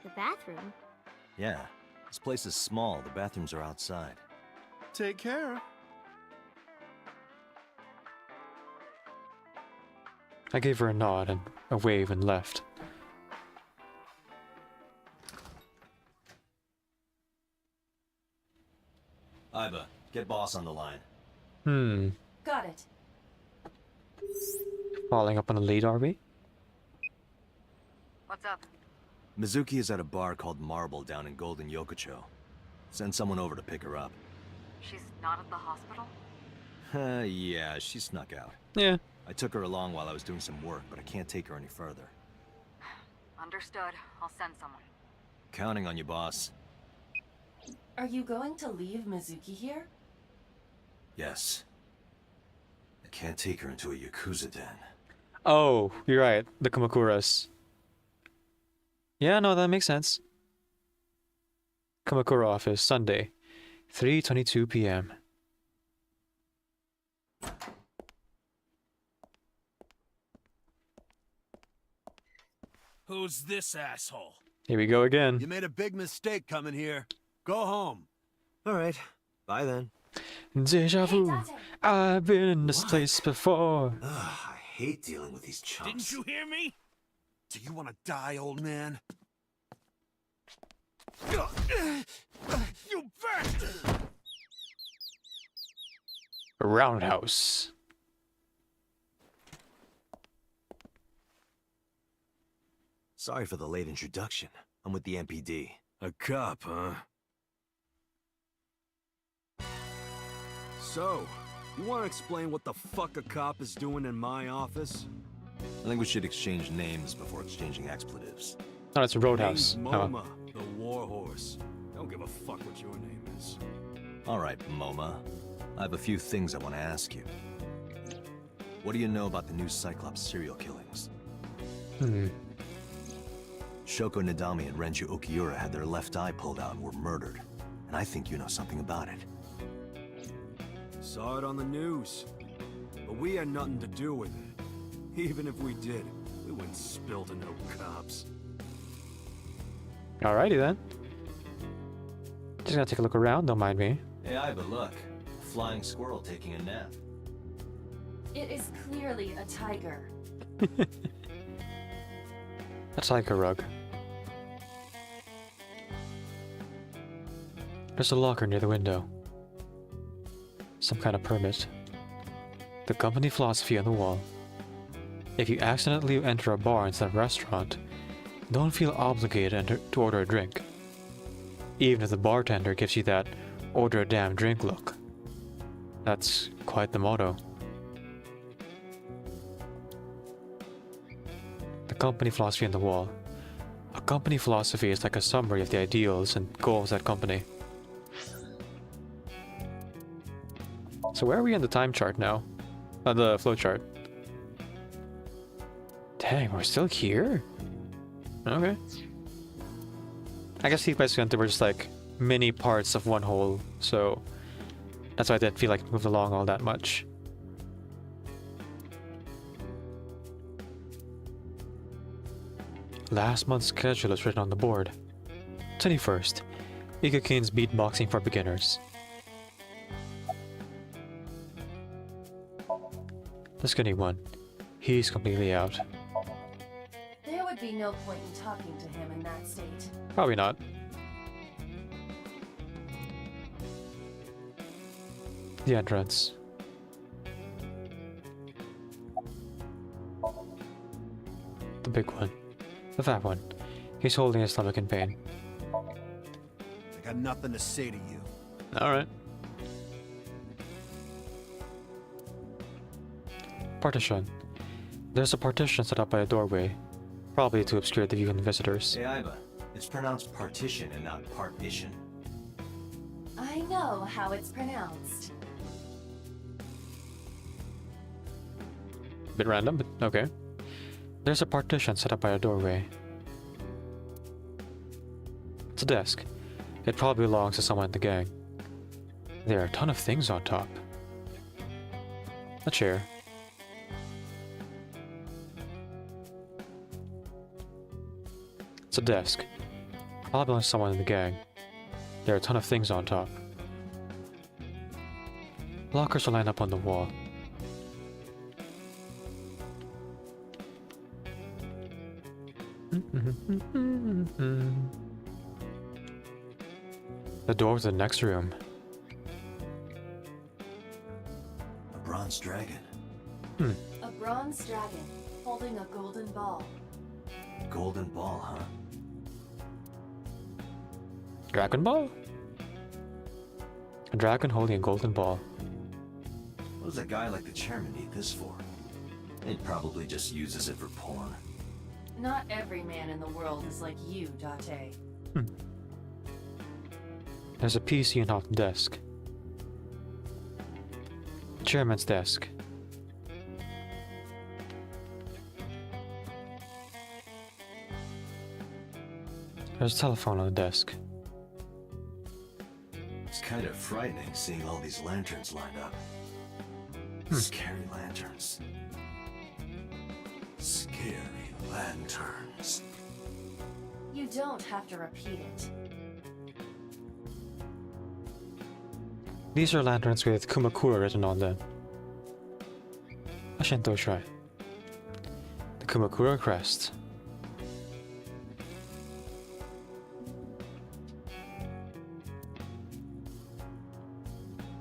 The bathroom? Yeah. This place is small. The bathrooms are outside. Take care. I gave her a nod and a wave and left. Aiba, get boss on the line. Got it. Following up on the lead, are we? What's up? Mizuki is at a bar called Marble down in Golden Yokocho. Send someone over to pick her up. She's not at the hospital? Yeah, she snuck out. Yeah. I took her along while I was doing some work, but I can't take her any further. Understood. I'll send someone. Counting on you, boss. Are you going to leave Mizuki here? Yes. I can't take her into a Yakuza den. Oh, you're right. The Kamakuras. Yeah, no, that makes sense. Kamakura office, Sunday, 3:22 p.m. Who's this asshole? Here we go again. You made a big mistake coming here. Go home. All right. Bye then. Deja vu. I've been in this place before. I hate dealing with these chumps. Didn't you hear me? Do you want to die, old man? You bastard! Roundhouse. Sorry for the late introduction. I'm with the MPD. A cop, huh? So, you want to explain what the fuck a cop is doing in my office? I think we should exchange names before exchanging expletives. Oh, it's a Roadhouse. Name's Moma, the warhorse. Don't give a fuck what your name is. All right, Moma. I have a few things I want to ask you. What do you know about the new Cyclops serial killings? Shoko Nadami and Renju Okiura had their left eye pulled out and were murdered. And I think you know something about it. Saw it on the news. But we had nothing to do with it. Even if we did, we wouldn't spill to no cops. Alrighty then. Just gonna take a look around, don't mind me. Hey, Iva, look. A flying squirrel taking a nap. It is clearly a tiger. That's like a rug. There's a locker near the window. Some kind of permit. The company philosophy on the wall. If you accidentally enter a bar instead of a restaurant, don't feel obligated to order a drink. Even if the bartender gives you that order a damn drink look. That's quite the motto. The company philosophy on the wall. A company philosophy is like a summary of the ideals and goals of that company. So where are we in the time chart now? The flow chart. Dang, we're still here? Okay. I guess Heat Bicycle were just like mini parts of one whole, so that's why I didn't feel like it moved along all that much. Last month's schedule is written on the board. 21st, Ikakin's beatboxing for beginners. The skinny one. He's completely out. There would be no point in talking to him in that state. Probably not. The entrance. The big one. The fat one. He's holding his stomach in pain. I got nothing to say to you. Alright. Partition. There's a partition set up by a doorway, probably to obscure the view from visitors. Hey, Iva. It's pronounced partition and not partition. I know how it's pronounced. Bit random, but okay. There's a partition set up by a doorway. It's a desk. It probably belongs to someone in the gang. There are a ton of things on top. A chair. It's a desk. Probably belongs to someone in the gang. There are a ton of things on top. Lockers are lined up on the wall. The door to the next room. A bronze dragon. A bronze dragon holding a golden ball. Golden ball, huh? Dragon Ball? dragon holding a golden ball. What does a guy like the chairman need this for? It probably just uses it for porn. Not every man in the world is like you, Date. There's a PC on top desk. Chairman's desk. There's a telephone on the desk. It's kind of frightening seeing all these lanterns lined up. Scary lanterns. Scary lanterns. You don't have to repeat it. These are lanterns with Kumakura written on them. A Shinto shrine. The Kumakura crest.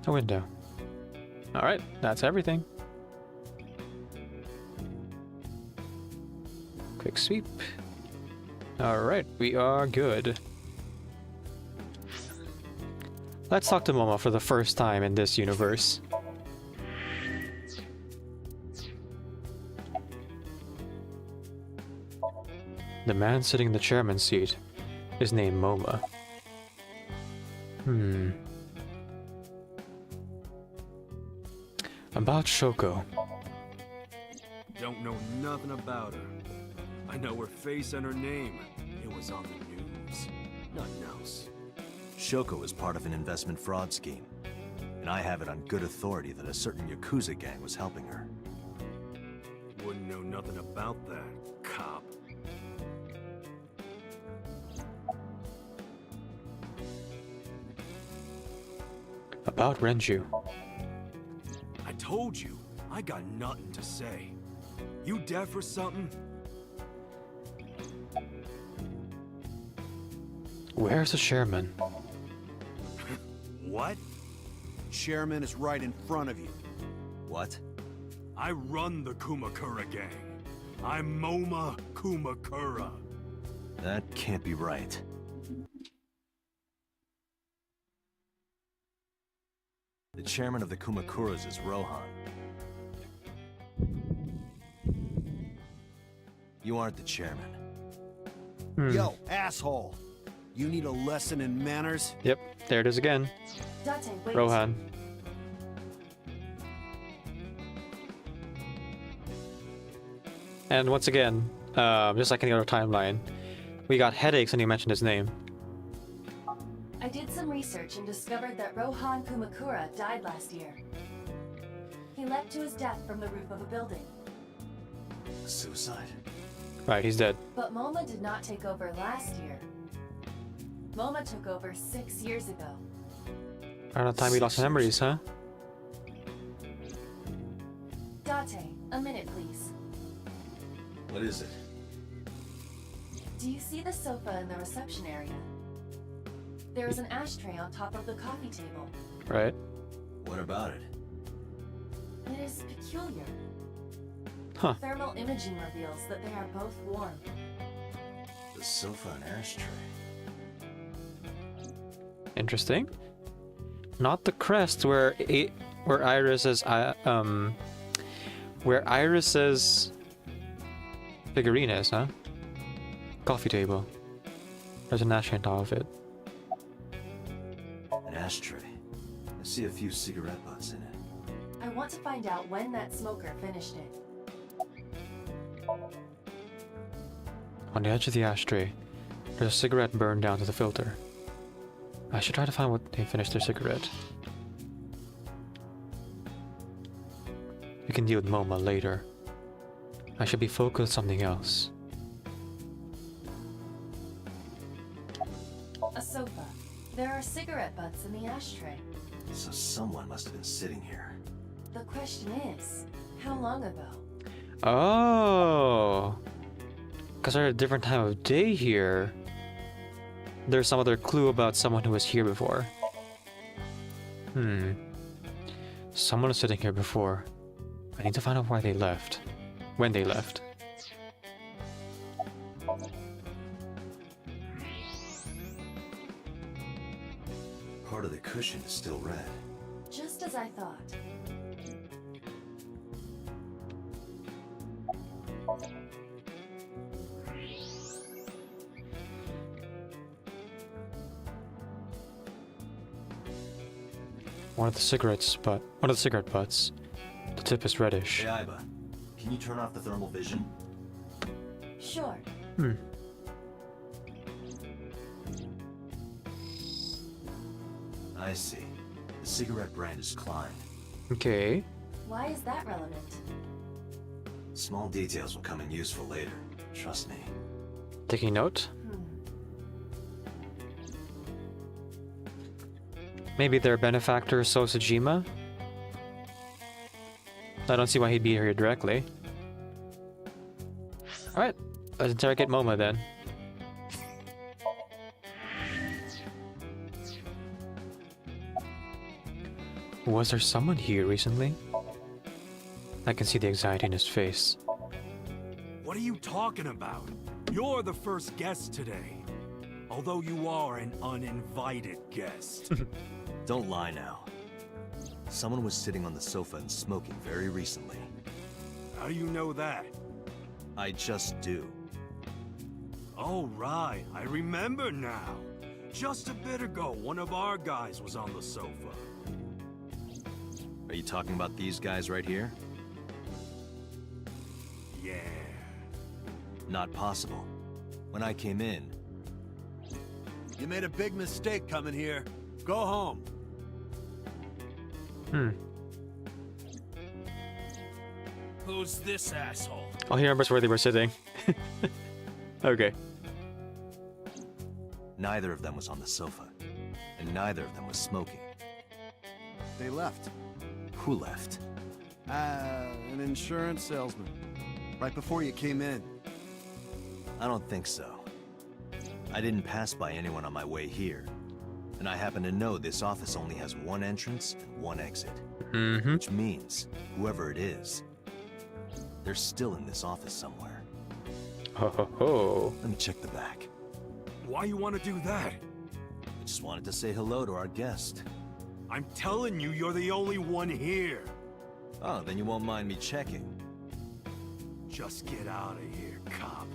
A window. Alright, that's everything. Quick sweep. Alright, we are good. Let's talk to Momo for the first time in this universe. The man sitting in the chairman's seat is named Moma. About Shoko. Don't know nothing about her. I know her face and her name. It was on the news. Nothing else. Shoko is part of an investment fraud scheme, and I have it on good authority that a certain Yakuza gang was helping her. Wouldn't know nothing about that, cop. About Renju. I told you, I got nothing to say. You deaf or something? Where's the chairman? What? Chairman is right in front of you. What? I run the Kumakura gang. I'm Moma Kumakura. That can't be right. The chairman of the Kumakuras is Rohan. You aren't the chairman. Yo, asshole! You need a lesson in manners? Yep, there it is again. Date, wait. Rohan. And once again, just like any other timeline, we got headaches when you mentioned his name. I did some research and discovered that Rohan Kumakura died last year. He leapt to his death from the roof of a building. Suicide? Right, he's dead. But Moma did not take over last year. Moma took over 6 years ago. Around the time he lost memories, huh? Date, a minute please. What is it? Do you see the sofa in the reception area? There is an ashtray on top of the coffee table. Right. What about it? It is peculiar. Huh. Thermal imaging reveals that they are both warm. The sofa and ashtray. Interesting. Not the crest where Iris's figurine is, huh? Coffee table. There's an ashtray on top of it. An ashtray. I see a few cigarette butts in it. I want to find out when that smoker finished it. On the edge of the ashtray, there's a cigarette burned down to the filter. I should try to find what they finished their cigarette. We can deal with Moma later. I should be focused on something else. A sofa. There are cigarette butts in the ashtray. So someone must have been sitting here. The question is, how long ago? Oh! Because they're at a different time of day here. There's some other clue about someone who was here before. Someone was sitting here before. I need to find out why they left. When they left. Part of the cushion is still red. Just as I thought. One of the cigarette butts. The tip is reddish. Hey, Iba, can you turn off the thermal vision? Sure. I see. The cigarette brand is Klein. Okay. Why is that relevant? Small details will come in useful later. Trust me. Taking note. Maybe their benefactor Sosajima? I don't see why he'd be here directly. Alright, let's interrogate Moma then. Was there someone here recently? I can see the anxiety in his face. What are you talking about? You're the first guest today. Although you are an uninvited guest. Don't lie now. Someone was sitting on the sofa and smoking very recently. How do you know that? I just do. Oh, right. I remember now. Just a bit ago, one of our guys was on the sofa. Are you talking about these guys right here? Yeah. Not possible. When I came in... You made a big mistake coming here. Go home. Who's this asshole? Oh, he remembers where they were sitting. Okay. Neither of them was on the sofa. And neither of them was smoking. They left. Who left? An insurance salesman. Right before you came in. I don't think so. I didn't pass by anyone on my way here. And I happen to know this office only has one entrance and one exit. Which means, whoever it is, they're still in this office somewhere. Ho ho ho. Let me check the back. Why you want to do that? I just wanted to say hello to our guest. I'm telling you, you're the only one here. Oh, then you won't mind me checking. Just get out of here, cop.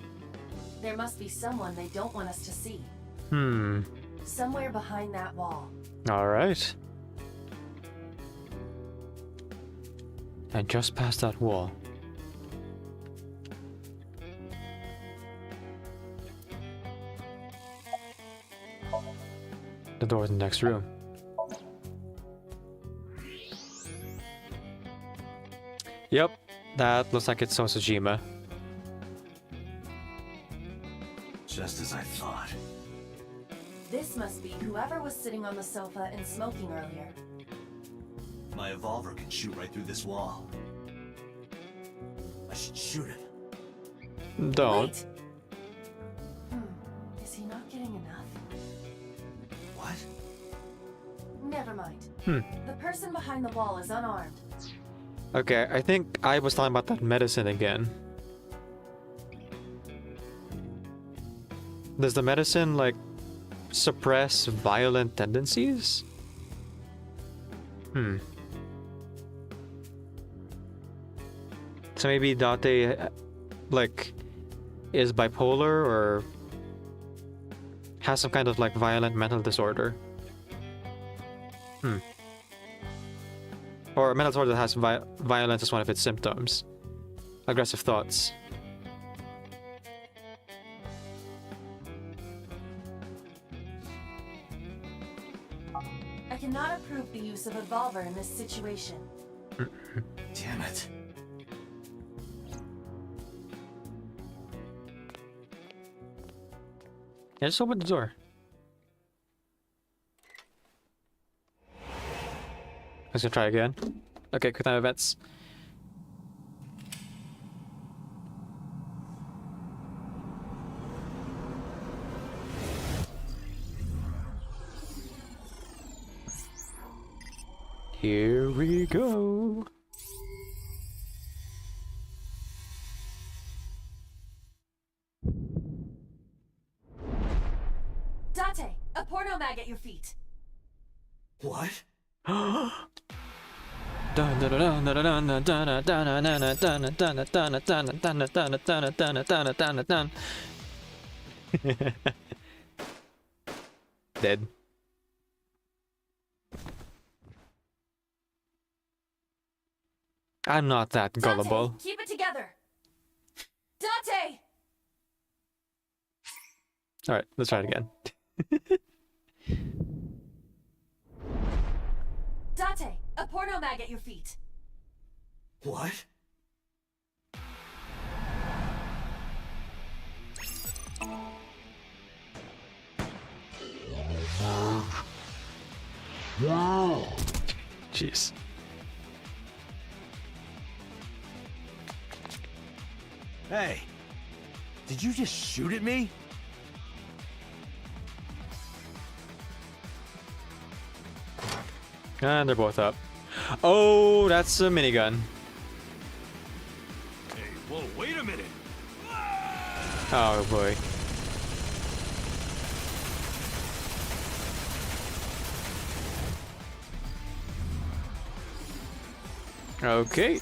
There must be someone they don't want us to see. Somewhere behind that wall. Alright. And just past that wall. The door in the next room. Yep, that looks like it's Sosajima. Just as I thought. This must be whoever was sitting on the sofa and smoking earlier. My evolver can shoot right through this wall. I should shoot him. Don't. Wait. Is he not getting enough? What? Never mind. The person behind the wall is unarmed. Okay, I think I was talking about that medicine again. Does the medicine, like, suppress violent tendencies? So maybe Date, like, is bipolar or has some kind of, like, violent mental disorder. Or a mental disorder that has violence as one of its symptoms. Aggressive thoughts. I cannot approve the use of evolver in this situation. Damn it. Yeah, just open the door. Let's go try again. Okay, quick time events. Here we go. Date, a porno mag at your feet. What? Dead. I'm not that gullible. Dante, keep it together. Dante! Alright, let's try it again. Dante, a porno mag at your feet. What? Jeez. Hey, did you just shoot at me? And they're both up. Oh, that's a minigun. Hey, whoa, wait a minute. Oh boy. Okay.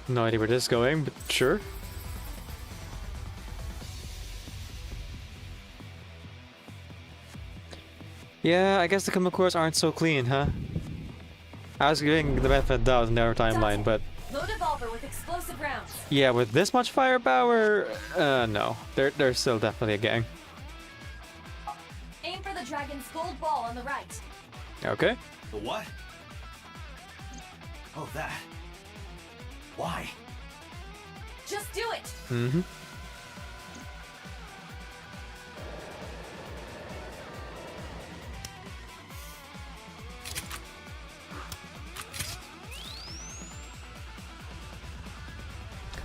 No idea where this is going, but sure. Yeah, I guess the chemical cores aren't so clean, huh? I was giving the benefit of the doubt in their timeline, but Load revolver with explosive rounds. yeah, with this much firepower, no. They're still definitely a gang. Aim for the dragon's gold ball on the right. Okay. The what? Oh, that. Why? Just do it. Mm-hmm.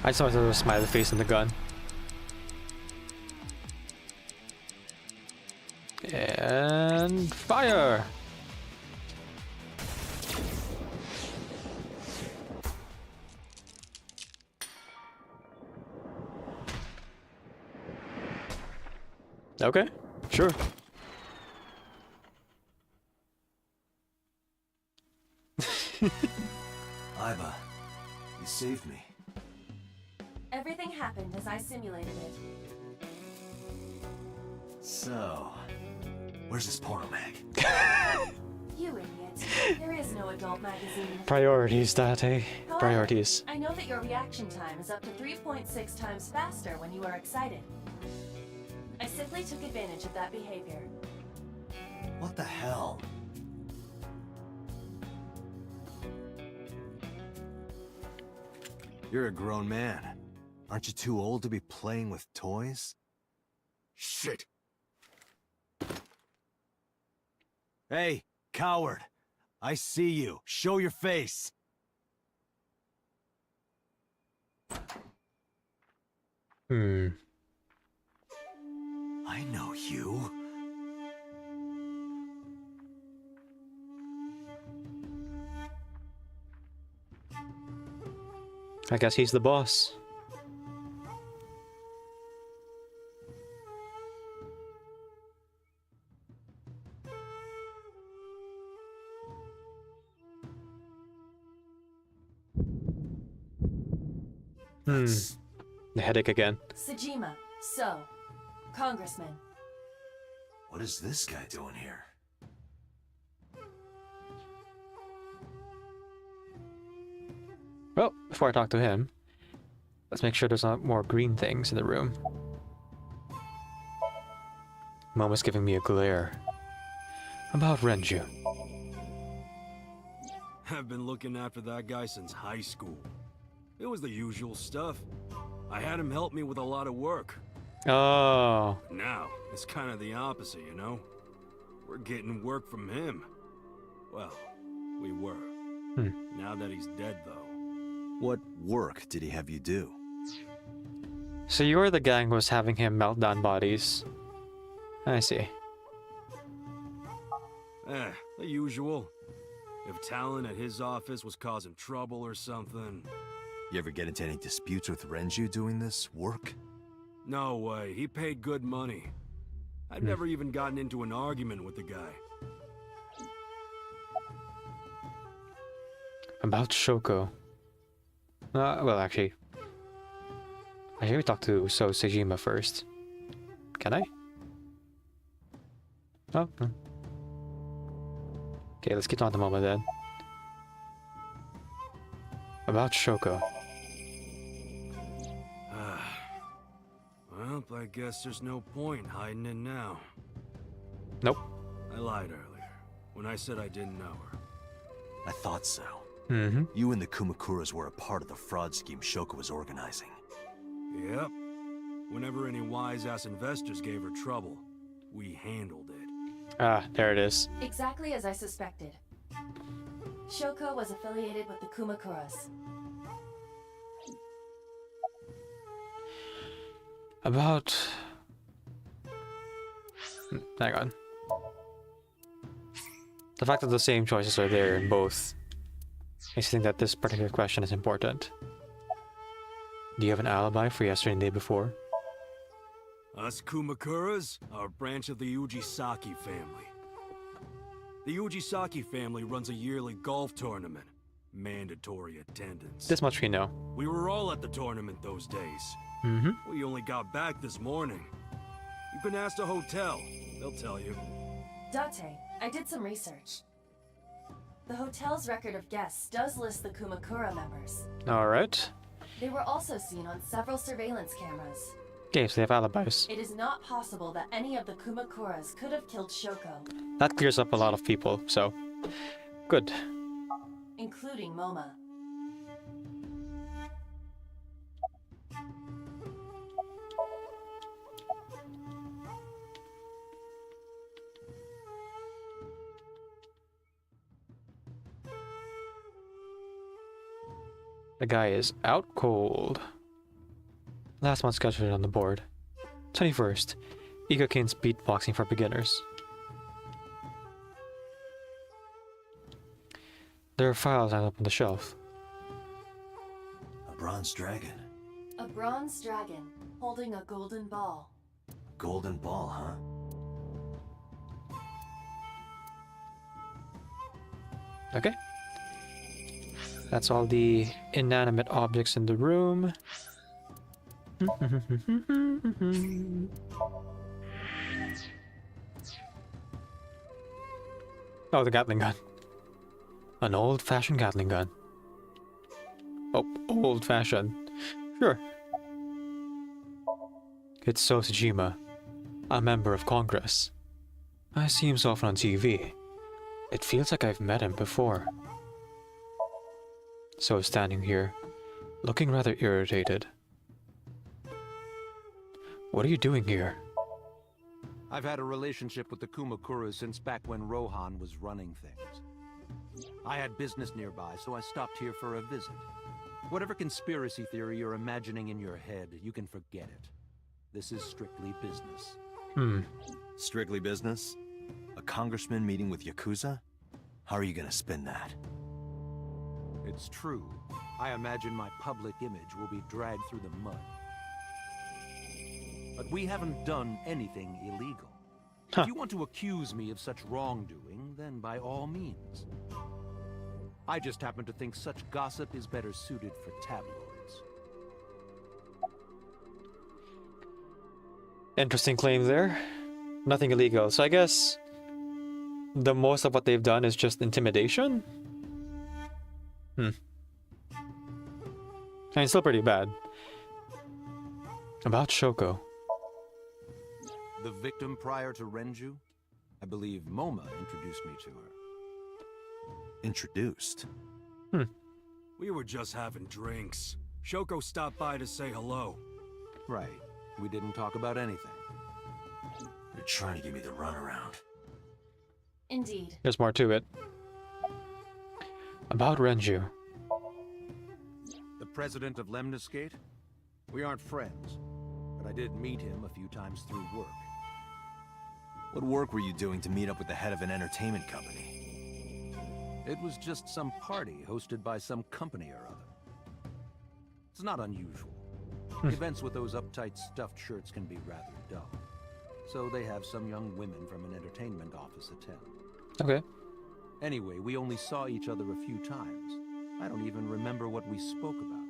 I just wanted to smiley face in the gun. And fire! Okay, sure. Iva, you saved me. Everything happened as I simulated it. So, where's this porno mag? You idiot. There is no adult magazine. Priorities, Date. However, Priorities. I know that your reaction time is up to 3.6 times faster when you are excited. I simply took advantage of that behavior. What the hell? You're a grown man. Aren't you too old to be playing with toys? Shit. Hey, coward. I see you. Show your face. I know you. I guess he's the boss. The headache again. Sejima, so, Congressman. What is this guy doing here? Well, before I talk to him, let's make sure there's not more green things in the room. Mom was giving me a glare. About Renju. I've been looking after that guy since high school. It was the usual stuff. I had him help me with a lot of work. Oh. Now, it's kind of the opposite, you know? We're getting work from him. Well, we were. Now that he's dead, though. What work did he have you do? So you're the gang who was having him melt down bodies. I see. The usual. If Talon at his office was causing trouble or something. You ever get into any disputes with Renju doing this work? No way, he paid good money. I've never even gotten into an argument with the guy. About Shoko. Well, actually, I should talk to Sejima first. Can I? Oh. Okay, let's get on to Moma then. About Shoko. Well, I guess there's no point hiding it now. Nope. I lied earlier when I said I didn't know her. I thought so. Mm-hmm. You and the Kumakuras were a part of the fraud scheme Shoko was organizing. Yep. Whenever any wise-ass investors gave her trouble, we handled it. Ah, there it is. Exactly as I suspected. Shoko was affiliated with the Kumakuras. About... Hang on. The fact that the same choices are there in both makes me think that this particular question is important. Do you have an alibi for yesterday and the day before? Us Kumakuras are a branch of the Ujisaki family. The Ujisaki family runs a yearly golf tournament. Mandatory attendance. This much we know. We were all at the tournament those days. Mm-hmm. We only got back this morning. You can ask the hotel. They'll tell you. Date, I did some research. The hotel's record of guests does list the Kumakura members. Alright. They were also seen on several surveillance cameras. Okay, so they have alibis. It is not possible that any of the Kumakuras could have killed Shoko. That clears up a lot of people, so... Good. Including Moma. The guy is out cold. Last month's schedule on the board. 21st. Ikakin's beatboxing for beginners. There are files lined up on the shelf. A bronze dragon. A bronze dragon holding a golden ball. Golden ball, huh? Okay. That's all the inanimate objects in the room. Oh, the Gatling gun. An old-fashioned Gatling gun. Oh, old-fashioned. Sure. It's Sosajima, a member of Congress. I see him so often on TV. It feels like I've met him before. So standing here, looking rather irritated. What are you doing here? I've had a relationship with the Kumakuras since back when Rohan was running things. I had business nearby, so I stopped here for a visit. Whatever conspiracy theory you're imagining in your head, you can forget it. This is strictly business. Strictly business? A congressman meeting with Yakuza? How are you gonna spin that? It's true. I imagine my public image will be dragged through the mud. But we haven't done anything illegal. If you want to accuse me of such wrongdoing, then by all means. I just happen to think such gossip is better suited for tabloids. Interesting claim there. Nothing illegal. So I guess the most of what they've done is just intimidation? I mean, still pretty bad. About Shoko. The victim prior to Renju? I believe Moma introduced me to her. Introduced? We were just having drinks. Shoko stopped by to say hello. Right. We didn't talk about anything. You're trying to give me the runaround. Indeed. There's more to it. About Renju. The president of Lemniscate? We aren't friends, but I did meet him a few times through work. What work were you doing to meet up with the head of an entertainment company? It was just some party hosted by some company or other. It's not unusual. Events with those uptight stuffed shirts can be rather dull. So they have some young women from an entertainment office attend. Okay. Anyway, we only saw each other a few times. I don't even remember what we spoke about.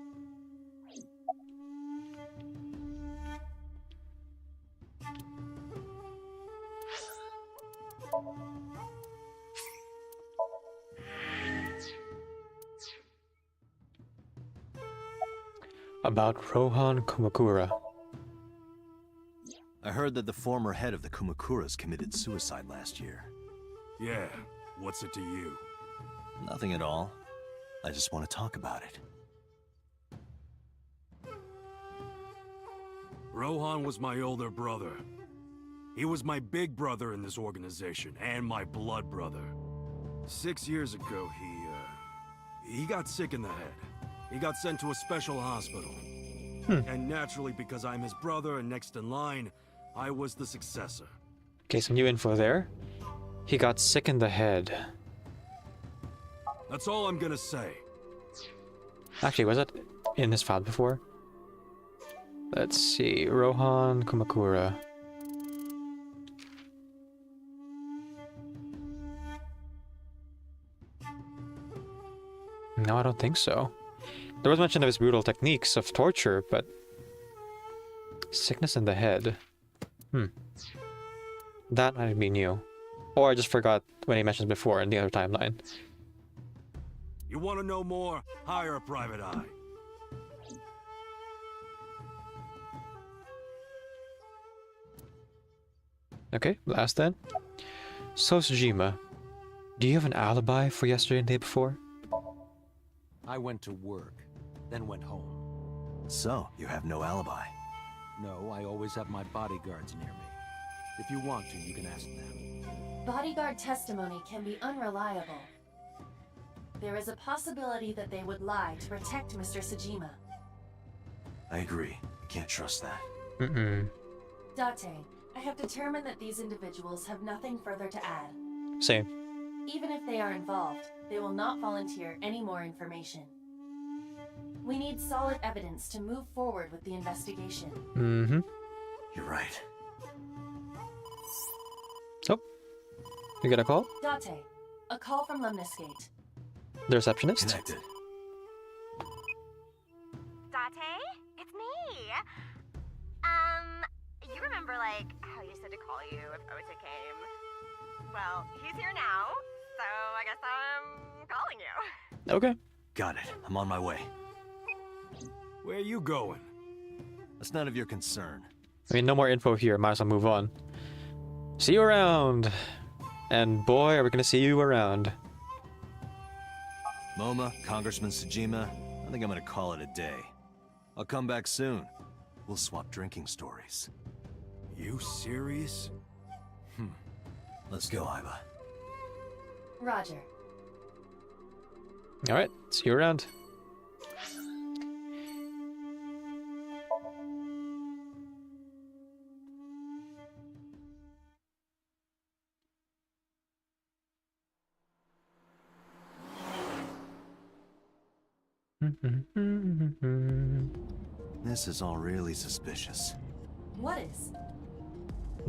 About Rohan Kumakura. I heard that the former head of the Kumakuras committed suicide last year. Yeah, what's it to you? Nothing at all. I just want to talk about it. Rohan was my older brother. He was my big brother in this organization, and my blood brother. 6 years ago, he got sick in the head. He got sent to a special hospital. And naturally, because I'm his brother and next in line, I was the successor. Okay, some new info there. He got sick in the head. That's all I'm gonna say. Actually, was it in his file before? Let's see. Rohan Kumakura. No, I don't think so. There was mention of his brutal techniques of torture, but sickness in the head. That might be new. Or I just forgot when he mentioned before in the other timeline. You want to know more? Hire a private eye. Okay, last then. So, Sujima, do you have an alibi for yesterday and the day before? I went to work, then went home. So, you have no alibi? No, I always have my bodyguards near me. If you want to, you can ask them. Bodyguard testimony can be unreliable. There is a possibility that they would lie to protect Mr. Sejima. I agree. I can't trust that. Date, I have determined that these individuals have nothing further to add. Same. Even if they are involved, they will not volunteer any more information. We need solid evidence to move forward with the investigation. You're right. Oh, you got a call? Date, a call from Lemniscate. The receptionist? Connected. Date, it's me. You remember, like, how you said to call you if Ota came? Well, he's here now, so I guess I'm calling you. Okay. Got it. I'm on my way. Where are you going? That's none of your concern. I mean, no more info here. Might as well move on. See you around. And boy, are we gonna see you around. MoMA, Congressman Sejima, I think I'm gonna call it a day. I'll come back soon. We'll swap drinking stories. You serious? Let's go, Iva. Roger. Alright, see you around. This is all really suspicious. What is?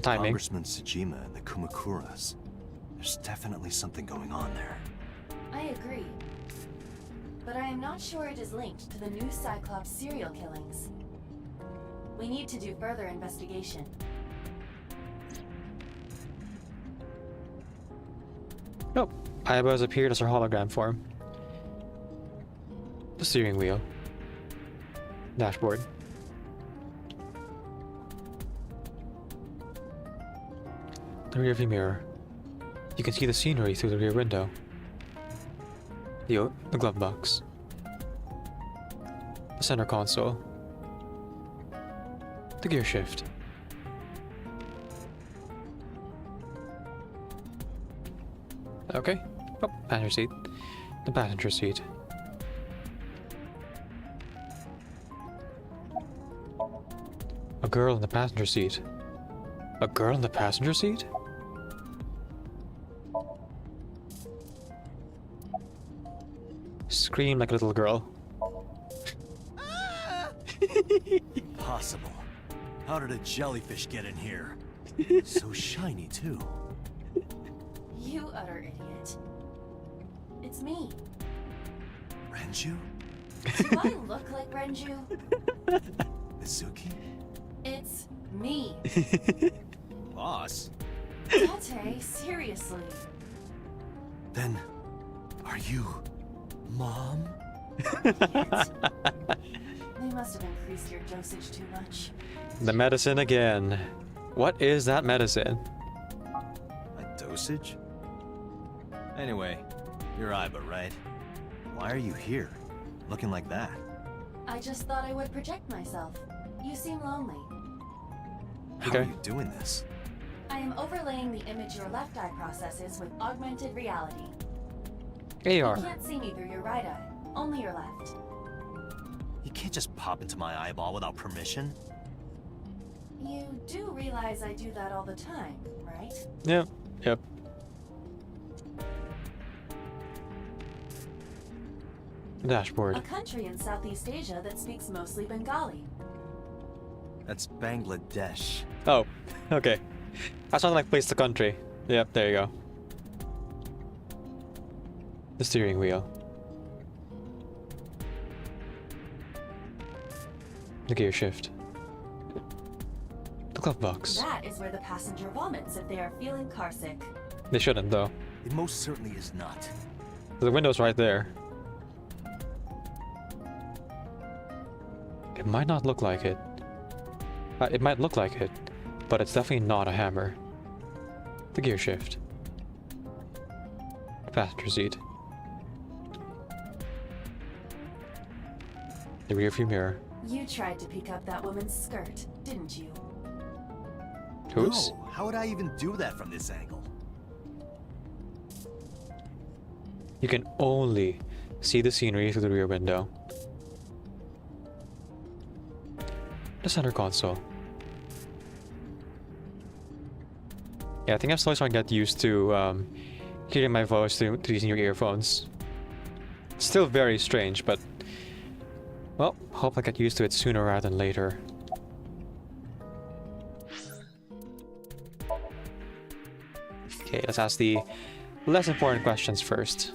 Timing. Congressman Sejima and the Kumakuras. There's definitely something going on there. I agree. But I am not sure it is linked to the new Cyclops serial killings. We need to do further investigation. Nope. Iba has appeared as her hologram form. The steering wheel. Dashboard. The rearview mirror. You can see the scenery through the rear window. The glove box. The center console. The gear shift. Okay. Oh, passenger seat. The passenger seat. A girl in the passenger seat. A girl in the passenger seat? Scream like a little girl. Impossible. How did a jellyfish get in here? So shiny, too. You utter idiot. It's me. Renju? Do I look like Renju? Mizuki? It's me. Boss? Tate, seriously. Then, are you Mom? They must have increased your dosage too much. The medicine again. What is that medicine? A dosage? Anyway, you're Iba, right? Why are you here? Looking like that? I just thought I would project myself. You seem lonely. How are you doing this? I am overlaying the image your left eye processes with augmented reality. AR. You can't see me through your right eye, only your left. You can't just pop into my eyeball without permission. You do realize I do that all the time, right? Yep. Yep. Dashboard. A country in Southeast Asia that speaks mostly Bengali. That's Bangladesh. Oh, okay. That's not like place the country. Yep, there you go. The steering wheel. The gear shift. The glove box. That is where the passenger vomits if they are feeling carsick. They shouldn't, though. It most certainly is not. The window's right there. It might not look like it. It might look like it, but it's definitely not a hammer. The gear shift. The passenger seat. The rear view mirror. You tried to pick up that woman's skirt, didn't you? Whose? No, how would I even do that from this angle? You can only see the scenery through the rear window. The center console. Yeah, I think I'm slowly starting to get used to hearing my voice through using your earphones. It's still very strange, but well, hope I get used to it sooner rather than later. Okay, let's ask the less important questions first.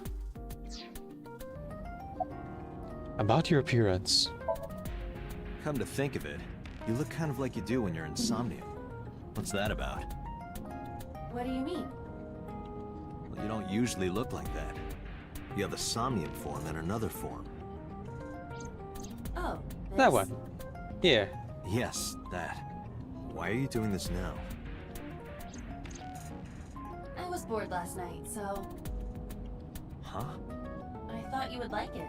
About your appearance. Come to think of it, you look kind of like you do when you're insomniac. What's that about? What do you mean? Well, you don't usually look like that. You have a somnium form and another form. Oh, That this? one. Yeah. Yes, that. Why are you doing this now? I was bored last night, so Huh? I thought you would like it.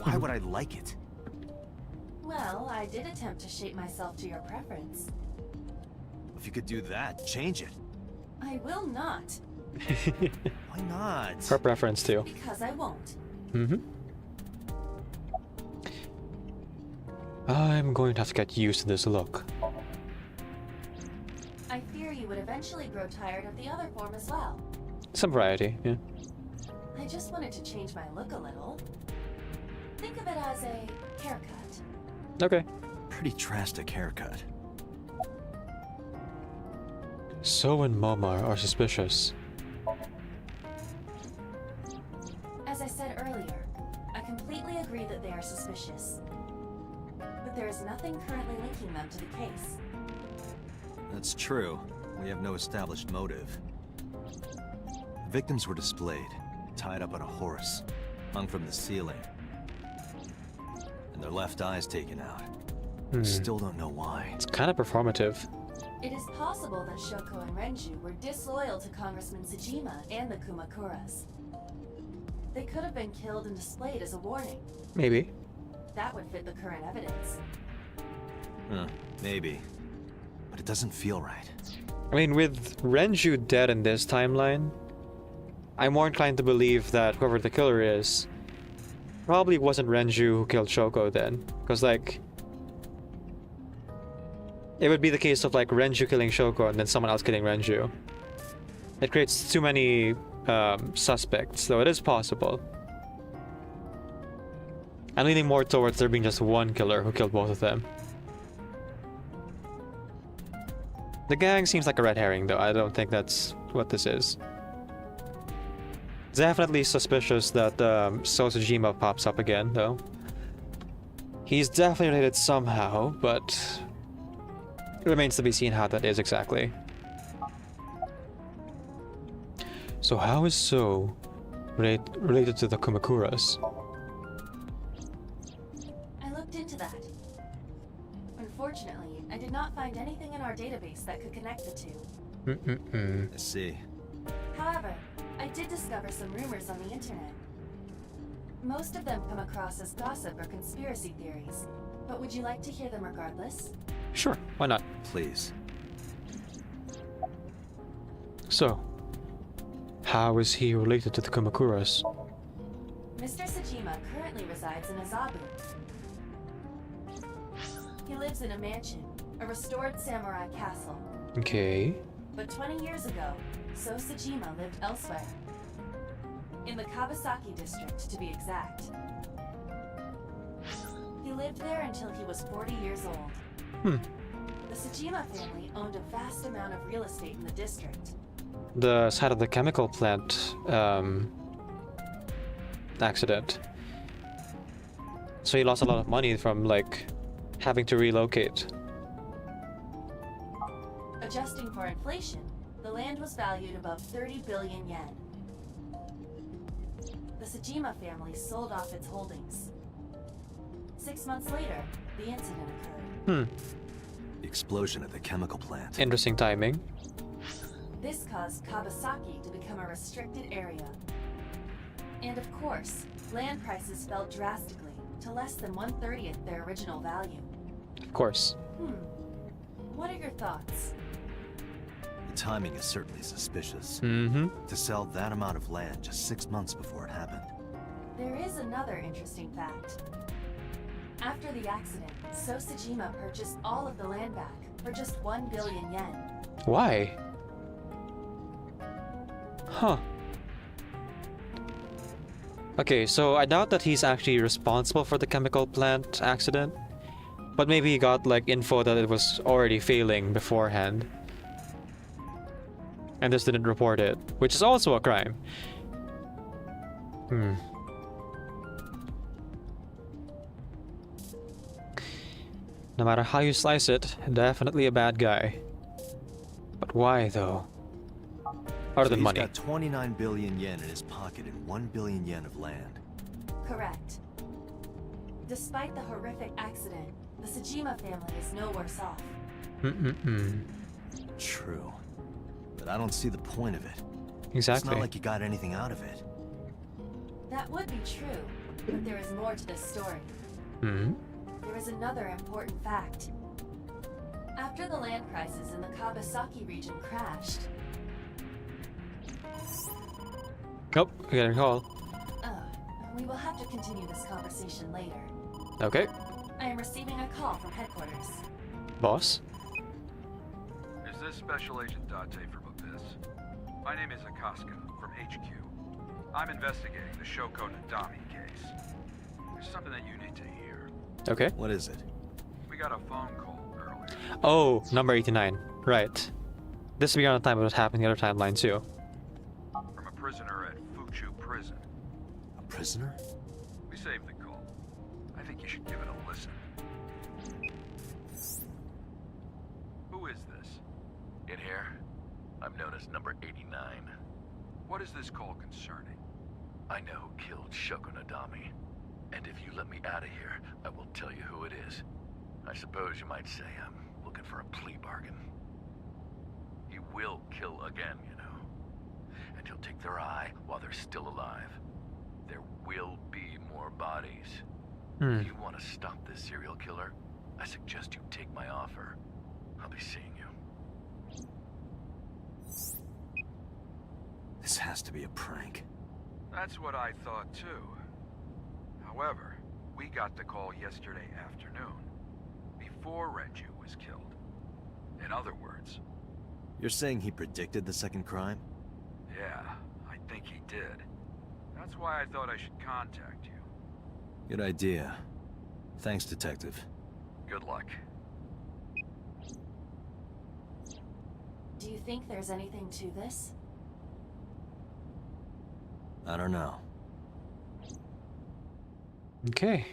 Why would I like it? Well, I did attempt to shape myself to your preference. If you could do that, change it. I will not, Why not? Her preference too. because I won't. Mm-hmm. I'm going to have to get used to this look. I fear you would eventually grow tired of the other form as well. Some variety, yeah. I just wanted to change my look a little. Think of it as a haircut. Okay. Pretty drastic haircut. So and Momar are suspicious. As I said earlier, I completely agree that they are suspicious. But there is nothing currently linking them to the case. That's true. We have no established motive. The victims were displayed, tied up on a horse, hung from the ceiling. And their left eyes taken out. Still don't know why. It's kind of performative. It is possible that Shoko and Renju were disloyal to Congressman Tsujima and the Kumakuras. They could have been killed and displayed as a warning. Maybe. That would fit the current evidence. Maybe. But it doesn't feel right. I mean, with Renju dead in this timeline, I'm more inclined to believe that whoever the killer is probably wasn't Renju who killed Shoko then. Because, like, it would be the case of, like, Renju killing Shoko and then someone else killing Renju. It creates too many suspects, though it is possible. I'm leaning more towards there being just one killer who killed both of them. The gang seems like a red herring, though. I don't think that's what this is. Definitely suspicious that Sosajima pops up again, though. He's definitely related somehow, but it remains to be seen how that is exactly. So how is So related to the Kumakuras? I looked into that. Unfortunately, I did not find anything in our database that could connect the two. I see. However, I did discover some rumors on the internet. Most of them come across as gossip or conspiracy theories, but would you like to hear them regardless? Sure, why not? Please. So, how is he related to the Kumakuras? Mr. Sajima currently resides in Azabu. He lives in a mansion, a restored samurai castle. Okay. But 20 years ago, So Sajima lived elsewhere. In the Kawasaki district, to be exact. He lived there until he was 40 years old. The Sajima family owned a vast amount of real estate in the district. The side of the chemical plant accident. So he lost a lot of money from, like, having to relocate. Adjusting for inflation, the land was valued above 30 billion yen. The Sajima family sold off its holdings. 6 months later, the incident occurred. The explosion at the chemical plant. Interesting timing. This caused Kawasaki to become a restricted area. And of course, land prices fell drastically to less than 1/30th their original value. Of course. What are your thoughts? The timing is certainly suspicious. Mm-hmm. To sell that amount of land just 6 months before it happened. There is another interesting fact. After the accident, So Sajima purchased all of the land back for just 1 billion yen. Why? Huh. Okay, so I doubt that he's actually responsible for the chemical plant accident. But maybe he got, like, info that it was already failing beforehand. And just didn't report it, which is also a crime. No matter how you slice it, definitely a bad guy. But why, though? Other than money. He's got 29 billion yen in his pocket and 1 billion yen of land. Correct. Despite the horrific accident, the Sajima family is no worse off. True. But I don't see the point of it. Exactly. It's not like you got anything out of it. That would be true, but there is more to this story. There is another important fact. After the land prices in the Kawasaki region crashed... Oh, we got a call. We will have to continue this conversation later. Okay. I am receiving a call from headquarters. Boss? Is this Special Agent Date from Abyss? My name is Akaska from HQ. I'm investigating the Shoko Nadami case. There's something that you need to hear. Okay. What is it? We got a phone call earlier. Oh, number 89. Right. This will be around the time it was happening in the other timeline, too. From a prisoner at Fuchu Prison. A prisoner? We saved the call. I think you should give it a listen. Who is this? In here, I'm known as number 89. What is this call concerning? I know who killed Shoko Nadami. And if you let me out of here, I will tell you who it is. I suppose you might say I'm looking for a plea bargain. He will kill again, you know. And he'll take their eye while they're still alive. There will be more bodies. If you want to stop this serial killer, I suggest you take my offer. I'll be seeing you. This has to be a prank. That's what I thought too. However, we got the call yesterday afternoon, before Renju was killed. In other words... You're saying he predicted the second crime? Yeah, I think he did. That's why I thought I should contact you. Good idea. Thanks, Detective. Good luck. Do you think there's anything to this? I don't know. Okay.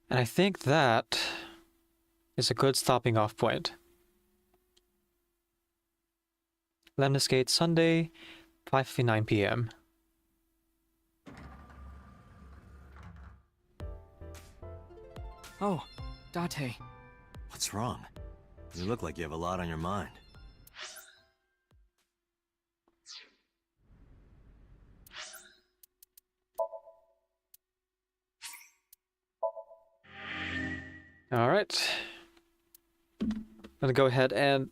And I think that is a good stopping off point. Lemniscate Sunday, 5:59 p.m. Oh, Date. What's wrong? You look like you have a lot on your mind. All right. I'm gonna go ahead and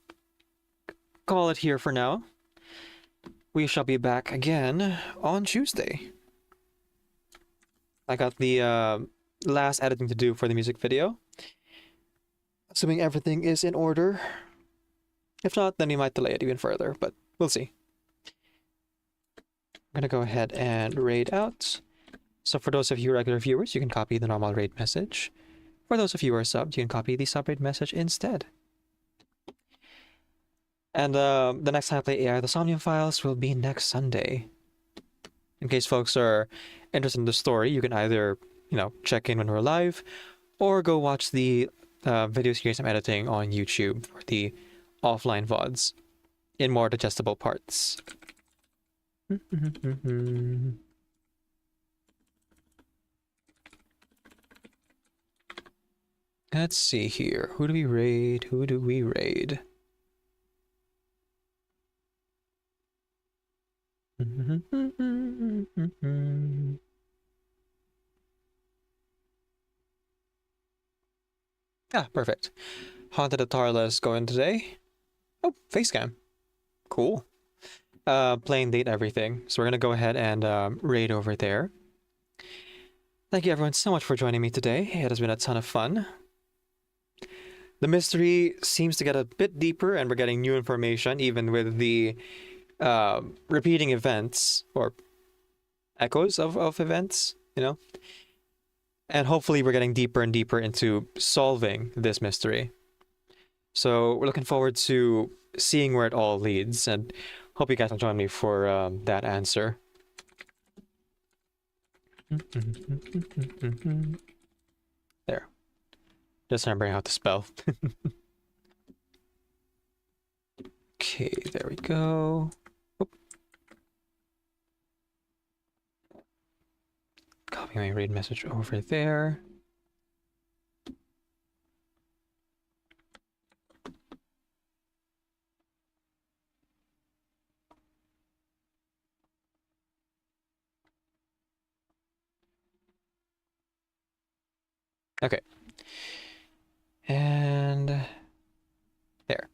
call it here for now. We shall be back again on Tuesday. I got the last editing to do for the music video. Assuming everything is in order. If not, then we might delay it even further, but we'll see. I'm gonna go ahead and raid out. So for those of you regular viewers, you can copy the normal raid message. For those of you who are subbed, you can copy the sub-raid message instead. And the next time I play AI The Somnium Files will be next Sunday. In case folks are interested in the story, you can either, check in when we're live, or go watch the video series I'm editing on YouTube for the offline VODs in more digestible parts. Let's see here. Who do we raid? Who do we raid? Ah, perfect. Haunted Atarla is going today. Oh, face cam. Cool. Plain date everything. So we're gonna go ahead and raid over there. Thank you everyone so much for joining me today. It has been a ton of fun. The mystery seems to get a bit deeper, and we're getting new information, even with the repeating events or echoes of events, And hopefully we're getting deeper and deeper into solving this mystery. So we're looking forward to seeing where it all leads, and hope you guys will join me for that answer. There. Just remembering how to spell. Okay, there we go. Oop. Copy my raid message over there. Okay. And there.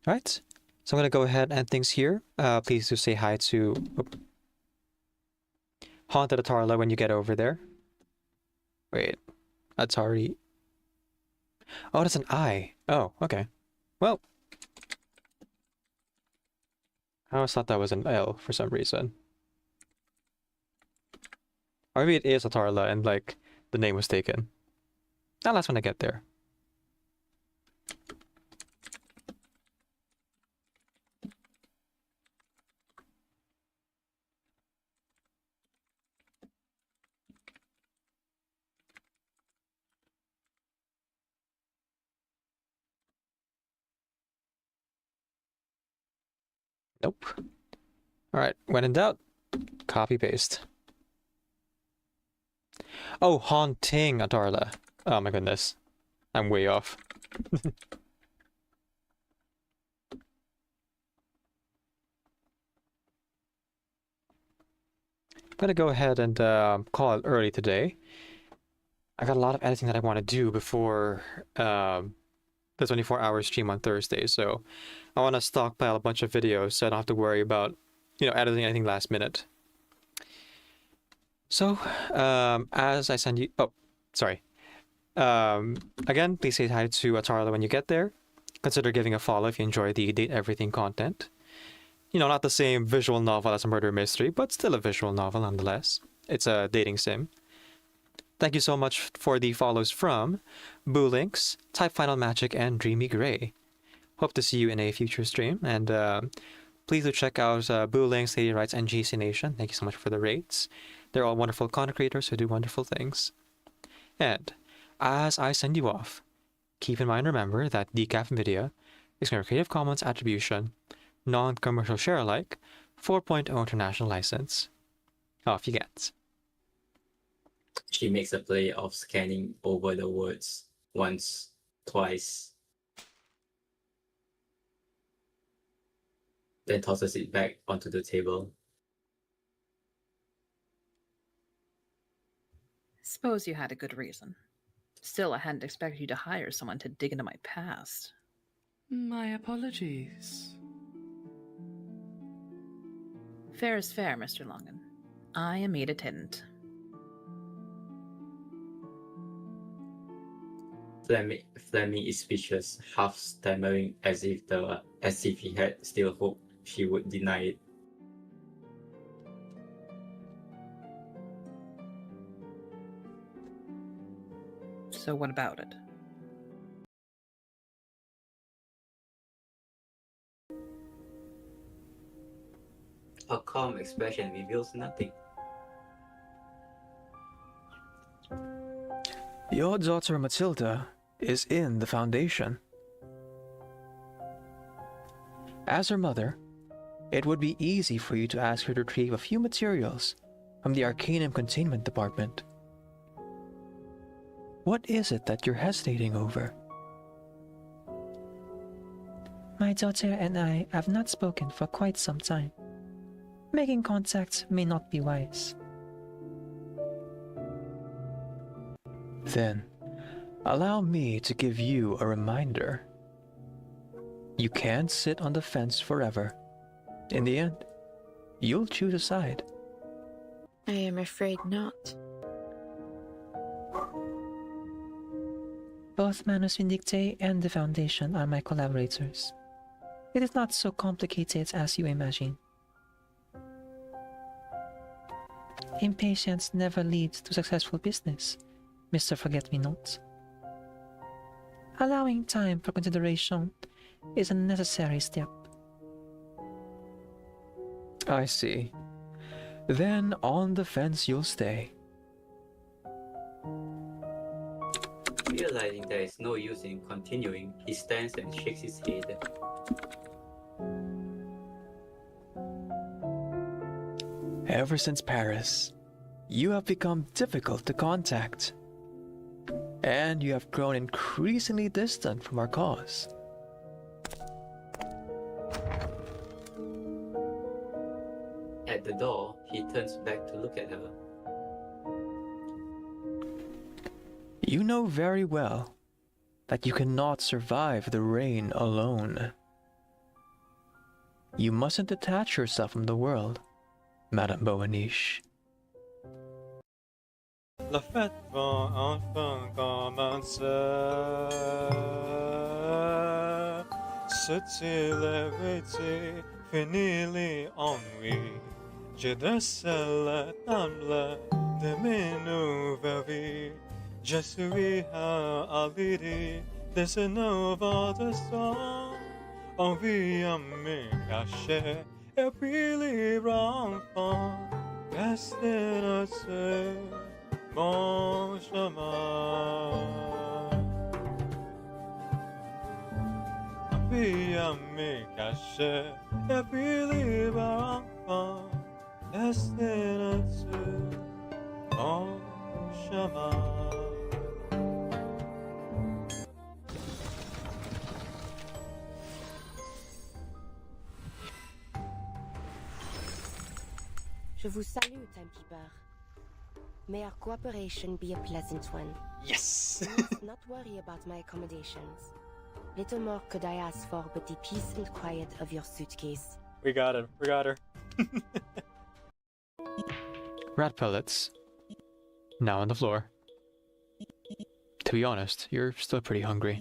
All right. So I'm going to go ahead and end things here. Please do say hi to Haunted Atarla when you get over there. Wait. That's already... Oh, that's an I. Oh, okay. Well. I always thought that was an L for some reason. Or maybe it is Atarla and, the name was taken. That's when I get there. Nope. Alright, when in doubt, copy paste. Oh, haunting Atarla. Oh my goodness. I'm way off. I'm gonna go ahead and call it early today. I got a lot of editing that I want to do before the 24-hour stream on Thursday, so I want to stockpile a bunch of videos so I don't have to worry about, editing anything last minute. So, as I send you... Oh, sorry. Again, please say hi to Atarla when you get there. Consider giving a follow if you enjoy the Date Everything content. Not the same visual novel as a murder mystery, but still a visual novel nonetheless. It's a dating sim. Thank you so much for the follows from Boo Links, Type Final Magic, and Dreamy Gray. hope to see you in a future stream. And please do check out Boo Links, Lady Rights, and GC Nation. Thank you so much for the rates. They're all wonderful content creators who do wonderful things. And as I send you off, keep in mind, remember that Decaf Media is a Creative Commons Attribution, non-commercial share alike, 4.0 international license. Off you get. She makes a play of scanning over the words once, twice, then tosses it back onto the table. Suppose you had a good reason. Still, I hadn't expected you to hire someone to dig into my past. My apologies. Fair is fair, Mr. Longan. I am a tenant. Fleming is speechless, half stammering as if he had still hoped she would deny it. So what about it? Her calm expression reveals nothing. Your daughter Matilda is in the Foundation. As her mother, it would be easy for you to ask her to retrieve a few materials from the Arcanum Containment Department. What is it that you're hesitating over? My daughter and I have not spoken for quite some time. Making contact may not be wise. Then, allow me to give you a reminder. You can't sit on the fence forever. In the end, you'll choose a side. I am afraid not. Both Manus Vindictae and the Foundation are my collaborators. It is not so complicated as you imagine. Impatience never leads to successful business, Mr. Forget-Me-Not. Allowing time for consideration is a necessary step. I see. Then on the fence you'll stay. Realizing there is no use in continuing, he stands and shakes his head. Ever since Paris, you have become difficult to contact. And you have grown increasingly distant from our cause. At the door, he turns back to look at her. You know very well that you cannot survive the rain alone. You mustn't detach yourself from the world, Madame Boaniche. La fête va enfin commencer. C'est-il l'évité, fini l'ennui. Je descends la table de mes nouvelles vies. Je suis à l'idée de ce nouveau destin. Envie à me cacher et puis libre enfant. Rester à ce mon chemin. Envie à me cacher et puis libre enfant. Rester à ce mon chemin. Je vous salue, Timekeeper. May our cooperation be a pleasant one. Yes! Let's not worry about my accommodations. Little more could I ask for but the peace and quiet of your suitcase. We got her. We got her. Rat pellets. Now on the floor. To be honest, you're still pretty hungry.